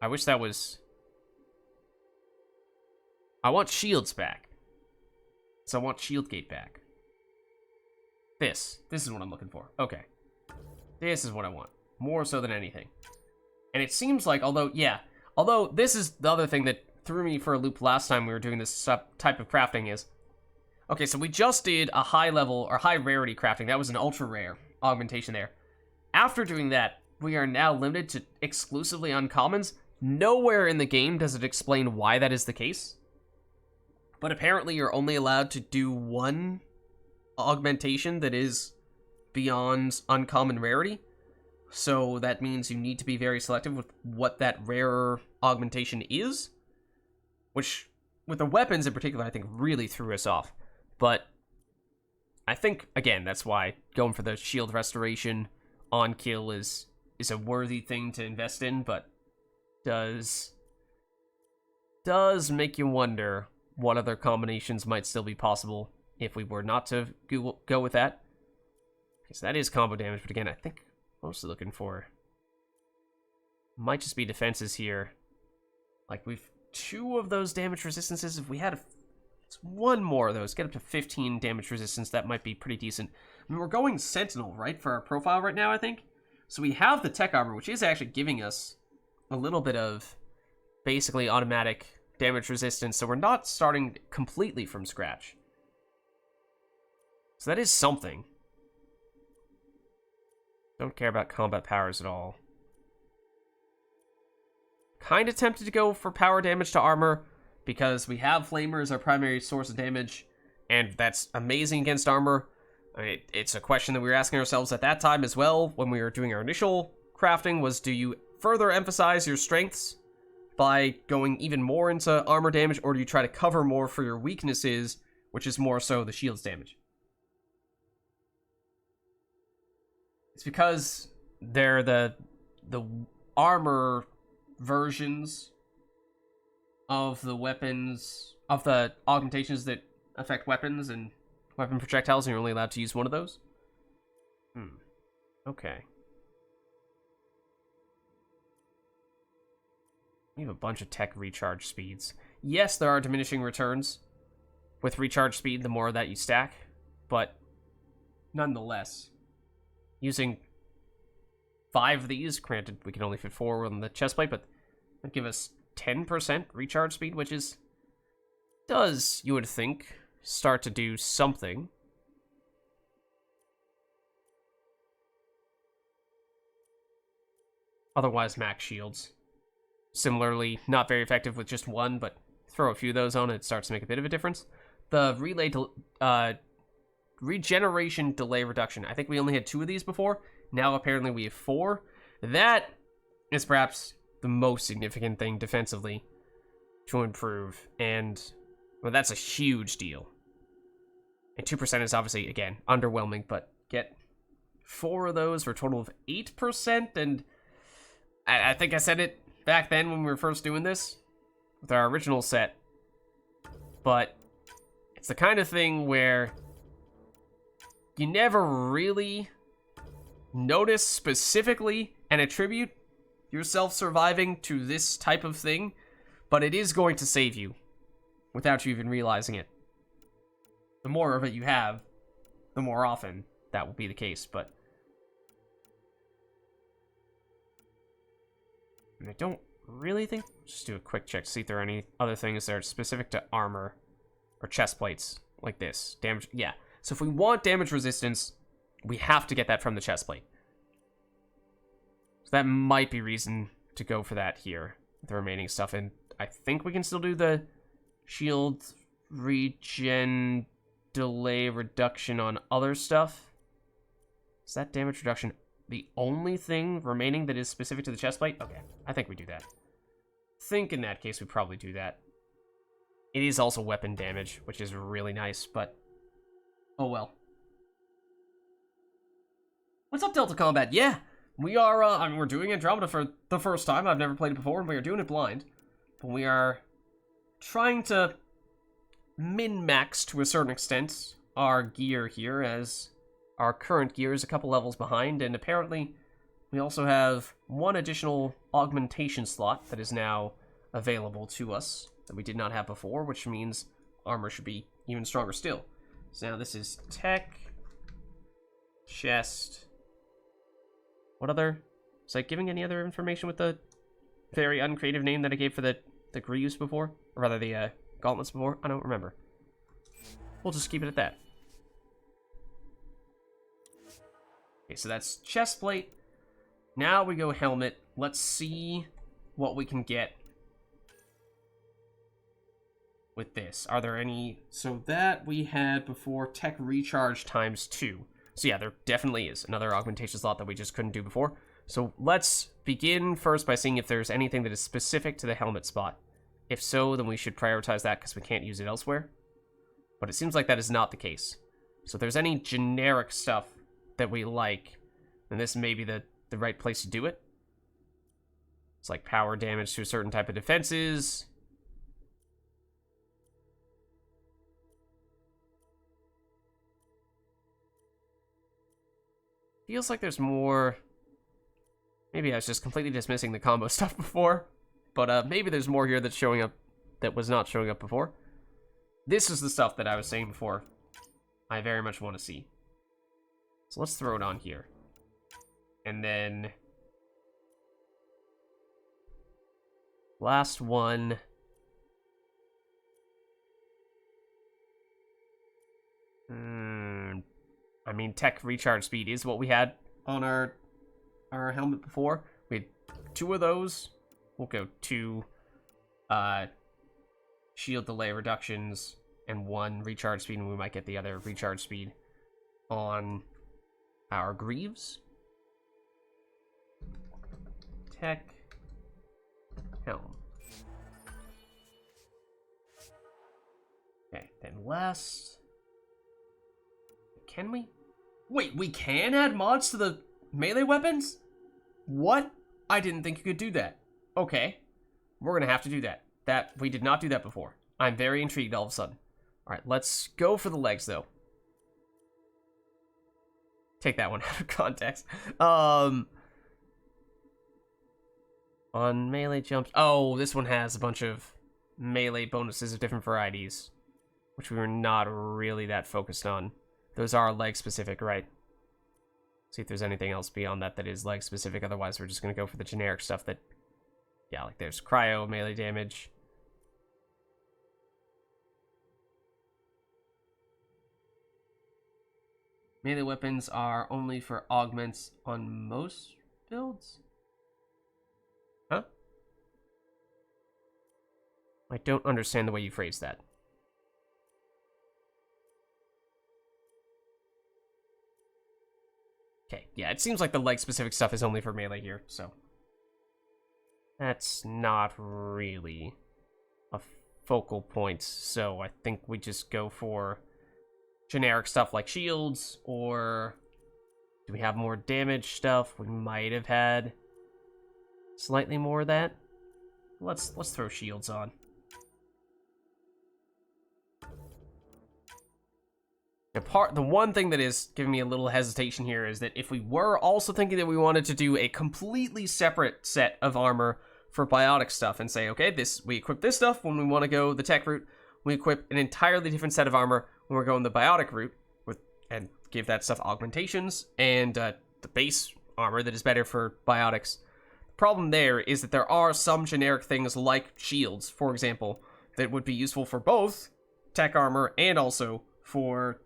I wish that was... I want shields back. So I want shield gate back. This is what I'm looking for. Okay. This is what I want. More so than anything. And it seems like, although this is the other thing that threw me for a loop last time we were doing this type of crafting is... Okay, so we just did a high level, or high rarity crafting. That was an ultra rare augmentation there. After doing that, we are now limited to exclusively uncommons. Nowhere in the game does it explain why that is the case. But apparently you're only allowed to do one augmentation that is beyond uncommon rarity. So that means you need to be very selective with what that rarer augmentation is. Which, with the weapons in particular, I think really threw us off. But I think, again, that's why going for the shield restoration on kill is a worthy thing to invest in, but does make you wonder what other combinations might still be possible if we were not to go with that. Because that is combo damage, but again, I think mostly looking for... Might just be defenses here. Like, we've 2 of those damage resistances. If we had one more of those, get up to 15 damage resistance, that might be pretty decent. I mean, we're going Sentinel, right, for our profile right now, I think? So we have the tech armor, which is actually giving us a little bit of basically automatic damage resistance, so we're not starting completely from scratch. So that is something. Don't care about combat powers at all. Kind of tempted to go for power damage to armor, because we have Flamer as our primary source of damage, and that's amazing against armor. I mean, it's a question that we were asking ourselves at that time as well, when we were doing our initial crafting, was do you further emphasize your strengths by going even more into armor damage, or do you try to cover more for your weaknesses, which is more so the shield's damage? It's because they're the armor versions of the weapons, of the augmentations that affect weapons and weapon projectiles, and you're only allowed to use one of those? Okay. We have a bunch of tech recharge speeds. Yes, there are diminishing returns with recharge speed the more that you stack, but nonetheless, using 5 of these, granted we can only fit 4 on the chest plate, but that give us 10% recharge speed, which does, you would think, start to do something. Otherwise, max shields. Similarly, not very effective with just one, but throw a few of those on, it starts to make a bit of a difference. The regeneration delay reduction. I think we only had 2 of these before. Now apparently we have 4. That is perhaps the most significant thing defensively to improve, and well, that's a huge deal. And 2% is obviously, again, underwhelming, but get 4 of those for a total of 8%, and I think I said it back then when we were first doing this with our original set, but it's the kind of thing where you never really notice specifically and attribute yourself surviving to this type of thing, but it is going to save you without you even realizing it. The more of it you have, the more often that will be the case, but I don't really think... Just do a quick check to see if there are any other things that are specific to armor or chest plates like this. Damage, yeah. So if we want damage resistance, we have to get that from the chest plate. So that might be reason to go for that here, the remaining stuff. And I think we can still do the shield regen delay reduction on other stuff. Is that damage reduction the only thing remaining that is specific to the chest plate? Okay, I think we do that. I think in that case we probably do that. It is also weapon damage, which is really nice, but oh well. What's up, Delta Combat? Yeah, we are, I mean, we're doing Andromeda for the first time. I've never played it before, and we are doing it blind. But we are trying to min-max, to a certain extent, our gear here, as our current gear is a couple levels behind, and apparently we also have one additional augmentation slot that is now available to us that we did not have before, which means armor should be even stronger still. So now this is tech, chest. What other? Was I giving any other information with the very uncreative name that I gave for the greaves before? Or rather, the gauntlets before? I don't remember. We'll just keep it at that. Okay, so that's chest plate. Now we go helmet. Let's see what we can get with this. Are there any... So that we had before tech recharge ×2. So yeah, there definitely is another augmentation slot that we just couldn't do before. So let's begin first by seeing if there's anything that is specific to the helmet spot. If so, then we should prioritize that because we can't use it elsewhere. But it seems like that is not the case. So if there's any generic stuff that we like, then this may be the right place to do it. It's like power damage to a certain type of defenses. Feels like there's more... Maybe I was just completely dismissing the combo stuff before. But maybe there's more here that's showing up that was not showing up before. This is the stuff that I was saying before I very much want to see. So let's throw it on here. And then... last one... I mean, tech recharge speed is what we had on our helmet before. We had 2 of those. We'll go 2 shield delay reductions and 1 recharge speed, and we might get the other recharge speed on our greaves. Tech helm. Okay, then last... Can we? Wait, we can add mods to the melee weapons? What? I didn't think you could do that. Okay. We're gonna have to do that. We did not do that before. I'm very intrigued all of a sudden. Alright, let's go for the legs, though. Take that one out of context. On melee jumps... Oh, this one has a bunch of melee bonuses of different varieties, which we were not really that focused on. Those are leg-specific, right? See if there's anything else beyond that that is leg-specific. Otherwise, we're just going to go for the generic stuff that... Yeah, like there's cryo, melee damage. Melee weapons are only for augments on most builds? Huh? I don't understand the way you phrased that. Okay, yeah, it seems like the leg-specific stuff is only for melee here, so... That's not really a focal point, so I think we just go for generic stuff like shields, or... Do we have more damage stuff? We might have had slightly more of that. Let's throw shields on. The one thing that is giving me a little hesitation here is that if we were also thinking that we wanted to do a completely separate set of armor for biotic stuff and say, okay, we equip this stuff when we want to go the tech route, we equip an entirely different set of armor when we're going the biotic route, and give that stuff augmentations, and the base armor that is better for biotics. The problem there is that there are some generic things like shields, for example, that would be useful for both tech armor and also for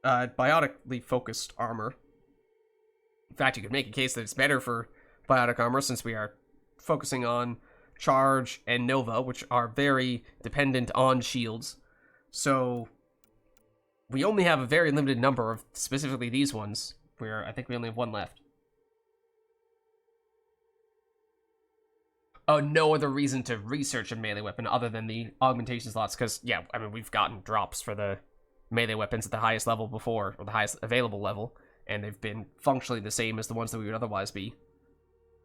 biotically focused armor. In fact, you could make a case that it's better for biotic armor since we are focusing on charge and nova, which are very dependent on shields. So we only have a very limited number of specifically these ones, where I think we only have one left. Oh, no other reason to research a melee weapon other than the augmentation slots, because, yeah, I mean, we've gotten drops for the melee weapons at the highest level before, or the highest available level, and they've been functionally the same as the ones that we would otherwise be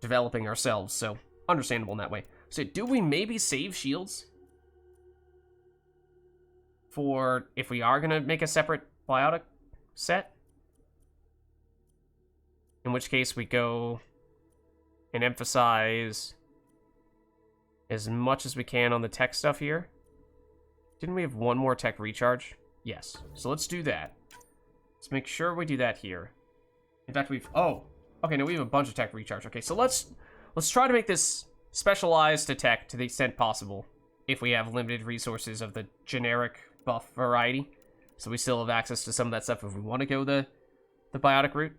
developing ourselves, so understandable in that way. So do we maybe save shields for if we are going to make a separate biotic set? In which case we go and emphasize as much as we can on the tech stuff here. Didn't we have one more tech recharge? Yes. So let's do that. Let's make sure we do that here. In fact, oh, okay, no, we have a bunch of tech recharge. Okay, so let's try to make this specialized to tech to the extent possible if we have limited resources of the generic buff variety. So we still have access to some of that stuff if we want to go the biotic route.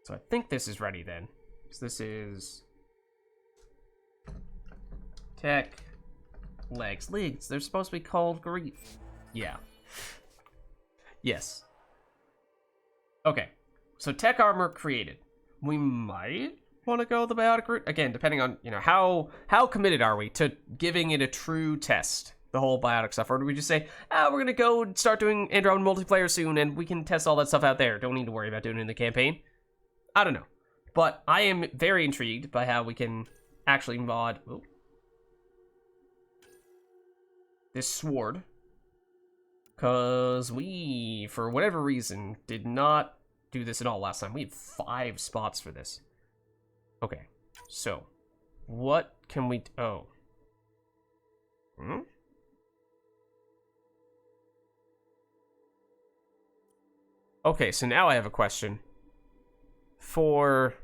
So I think this is ready then. So this is tech legs. Legs, they're supposed to be called grief. Yeah. Yes. Okay. So tech armor created. We might want to go the biotic route. Again, depending on, how committed are we to giving it a true test, the whole biotic stuff? Or do we just say, we're going to go and start doing Andromeda multiplayer soon, and we can test all that stuff out there. Don't need to worry about doing it in the campaign. I don't know. But I am very intrigued by how we can actually mod this sword. Because we, for whatever reason, did not do this at all last time. We had 5 spots for this. Okay, so what can we... Okay, so now I have a question. For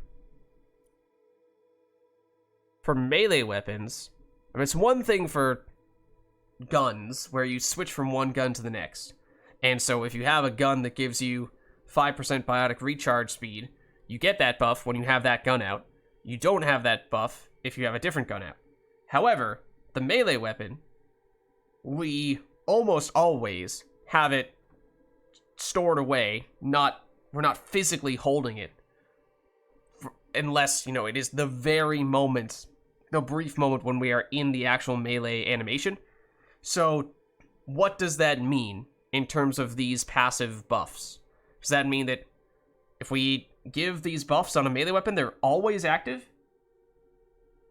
melee weapons, I mean, it's one thing for guns, where you switch from one gun to the next. And so if you have a gun that gives you 5% biotic recharge speed, you get that buff when you have that gun out. You don't have that buff if you have a different gun out. However, the melee weapon, we almost always have it stored away. We're not physically holding it. Unless, it is the very moment, the brief moment when we are in the actual melee animation. So, what does that mean in terms of these passive buffs? Does that mean that if we give these buffs on a melee weapon, they're always active?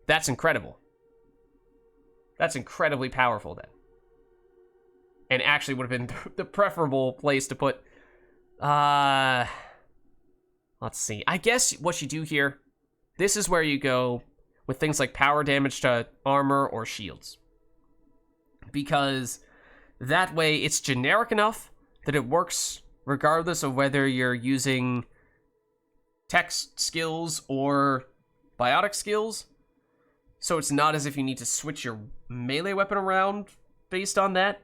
That's incredible. That's incredibly powerful, then. And actually would have been the preferable place to put... Let's see. I guess what you do here, this is where you go with things like power damage to armor or shields. Because that way it's generic enough that it works regardless of whether you're using tech skills or biotic skills. So it's not as if you need to switch your melee weapon around based on that.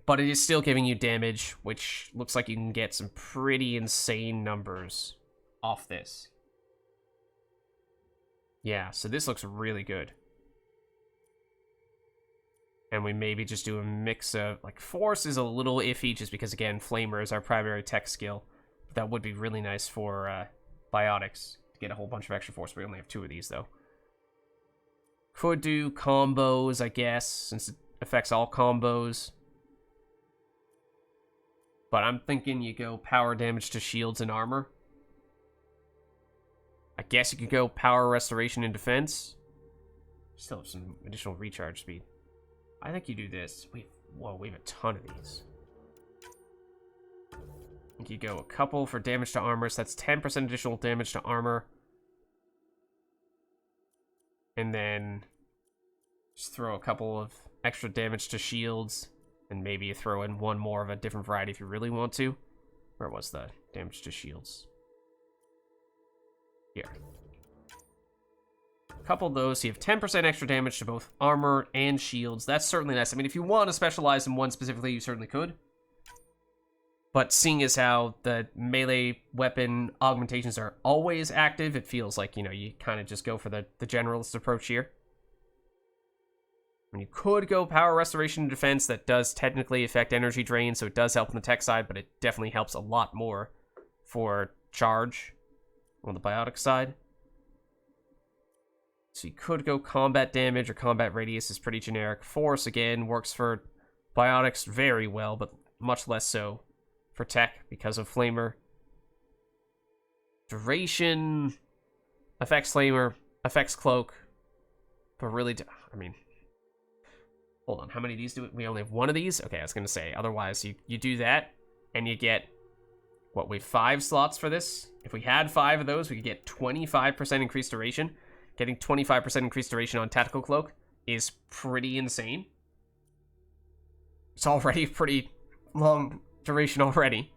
But it is still giving you damage, which looks like you can get some pretty insane numbers off this. Yeah, so this looks really good. And we maybe just do a mix of... Force is a little iffy, just because, again, Flamer is our primary tech skill. That would be really nice for biotics, to get a whole bunch of extra force. We only have 2 of these, though. Could do combos, I guess, since it affects all combos. But I'm thinking you go power damage to shields and armor. I guess you could go power restoration and defense. Still have some additional recharge speed. I think you do this. Whoa, we have a ton of these. I think you go a couple for damage to armor, so that's 10% additional damage to armor. And then just throw a couple of extra damage to shields. And maybe you throw in one more of a different variety if you really want to. Where was the damage to shields? Here. A couple of those, so you have 10% extra damage to both armor and shields. That's certainly nice. I mean, if you want to specialize in one specifically, you certainly could. But seeing as how the melee weapon augmentations are always active, it feels like, you know, you kind of just go for the generalist approach here. And you could go power restoration and defense. That does technically affect energy drain, so it does help on the tech side, but it definitely helps a lot more for charge on the biotic side. So you could go combat damage, or combat radius is pretty generic. Force, again, works for biotics very well, but much less so for tech because of Flamer. Duration affects Flamer, affects Cloak, but really, I mean, hold on, how many of these do we only have? One of these? Okay, I was gonna say, otherwise you do that, and you get, what, we have 5 slots for this? If we had 5 of those, we could get 25% increased duration. Getting 25% increased duration on Tactical Cloak is pretty insane. It's already a pretty long duration already.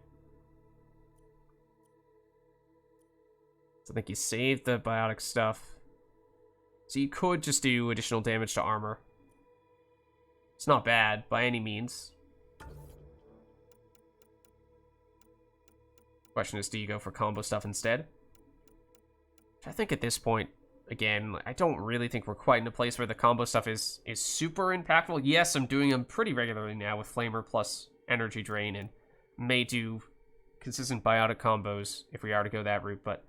So I think you saved the biotic stuff. So you could just do additional damage to armor. It's not bad by any means. Question is, do you go for combo stuff instead? I think at this point, again, I don't really think we're quite in a place where the combo stuff is super impactful. Yes, I'm doing them pretty regularly now with Flamer plus Energy Drain, and may do consistent biotic combos if we are to go that route, but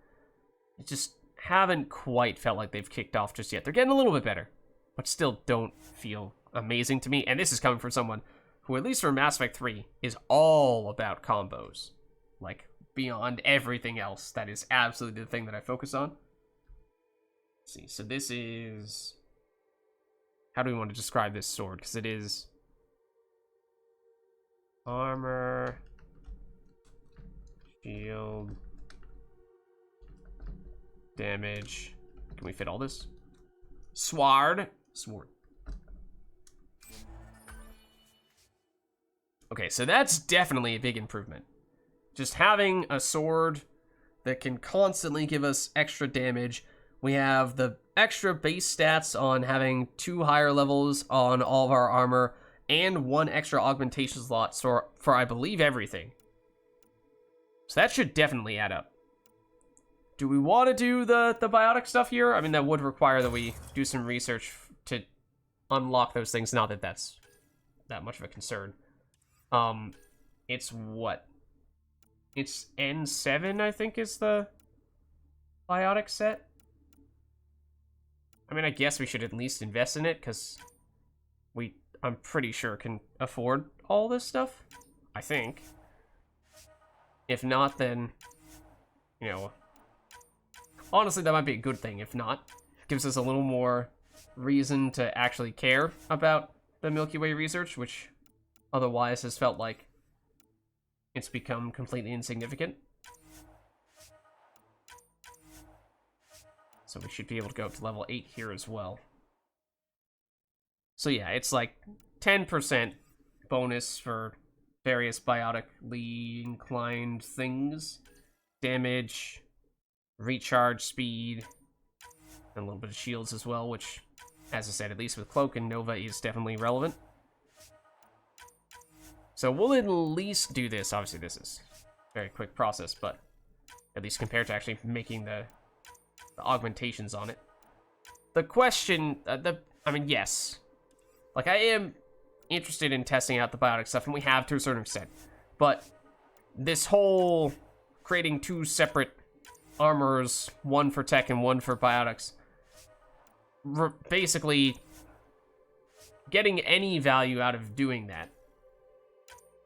I just haven't quite felt like they've kicked off just yet. They're getting a little bit better, but still don't feel amazing to me. And this is coming from someone who, at least for Mass Effect 3, is all about combos. Like, beyond everything else, that is absolutely the thing that I focus on. Let's see, so this is... How do we want to describe this sword? Because it is... Armor... Shield... Damage... Can we fit all this? Sword. Okay, so that's definitely a big improvement. Just having a sword that can constantly give us extra damage. We have the extra base stats on having 2 higher levels on all of our armor, and 1 extra augmentation slot for I believe everything. So that should definitely add up. Do we want to do the biotic stuff here? I mean, that would require that we do some research to unlock those things. Not that that's that much of a concern. It's what? It's N7, I think, is the biotic set. I mean, I guess we should at least invest in it, because I'm pretty sure, can afford all this stuff. I think. If not, then, you know, honestly, that might be a good thing. If not, it gives us a little more reason to actually care about the Milky Way research, which otherwise has felt like it's become completely insignificant. So we should be able to go up to level 8 here as well. So yeah, it's like 10% bonus for various biotically inclined things. Damage, recharge speed, and a little bit of shields as well, which, as I said, at least with Cloak and Nova is definitely relevant. So we'll at least do this. Obviously, this is a very quick process, but at least compared to actually making the augmentations on it. The question, I mean, yes. Like, I am interested in testing out the biotic stuff, and we have to a certain extent. But this whole creating 2 separate armors, 1 for tech and 1 for biotics, basically getting any value out of doing that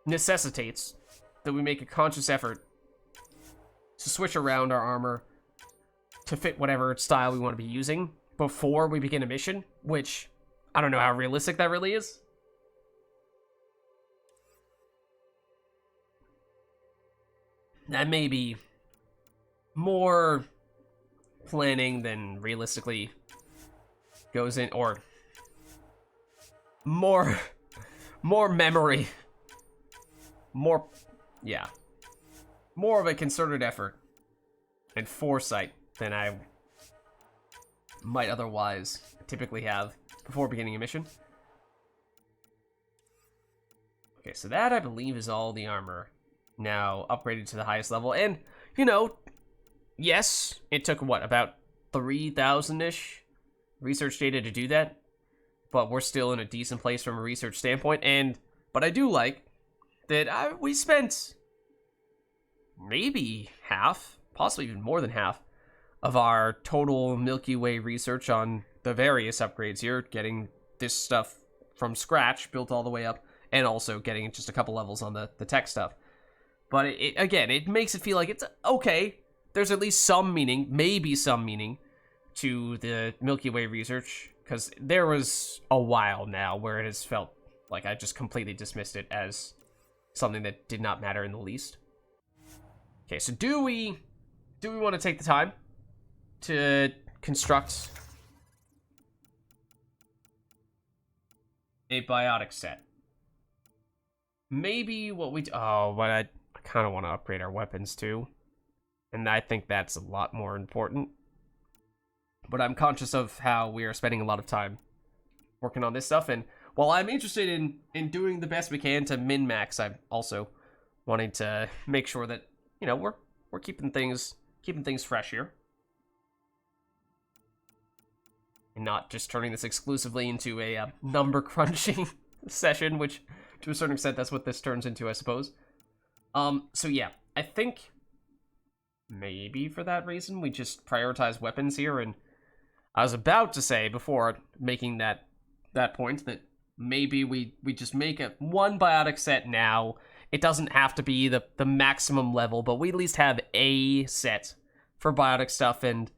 necessitates that we make a conscious effort to switch around our armor to fit whatever style we want to be using before we begin a mission, which I don't know how realistic that really is. That may be more planning than realistically goes in, or more more memory. More, yeah. More of a concerted effort and foresight than I might otherwise typically have before beginning a mission. Okay, so that, I believe, is all the armor now upgraded to the highest level. And, you know, yes, it took, what, about 3,000-ish research data to do that? But we're still in a decent place from a research standpoint. But I do like that we spent maybe half, possibly even more than half, of our total Milky Way research on the various upgrades here, getting this stuff from scratch, built all the way up, and also getting just a couple levels on the tech stuff. But again, it makes it feel like it's okay. There's at least some meaning, maybe some meaning, to the Milky Way research, because there was a while now where it has felt like I just completely dismissed it as something that did not matter in the least. Okay, so do we want to take the time to construct a biotic set? Maybe what we... Oh, but I kind of want to upgrade our weapons too. And I think that's a lot more important. But I'm conscious of how we are spending a lot of time working on this stuff. And while I'm interested in doing the best we can to min-max, I'm also wanting to make sure that, you know, we're keeping things fresh here. And not just turning this exclusively into a number crunching session, which to a certain extent that's what this turns into, I suppose. So yeah, I think maybe for that reason we just prioritize weapons here. And I was about to say before making that point that maybe we just make one biotic set now. It doesn't have to be the maximum level, but we at least have a set for biotic stuff, and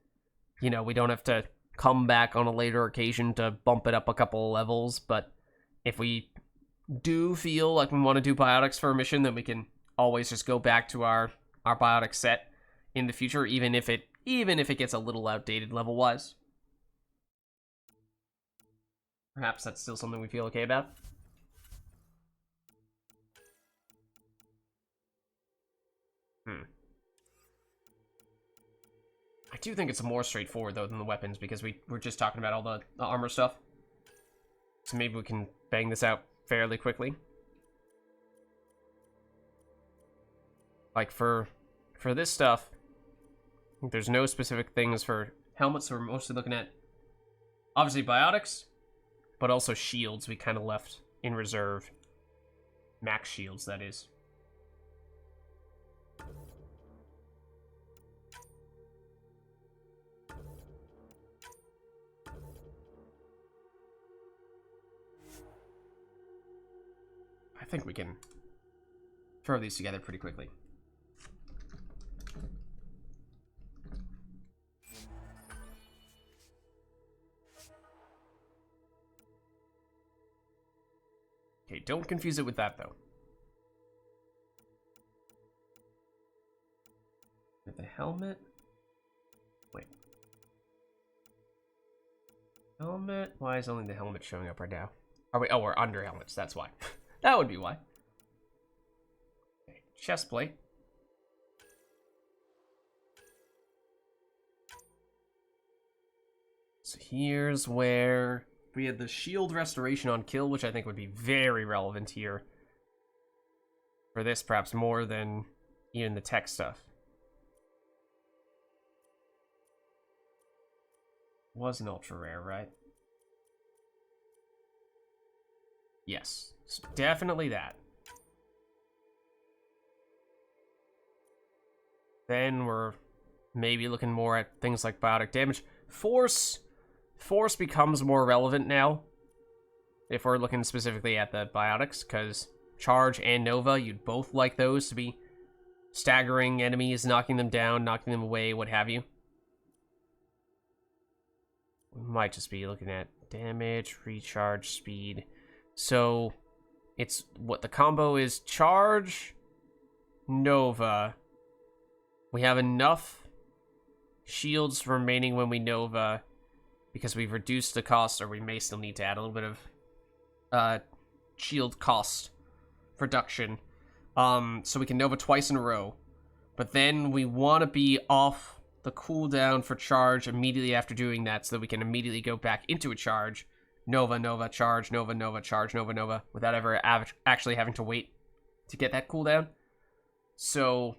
you know, we don't have to come back on a later occasion to bump it up a couple of levels. But if we do feel like we want to do biotics for a mission, then we can always just go back to our biotic set in the future, even if it gets a little outdated level wise. Perhaps that's still something we feel okay about. I do think it's more straightforward, though, than the weapons, because we're just talking about all the armor stuff. So maybe we can bang this out fairly quickly. Like, for this stuff, I think there's no specific things for helmets, so we're mostly looking at, obviously, biotics, but also shields we kind of left in reserve. Max shields, that is. I think we can throw these together pretty quickly. Okay, don't confuse it with that, though. With the helmet? Wait. Helmet? Why is only the helmet showing up right now? Are we? Oh, we're under helmets, that's why. That would be why. Okay, chest plate. So here's where we had the shield restoration on kill, which I think would be very relevant here. For this, perhaps more than even the tech stuff. Was an ultra rare, right? Yes, so definitely that. Then we're maybe looking more at things like biotic damage. Force becomes more relevant now, if we're looking specifically at the biotics, because Charge and Nova, you'd both like those to be staggering enemies, knocking them down, knocking them away, what have you. We might just be looking at damage, recharge, speed. So it's what the combo is: Charge, Nova. We have enough shields remaining when we Nova, because we've reduced the cost, or we may still need to add a little bit of shield cost reduction. So we can Nova twice in a row. But then we want to be off the cooldown for charge immediately after doing that so that we can immediately go back into a charge. Nova, Nova, charge, Nova, Nova, charge, Nova, Nova, without ever actually having to wait to get that cooldown. So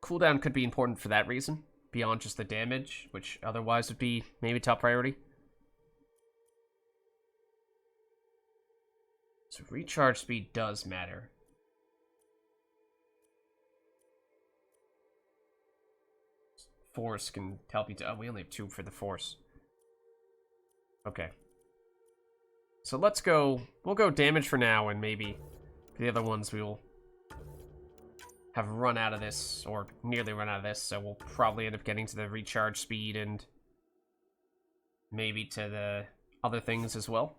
cooldown could be important for that reason, beyond just the damage, which otherwise would be maybe top priority. So recharge speed does matter. Force can help you to... Oh, we only have 2 for the Force. Okay. So let's go... We'll go damage for now, and maybe for the other ones we will have run out of this, or nearly run out of this, so we'll probably end up getting to the recharge speed and maybe to the other things as well.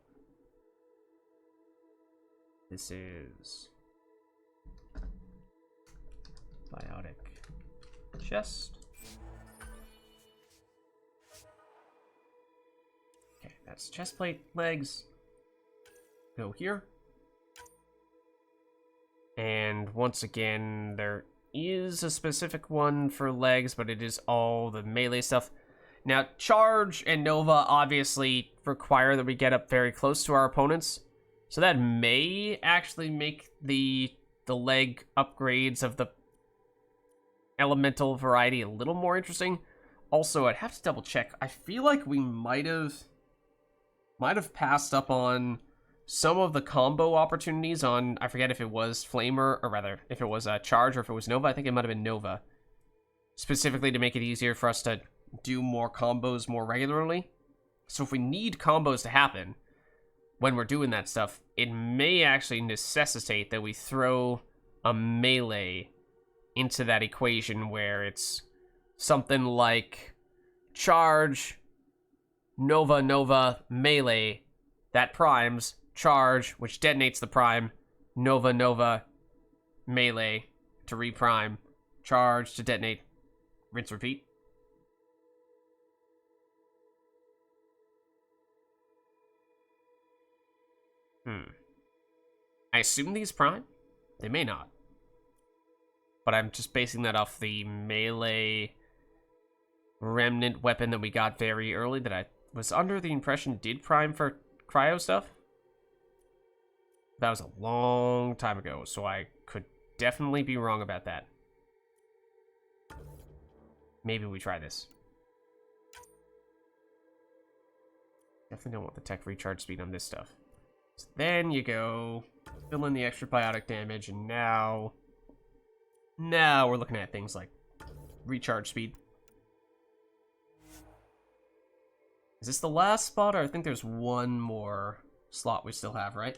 This is biotic chest. Okay, that's chest plate, legs. Go here. And once again, there is a specific one for legs, but it is all the melee stuff. Now, charge and Nova obviously require that we get up very close to our opponents. So that may actually make the leg upgrades of the elemental variety a little more interesting. Also, I'd have to double check. I feel like we might have passed up on some of the combo opportunities on, I forget if it was Flamer, or rather, if it was Charge or if it was Nova. I think it might have been Nova. Specifically to make it easier for us to do more combos more regularly. So if we need combos to happen when we're doing that stuff, it may actually necessitate that we throw a melee into that equation where it's something like charge, Nova, Nova, melee, that primes, charge, which detonates the prime, Nova, Nova, melee to reprime, charge to detonate, rinse, repeat. I assume these prime? They may not. But I'm just basing that off the melee remnant weapon that we got very early that I was under the impression did prime for cryo stuff. That was a long time ago, so I could definitely be wrong about that. Maybe we try this. Definitely don't want the tech recharge speed on this stuff. So then you go, fill in the extra biotic damage, and now we're looking at things like recharge speed. Is this the last spot, or I think there's one more slot we still have, right?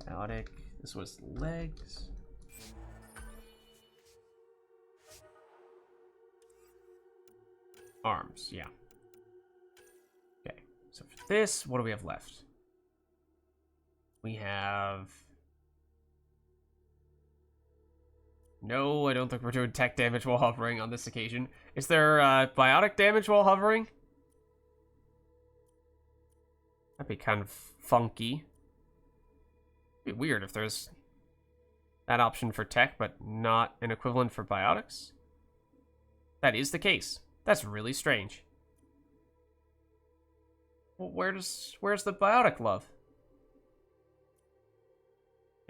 Biotic, this was legs. Arms, yeah. Okay, so for this, what do we have left? We have... No, I don't think we're doing tech damage while hovering on this occasion. Is there biotic damage while hovering? That'd be kind of funky. It'd be weird if there's that option for tech, but not an equivalent for biotics. That is the case. That's really strange. Well, where's the biotic love?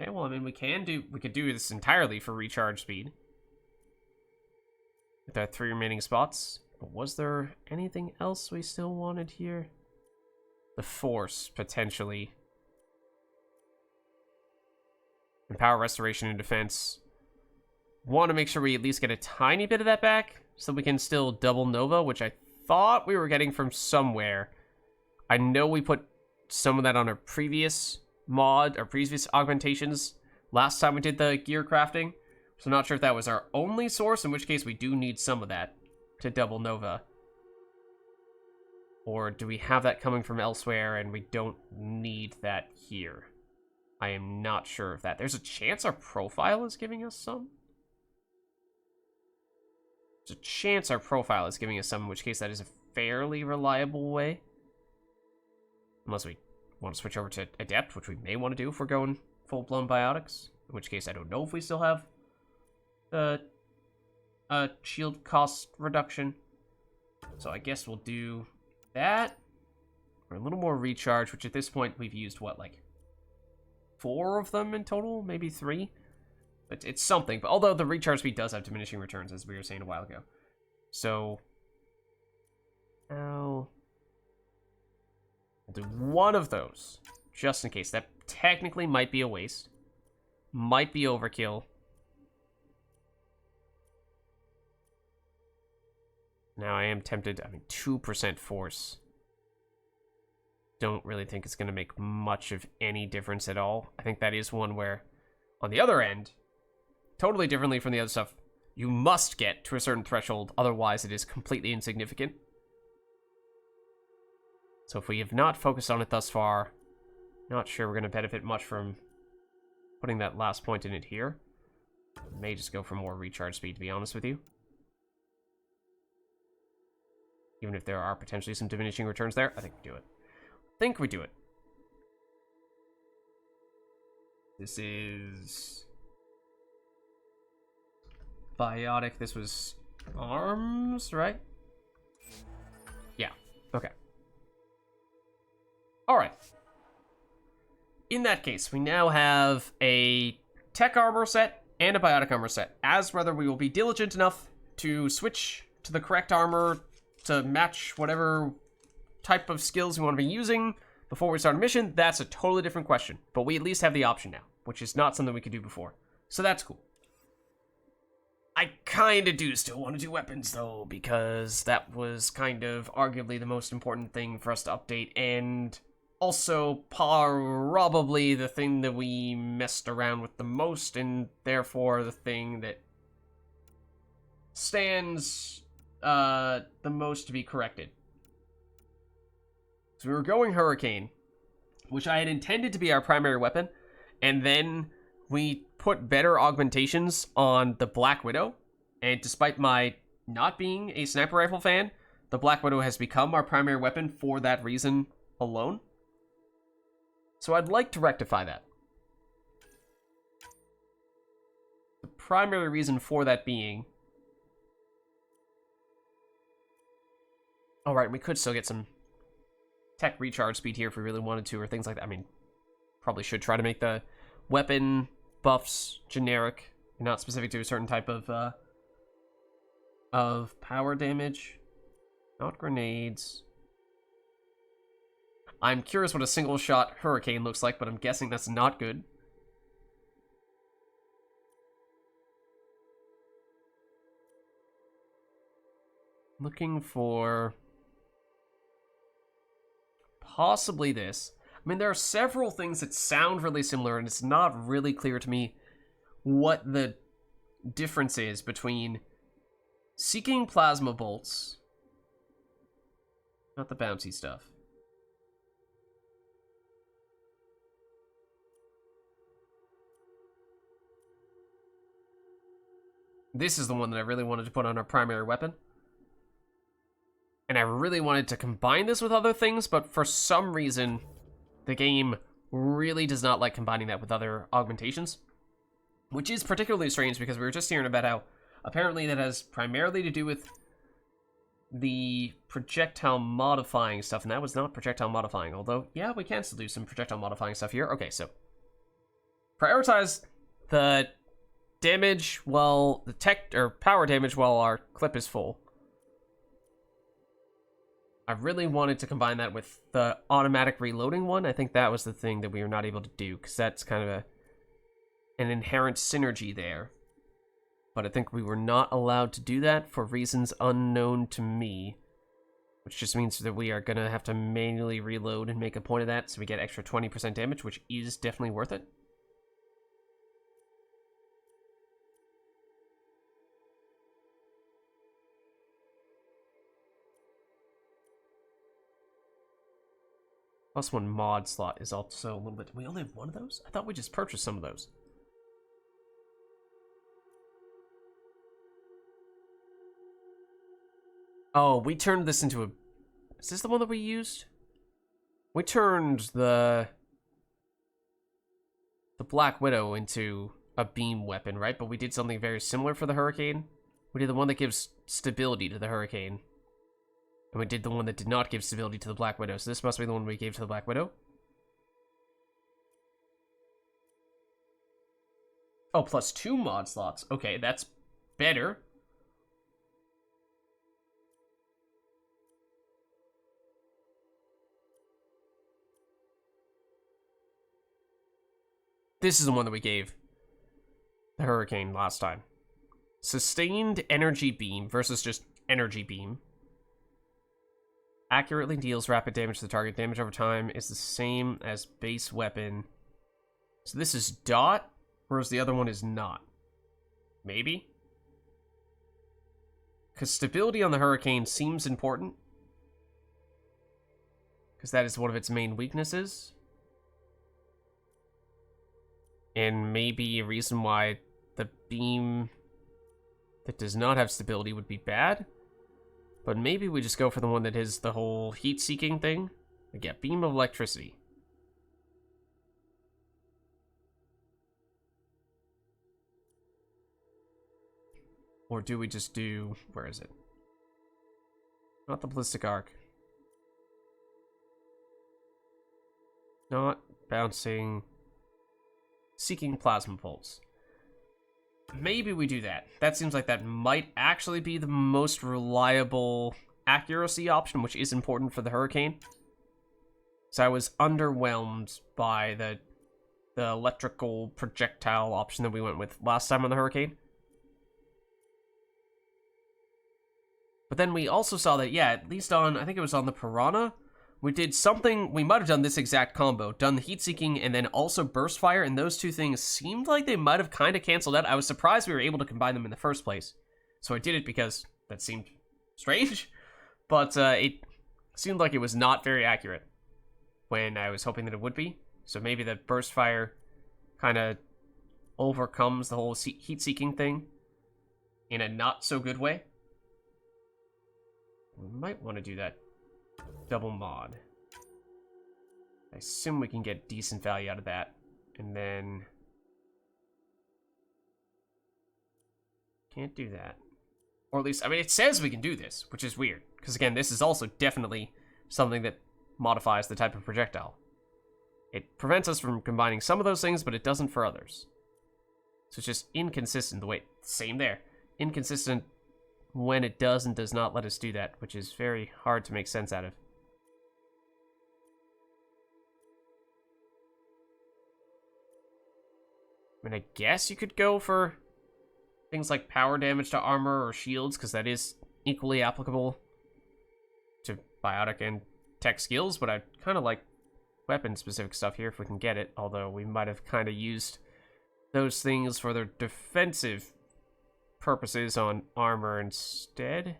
Okay, well, I mean, we could do this entirely for recharge speed. With our 3 remaining spots. But was there anything else we still wanted here? The Force, potentially. And power restoration and defense. Want to make sure we at least get a tiny bit of that back, so we can still double Nova, which I thought we were getting from somewhere. I know we put some of that on our previous mod or previous augmentations last time we did the gear crafting, so I'm not sure if that was our only source, in which case we do need some of that to double Nova. Or do we have that coming from elsewhere and we don't need that here? I am not sure of that. There's a chance our profile is giving us some. There's a chance our profile is giving us some, in which case that is a fairly reliable way. Unless we want to switch over to Adept, which we may want to do if we're going full-blown biotics. In which case, I don't know if we still have the shield cost reduction. So I guess we'll do that. Or a little more recharge, which at this point we've used, what, like 4 of them in total? Maybe 3? But it's something. But although the recharge speed does have diminishing returns, as we were saying a while ago. So, now we'll do one of those, just in case. That technically might be a waste. Might be overkill. Now I am tempted, 2% force. Don't really think it's going to make much of any difference at all. I think that is one where, on the other end, totally differently from the other stuff, you must get to a certain threshold, otherwise it is completely insignificant. So if we have not focused on it thus far, not sure we're going to benefit much from putting that last point in it here. May just go for more recharge speed, to be honest with you. Even if there are potentially some diminishing returns there, I think we do it. This is biotic. This was arms, right? Yeah, okay. Alright. In that case, we now have a tech armor set and a biotic armor set. As whether we will be diligent enough to switch to the correct armor to match whatever type of skills we want to be using before we start a mission, that's a totally different question. But we at least have the option now, which is not something we could do before. So that's cool. I kind of do still want to do weapons, though, because that was kind of arguably the most important thing for us to update, and also probably the thing that we messed around with the most, and therefore the thing that stands the most to be corrected. So we were going Hurricane, which I had intended to be our primary weapon, and then we put better augmentations on the Black Widow, and despite my not being a sniper rifle fan, the Black Widow has become our primary weapon for that reason alone. So I'd like to rectify that. The primary reason for that being... Alright, we could still get some tech recharge speed here if we really wanted to, or things like that. I mean, probably should try to make the weapon buffs generic, not specific to a certain type of power damage. Not grenades. I'm curious what a single-shot Hurricane looks like, but I'm guessing that's not good. Looking for... possibly this. I mean, there are several things that sound really similar, and it's not really clear to me what the difference is between seeking plasma bolts, not the bouncy stuff, this is the one that I really wanted to put on our primary weapon. And I really wanted to combine this with other things, but for some reason, the game really does not like combining that with other augmentations. Which is particularly strange, because we were just hearing about how apparently that has primarily to do with the projectile modifying stuff, and that was not projectile modifying, although, yeah, we can still do some projectile modifying stuff here. Okay, so prioritize the damage while the tech, or power damage while our clip is full. I really wanted to combine that with the automatic reloading one. I think that was the thing that we were not able to do, because that's kind of an inherent synergy there. But I think we were not allowed to do that for reasons unknown to me, which just means that we are going to have to manually reload and make a point of that, so we get extra 20% damage, which is definitely worth it. +1 mod slot is also a little bit... We only have one of those? I thought we just purchased some of those. Oh, we turned this into a... Is this the one that we used? We turned the Black Widow into a beam weapon, right? But we did something very similar for the Hurricane. We did the one that gives stability to the Hurricane. And we did the one that did not give stability to the Black Widow. So this must be the one we gave to the Black Widow. Oh, plus 2 mod slots. Okay, that's better. This is the one that we gave the Hurricane last time. Sustained energy beam versus just energy beam. Accurately deals rapid damage to the target. Damage over time is the same as base weapon. So this is dot, whereas the other one is not. Maybe? Because stability on the Hurricane seems important. Because that is one of its main weaknesses. And maybe a reason why the beam that does not have stability would be bad. But maybe we just go for the one that is the whole heat-seeking thing. Like, yeah, beam of electricity. Or do we just do... Where is it? Not the ballistic arc. Not bouncing... Seeking plasma pulse. Maybe we do that. That seems like that might actually be the most reliable accuracy option, which is important for the Hurricane. So I was underwhelmed by the electrical projectile option that we went with last time on the Hurricane. But then we also saw that, yeah, at least on, I think it was on the Piranha, we did something, we might have done this exact combo, done the heat-seeking and then also burst fire, and those two things seemed like they might have kind of canceled out. I was surprised we were able to combine them in the first place. So I did it because that seemed strange, but it seemed like it was not very accurate when I was hoping that it would be. So maybe the burst fire kind of overcomes the whole heat-seeking thing in a not-so-good way. We might want to do that. Double mod. I assume we can get decent value out of that. And then... Can't do that. Or at least, I mean, it says we can do this, which is weird. Because again, this is also definitely something that modifies the type of projectile. It prevents us from combining some of those things, but it doesn't for others. So it's just inconsistent. The way, same there. Inconsistent when it does and does not let us do that, which is very hard to make sense out of. I mean, I guess you could go for things like power damage to armor or shields, because that is equally applicable to biotic and tech skills, but I kind of like weapon-specific stuff here if we can get it, although we might have kind of used those things for their defensive purposes on armor instead.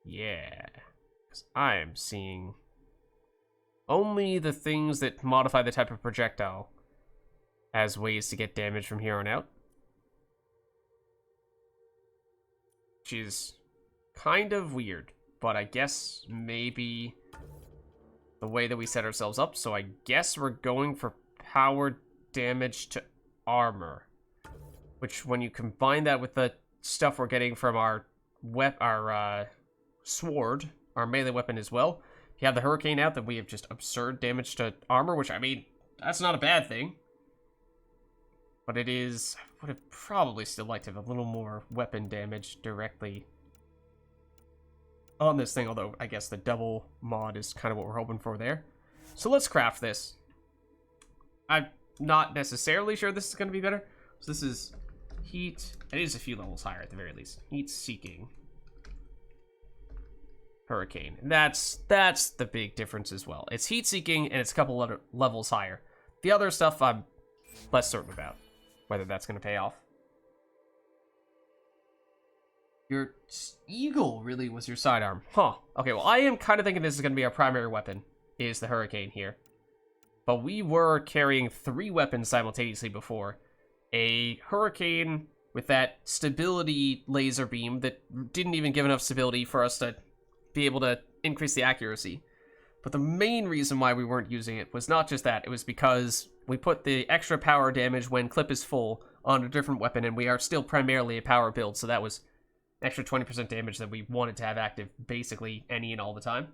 Yeah, because I am seeing only the things that modify the type of projectile as ways to get damage from here on out. Which is kind of weird, but I guess maybe the way that we set ourselves up. So I guess we're going for power damage to armor, which when you combine that with the stuff we're getting from our sword, our melee weapon as well, you have the Hurricane out, that we have just absurd damage to armor, which, I mean, that's not a bad thing. But it is... I would have probably still liked to have a little more weapon damage directly on this thing, although I guess the double mod is kind of what we're hoping for there. So let's craft this. I'm not necessarily sure this is going to be better. So this is heat... It is a few levels higher at the very least. Heat-seeking Hurricane. And that's the big difference as well. It's heat-seeking and it's a couple other levels higher. The other stuff I'm less certain about whether that's going to pay off. Your eagle really was your sidearm. Huh. Okay, well, I am kind of thinking this is going to be our primary weapon, is the Hurricane here. But we were carrying 3 weapons simultaneously before. A Hurricane with that stability laser beam that didn't even give enough stability for us to be able to increase the accuracy. But the main reason why we weren't using it was not just that, it was because we put the extra power damage when clip is full on a different weapon, and we are still primarily a power build, so that was extra 20% damage that we wanted to have active basically any and all the time.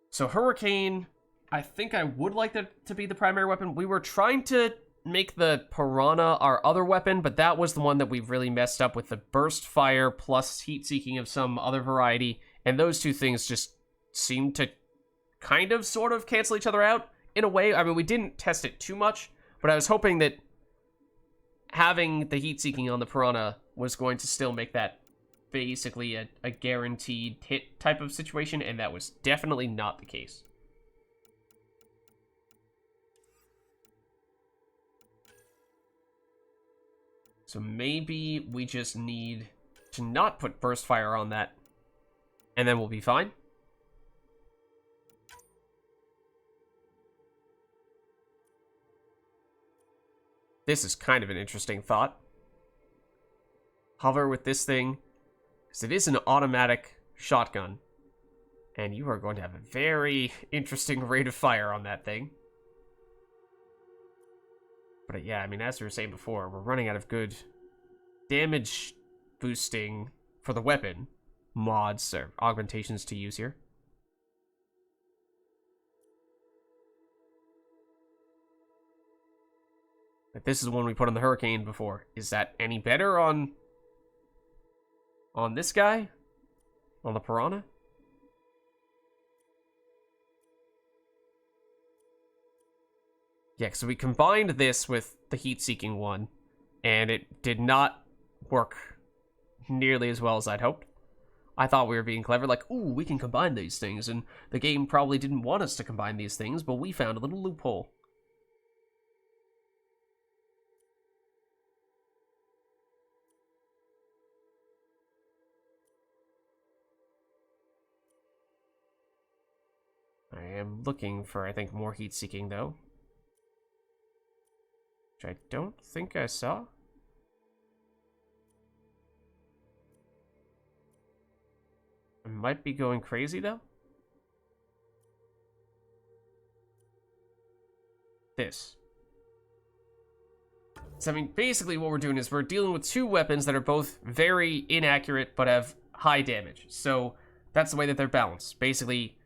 So Hurricane, I think I would like that to be the primary weapon. We were trying to make the Piranha our other weapon, but that was the one that we really messed up with the burst fire plus heat-seeking of some other variety, and those two things just seemed to kind of sort of cancel each other out in a way. I mean, we didn't test it too much, but I was hoping that having the heat-seeking on the Piranha was going to still make that basically a guaranteed hit type of situation, and that was definitely not the case. So maybe we just need to not put burst fire on that, and then we'll be fine. This is kind of an interesting thought. Hover with this thing, because it is an automatic shotgun, and you are going to have a very interesting rate of fire on that thing. But yeah, I mean, as we were saying before, we're running out of good damage boosting for the weapon mods or augmentations to use here. But this is the one we put on the Hurricane before. Is that any better on this guy? On the Piranha? Yeah, so we combined this with the heat-seeking one, and it did not work nearly as well as I'd hoped. I thought we were being clever, like, ooh, we can combine these things, and the game probably didn't want us to combine these things, but we found a little loophole. I am looking for, I think, more heat-seeking, though. Which I don't think I saw. I might be going crazy, though. This. So, I mean, basically what we're doing is we're dealing with two weapons that are both very inaccurate but have high damage. So, that's the way that they're balanced. Basically,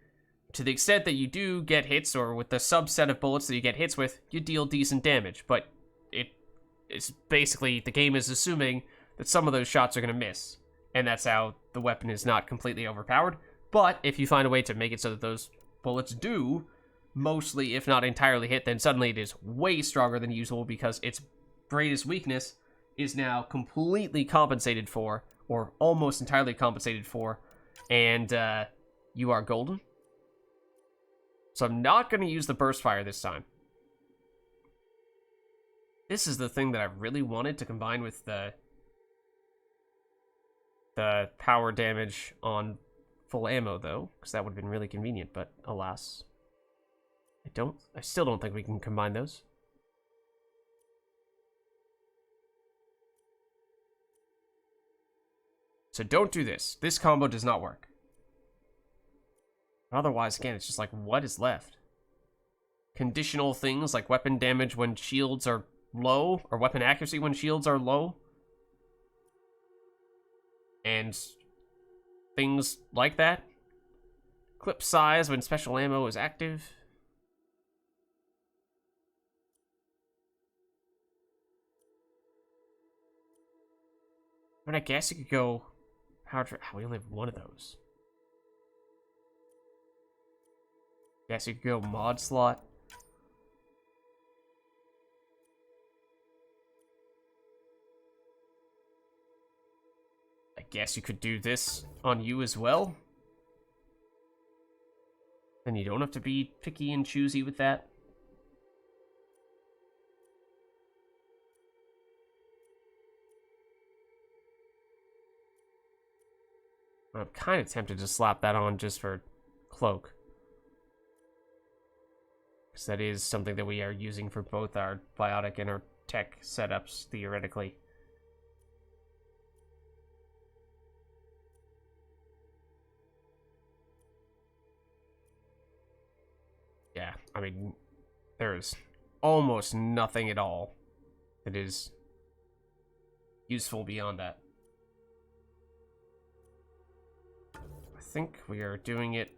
to the extent that you do get hits, or with the subset of bullets that you get hits with, you deal decent damage. But it's basically, the game is assuming that some of those shots are going to miss. And that's how the weapon is not completely overpowered. But if you find a way to make it so that those bullets do mostly, if not entirely hit, then suddenly it is way stronger than usual because its greatest weakness is now completely compensated for, or almost entirely compensated for, and you are golden. So I'm not going to use the burst fire this time. This is the thing that I really wanted to combine with the power damage on full ammo, though, because that would have been really convenient, but alas. I still don't think we can combine those. So don't do this. This combo does not work. Otherwise, again, it's just like, what is left? Conditional things like weapon damage when shields are low, or weapon accuracy when shields are low. And things like that. Clip size when special ammo is active. I mean, I guess you could go power. We only have one of those. Guess you could go mod slot. I guess you could do this on you as well. Then you don't have to be picky and choosy with that. I'm kind of tempted to slap that on just for cloak. Because that is something that we are using for both our biotic and our tech setups, theoretically. I mean, there's almost nothing at all that is useful beyond that. I think we are doing it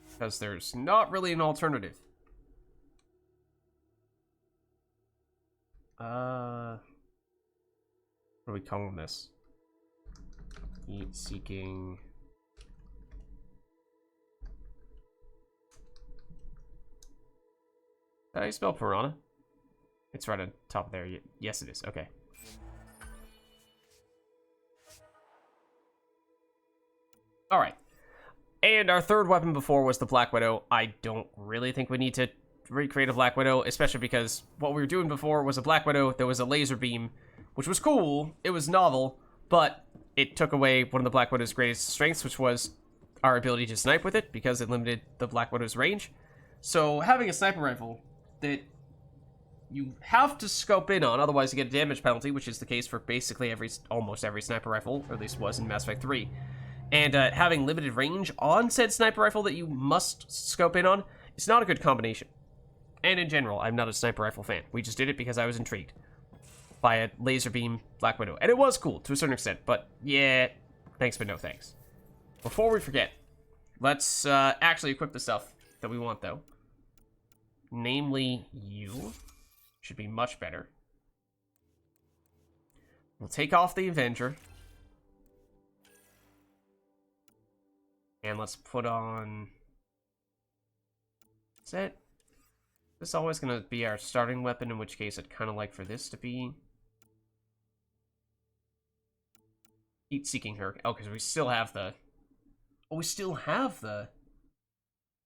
because there's not really an alternative. What are we calling this? Heat-seeking. How do you spell piranha? It's right on top there. Yes, it is. Okay. Alright. And our third weapon before was the Black Widow. I don't really think we need to recreate a Black Widow, especially because what we were doing before was a Black Widow. There was a laser beam, which was cool. It was novel, but it took away one of the Black Widow's greatest strengths, which was our ability to snipe with it, because it limited the Black Widow's range. So having a sniper rifle that you have to scope in on, otherwise you get a damage penalty, which is the case for basically almost every sniper rifle, or at least was in Mass Effect 3. And having limited range on said sniper rifle that you must scope in on, it's not a good combination. And in general, I'm not a sniper rifle fan. We just did it because I was intrigued by a laser beam Black Widow. And it was cool to a certain extent, but yeah, thanks but no thanks. Before we forget, let's actually equip the stuff that we want though. Namely, you should be much better. We'll take off the Avenger. And let's put on... Is it? This is always going to be our starting weapon, in which case I'd kind of like for this to be... Heat-seeking Hurricane. Oh, because we still have the... Oh, we still have the...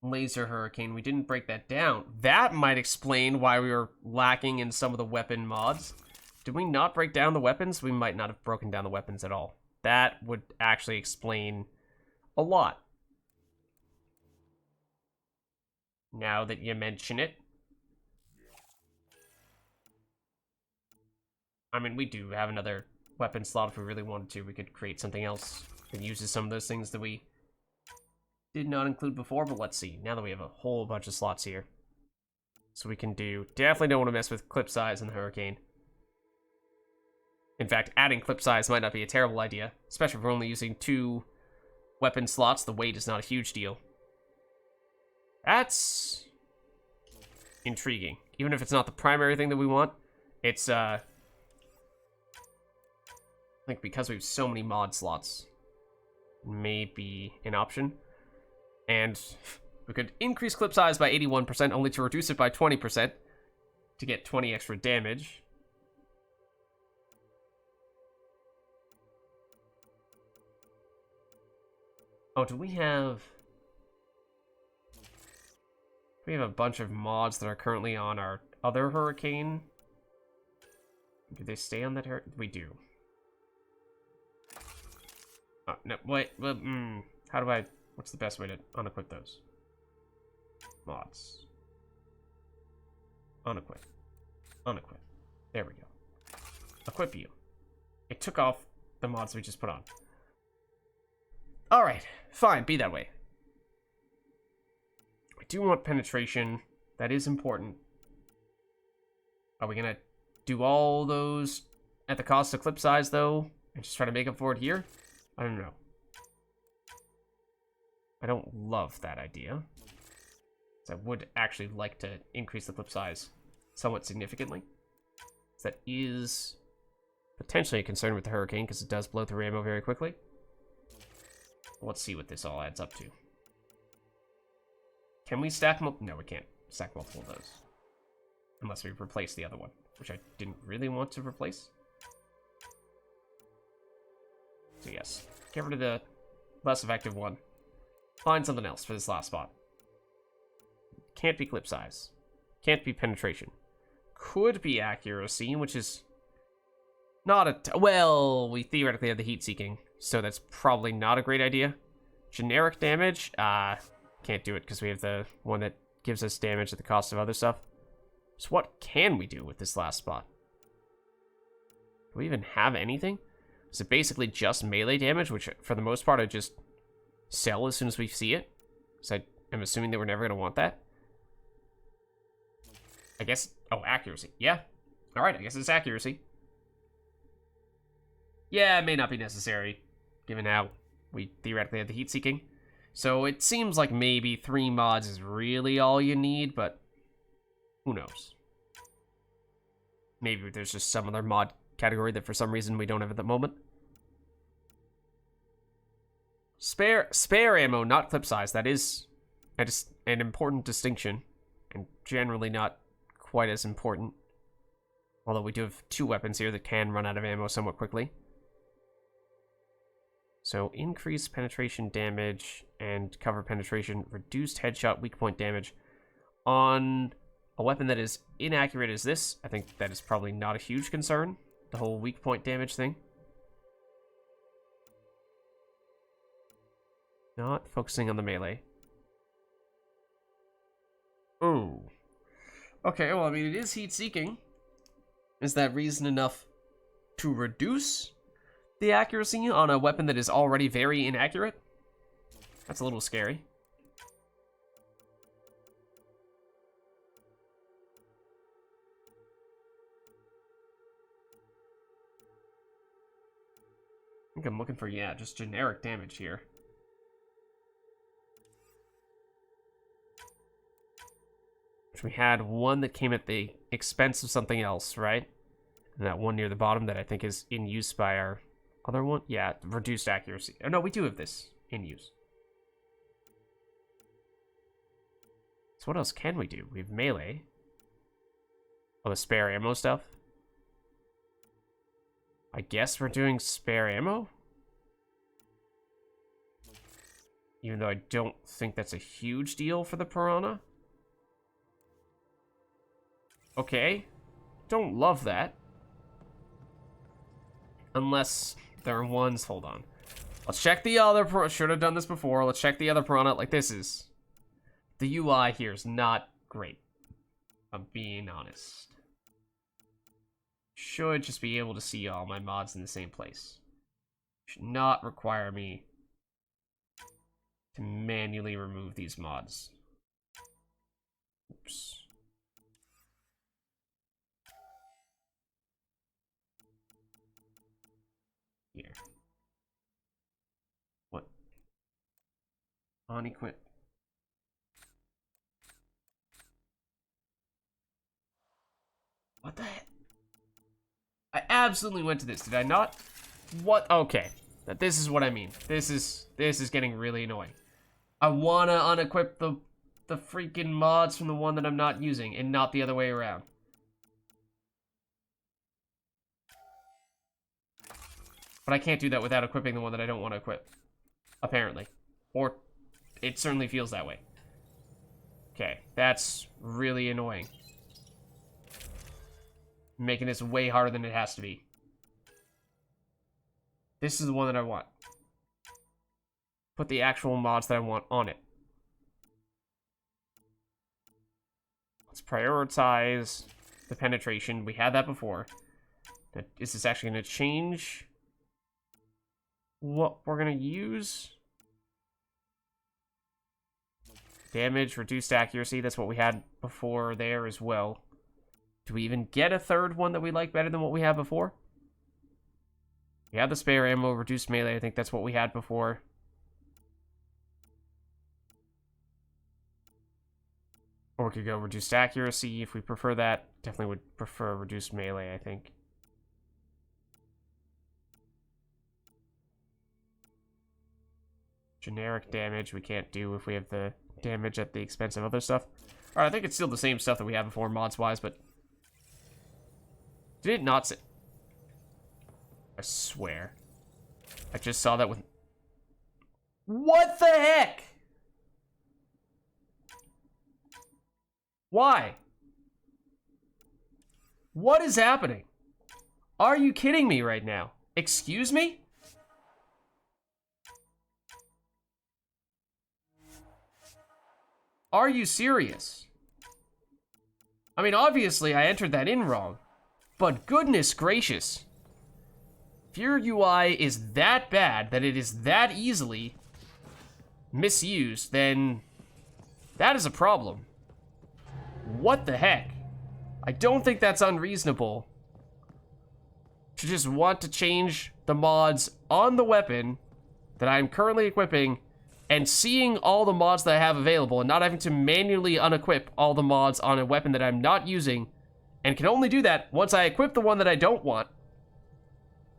Laser Hurricane. We didn't break that down. That might explain why we were lacking in some of the weapon mods. Did we not break down the weapons? We might not have broken down the weapons at all. That would actually explain a lot. Now that you mention it. I mean, we do have another weapon slot if we really wanted to. We could create something else that uses some of those things that we did not include before, but let's see. Now that we have a whole bunch of slots here. So we can do... Definitely don't want to mess with clip size in the Hurricane. In fact, adding clip size might not be a terrible idea, especially if we're only using 2 weapon slots. The weight is not a huge deal. That's intriguing. Even if it's not the primary thing that we want, it's, I think because we have so many mod slots, may be an option. And we could increase clip size by 81%, only to reduce it by 20% to get 20 extra damage. Oh, do we have... We have a bunch of mods that are currently on our other Hurricane. Do they stay on that Hurricane? We do. Oh, no, wait. How do I... What's the best way to unequip those? Mods. Unequip. Unequip. There we go. Equip you. It took off the mods we just put on. Alright, fine, be that way. I do want penetration. That is important. Are we gonna do all those at the cost of clip size, though? And just try to make up for it here? I don't know. I don't love that idea. So I would actually like to increase the clip size somewhat significantly. So that is potentially a concern with the Hurricane, because it does blow through ammo very quickly. Let's see what this all adds up to. Can we stack multiple? No, we can't stack multiple of those. Unless we replace the other one, which I didn't really want to replace. So yes, get rid of the less effective one. Find something else for this last spot. Can't be clip size. Can't be penetration. Could be accuracy, which is not a... Well, we theoretically have the heat-seeking, so that's probably not a great idea. Generic damage? Can't do it because we have the one that gives us damage at the cost of other stuff. So what can we do with this last spot? Do we even have anything? Is it basically just melee damage, which for the most part I just sell as soon as we see it? So I'm assuming that we're never going to want that. I guess... Oh, accuracy. Yeah. Alright, I guess it's accuracy. Yeah, it may not be necessary, given how we theoretically have the heat-seeking. So it seems like maybe 3 mods is really all you need, but who knows? Maybe there's just some other mod category that for some reason we don't have at the moment. Spare ammo, not clip size. That is an important distinction, and generally not quite as important. Although we do have 2 weapons here that can run out of ammo somewhat quickly. So increased penetration damage and cover penetration, reduced headshot weak point damage on a weapon that is inaccurate as this. I think that is probably not a huge concern, the whole weak point damage thing. Not focusing on the melee. Ooh. Okay, well, I mean, it is heat-seeking. Is that reason enough to reduce the accuracy on a weapon that is already very inaccurate? That's a little scary. I think I'm looking for, yeah, just generic damage here. We had one that came at the expense of something else, right? And that one near the bottom that I think is in use by our other one. Yeah, reduced accuracy. Oh, no, we do have this in use. So what else can we do? We have melee. Oh, the spare ammo stuff. I guess we're doing spare ammo? Even though I don't think that's a huge deal for the Piranha. Okay, don't love that. Unless there are ones, hold on. Let's check the other Piranha, should have done this before. Let's check the other Piranha, like this is. The UI here is not great. I'm being honest. Should just be able to see all my mods in the same place. Should not require me to manually remove these mods. Oops. Here. What? On equip. What the heck? I absolutely went to this, did I not? What? Okay. This is what I mean. This is getting really annoying. I wanna unequip the freaking mods from the one that I'm not using and not the other way around. But I can't do that without equipping the one that I don't want to equip. Apparently. Or it certainly feels that way. Okay, that's really annoying. Making this way harder than it has to be. This is the one that I want. Put the actual mods that I want on it. Let's prioritize the penetration. We had that before. Is this actually going to change what we're going to use? Damage, reduced accuracy. That's what we had before there as well. Do we even get a third one that we like better than what we had before? We had the spare ammo, reduced melee. I think that's what we had before. Or we could go reduced accuracy if we prefer that. Definitely would prefer reduced melee, I think. Generic damage we can't do if we have the damage at the expense of other stuff. Alright, I think it's still the same stuff that we had before mods-wise, but... Did it not say... I swear. I just saw that with... What the heck? Why? What is happening? Are you kidding me right now? Excuse me? Are you serious? I mean, obviously I entered that in wrong, but goodness gracious. If your UI is that bad, that it is that easily misused, then that is a problem. What the heck? I don't think that's unreasonable to just want to change the mods on the weapon that I'm currently equipping and seeing all the mods that I have available and not having to manually unequip all the mods on a weapon that I'm not using, and can only do that once I equip the one that I don't want,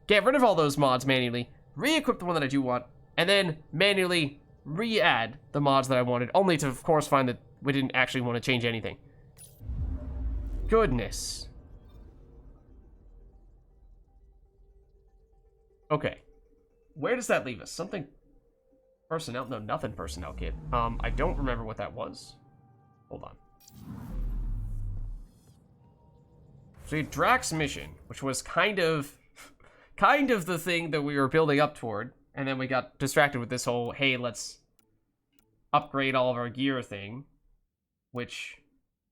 get rid of all those mods manually, re-equip the one that I do want, and then manually re-add the mods that I wanted, only to, of course, find that we didn't actually want to change anything. Goodness. Okay. Where does that leave us? Something personnel? No, nothing personnel kit. I don't remember what that was. Hold on. So Drack'S mission, which was kind of the thing that we were building up toward, and then we got distracted with this whole, hey, let's upgrade all of our gear thing, which,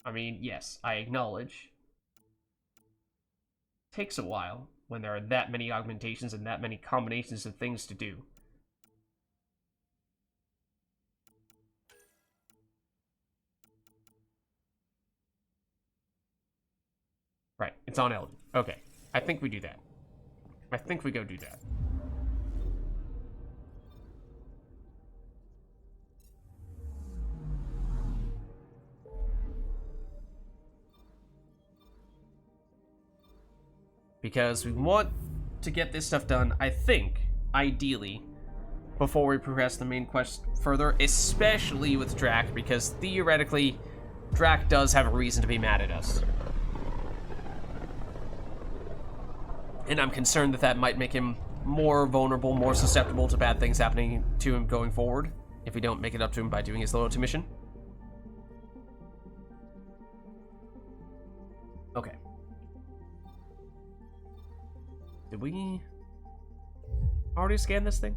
I mean, yes, I acknowledge, takes a while when there are that many augmentations and that many combinations of things to do. Right, it's on Elden. Okay, I think we do that. I think we go do that. Because we want to get this stuff done, I think, ideally, before we progress the main quest further, especially with Drack, because theoretically, Drack does have a reason to be mad at us. And I'm concerned that that might make him more vulnerable, more susceptible to bad things happening to him going forward, if we don't make it up to him by doing his loyalty mission. Okay. Did we already scan this thing?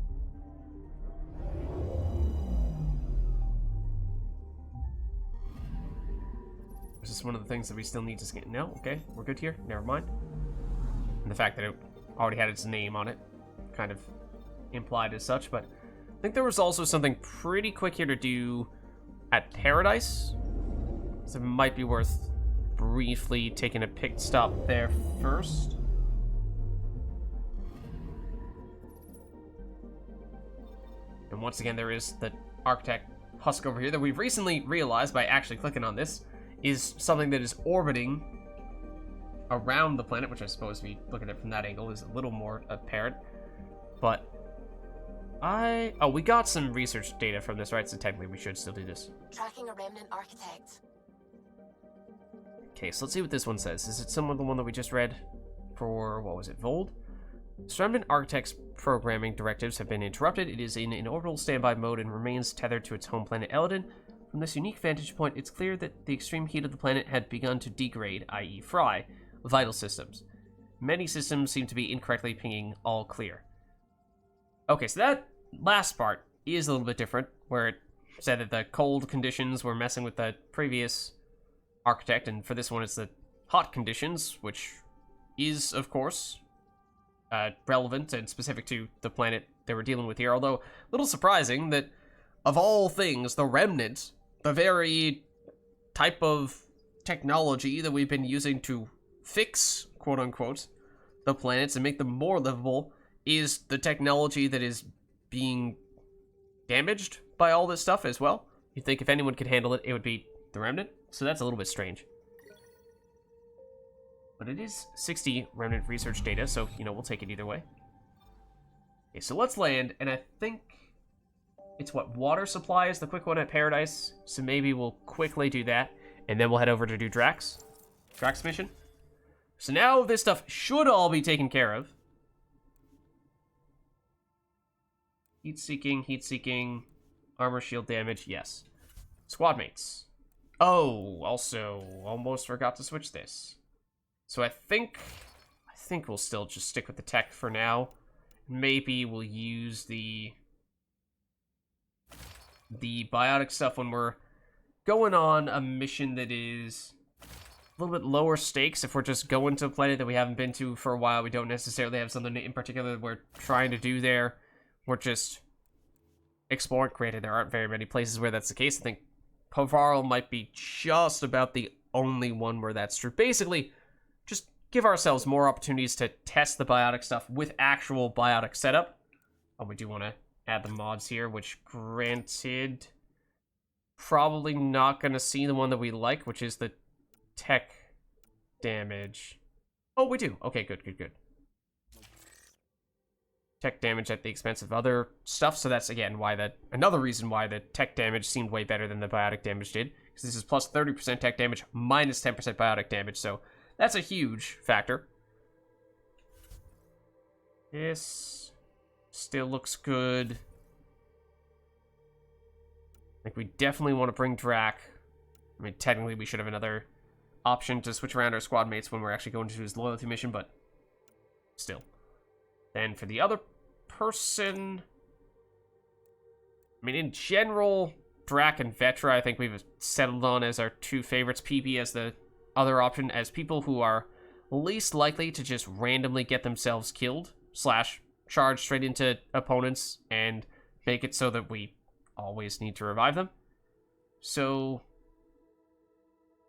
Is this one of the things that we still need to scan? No? Okay, we're good here. Never mind. And the fact that it already had its name on it kind of implied as such, but I think there was also something pretty quick here to do at Paradise, so it might be worth briefly taking a pit stop there first. And once again, there is the Architect husk over here that we've recently realized by actually clicking on this is something that is orbiting around the planet, which I suppose we look at it from that angle is a little more apparent. But we got some research data from this, right? So technically we should still do this. Tracking a remnant architect. Okay, so let's see what this one says. Is it similar to the one that we just read for, what was it, Vold? Remnant Architect's programming directives have been interrupted. It is in an orbital standby mode and remains tethered to its home planet, Eldon. From this unique vantage point, it's clear that the extreme heat of the planet had begun to degrade, i.e. fry, vital systems. Many systems seem to be incorrectly pinging all clear. Okay, so that last part is a little bit different, where it said that the cold conditions were messing with the previous architect, and for this one it's the hot conditions, which is, of course, relevant and specific to the planet they were dealing with here, although a little surprising that, of all things, the Remnant, the very type of technology that we've been using to fix, quote-unquote, the planets and make them more livable, is the technology that is being damaged by all this stuff as well. You'd think if anyone could handle it, it would be the Remnant, so that's a little bit strange. But it is 60 Remnant research data, so, you know, we'll take it either way. Okay, so let's land, and I think it's what, water supply is the quick one at Paradise, so maybe we'll quickly do that, and then we'll head over to do Drack'S mission. So now this stuff should all be taken care of. Heat-seeking, armor shield damage, yes. Squad mates. Oh, also, almost forgot to switch this. So I think we'll still just stick with the tech for now. Maybe we'll use the biotic stuff when we're going on a mission that is a little bit lower stakes. If we're just going to a planet that we haven't been to for a while, we don't necessarily have something in particular that we're trying to do there. We're just exploring. Granted, there aren't very many places where that's the case. I think Povarl might be just about the only one where that's true. Basically, just give ourselves more opportunities to test the biotic stuff with actual biotic setup. Oh, we do want to add the mods here, which granted, probably not going to see the one that we like, which is the tech damage. Oh, we do. Okay, good, good, good. Tech damage at the expense of other stuff, so that's, again, why that... Another reason why the tech damage seemed way better than the biotic damage did, because this is plus 30% tech damage, minus 10% biotic damage, so that's a huge factor. This still looks good. I think we definitely want to bring Drac. I mean, technically we should have another option to switch around our squad mates when we're actually going to do his loyalty mission, but still. Then for the other person, I mean, in general, Drac and Vetra, I think we've settled on as our two favorites. PB as the other option, as people who are least likely to just randomly get themselves killed, slash charge straight into opponents and make it so that we always need to revive them. So,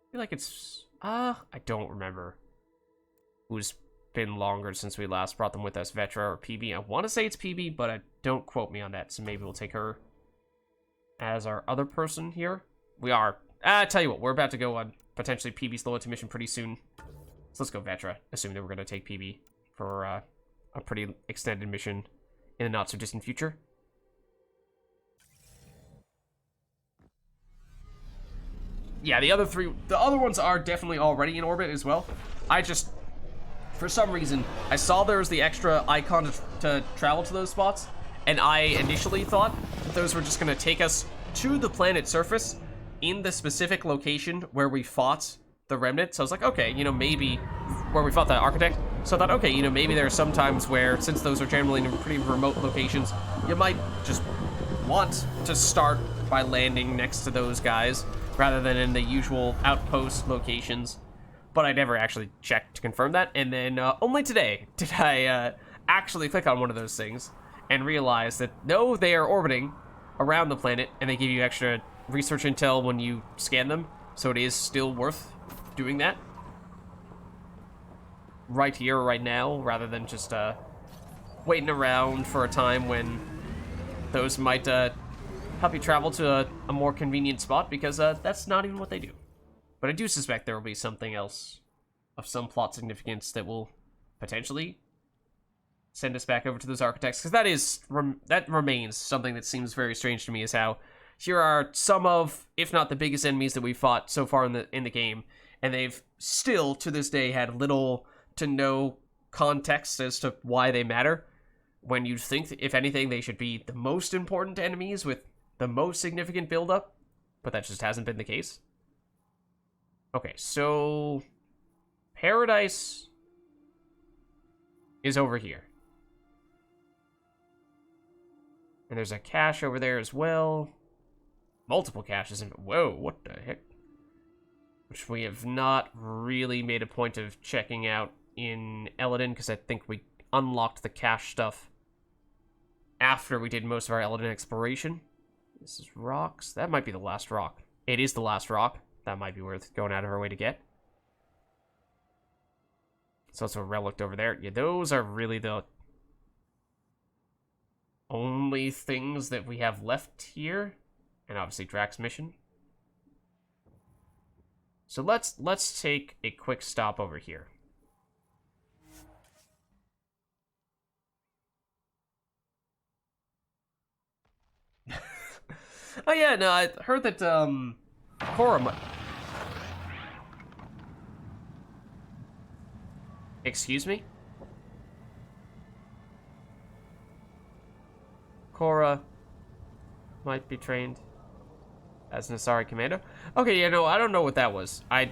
I feel like it's, I don't remember who's been longer since we last brought them with us, Vetra or PB. I want to say it's PB, but don't quote me on that, so maybe we'll take her as our other person here. We are, I tell you what, we're about to go on potentially PB's loyalty mission pretty soon. So let's go Vetra, assuming that we're going to take PB for a pretty extended mission in the not-so-distant future. Yeah, the other ones are definitely already in orbit as well. I just, for some reason, I saw there was the extra icon to travel to those spots, and I initially thought that those were just going to take us to the planet's surface in the specific location where we fought the Remnant. So I was like, okay, you know, maybe where we fought the Architect. So I thought, okay, you know, maybe there are some times where, since those are generally in pretty remote locations, you might just want to start by landing next to those guys rather than in the usual outpost locations. But I never actually checked to confirm that, and then only today did I actually click on one of those things and realize that, no, they are orbiting around the planet, and they give you extra research intel when you scan them, so it is still worth doing that right here, right now, rather than just waiting around for a time when those might help you travel to a more convenient spot, because that's not even what they do. But I do suspect there will be something else of some plot significance that will potentially send us back over to those Architects, because that remains something that seems very strange to me, is how here are some of, if not the biggest enemies that we've fought so far in the game, and they've still, to this day, had little to no context as to why they matter, when you'd think, if anything, they should be the most important enemies with the most significant build-up, but that just hasn't been the case. Okay, so Paradise is over here. And there's a cache over there as well. Multiple caches. Whoa, what the heck? Which we have not really made a point of checking out in Eladin, because I think we unlocked the cache stuff after we did most of our Eladin exploration. This is rocks. That might be the last rock. It is the last rock. That might be worth going out of our way to get. It's also a relic over there. Yeah, those are really the only things that we have left here. And obviously Drack'S mission. So let's take a quick stop over here. Oh yeah, no, I heard that Cora Excuse me? Cora might be trained as an Asari commando. Okay, yeah, no, I don't know what that was. I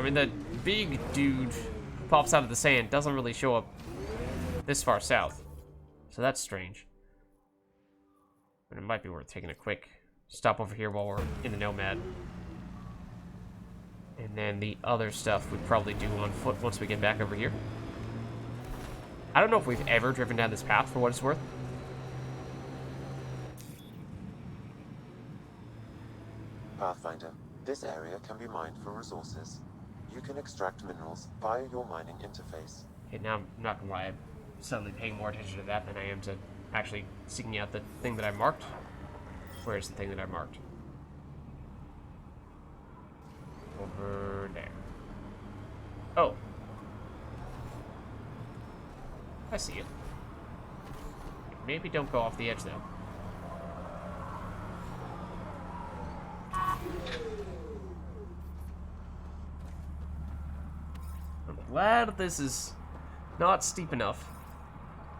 mean, the big dude who pops out of the sand doesn't really show up this far south. So that's strange. But it might be worth taking a quick stop over here while we're in the Nomad. And then the other stuff we'd probably do on foot once we get back over here. I don't know if we've ever driven down this path, for what it's worth. Pathfinder, This area can be mined for resources. You can extract minerals via your mining interface. Okay, now I'm not gonna lie, I'm suddenly paying more attention to that than I am to actually seeking out the thing that I marked. Where's the thing that I marked? Over there. Oh. I see it. Maybe don't go off the edge, though. I'm glad this is not steep enough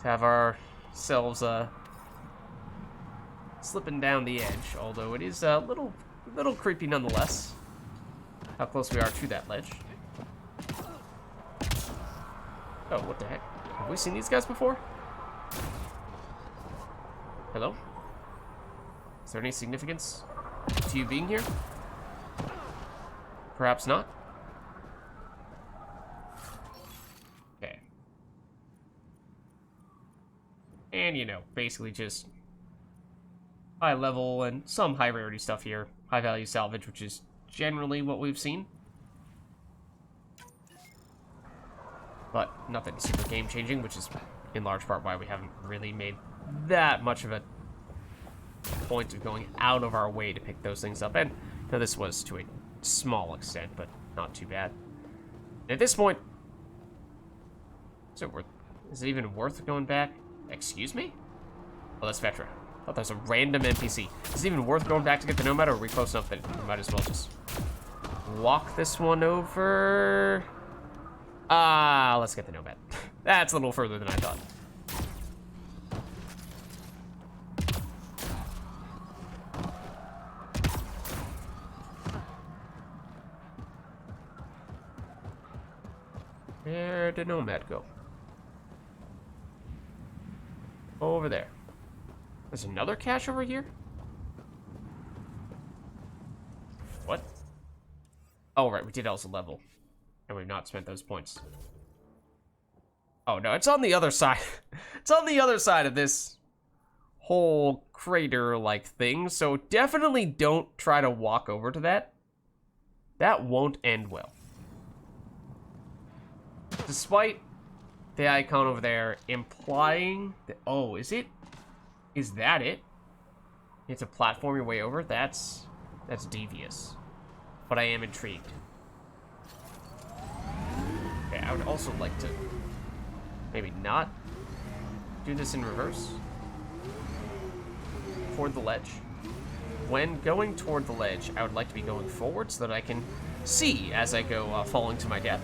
to have ourselves slipping down the edge, although it is a little creepy nonetheless. How close we are to that ledge. Oh, what the heck? Have we seen these guys before? Hello? Is there any significance to you being here? Perhaps not? Okay. And, you know, basically just high level and some high rarity stuff here. High value salvage, which is generally what we've seen. But nothing super game changing, which is in large part why we haven't really made that much of a point of going out of our way to pick those things up. And now this was to a small extent, but not too bad. At this point, is it even worth going back? Excuse me? Oh, that's Vetra. I thought that was a random NPC. Is it even worth going back to get the Nomad, or are we close enough that we might as well just walk this one over? Let's get the Nomad. That's a little further than I thought. Where did Nomad go? Over there. There's another cache over here? What? Oh, right, we did also level. And we've not spent those points. Oh, no, it's on the other side. It's on the other side of this whole crater-like thing, so definitely don't try to walk over to that. That won't end well. Despite the icon over there implying that, oh, is it? Is that it? It's a platform your way over? That's devious. But I am intrigued. Okay, I would also like to maybe not do this in reverse. Toward the ledge. When going toward the ledge, I would like to be going forward so that I can see as I go falling to my death.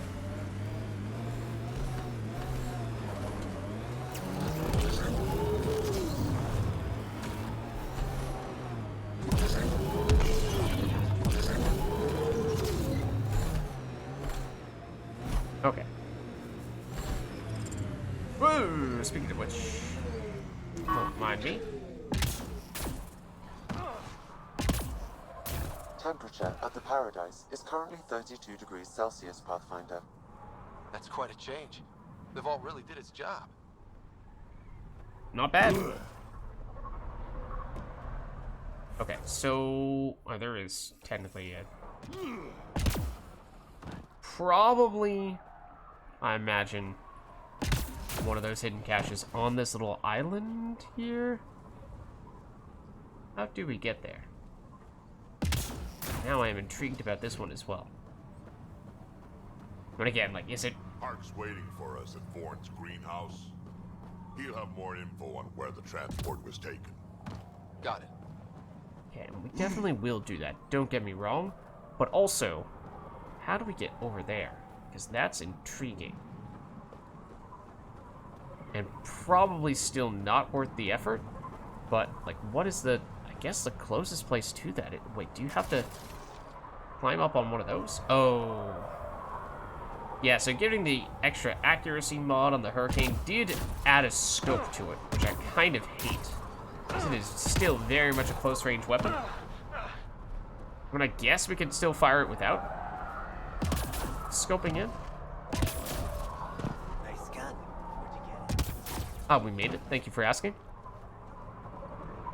Okay. Whoa, speaking of which, don't mind me. Temperature at the Paradise is currently 32 degrees Celsius, Pathfinder. That's quite a change. The vault really did its job. Not bad. Okay, so there is technically probably, I imagine, one of those hidden caches on this little island here. How do we get there? Now I am intrigued about this one as well. But again, like, is it... Hark's waiting for us at Vorn's greenhouse. He'll have more info on where the transport was taken. Got it. Okay, we definitely will do that, don't get me wrong. But also, how do we get over there? Because that's intriguing. And probably still not worth the effort. But, like, what is the... I guess the closest place to that... Wait, do you have to climb up on one of those? Oh. Yeah, so giving the extra accuracy mod on the Hurricane did add a scope to it, which I kind of hate. Because it is still very much a close-range weapon. I mean, I guess we could still fire it without scoping in. Nice gun. Where'd you get it? Oh, we made it. Thank you for asking.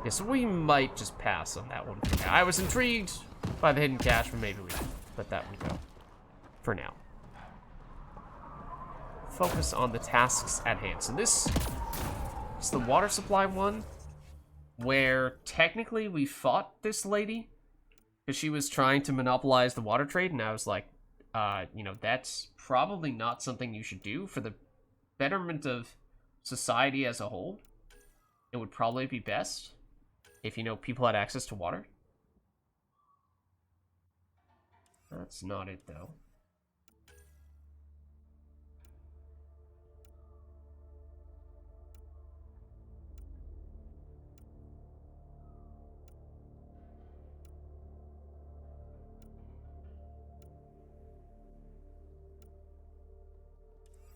Yeah, so we might just pass on that one for now. I was intrigued by the hidden cache, but maybe we let that one go for now. Focus on the tasks at hand. So this is the water supply one, where technically we fought this lady because she was trying to monopolize the water trade, and I was like, you know, that's probably not something you should do for the betterment of society as a whole. It would probably be best if, you know, people had access to water. That's not it, though.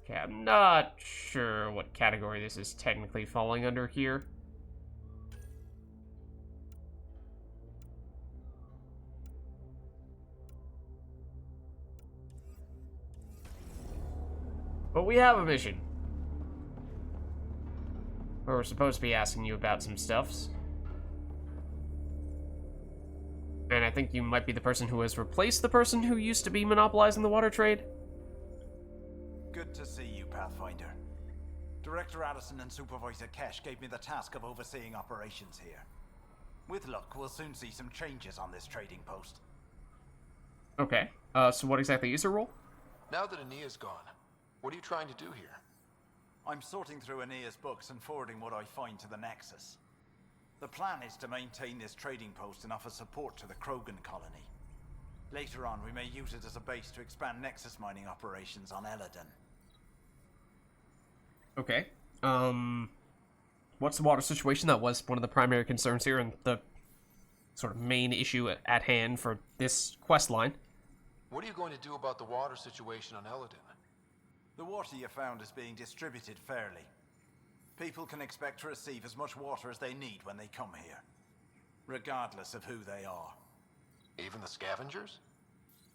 Okay, I'm not sure what category this is technically falling under here. But we have a mission. Where we're supposed to be asking you about some stuffs. And I think you might be the person who has replaced the person who used to be monopolizing the water trade. Good to see you, Pathfinder. Director Addison and Supervisor Kesh gave me the task of overseeing operations here. With luck, we'll soon see some changes on this trading post. Okay, so what exactly is your role? Now that Aenea's gone, what are you trying to do here? I'm sorting through Aenea's books and forwarding what I find to the Nexus. The plan is to maintain this trading post and offer support to the Krogan colony. Later on, we may use it as a base to expand Nexus mining operations on Eladon. Okay. What's the water situation? That was one of the primary concerns here and the sort of main issue at hand for this quest line. What are you going to do about the water situation on Eladon? The water you found is being distributed fairly. People can expect to receive as much water as they need when they come here, regardless of who they are. Even the scavengers?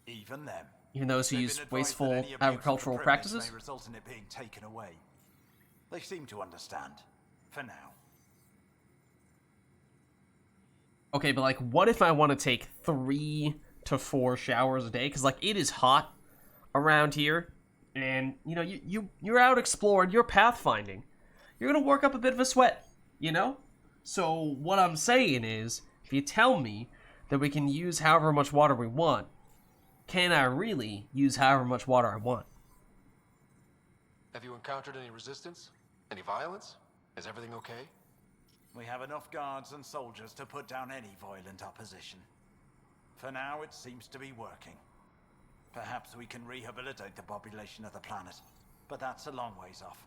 Even them. Even those who use wasteful agricultural practices? May result in it being taken away. They seem to understand, for now. Okay, but like, what if I want to take 3 to 4 showers a day? Because like, it is hot around here, and you know, you're out exploring, you're pathfinding. You're gonna work up a bit of a sweat, you know? So what I'm saying is, if you tell me that we can use however much water we want, can I really use however much water I want? Have you encountered any resistance? Any violence? Is everything okay? We have enough guards and soldiers to put down any violent opposition. For now, it seems to be working. Perhaps we can rehabilitate the population of the planet, but that's a long ways off.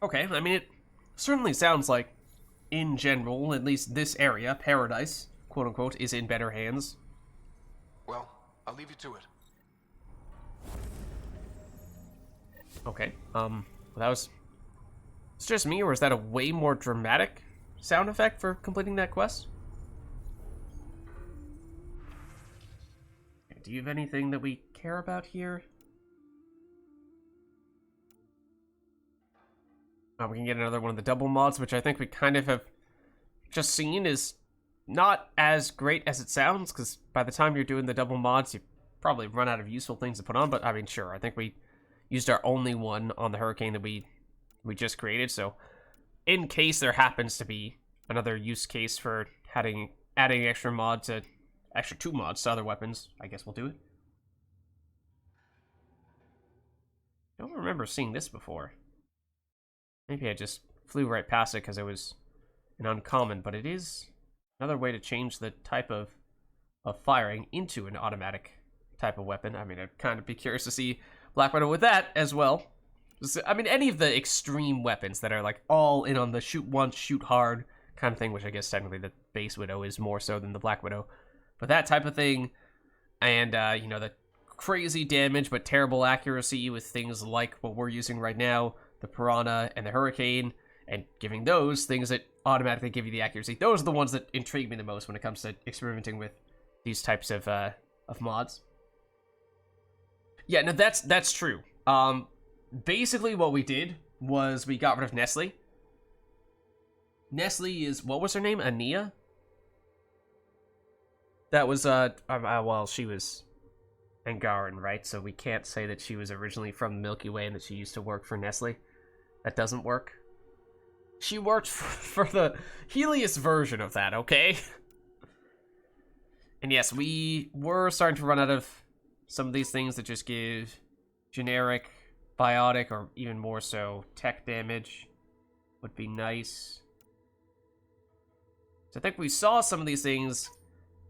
Okay, I mean, it certainly sounds like, in general, at least this area, Paradise, quote-unquote, is in better hands. Well, I'll leave you to it. Okay, that was... It's just me, or is that a way more dramatic sound effect for completing that quest? Do you have anything that we care about here? We can get another one of the double mods, which I think we kind of have just seen is not as great as it sounds, because by the time you're doing the double mods, you probably run out of useful things to put on, but I mean, sure, I think we used our only one on the Hurricane that we just created, so in case there happens to be another use case for adding extra 2 mods to other weapons, I guess we'll do it. I don't remember seeing this before. Maybe I just flew right past it because it was an uncommon, but it is another way to change the type of firing into an automatic type of weapon. I mean, I'd kind of be curious to see Black Widow with that as well. I mean, any of the extreme weapons that are like all in on the shoot once, shoot hard kind of thing, which I guess technically the base Widow is more so than the Black Widow. But that type of thing, and, you know, the crazy damage but terrible accuracy with things like what we're using right now, the Piranha and the Hurricane, and giving those things that automatically give you the accuracy. Those are the ones that intrigue me the most when it comes to experimenting with these types of mods. Yeah, no, that's true. Basically what we did was we got rid of Nestle. Nestle is, what was her name? Ania? That was, well, she was Angaran, right? So we can't say that she was originally from the Milky Way and that she used to work for Nestle. That doesn't work. She worked for the Helios version of that, okay? And yes, we were starting to run out of some of these things that just give generic biotic or even more so tech damage. Would be nice. So I think we saw some of these things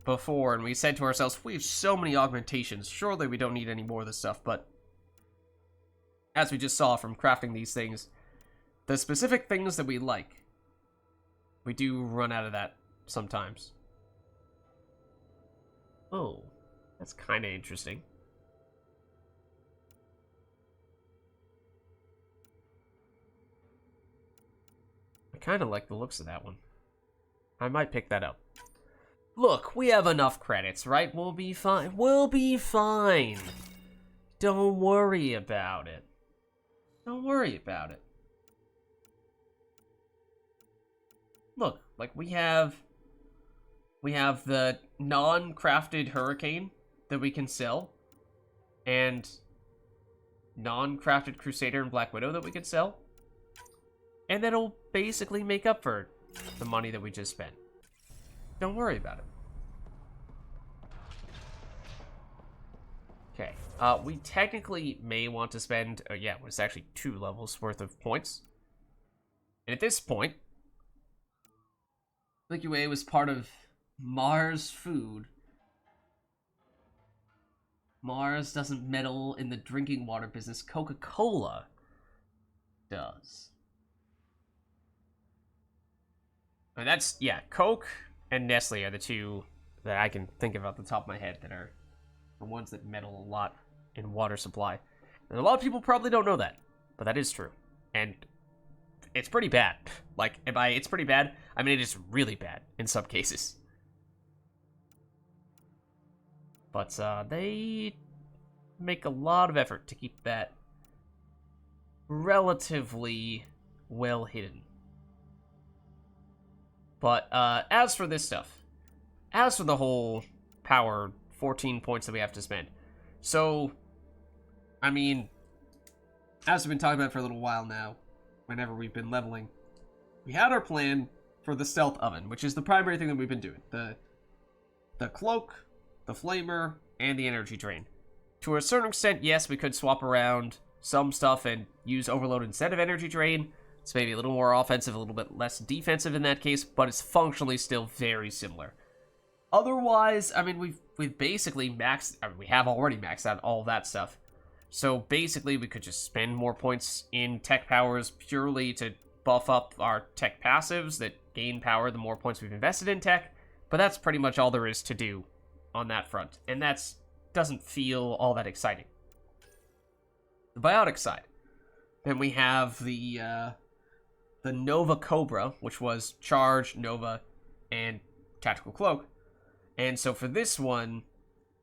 before and we said to ourselves, we have so many augmentations, surely we don't need any more of this stuff, but as we just saw from crafting these things, the specific things that we like, we do run out of that sometimes. Oh, that's kind of interesting. I kind of like the looks of that one. I might pick that up. Look, we have enough credits, right? We'll be fine. We'll be fine. Don't worry about it. Don't worry about it. Look, like we have the non-crafted Hurricane that we can sell, and non-crafted Crusader and Black Widow that we can sell, and that'll basically make up for the money that we just spent. Don't worry about it. Okay, we technically may want to spend, yeah, it's actually 2 levels worth of points. And at this point, Milky Way was part of Mars food. Mars doesn't meddle in the drinking water business. Coca-Cola does. And that's, yeah, Coke and Nestle are the 2 that I can think of off the top of my head that are the ones that meddle a lot in water supply. And a lot of people probably don't know that, but that is true. And it's pretty bad. Like, it's pretty bad, I mean, it is really bad in some cases. But they make a lot of effort to keep that relatively well hidden. But as for this stuff, as for the whole power 14 points that we have to spend, so, I mean, as we've been talking about for a little while now, whenever we've been leveling, we had our plan for the stealth oven, which is the primary thing that we've been doing. The cloak, the flamer, and the energy drain. To a certain extent, yes, we could swap around some stuff and use overload instead of energy drain. It's maybe a little more offensive, a little bit less defensive in that case, but it's functionally still very similar. Otherwise, I mean, we've basically maxed, I mean, we have already maxed out all that stuff. So basically, we could just spend more points in tech powers purely to buff up our tech passives that gain power the more points we've invested in tech, but that's pretty much all there is to do on that front, and that's doesn't feel all that exciting. The biotic side, then we have the Nova Cobra, which was Charge, Nova, and Tactical Cloak. And so for this one,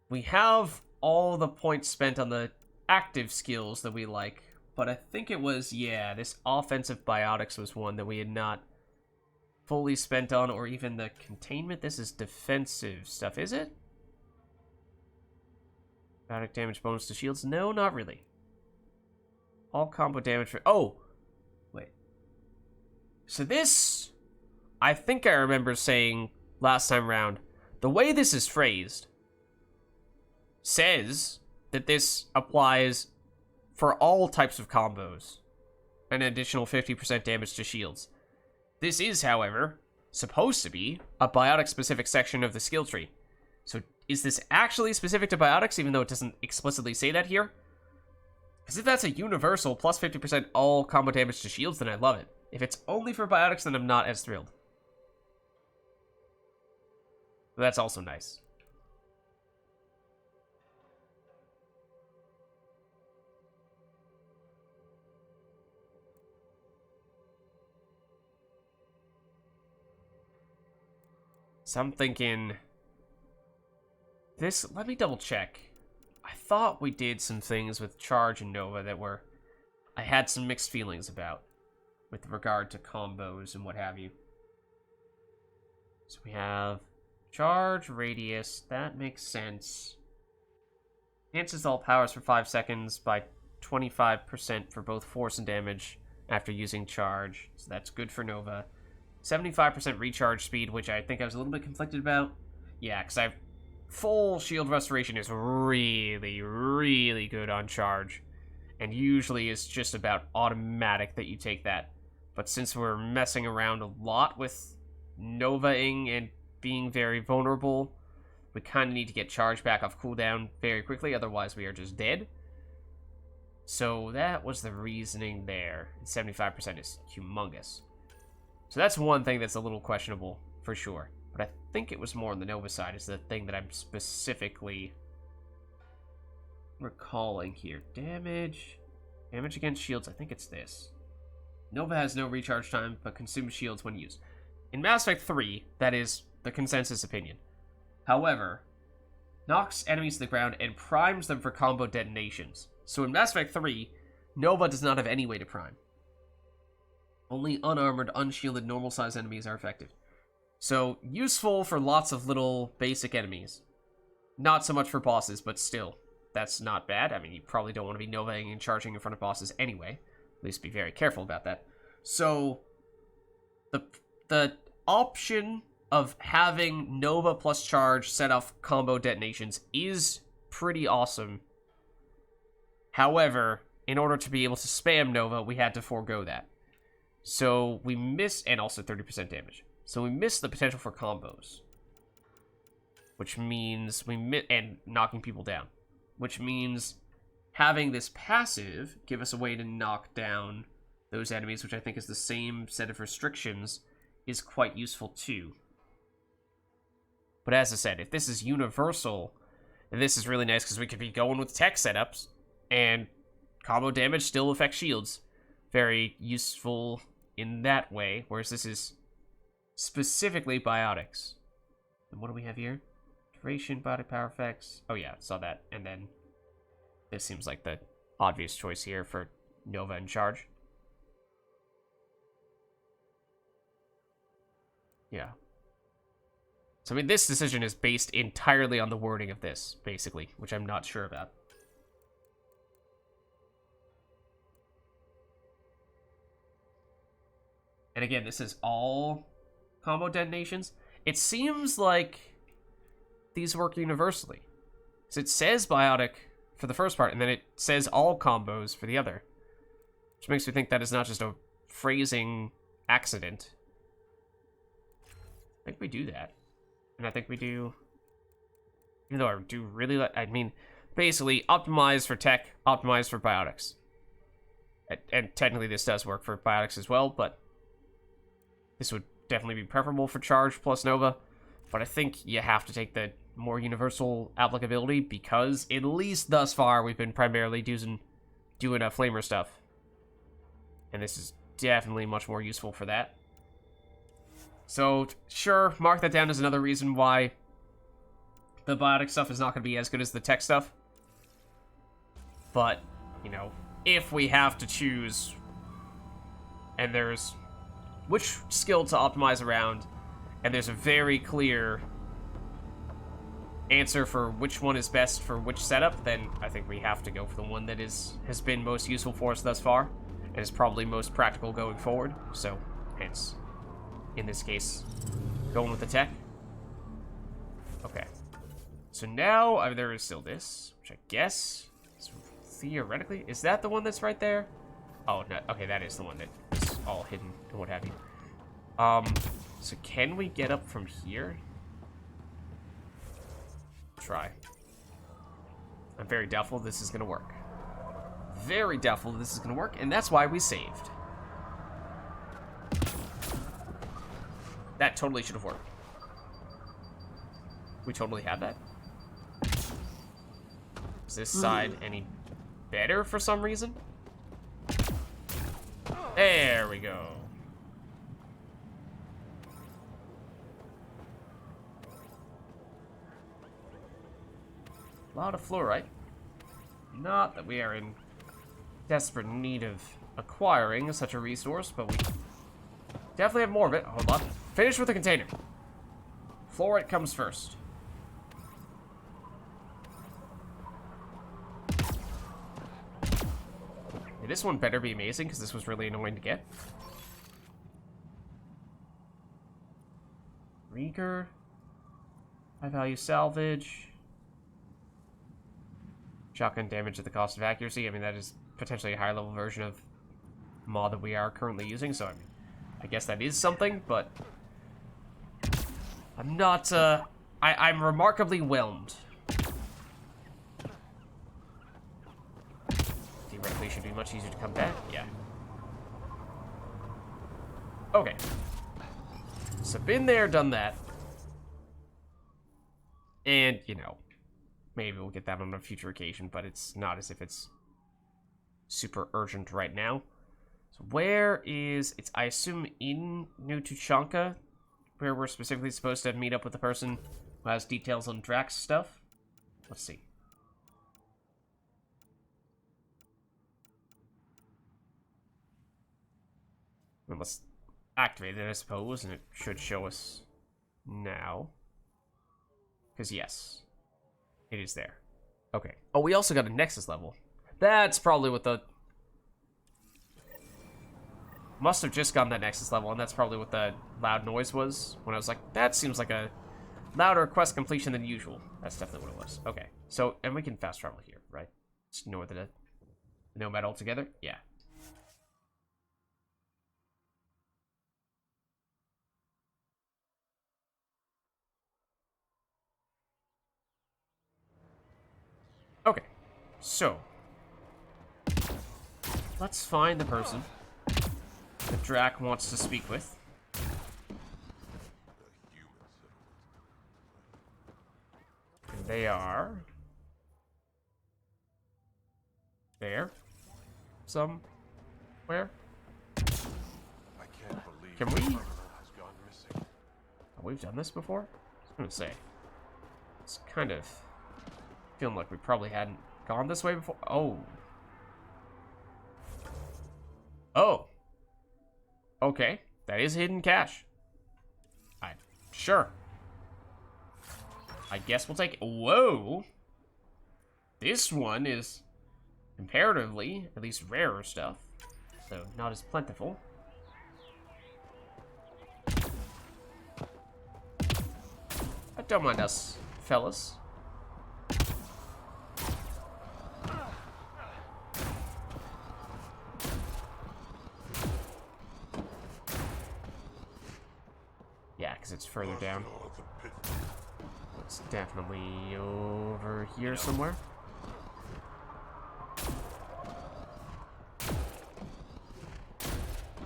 we have all the points spent on the active skills that we like, but I think it was, yeah, this offensive biotics was one that we had not fully spent on, or even the containment. This is defensive stuff, is it? Biotic damage bonus to shields? No, not really. All combo damage for... Oh! Wait. So this... I think I remember saying last time around, the way this is phrased says that this applies for all types of combos. An additional 50% damage to shields. This is, however, supposed to be a biotic-specific section of the skill tree. So is this actually specific to biotics, even though it doesn't explicitly say that here? Because if that's a universal plus 50% all combo damage to shields, then I love it. If it's only for biotics, then I'm not as thrilled. But that's also nice. So I'm thinking... This, let me double check. I thought we did some things with Charge and Nova that were... I had some mixed feelings about. With regard to combos and what have you. So we have charge, radius, that makes sense. Enhances all powers for 5 seconds by 25% for both force and damage after using charge. So that's good for Nova. 75% recharge speed, which I think I was a little bit conflicted about. Yeah, because I've full shield restoration is really, really good on charge. And usually it's just about automatic that you take that. But since we're messing around a lot with Nova-ing and being very vulnerable, we kind of need to get charge back off cooldown very quickly, otherwise we are just dead. So that was the reasoning there. 75% is humongous. So that's one thing that's a little questionable, for sure. But I think it was more on the Nova side is the thing that I'm specifically recalling here. Damage against shields, I think it's this. Nova has no recharge time, but consumes shields when used. In Mass Effect 3, that is the consensus opinion. However, knocks enemies to the ground and primes them for combo detonations. So in Mass Effect 3, Nova does not have any way to prime. Only unarmored, unshielded, normal-sized enemies are effective. So, useful for lots of little basic enemies. Not so much for bosses, but still, that's not bad. I mean, you probably don't want to be Novaing and charging in front of bosses anyway. At least be very careful about that. So, the option of having Nova plus charge set off combo detonations is pretty awesome. However, in order to be able to spam Nova, we had to forego that. So we missed, and also 30% damage. So we missed the potential for combos. Which means and knocking people down. Which means having this passive give us a way to knock down those enemies, which I think is the same set of restrictions, is quite useful too. But as I said, if this is universal, this is really nice because we could be going with tech setups, and combo damage still affects shields. Very useful in that way, whereas this is specifically biotics. And what do we have here? Duration, body power effects. Oh yeah, saw that. And then this seems like the obvious choice here for Nova and charge. Yeah. So I mean, this decision is based entirely on the wording of this, basically, which I'm not sure about. And again, this is all combo detonations. It seems like these work universally. So it says biotic for the first part, and then it says all combos for the other. Which makes me think that is not just a phrasing accident. I think we do that. And I think we do... Even though I do really... I mean, basically, optimize for tech, optimize for biotics. And technically this does work for biotics as well, but... This would definitely be preferable for charge plus Nova, but I think you have to take the more universal applicability because at least thus far we've been primarily doing flamer stuff. And this is definitely much more useful for that. So, sure, mark that down as another reason why the biotic stuff is not going to be as good as the tech stuff. But, you know, if we have to choose, and there's which skill to optimize around, and there's a very clear answer for which one is best for which setup, then I think we have to go for the one that has been most useful for us thus far, and is probably most practical going forward, so hence, in this case, going with the tech. Okay. So now, there is still this, which I guess, is theoretically, is that the one that's right there? Oh, no, okay, that is the one that is all hidden and what have you. So can we get up from here? Try. I'm very doubtful this is gonna work. Very doubtful this is gonna work, and that's why we saved. That totally should have worked. We totally have that. Is this side any better for some reason? There we go. A lot of fluorite. Not that we are in desperate need of acquiring such a resource, but we definitely have more of it. Hold on. Finish with the container. Floor it comes first. Okay, this one better be amazing, because this was really annoying to get. Reeker. High value salvage. Shotgun damage at the cost of accuracy. I mean, that is potentially a higher level version of mod that we are currently using, so I mean, I guess that is something, but I'm not, I'm remarkably whelmed. Theoretically, should be much easier to come back. Yeah. Okay. So, been there, done that. And, you know, maybe we'll get that on a future occasion, but it's not as if it's super urgent right now. So, where is... It's, I assume, in New Tuchanka, where we're specifically supposed to meet up with the person who has details on Drack'S stuff. Let's see. Well, let's activate it, I suppose, and it should show us now. Because, yes, it is there. Okay. Oh, we also got a Nexus level. That's probably what the... Must have just gotten that Nexus level, and that's probably what the loud noise was. When I was like, that seems like a louder quest completion than usual. That's definitely what it was. Okay. So, and we can fast travel here, right? Just ignore the nomad altogether? Yeah. Okay, so let's find the person that Drack wants to speak with. And they are there somewhere. I can't believe Can we? has gone missing. Oh, we've done this before? I was gonna say. It's kind of feeling like we probably hadn't gone this way before. Oh. Oh. Okay. That is hidden cache. Sure. I guess we'll take it. Whoa. This one is comparatively, at least rarer stuff. So, not as plentiful. But don't mind us, fellas. Yeah, because it's further down. It's definitely over here somewhere.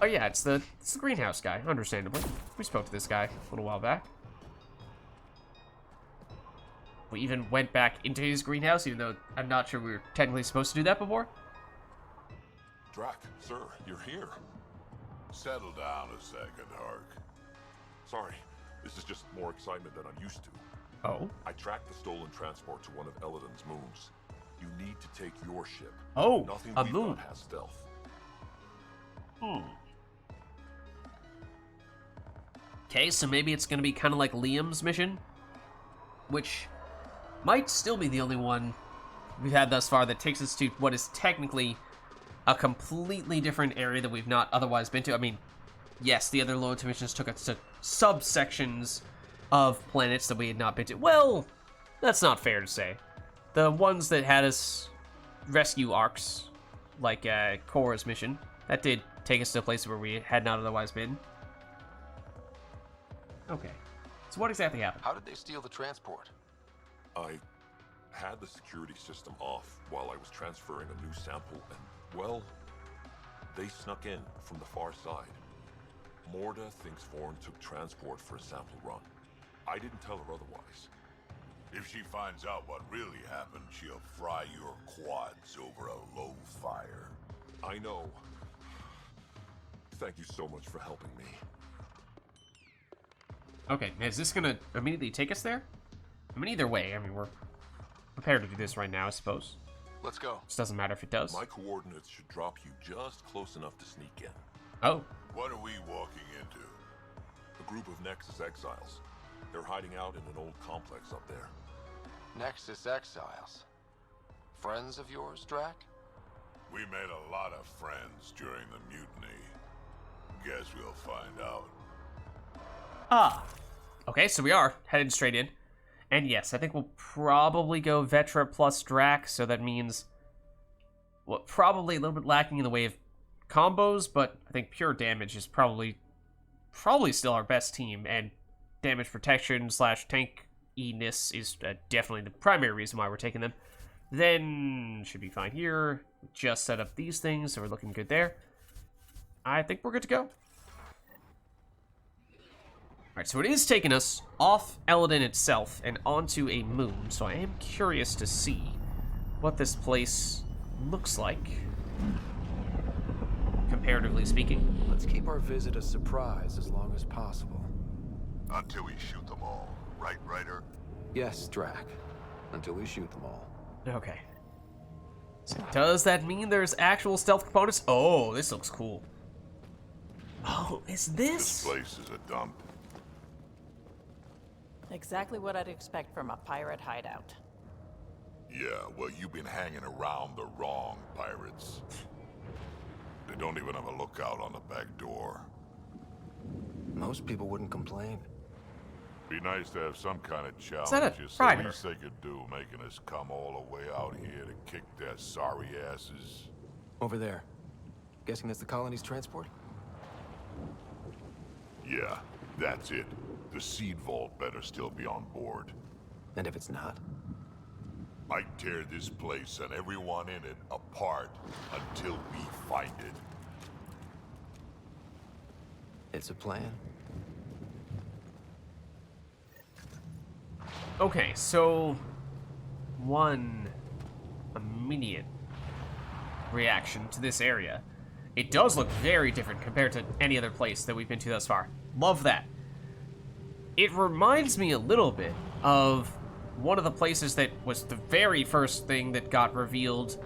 Oh yeah, it's the greenhouse guy, understandably. We spoke to this guy a little while back. We even went back into his greenhouse, even though I'm not sure we were technically supposed to do that before. Drack, sir, you're here. Settle down a second, Hark. Sorry, this is just more excitement than I'm used to. Oh? I tracked the stolen transport to one of Elodin's moons. You need to take your ship. Oh, nothing a we've moon. got has stealth. Okay, so maybe it's gonna be kind of like Liam's mission, which might still be the only one we've had thus far that takes us to what is technically a completely different area that we've not otherwise been to. I mean, yes, the other loyalty missions took us to subsections of planets that we had not been to. Well, that's not fair to say. The ones that had us rescue arcs, like Korra's mission, that did take us to a place where we had not otherwise been. Okay. So what exactly happened? How did they steal the transport? I had the security system off while I was transferring a new sample, and, well, they snuck in from the far side. Morda thinks Vorn took transport for a sample run. I didn't tell her otherwise. If she finds out what really happened, she'll fry your quads over a low fire. I know. Thank you so much for helping me. Okay, is this gonna immediately take us there? I mean, either way, I mean, we're prepared to do this right now, I suppose. Let's go. It doesn't matter if it does. My coordinates should drop you just close enough to sneak in. Oh. What are we walking into? A group of Nexus exiles. They're hiding out in an old complex up there. Nexus exiles. Friends of yours, Drack? We made a lot of friends during the mutiny. Guess we'll find out. Ah. Okay, so we are headed straight in. And yes, I think we'll probably go Vetra plus Drack, so that means... well, probably a little bit lacking in the way of combos, but I think pure damage is probably still our best team, and damage protection / tankiness is definitely the primary reason why we're taking them. Then, should be fine here. Just set up these things, so we're looking good there. I think we're good to go. Alright, so it is taking us off Eladin itself and onto a moon, so I am curious to see what this place looks like, comparatively speaking. Let's keep our visit a surprise as long as possible. Until we shoot them all. Right, Ryder? Yes, Drack. Until we shoot them all. Okay. So does that mean there's actual stealth components? Oh, this looks cool. Oh, is this? This place is a dump. Exactly what I'd expect from a pirate hideout. Yeah, well, you've been hanging around the wrong pirates. They don't even have a lookout on the back door. Most people wouldn't complain. Be nice to have some kind of challenge. that a It's the Ryder? least they could do, making us come all the way out here to kick their sorry asses. Over there. Guessing that's the colony's transport? Yeah, that's it. The seed vault better still be on board. And if it's not? Might tear this place and everyone in it apart until we find it. It's a plan. Okay, so one immediate reaction to this area. It does look very different compared to any other place that we've been to thus far. Love that. It reminds me a little bit of one of the places that was the very first thing that got revealed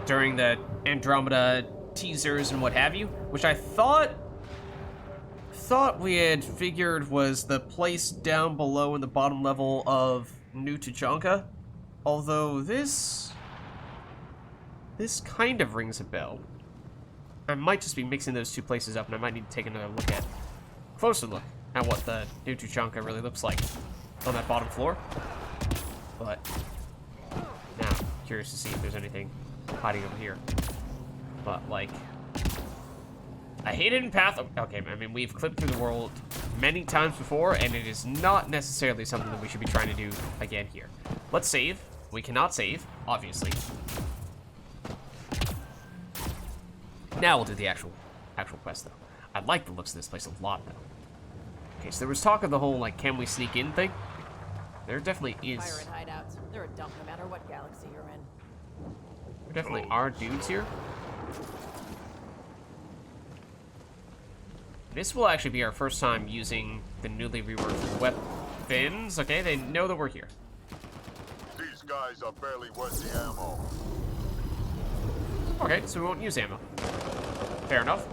during the Andromeda teasers and what have you, which I thought we had figured was the place down below in the bottom level of New Tuchanka. Although this kind of rings a bell. I might just be mixing those two places up, and I might need to take another closer look at what the New Tuchanka really looks like on that bottom floor. But now, curious to see if there's anything hiding over here. But like, a hidden path. Okay, I mean, we've clipped through the world many times before, and it is not necessarily something that we should be trying to do again here. Let's save. We cannot save, obviously. Now we'll do the actual quest, though. I like the looks of this place a lot, though. Okay, so there was talk of the whole, like, can we sneak in thing? There definitely is. Pirate hideouts. They're a dump no matter what galaxy you're in. There definitely are dudes here. This will actually be our first time using the newly reworked weapons. Okay, they know that we're here. These guys are barely worth the ammo. Okay, so we won't use ammo. Fair enough.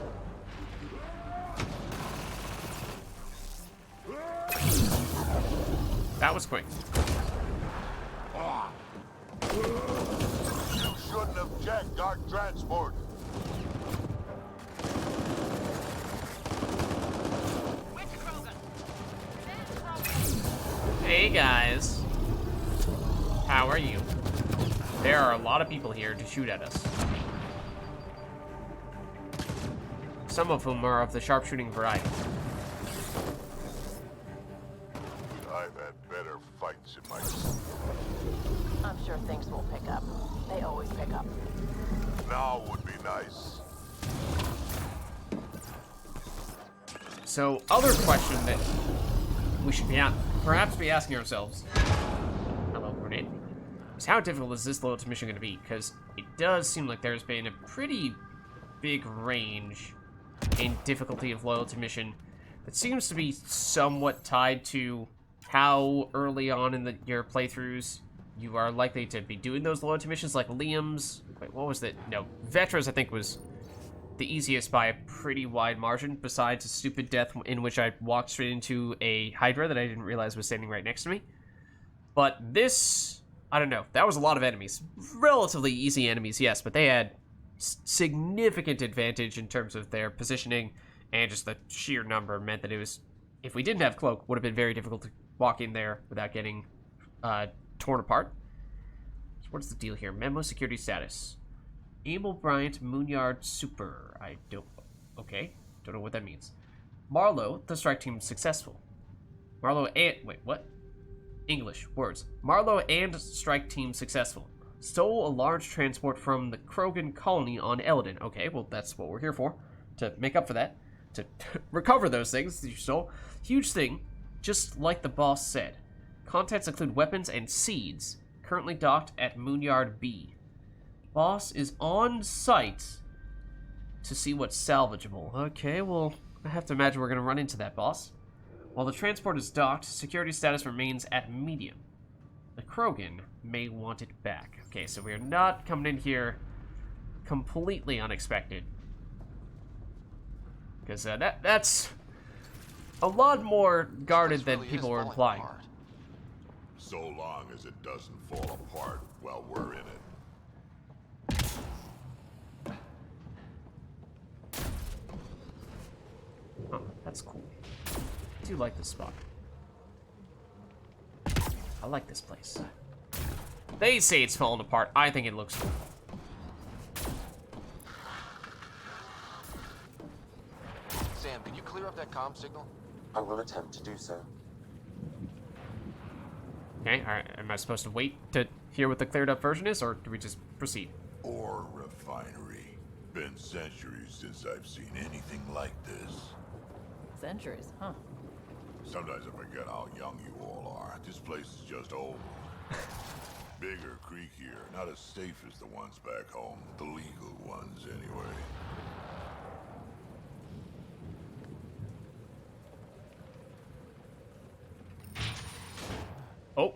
That was quick. You shouldn't have jacked our transport. Hey guys. How are you? There are a lot of people here to shoot at us. Some of whom are of the sharpshooting variety. I've had better fights in my... I'm sure things will pick up. They always pick up. Now would be nice. So, other question that we should be perhaps be asking ourselves, hello, grenade, is how difficult is this loyalty mission going to be? Because it does seem like there's been a pretty big range in difficulty of loyalty mission that seems to be somewhat tied to how early on in your playthroughs you are likely to be doing those loyalty missions, like Liam's. Wait, what was that? No, Vetra's, I think, was the easiest by a pretty wide margin, besides a stupid death in which I walked straight into a Hydra that I didn't realize was standing right next to me. But this, I don't know, that was a lot of enemies. Relatively easy enemies, yes, but they had significant advantage in terms of their positioning, and just the sheer number meant that it was, if we didn't have Cloak, would have been very difficult to walk in there without getting torn apart. So what's the deal here? Memo security status. Abel Bryant, Moonyard Super. Okay. Don't know what that means. Marlowe, the strike team successful. Marlowe and, wait, what? English, words. Marlowe and strike team successful. Stole a large transport from the Krogan colony on Eldon. Okay, well, that's what we're here for. To make up for that. To recover those things that you stole. Huge thing, just like the boss said. Contents include weapons and seeds. Currently docked at Moonyard B. Boss is on site to see what's salvageable. Okay, well, I have to imagine we're going to run into that boss. While the transport is docked, security status remains at medium. The Krogan may want it back. Okay, so we're not coming in here completely unexpected. Because that's a lot more guarded than people were implying. So long as it doesn't fall apart while we're in it. Oh, that's cool. I do like this spot. I like this place. They say it's falling apart. I think it looks cool. Sam, can you clear up that comm signal? I will attempt to do so. Okay, alright. Am I supposed to wait to hear what the cleared up version is, or do we just proceed? Ore refinery. Been centuries since I've seen anything like this. Centuries, huh? Sometimes I forget how young you all are. This place is just old. Bigger, creakier, not as safe as the ones back home. The legal ones, anyway. Oh.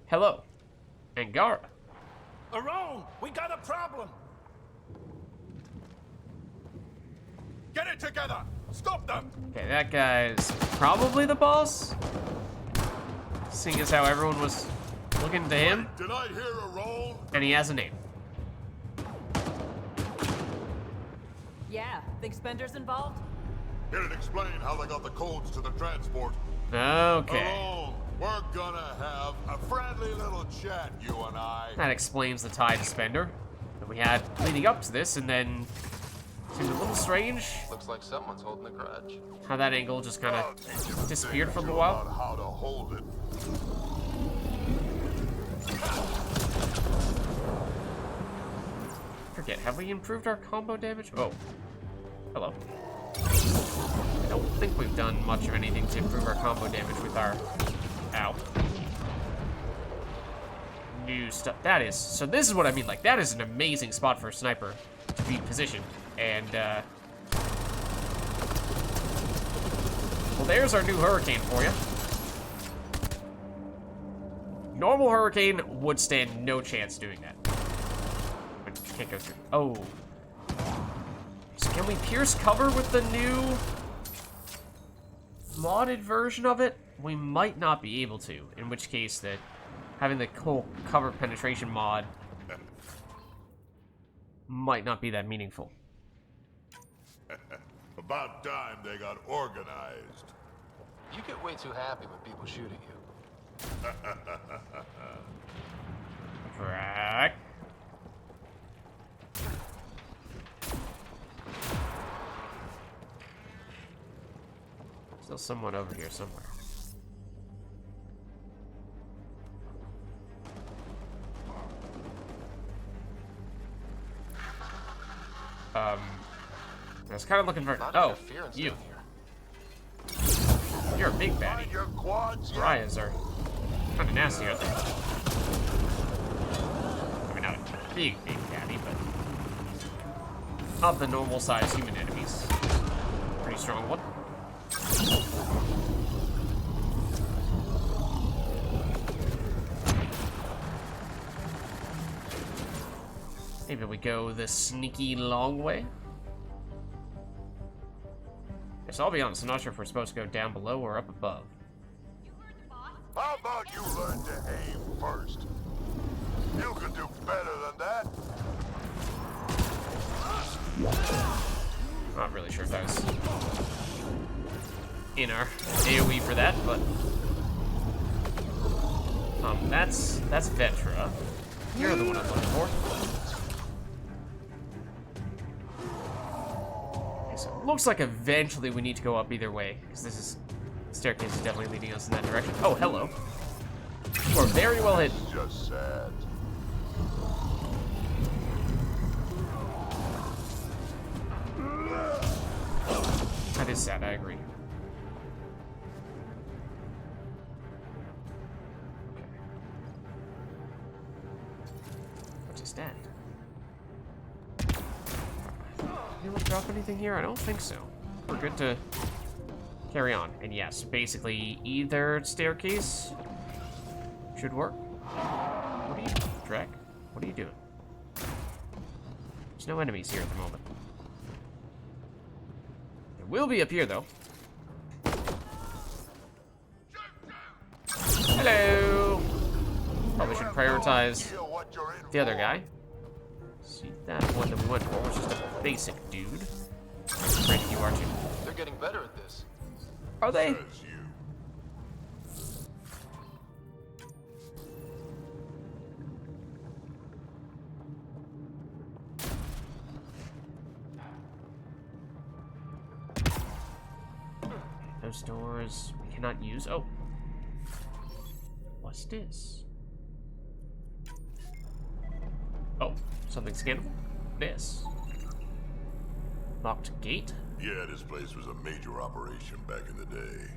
Hello. Angara. Around! We got a problem! Get it together! Stop them! Okay, that guy's probably the boss. Seeing as how everyone was looking to him. Did I hear a roll? And he has a name. Yeah, think Spender's involved? Here to explain how they got the codes to the transport. Okay. Alone, we're gonna have a friendly little chat, you and I. That explains the tie to Spender that we had leading up to this, and then seemed a little strange. Looks like someone's holding a grudge. How that angle just kind of disappeared for a little while. How to hold it. Forget, have we improved our combo damage? Oh. Hello. I don't think we've done much of anything to improve our combo damage with our... Ow. New stuff. That is... So this is what I mean. Like, that is an amazing spot for a sniper to be positioned. And, well, there's our new Hurricane for you. Normal Hurricane would stand no chance doing that. Can't go through. Oh. So can we pierce cover with the new modded version of it? We might not be able to, in which case that having the whole cover penetration mod might not be that meaningful. About time they got organized. You get way too happy when people shoot at you. Drack. Still someone over here somewhere. I was kind of looking for... Oh, you. You're a big baddie. Rayas are kind of nasty, aren't they? I mean, not a big baddie, but... of the normal size human enemies. Pretty strong one. Maybe we go the sneaky long way. So I'll be honest, I'm not sure if we're supposed to go down below or up above. How about you learn to aim first? You can do better than that. Not really sure if that was in our AoE for that, but that's Vetra. You're the one I'm looking for. Okay, so it looks like eventually we need to go up either way, because this staircase is definitely leading us in that direction. Oh, hello. You are very well hidden. Just sad. That is sad, I agree. Okay. What is that? Anyone drop anything here? I don't think so. We're good to carry on. And yes, basically either staircase should work. What are you doing, Drac? What are you doing? There's no enemies here at the moment. There will be up here, though. Hello! Probably should prioritize the other guy. See, that one that we went for was just a basic dude. Granted, you are too. They're getting better at this. Are they? Those doors we cannot use. Oh. What's this? Oh, something scannable. This. Locked gate? Yeah, this place was a major operation back in the day.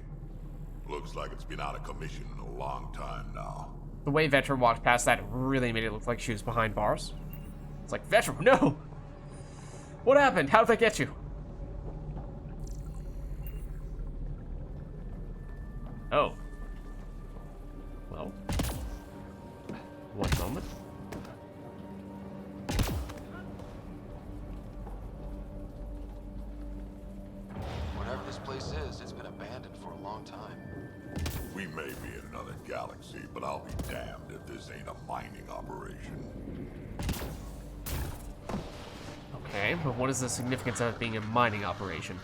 Looks like it's been out of commission in a long time now. The way Vetra walked past that really made it look like she was behind bars. It's like, Vetra, no! What happened? How did that get you? Oh. Well. One moment. Whatever this place is, it's been abandoned for a long time. We may be in another galaxy, but I'll be damned if this ain't a mining operation. Okay, but what is the significance of it being a mining operation?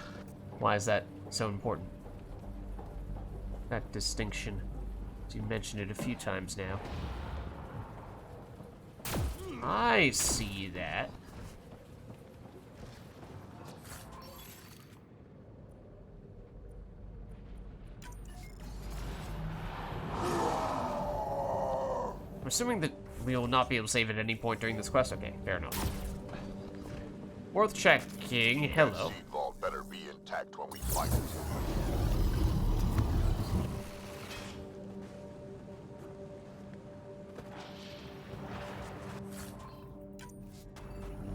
Why is that so important? That distinction. You mentioned it a few times now. I see that. I'm assuming that we will not be able to save at any point during this quest. Okay, fair enough. Worth checking. Hello. Seed vault better be intact when we find it.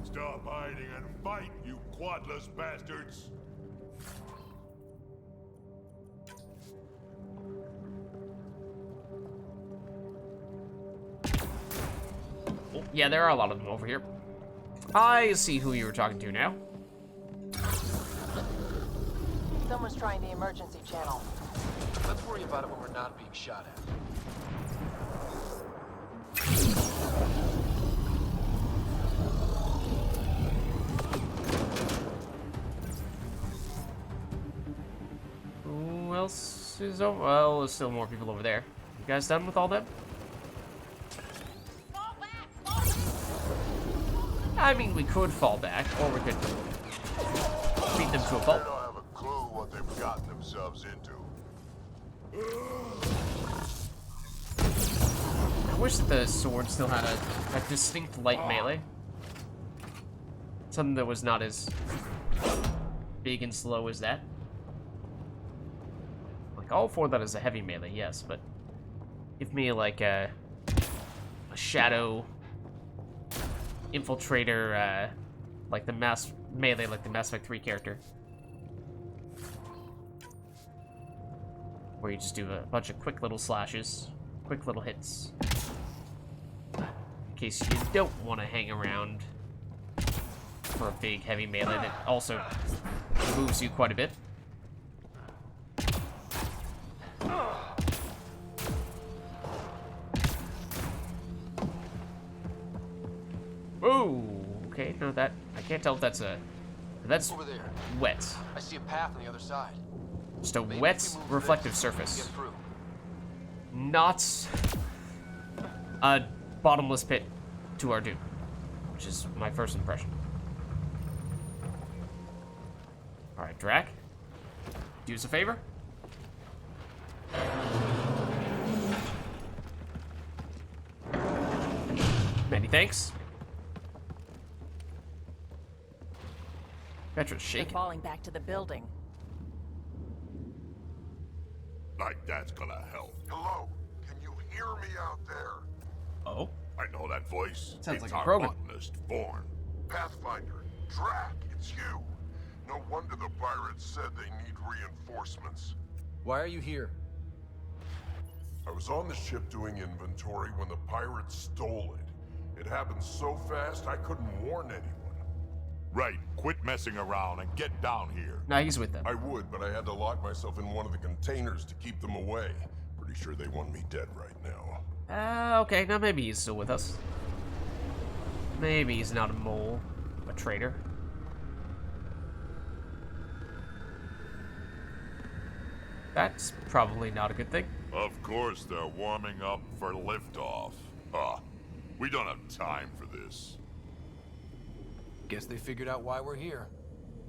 Stop hiding and fight, you quadless bastards! Oh, yeah, there are a lot of them over here. I see who you were talking to now. Someone's trying the emergency channel. Let's worry about it when we're not being shot at. Who else is over? Well, there's still more people over there. You guys done with all them? I mean, we could fall back, or we could beat them to a pulp. They don't have a clue what they've gotten themselves into. I wish that the sword still had a distinct light melee. Something that was not as big and slow as that. Like, all for that is a heavy melee, yes, but give me, like, a shadow infiltrator, like the mass melee, like the Mass Effect 3 character. Where you just do a bunch of quick little slashes, quick little hits. In case you don't want to hang around for a big heavy melee that also moves you quite a bit. can't tell if that's a... That's over there. Wet. I see a path on the other side. Just a wet, reflective surface. Not a bottomless pit to our doom, which is my first impression. Alright, Drac. Do us a favor. Many thanks. Petra's shaking. They're falling back to the building. Like that's gonna help. Hello? Can you hear me out there? Oh? I know that voice. Sounds it's like a our Krogan. botanist, Vorn. Pathfinder, Drack, it's you. No wonder the pirates said they need reinforcements. Why are you here? I was on the ship doing inventory when the pirates stole it. It happened so fast I couldn't warn anyone. Right, quit messing around and get down here. Nah, he's with them. I would, but I had to lock myself in one of the containers to keep them away. Pretty sure they want me dead right now. Okay, now maybe he's still with us. Maybe he's not a mole, a traitor. That's probably not a good thing. Of course they're warming up for liftoff. We don't have time for this. Guess they figured out why we're here.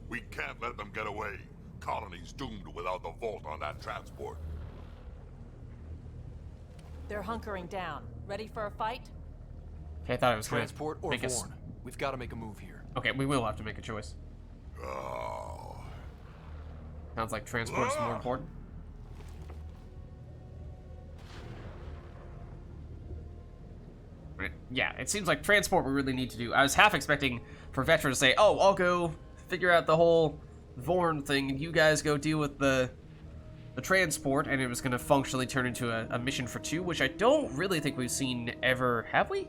We can't let them get away. Colony's doomed without the vault on that transport. They're hunkering down. Ready for a fight? Okay, I thought it was gonna Transport or make us... Vorn. We've got to make a move here. Okay, we will have to make a choice. Oh. Sounds like transport is more important. Right. Yeah, it seems like transport we really need to do. I was half expecting for Vetra to say, oh, I'll go figure out the whole Vorn thing, and you guys go deal with the transport, and it was going to functionally turn into a mission for two, which I don't really think we've seen ever, have we?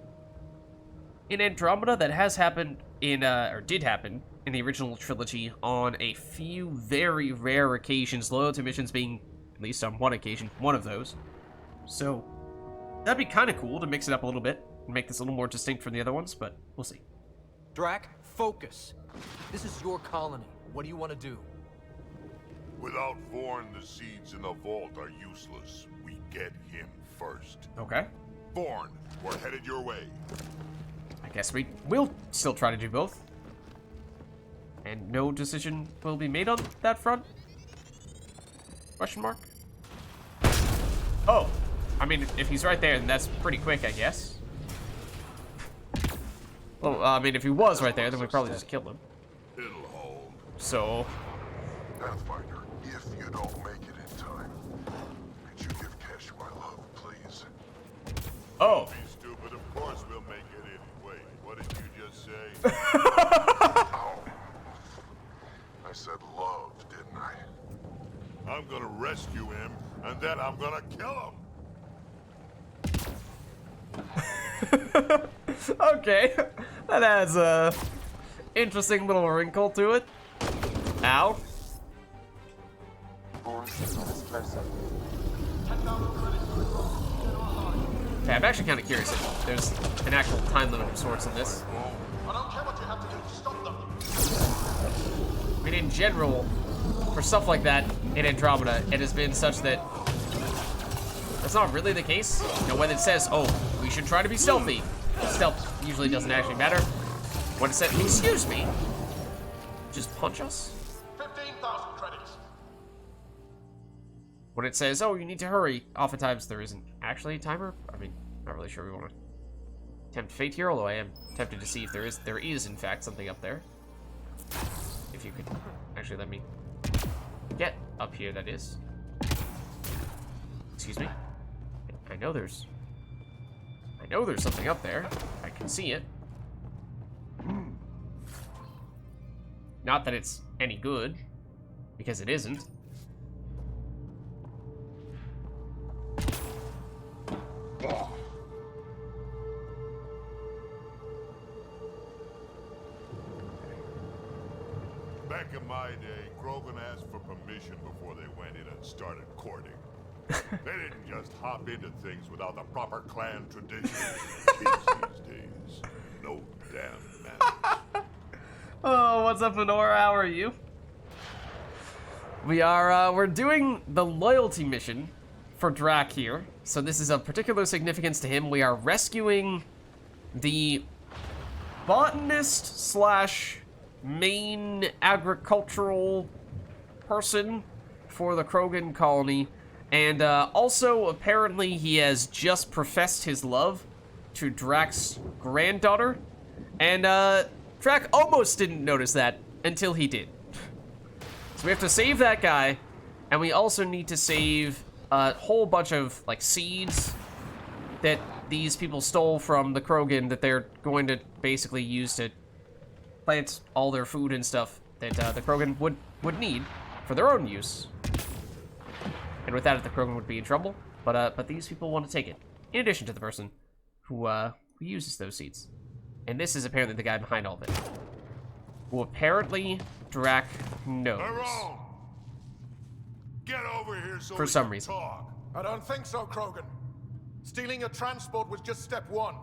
In Andromeda, that has happened in, or did happen in the original trilogy on a few very rare occasions, loyalty missions being, at least on one occasion, one of those. So, that'd be kind of cool to mix it up a little bit and make this a little more distinct from the other ones, but we'll see. Drac, focus. This is your colony. What do you want to do? Without Vorn, the seeds in the vault are useless. We get him first. Okay. Vorn, we're headed your way. I guess we'll still try to do both. And no decision will be made on that front? Question mark? Oh. I mean, if he's right there, then that's pretty quick, I guess. Well, I mean, if he was right there, then we probably just killed him. It'll hold. So... Pathfinder, if you don't make it in time, could you give Kesh my love, please? Oh. Don't be stupid, of course we'll make it anyway. What did you just say? Oh. I said love, didn't I? I'm gonna rescue him, and then I'm gonna kill him. Okay. That has a interesting little wrinkle to it. Ow. Okay, I'm actually kind of curious if there's an actual time limit of sorts in this. I don't care what you have to do to stop them. I mean, in general, for stuff like that in Andromeda, it has been such that that's not really the case. You know, when it says, oh, we should try to be stealthy, stealth usually doesn't actually matter. When it said, excuse me, just punch us. 15,000 credits. When it says, oh, you need to hurry, oftentimes there isn't actually a timer. I mean, not really sure we want to tempt fate here, although I am tempted to see if there is in fact something up there. If you could actually let me get up here, that is. Excuse me. I know there's something up there. I can see it. Not that it's any good, because it isn't. Back in my day, Krogan asked for permission before they went in and started courting. They didn't just hop into things without the proper clan traditions. Kids these days, no damn manners. Oh, what's up, Lenore? How are you? We're doing the loyalty mission for Drack here. So this is of particular significance to him. We are rescuing the botanist slash main agricultural person for the Krogan colony. And also, apparently, he has just professed his love to Drack's granddaughter. And Drack almost didn't notice that until he did. So we have to save that guy, and we also need to save a whole bunch of, like, seeds that these people stole from the Krogan that they're going to basically use to plant all their food and stuff that the Krogan would need for their own use. And without it, the Krogan would be in trouble. But these people want to take it, in addition to the person who uses those seeds. And this is apparently the guy behind all of it, who apparently Drack knows. Get over here so for some reason. Talk. I don't think so, Krogan. Stealing a transport was just step one.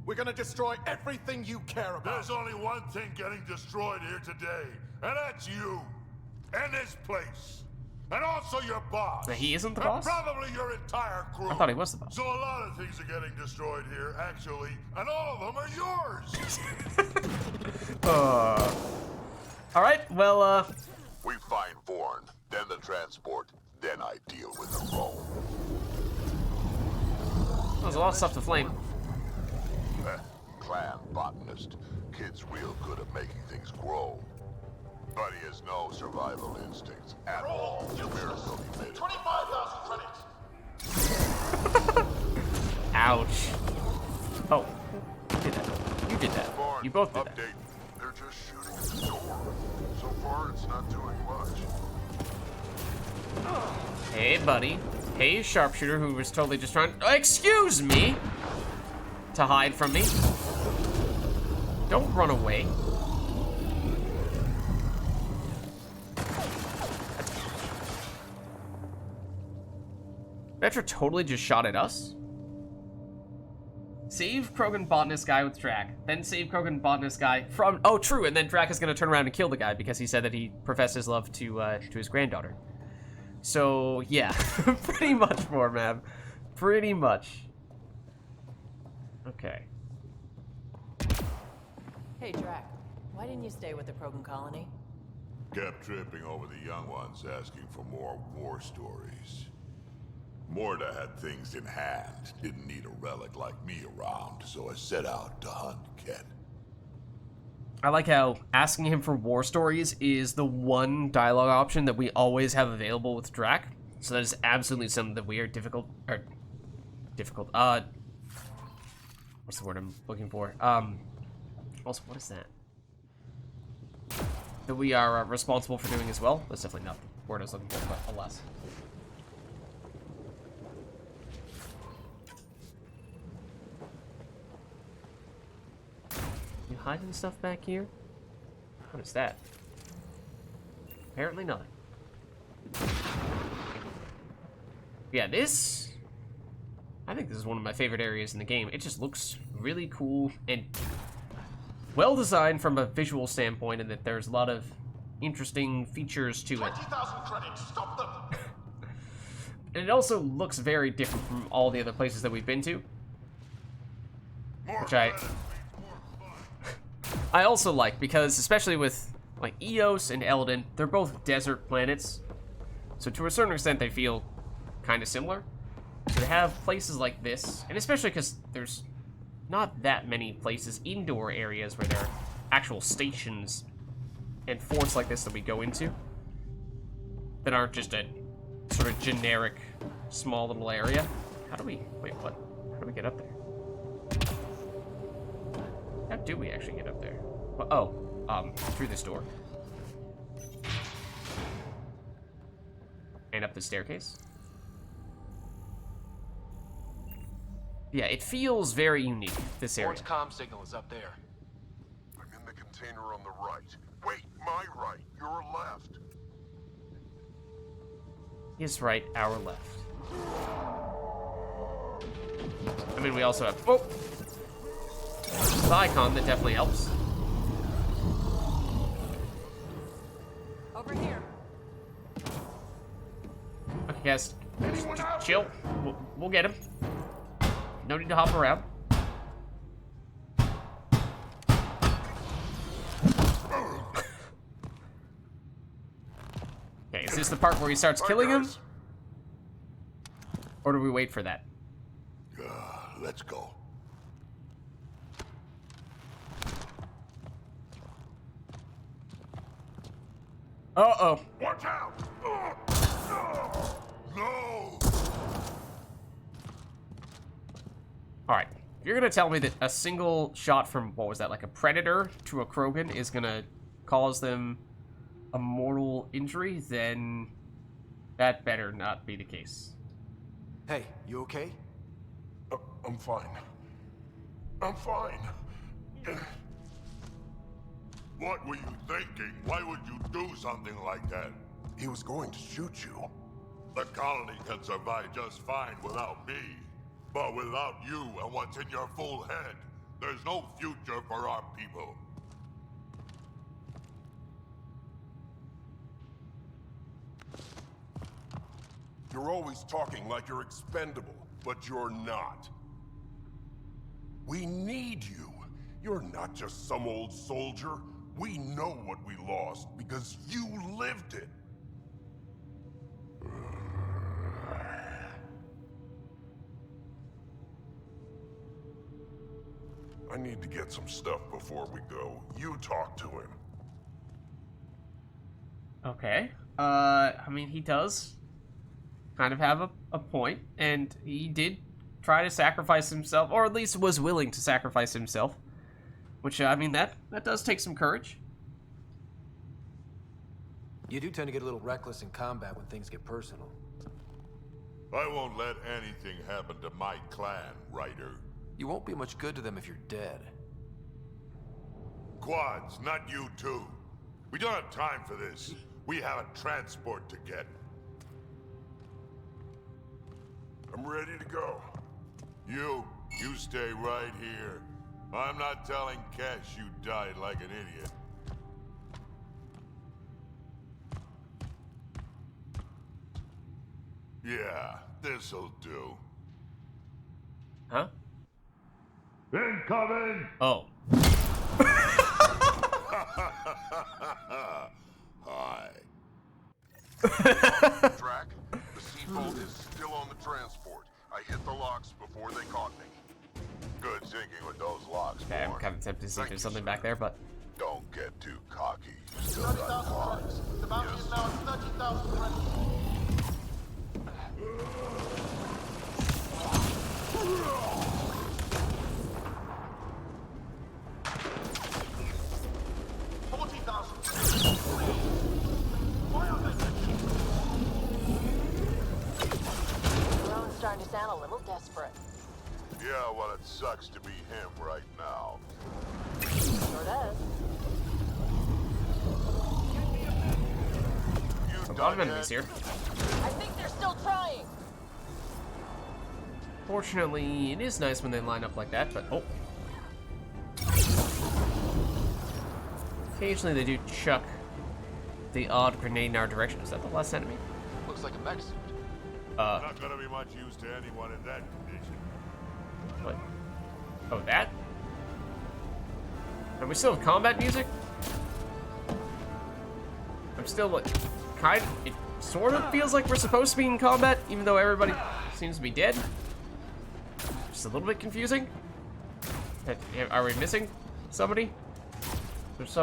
We're gonna destroy everything you care about. There's only one thing getting destroyed here today, and that's you, and this place. And also your boss. He isn't the and boss? Probably your entire crew. I thought he was the boss. So a lot of things are getting destroyed here, actually, and all of them are yours. All right, well, We find Vorn, then the transport, then I deal with the roll. there's a lot of stuff to flame. Clan botanist. Kid's real good at making things grow. But he has no survival instincts at all. Miracle he made it. 25,000 credits. Ouch. Oh, you did that. You did that. You both did that. They're just shooting at the door. So far, it's not doing much. Hey, buddy. Hey, sharpshooter, who was totally just trying. Excuse me. To hide from me. Don't run away. Metra totally just shot at us. Save Krogan botanist guy with Drack. Then save Krogan botanist guy from... Oh, true. And then Drack is going to turn around and kill the guy because he said that he professed his love to his granddaughter. So, yeah. Pretty much more, man. Pretty much. Okay. Hey, Drack. Why didn't you stay with the Krogan colony? Kept tripping over the young ones asking for more war stories. Morta had things in hand, didn't need a relic like me around, so I set out to hunt Ken. I like how asking him for war stories is the one dialogue option that we always have available with Drack. So that is absolutely something that we are what's the word I'm looking for? Also, what is that? That we are responsible for doing as well. That's definitely not the word I was looking for, but alas. You hiding stuff back here? What is that? Apparently nothing. Yeah, this... I think this is one of my favorite areas in the game. It just looks really cool and well designed from a visual standpoint, and that there's a lot of interesting features to it. 20,000 credits. Stop them. And it also looks very different from all the other places that we've been to. Which I also like, because especially with like Eos and Eldon, they're both desert planets. So to a certain extent they feel kind of similar. So to have places like this, and especially because there's not that many places, indoor areas, where there are actual stations and forts like this that we go into that aren't just a sort of generic small little area. How do we, wait, what? How do we get up there? How do we actually get up there? Well, through this door. And up the staircase. Yeah, it feels very unique, this area. Vorn's comm signal is up there. I'm in the container on the right. Wait, my right, your left. His right, our left. I mean, we also have... Oh! The icon, that definitely helps. guess just chill. We'll get him. No need to hop around. Okay, is this the part where he starts killing him? Or do we wait for that? Let's go. Uh-oh. Watch out! No! Alright. If you're gonna tell me that a single shot from, what was that, like a predator to a Krogan is gonna cause them a mortal injury, then that better not be the case. Hey, you okay? I'm fine. I'm fine. What were you thinking? Why would you do something like that? He was going to shoot you. The colony can survive just fine without me. But without you and what's in your full head, there's no future for our people. You're always talking like you're expendable, but you're not. We need you. You're not just some old soldier. We know what we lost because you lived it. I need to get some stuff before we go. You talk to him. Okay. I mean, he does kind of have a point, and he did try to sacrifice himself, or at least was willing to sacrifice himself. Which, I mean, that does take some courage. You do tend to get a little reckless in combat when things get personal. I won't let anything happen to my clan, Ryder. You won't be much good to them if you're dead. Quads, not you two. We don't have time for this. We have a transport to get. I'm ready to go. You stay right here. I'm not telling Kesh you died like an idiot. Yeah, this'll do. Huh? Incoming! Oh. Hi. Drack, the seed vault is still on the transport. I hit the locks before they caught me. Good thinking with those locks, Okay, I'm kind of tempted to see if there's something back there, but... Don't get too cocky. You still got quads. The bounty is now 30,000 credits. 40,000. Why are they Rowan's starting to sound a little desperate. Yeah, well, it sucks to be him right now. Sure does. A lot of enemies here. I think they're still trying. Fortunately, it is nice when they line up like that, but oh. Occasionally they do chuck the odd grenade in our direction. Is that the last enemy? Looks like a mech suit. Not gonna be much use to anyone in that condition. What? Oh, that? And we still have combat music? I'm still like, it sort of feels like we're supposed to be in combat, even though everybody seems to be dead. Just a little bit confusing. Are we missing somebody? There's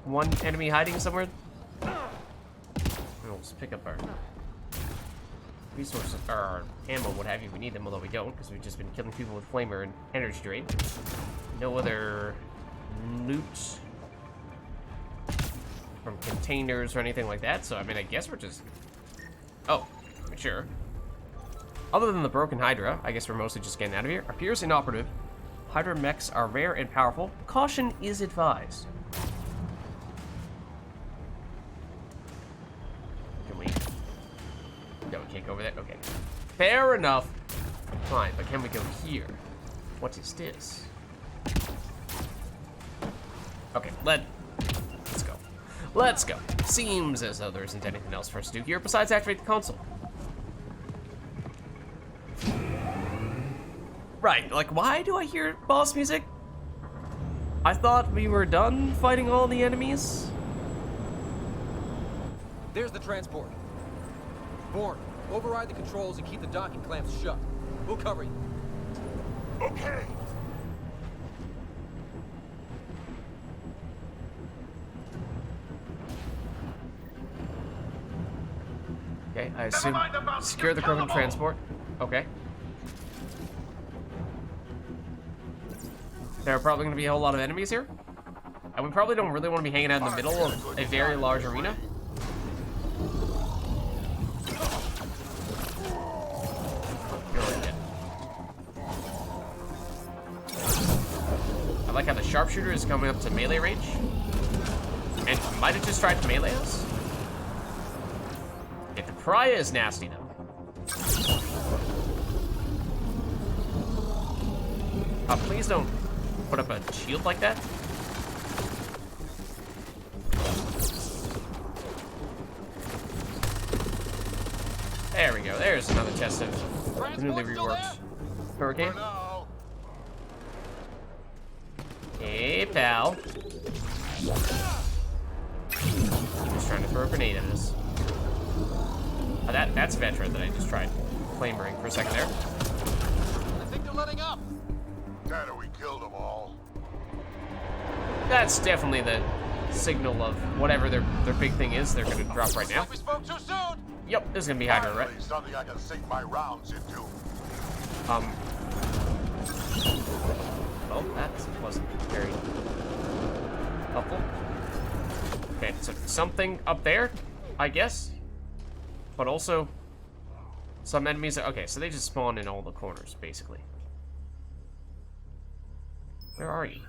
one enemy hiding somewhere. We'll just pick up our resources, or our ammo, what have you. We need them, although we don't, because we've just been killing people with flamer and energy drain. No other loot from containers or anything like that, so I mean, I guess we're just... Oh, sure. Other than the broken Hydra, I guess we're mostly just getting out of here. Appears inoperative. Hydra mechs are rare and powerful. Caution is advised. Can we... No, we can't go over there? Okay. Fair enough. Fine, but can we go here? What is this? Okay, let's go. Let's go. Seems as though there isn't anything else for us to do here besides activate the console. Right, like, why do I hear boss music? I thought we were done fighting all the enemies. There's the transport. Bourne, override the controls and keep the docking clamps shut. We'll cover you. Okay. Okay, I assume secure the Krogan transport. Okay. There are probably going to be a whole lot of enemies here. And we probably don't really want to be hanging out in the middle of a very large arena. I like how the sharpshooter is coming up to melee range. And might have just tried to melee us. Okay, the pariah is nasty though. Please don't put up a shield like that. There we go. There's another test of newly reworked Hurricane. Hey, pal. He was trying to throw a grenade at us. Oh, that's Veteran that I just tried clamoring for a second there. I think they're letting up. Dad, we killed them all. That's definitely the signal of whatever their big thing is they're gonna drop right now. We spoke too soon. Yep, this is gonna be Hydra, right? Something I can sink my rounds into. Oh, that wasn't very helpful. Okay, so something up there, I guess. But also, some enemies are, okay, so they just spawn in all the corners, basically. Where are you?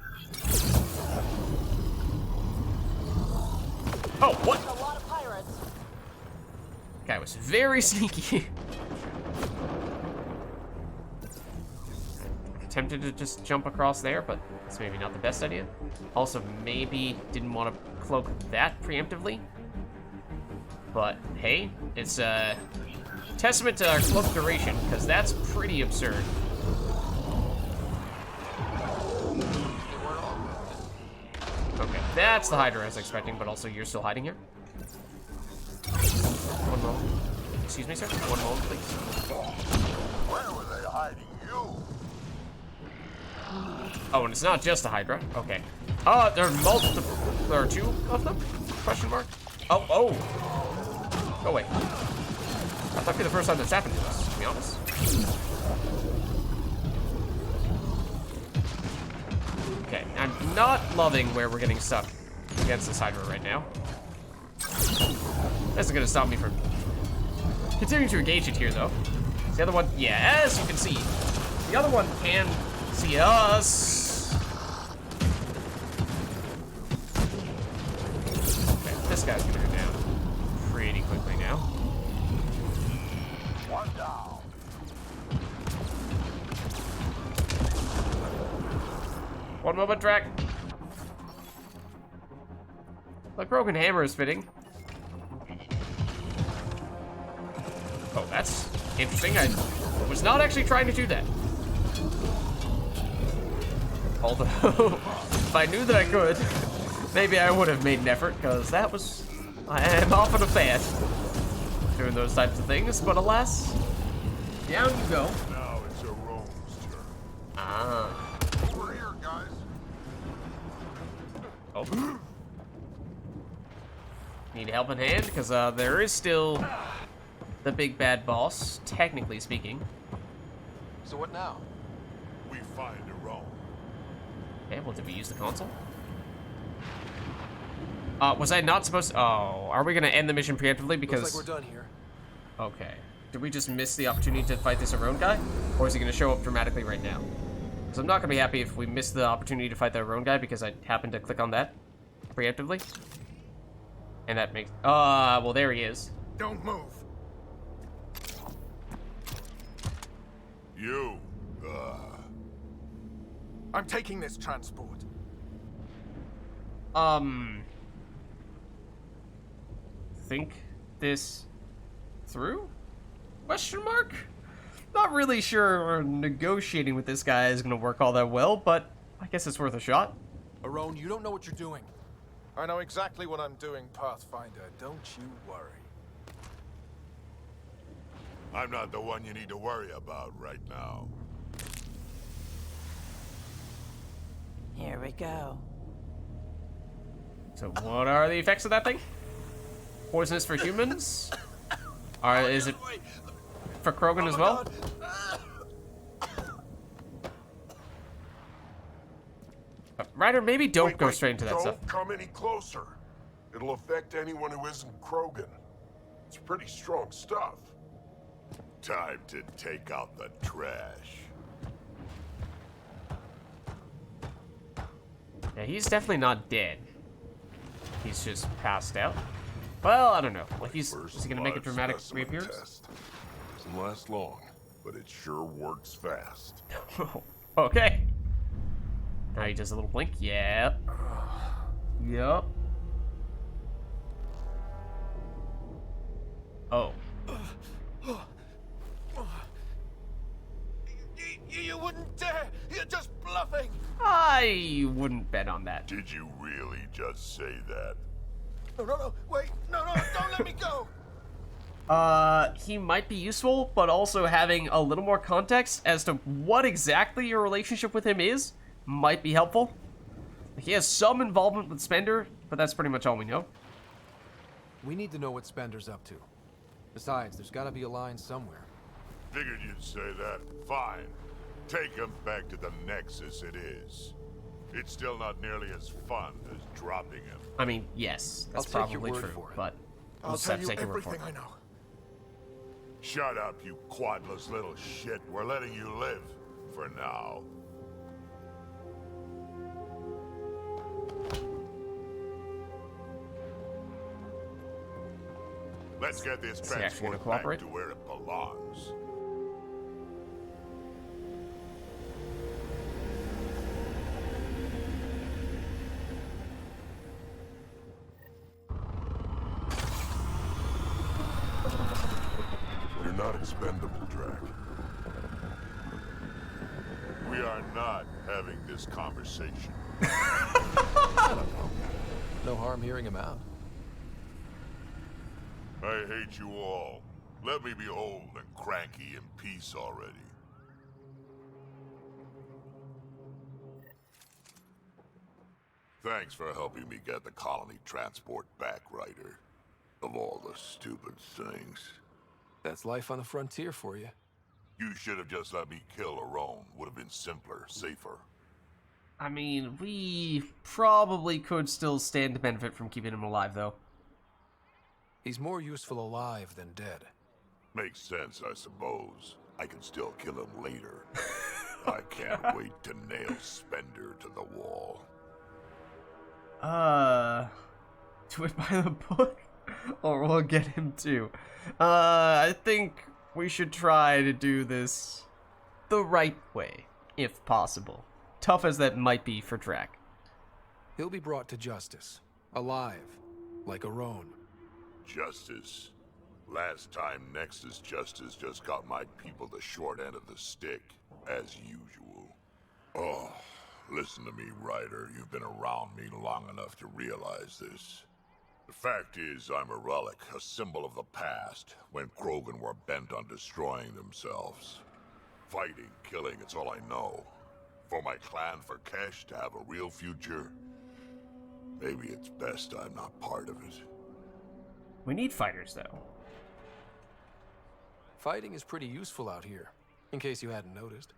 Oh, what? A lot of pirates. Guy was very sneaky. Tempted to just jump across there, but it's maybe not the best idea. Also, maybe didn't want to cloak that preemptively. But hey, it's a testament to our cloak duration, because that's pretty absurd. Okay, that's the Hydra I was expecting, but also you're still hiding here. One moment. Excuse me, sir. One moment, please. Where were they hiding you? Oh, and it's not just a Hydra. Okay. There are multiple. There are two of them? Question mark. Oh. Go away. That might be the first time that's happened to us, to be honest. Okay, I'm not loving where we're getting stuck against this Hydra right now. This is gonna stop me from continuing to engage it here, though. The other one, yeah, as you can see, the other one can see us. Okay, this guy's gonna go down pretty quickly now. One down. One moment, Drack. The broken hammer is fitting. Oh, that's interesting. I was not actually trying to do that. Although, if I knew that I could, maybe I would have made an effort, because that was... I am often a fan doing those types of things, but alas, down you go. Now it's a Rome's turn. Ah. Over here, guys. Oh. Need a helping hand, because there is still the big bad boss, technically speaking. So what now? We find a Rome. Okay, well, did we use the console? Was I not supposed to... Oh, are we going to end the mission preemptively? Because... Looks like we're done here. Okay. Did we just miss the opportunity to fight this Arone guy? Or is he going to show up dramatically right now? Because I'm not going to be happy if we miss the opportunity to fight the Arone guy because I happened to click on that preemptively. And that makes... well, there he is. Don't move. You, I'm taking this transport. Think this through? Question mark? Not really sure negotiating with this guy is gonna work all that well, but I guess it's worth a shot. Arone, you don't know what you're doing. I know exactly what I'm doing, Pathfinder. Don't you worry. I'm not the one you need to worry about right now. Here we go. So what are the effects of that thing? Poisonous for humans? Or is it for Krogan as well? Ryder, maybe don't go straight into that stuff. Don't come any closer. It'll affect anyone who isn't Krogan. It's pretty strong stuff. Time to take out the trash. Yeah, he's definitely not dead. He's just passed out. Well, I don't know. Like is he gonna make a dramatic reappearance? Doesn't last long, but it sure works fast. Okay. Now he does a little blink. Yep. Yep. Oh. You wouldn't dare! You're just bluffing! I wouldn't bet on that. Did you really just say that? No, wait, no, don't let me go! He might be useful, but also having a little more context as to what exactly your relationship with him is might be helpful. He has some involvement with Spender, but that's pretty much all we know. We need to know what Spender's up to. Besides, there's gotta be a line somewhere. Figured you'd say that. Fine. Take him back to the Nexus it is. It's still not nearly as fun as dropping him. I mean, yes, that's probably true, but we'll just have to take your word for it. I know. Shut up, you quadless little shit. We're letting you live. For now. Let's get this transport back to where it belongs. You're not expendable, Drack. We are not having this conversation. No harm hearing him out. I hate you all. Let me be old and cranky in peace already. Thanks for helping me get the colony transport back, Ryder. Of all the stupid things. That's life on the frontier for you. You should have just let me kill Arone. Would have been simpler, safer. I mean, we probably could still stand to benefit from keeping him alive, though. He's more useful alive than dead. Makes sense, I suppose. I can still kill him later. I can't wait to nail Spender to the wall. Do it by the book? Or we'll get him too. I think we should try to do this the right way, if possible. Tough as that might be for Drack. He'll be brought to justice. Alive. Like Arone. Justice. Last time Nexus Justice just got my people the short end of the stick, as usual. Oh, listen to me, Ryder. You've been around me long enough to realize this. The fact is, I'm a relic, a symbol of the past, when Krogan were bent on destroying themselves. Fighting, killing, it's all I know. For my clan, for Kesh to have a real future, maybe it's best I'm not part of it. We need fighters, though. Fighting is pretty useful out here, in case you hadn't noticed.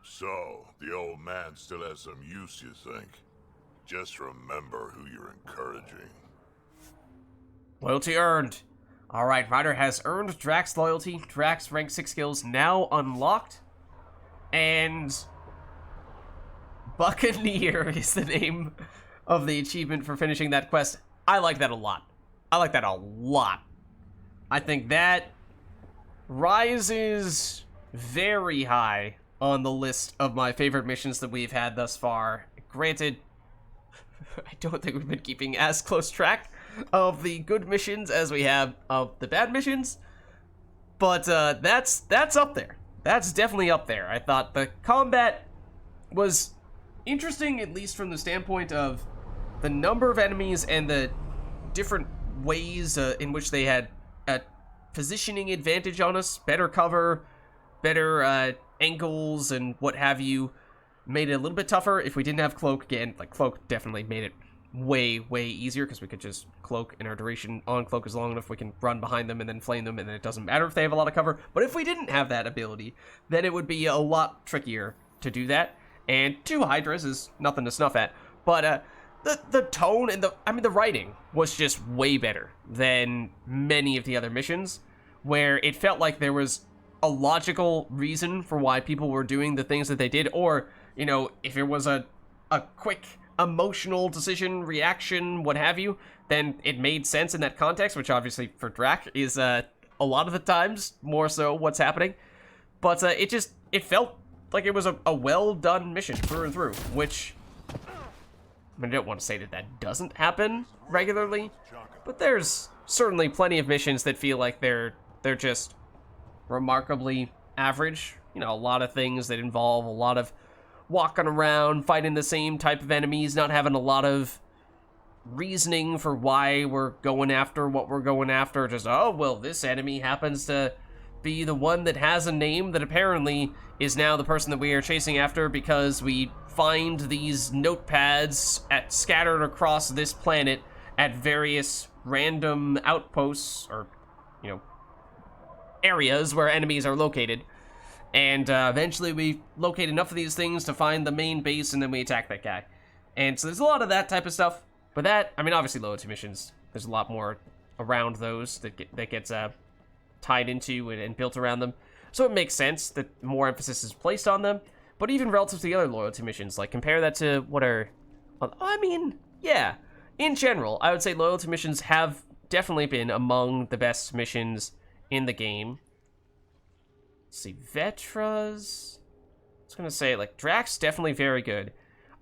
So, the old man still has some use, you think? Just remember who you're encouraging. Loyalty earned. Alright, Ryder has earned Drack's loyalty. Drack's rank 6 skills now unlocked. And Buccaneer is the name of the achievement for finishing that quest. I like that a lot. I like that a lot. I think that rises very high on the list of my favorite missions that we've had thus far. Granted, I don't think we've been keeping as close track of the good missions as we have of the bad missions, but that's up there. that's definitely up there. I thought the combat was interesting, at least from the standpoint of the number of enemies and the different ways in which they had a positioning advantage on us, better cover, better angles, and what have you. Made it a little bit tougher if we didn't have Cloak. Again, like, Cloak definitely made it way, way easier, because we could just Cloak, and our duration on Cloak is long enough, we can run behind them and then flame them, and then it doesn't matter if they have a lot of cover. But if we didn't have that ability, then it would be a lot trickier to do that. And 2 Hydras is nothing to snuff at. But the tone and the writing was just way better than many of the other missions, where it felt like there was a logical reason for why people were doing the things that they did, or, you know, if it was a quick emotional decision, reaction, what have you, then it made sense in that context, which obviously for Drack is a lot of the times more so what's happening. But it felt like it was a well-done mission through and through, which, I mean, I don't want to say that that doesn't happen regularly, but there's certainly plenty of missions that feel like they're just remarkably average. You know, a lot of things that involve a lot of walking around, fighting the same type of enemies, not having a lot of reasoning for why we're going after what we're going after. Just, oh, well, this enemy happens to be the one that has a name that apparently is now the person that we are chasing after, because we find these notepads scattered across this planet at various random outposts, or, you know, areas where enemies are located. And eventually we locate enough of these things to find the main base, and then we attack that guy. And so there's a lot of that type of stuff. But that, I mean, obviously loyalty missions, there's a lot more around those that gets tied into and built around them. So it makes sense that more emphasis is placed on them. But even relative to the other loyalty missions, like, compare that to what are... I mean, yeah. In general, I would say loyalty missions have definitely been among the best missions in the game. Let's see, Vetra's... I was going to say, like, Drack'S definitely very good.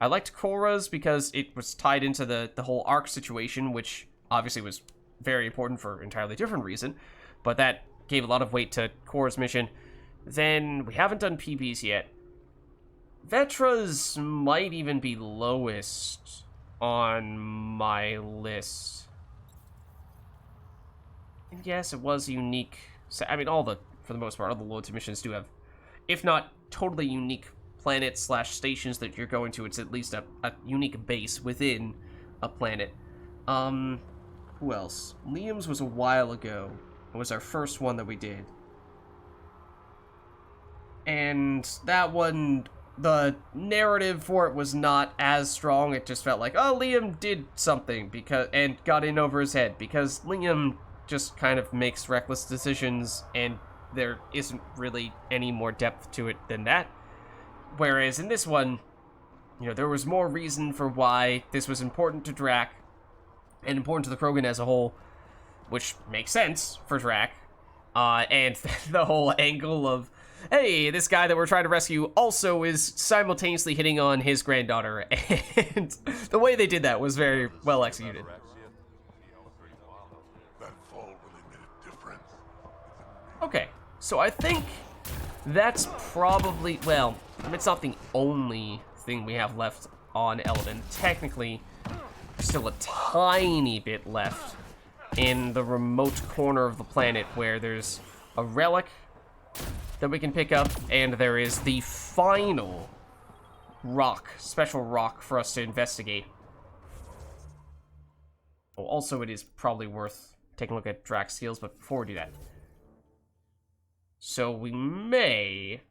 I liked Korra's because it was tied into the whole Ark situation, which obviously was very important for an entirely different reason. But that gave a lot of weight to Korra's mission. Then, we haven't done PBs yet. Vetra's might even be lowest on my list. And yes, it was unique. So, I mean, for the most part, all the loyalty missions do have, if not totally unique planets / stations that you're going to, it's at least a unique base within a planet. Who else? Liam's was a while ago. It was our first one that we did. And that one, the narrative for it was not as strong. It just felt like, oh, Liam did something and got in over his head, because Liam just kind of makes reckless decisions, and there isn't really any more depth to it than that. Whereas in this one, you know, there was more reason for why this was important to Drack and important to the Krogan as a whole, which makes sense for Drack. And the whole angle of, hey, this guy that we're trying to rescue also is simultaneously hitting on his granddaughter. And the way they did that was very well executed. Okay, so I think that's probably, well, it's not the only thing we have left on Eldon. Technically, there's still a tiny bit left in the remote corner of the planet where there's a relic that we can pick up, and there is the final special rock for us to investigate. Oh, also, it is probably worth taking a look at Drack's skills, but before we do that, so we may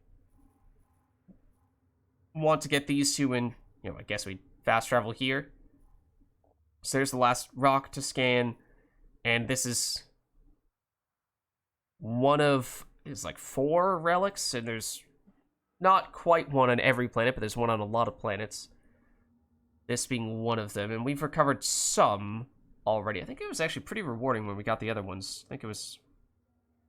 want to get these two in, you know, I guess we fast travel here. So there's the last rock to scan, and this is one of, it's like 4 relics, and there's not quite one on every planet, but there's one on a lot of planets. This being one of them, and we've recovered some already. I think it was actually pretty rewarding when we got the other ones. I think it was,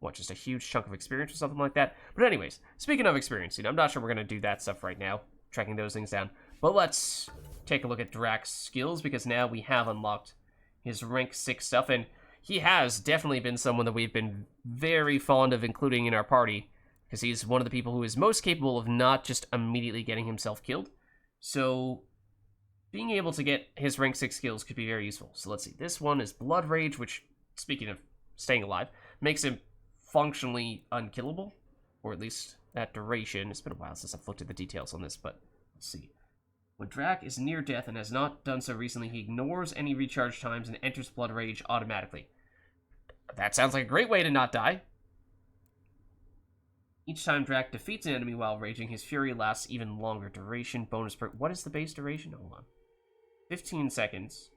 what, just a huge chunk of experience or something like that? But anyways, speaking of experience, you know, I'm not sure we're going to do that stuff right now, tracking those things down. But let's take a look at Drack's skills, because now we have unlocked his rank 6 stuff, and he has definitely been someone that we've been very fond of including in our party, because he's one of the people who is most capable of not just immediately getting himself killed. So being able to get his rank 6 skills could be very useful. So let's see, this one is Blood Rage, which, speaking of staying alive, makes him functionally unkillable, or at least that duration. It's been a while since I've looked at the details on this, but let's see. When Drack is near death and has not done so recently, he ignores any recharge times and enters Blood Rage automatically. That sounds like a great way to not die. Each time Drack defeats an enemy while raging, his fury lasts even longer. Duration, bonus per... What is the base duration? Hold on. 15 seconds.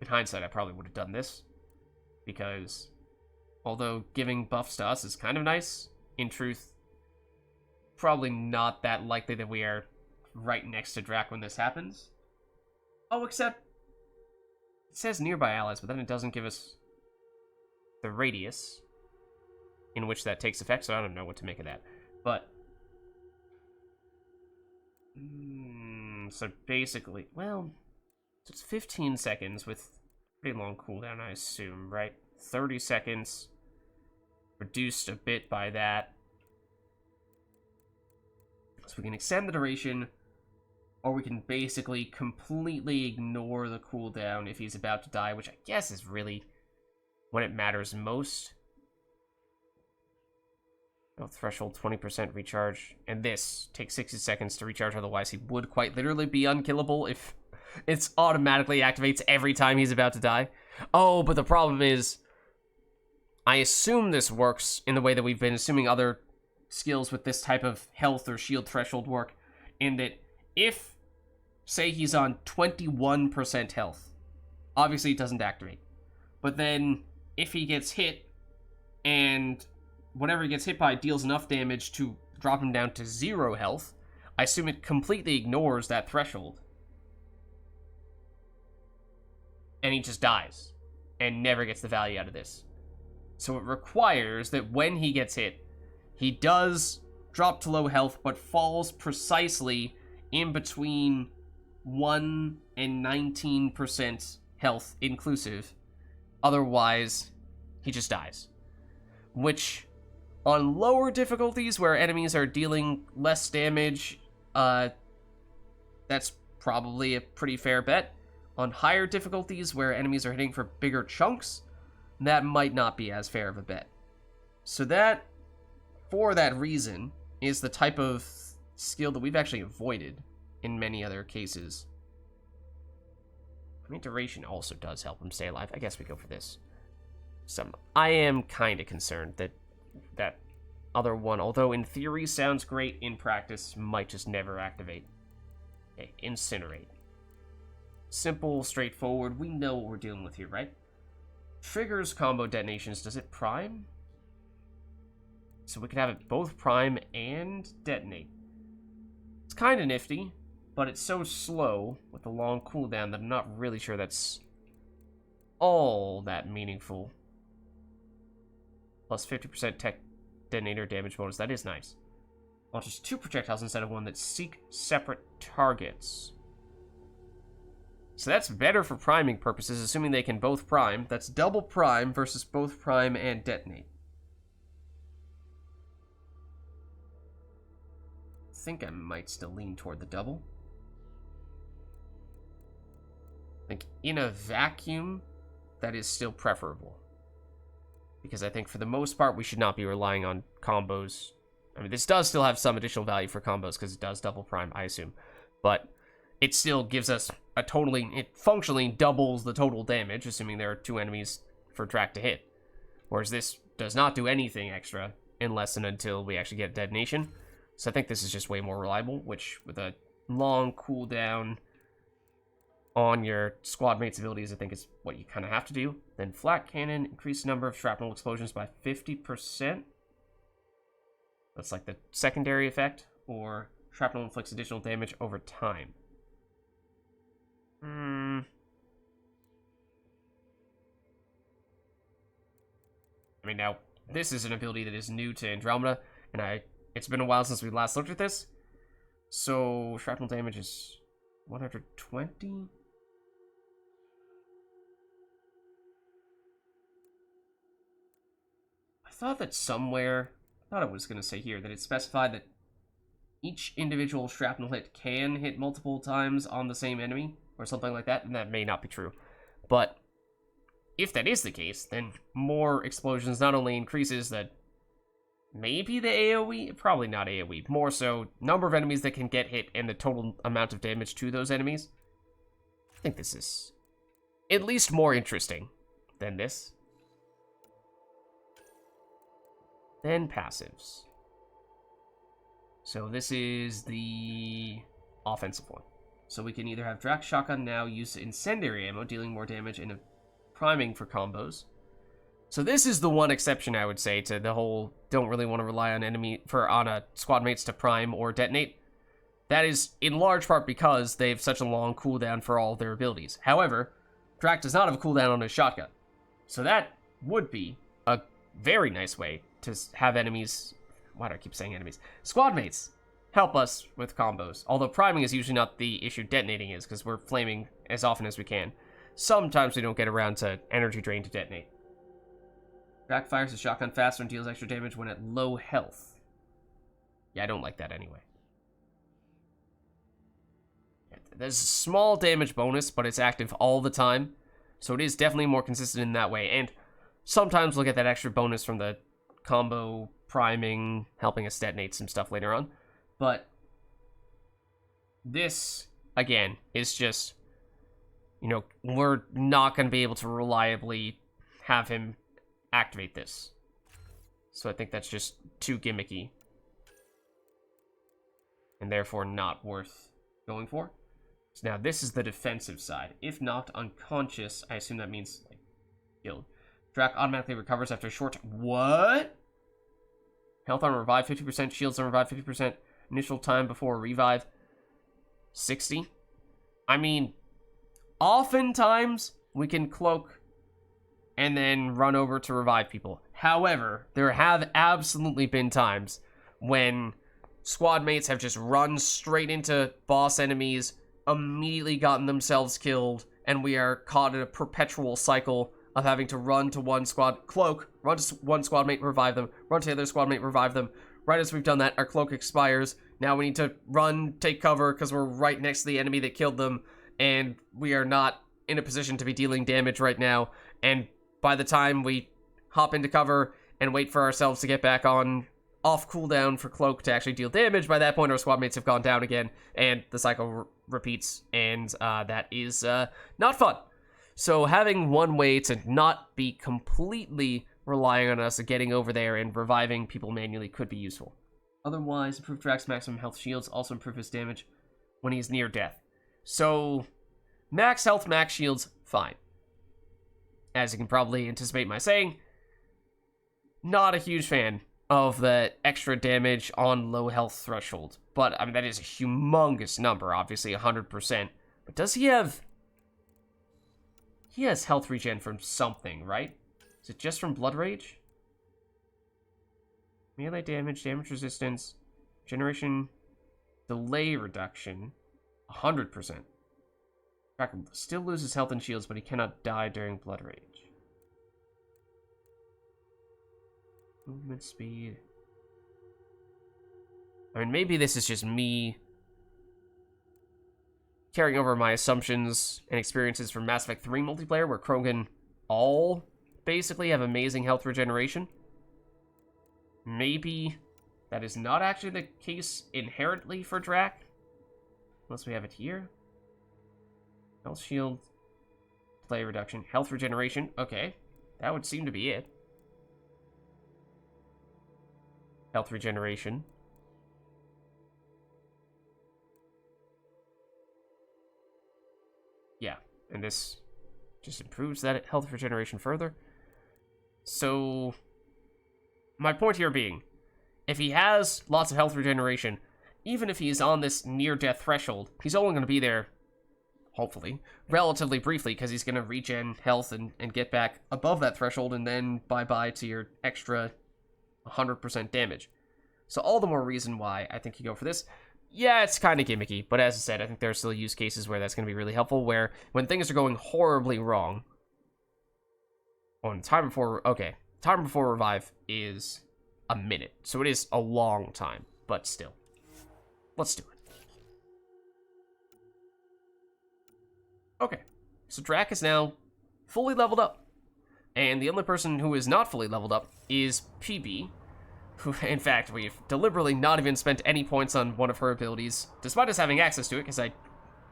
In hindsight, I probably would have done this, because although giving buffs to us is kind of nice, in truth, probably not that likely that we are right next to Drack when this happens. Oh, except it says nearby allies, but then it doesn't give us the radius in which that takes effect, so I don't know what to make of that. But so basically, well, so it's 15 seconds with pretty long cooldown, I assume, right? 30 seconds, reduced a bit by that. So we can extend the duration, or we can basically completely ignore the cooldown if he's about to die, which I guess is really when it matters most. No threshold, 20% recharge, and this takes 60 seconds to recharge, otherwise he would quite literally be unkillable if it automatically activates every time he's about to die. Oh, but the problem is, I assume this works in the way that we've been assuming other skills with this type of health or shield threshold work, in that if, say, he's on 21% health, obviously it doesn't activate. But then, if he gets hit, and whatever he gets hit by deals enough damage to drop him down to 0 health, I assume it completely ignores that threshold. And he just dies, and never gets the value out of this. So it requires that when he gets hit, he does drop to low health, but falls precisely in between 1 and 19% health inclusive. Otherwise, he just dies. Which, on lower difficulties where enemies are dealing less damage, that's probably a pretty fair bet. On higher difficulties where enemies are hitting for bigger chunks, that might not be as fair of a bet. So that, for that reason, is the type of skill that we've actually avoided in many other cases. I mean, duration also does help him stay alive. I guess we go for this. I am kind of concerned that that other one, although in theory sounds great, in practice might just never activate. Okay, incinerate. Simple, straightforward. We know what we're dealing with here, right? Triggers combo detonations. Does it prime? So we could have it both prime and detonate. It's kind of nifty, but it's so slow with the long cooldown that I'm not really sure that's all that meaningful. Plus 50% tech detonator damage bonus. That is nice. Launches 2 projectiles instead of 1 that seek separate targets. So that's better for priming purposes, assuming they can both prime. That's double prime versus both prime and detonate. I think I might still lean toward the double. I think in a vacuum, that is still preferable. Because I think for the most part, we should not be relying on combos. I mean, this does still have some additional value for combos because it does double prime, I assume. But it still gives us a it functionally doubles the total damage, assuming there are 2 enemies for Drack to hit. Whereas this does not do anything extra unless and until we actually get detonation. So I think this is just way more reliable, which with a long cooldown on your squad mate's abilities, I think is what you kind of have to do. Then flat cannon, increase the number of shrapnel explosions by 50%. That's like the secondary effect, or shrapnel inflicts additional damage over time. I mean, now, this is an ability that is new to Andromeda, and it's been a while since we last looked at this, So, shrapnel damage is 120? I thought that somewhere, I thought it was going to say here, that it specified that each individual shrapnel hit can hit multiple times on the same enemy, or something like that, and that may not be true. But if that is the case, then more explosions not only increases the, maybe the AoE, probably not AoE, more so number of enemies that can get hit and the total amount of damage to those enemies. I think this is at least more interesting than this. Then passives. So this is the offensive one. So we can either have Drack'S shotgun now use incendiary ammo, dealing more damage, and a priming for combos. So this is the one exception I would say to the whole don't really want to rely on squad mates to prime or detonate. That is in large part because they have such a long cooldown for all their abilities. However, Drack does not have a cooldown on his shotgun. So that would be a very nice way to have enemies, why do I keep saying enemies? Squad mates help us with combos. Although priming is usually not the issue, detonating is, because we're flaming as often as we can. Sometimes we don't get around to energy drain to detonate. Drack fires his shotgun faster and deals extra damage when at low health. Yeah, I don't like that anyway. There's a small damage bonus, but it's active all the time. So it is definitely more consistent in that way. And sometimes we'll get that extra bonus from the combo priming, helping us detonate some stuff later on. But this, again, is just, you know, we're not going to be able to reliably have him activate this. So I think that's just too gimmicky. And therefore not worth going for. So now this is the defensive side. If knocked unconscious, I assume that means like killed. Drack automatically recovers after a short... What? Health on revive 50%, shields on revive 50%, initial time before revive 60. I mean, oftentimes we can cloak and then run over to revive people. However, there have absolutely been times when squad mates have just run straight into boss enemies, immediately gotten themselves killed, and we are caught in a perpetual cycle of having to run to one squad, cloak, run to one squad mate, revive them, run to the other squad mate, revive them. Right as we've done that, our cloak expires. Now we need to run, take cover, because we're right next to the enemy that killed them, and we are not in a position to be dealing damage right now. And by the time we hop into cover and wait for ourselves to get back on off cooldown for cloak to actually deal damage, by that point our squad mates have gone down again, and the cycle repeats, and that is not fun. So having one way to not be completely relying on us getting over there and reviving people manually could be useful. Otherwise, improve Drack's maximum health shields, also improve his damage when he's near death. So, max health, max shields, fine. As you can probably anticipate my saying, not a huge fan of the extra damage on low health threshold. But, I mean, that is a humongous number, obviously, 100%. But does he have... He has health regen from something, right? Is it just from Blood Rage? Melee damage, damage resistance, generation, delay reduction, 100%. Drack still loses health and shields, but he cannot die during Blood Rage. Movement speed. I mean, maybe this is just me carrying over my assumptions and experiences from Mass Effect 3 multiplayer, where Krogan all basically have amazing health regeneration. Maybe that is not actually the case inherently for Drack. Unless we have it here. Health shield, delay reduction, health regeneration. Okay, that would seem to be it. Health regeneration. Yeah, and this just improves that health regeneration further. So, my point here being, if he has lots of health regeneration, even if he's on this near-death threshold, he's only going to be there, hopefully, relatively briefly, because he's going to regen health and get back above that threshold, and then bye-bye to your extra 100% damage. So all the more reason why I think you go for this. yeah, it's kind of gimmicky, but as I said, I think there are still use cases where that's going to be really helpful, where when things are going horribly wrong, time before revive is a minute, so it is a long time, but still. Let's do it. Okay, so Drack is now fully leveled up, and the only person who is not fully leveled up is PB, who, in fact, we've deliberately not even spent any points on one of her abilities, despite us having access to it, because I,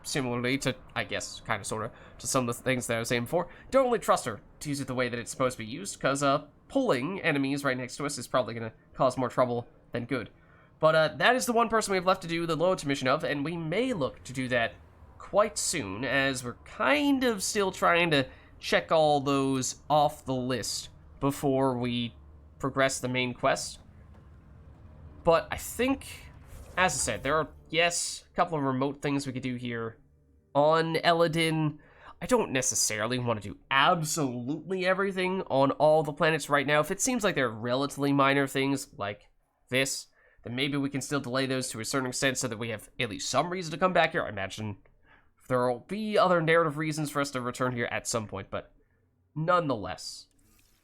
similarly to, I guess, kind of, sort of, to some of the things that I was saying before, don't really trust her to use it the way that it's supposed to be used, because, pulling enemies right next to us is probably going to cause more trouble than good. But, that is the one person we have left to do the loyalty mission of, and we may look to do that quite soon, as we're kind of still trying to check all those off the list before we progress the main quest. But I think, as I said, there are, yes, a couple of remote things we could do here on Eladin. I don't necessarily want to do absolutely everything on all the planets right now. If it seems like they're relatively minor things like this, then maybe we can still delay those to a certain extent so that we have at least some reason to come back here. I imagine there will be other narrative reasons for us to return here at some point, but nonetheless,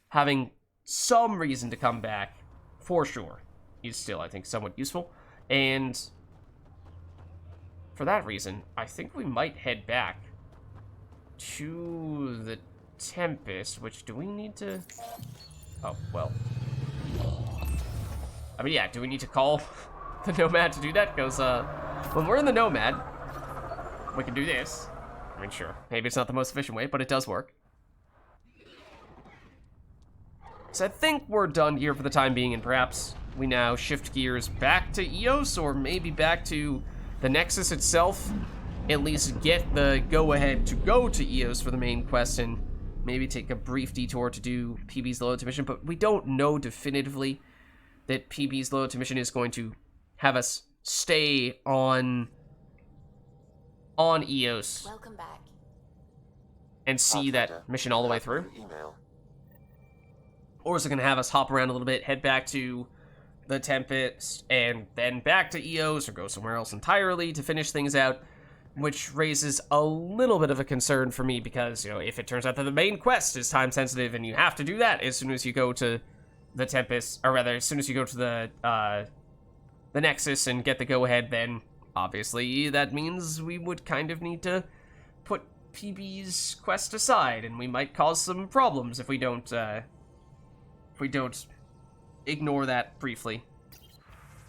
having some reason to come back, for sure, is still, I think, somewhat useful. And for that reason, I think we might head back to the Tempest, which, do we need to... Oh, well. I mean, yeah, do we need to call the Nomad to do that? Because, when we're in the Nomad, we can do this. I mean, sure, maybe it's not the most efficient way, but it does work. So I think we're done here for the time being, and perhaps we now shift gears back to Eos, or maybe back to the Nexus itself. At least get the go-ahead to go to Eos for the main quest, and maybe take a brief detour to do PB's loyalty mission. But we don't know definitively that PB's loyalty mission is going to have us stay on Eos. Welcome back. And see that mission all the way through. Or is it going to have us hop around a little bit, head back to the Tempest, and then back to Eos, or go somewhere else entirely to finish things out? Which raises a little bit of a concern for me, because, you know, if it turns out that the main quest is time sensitive and you have to do that as soon as you go to the Tempest, or rather, as soon as you go to the Nexus and get the go-ahead, then obviously that means we would kind of need to put PB's quest aside, and we might cause some problems if we don't ignore that briefly.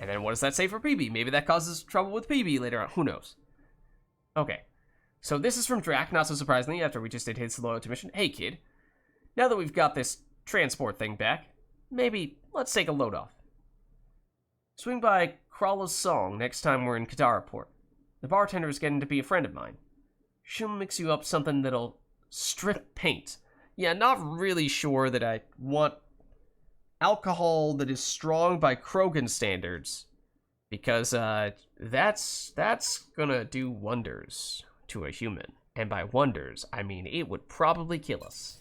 And then what does that say for PB? Maybe that causes trouble with PB later on. Who knows? Okay. So this is from Drack, not so surprisingly, after we just did his loyalty mission. Hey, kid. Now that we've got this transport thing back, maybe let's take a load off. Swing by Krala's Song next time we're in Kadaraport. The bartender is getting to be a friend of mine. She'll mix you up something that'll strip paint. Yeah, not really sure that I want alcohol that is strong by Krogan standards, because that's gonna do wonders to a human. And by wonders, I mean it would probably kill us.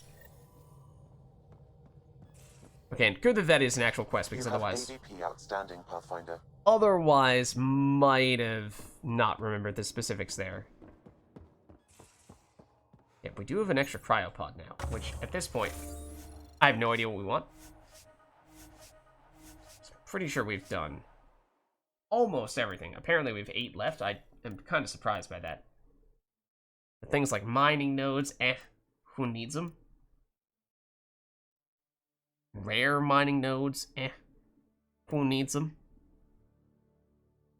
Okay, and good that is an actual quest, because otherwise... ADP outstanding, Pathfinder. Otherwise, might have not remembered the specifics there. Yeah, we do have an extra cryopod now, which, at this point, I have no idea what we want. Pretty sure we've done almost everything. Apparently we have 8 left. I am kind of surprised by that. But things like mining nodes, who needs them? Rare mining nodes, who needs them?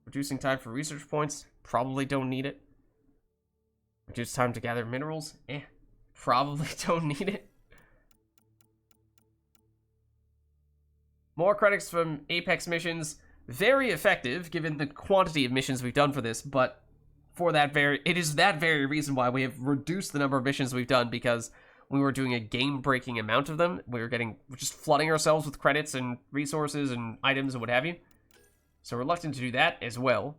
Reducing time for research points, probably don't need it. Reduce time to gather minerals, probably don't need it. More credits from Apex missions, very effective given the quantity of missions we've done for this, but for that it is that very reason why we have reduced the number of missions we've done, because we were doing a game-breaking amount of them. We're just flooding ourselves with credits and resources and items and what have you. So we're reluctant to do that as well.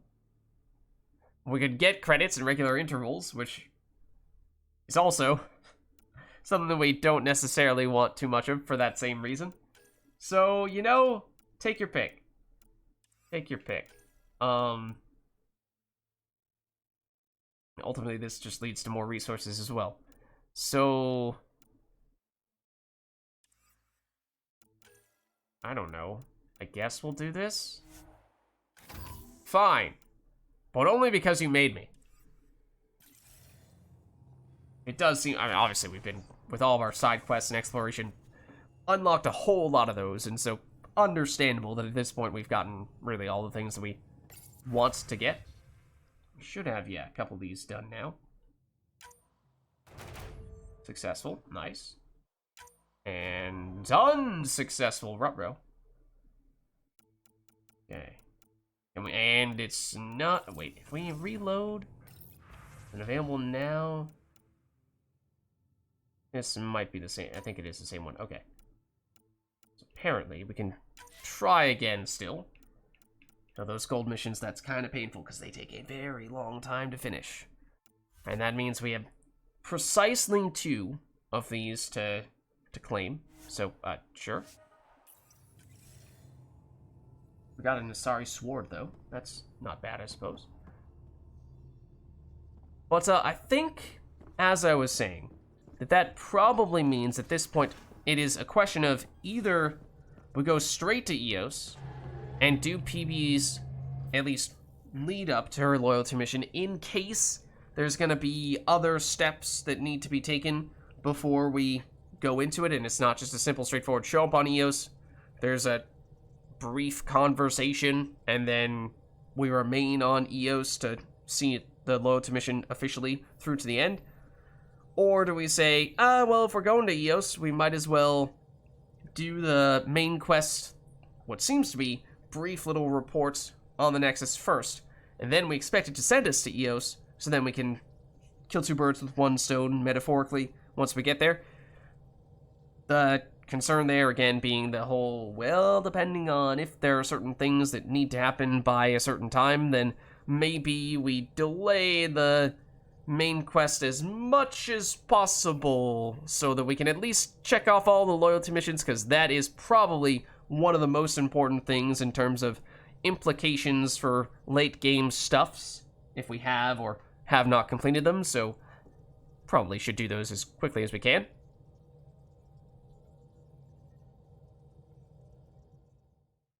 We could get credits in regular intervals, which is also something that we don't necessarily want too much of for that same reason. So, you know, take your pick. Take your pick. Ultimately, this just leads to more resources as well. So... I don't know. I guess we'll do this? Fine. But only because you made me. It does seem... I mean, obviously, we've been, with all of our side quests and exploration, unlocked a whole lot of those, and so understandable that at this point we've gotten really all the things that we want to get. We should have, yeah, a couple of these done now. Successful. Nice. And unsuccessful. Ruh-roh. Okay. And it's not... Wait, if we reload... And available now... This might be the same. I think it is the same one. Okay. So apparently, we can try again still. Now, those gold missions, that's kind of painful because they take a very long time to finish. And that means we have precisely 2 of these to claim. So, sure. We got an Asari sword, though. That's not bad, I suppose. But, I think, as I was saying, that probably means at this point it is a question of either we go straight to Eos and do PB's at least lead up to her loyalty mission in case there's going to be other steps that need to be taken before we go into it, and it's not just a simple straightforward show up on Eos. There's a brief conversation and then we remain on Eos to see the loyalty mission officially through to the end. Or do we say, well, if we're going to Eos, we might as well do the main quest, what seems to be brief little reports on the Nexus first, and then we expect it to send us to Eos, so then we can kill 2 birds with 1 stone, metaphorically, once we get there. The concern there, again, being the whole, well, depending on if there are certain things that need to happen by a certain time, then maybe we delay the main quest as much as possible so that we can at least check off all the loyalty missions, because that is probably one of the most important things in terms of implications for late game stuffs if we have or have not completed them, so probably should do those as quickly as we can.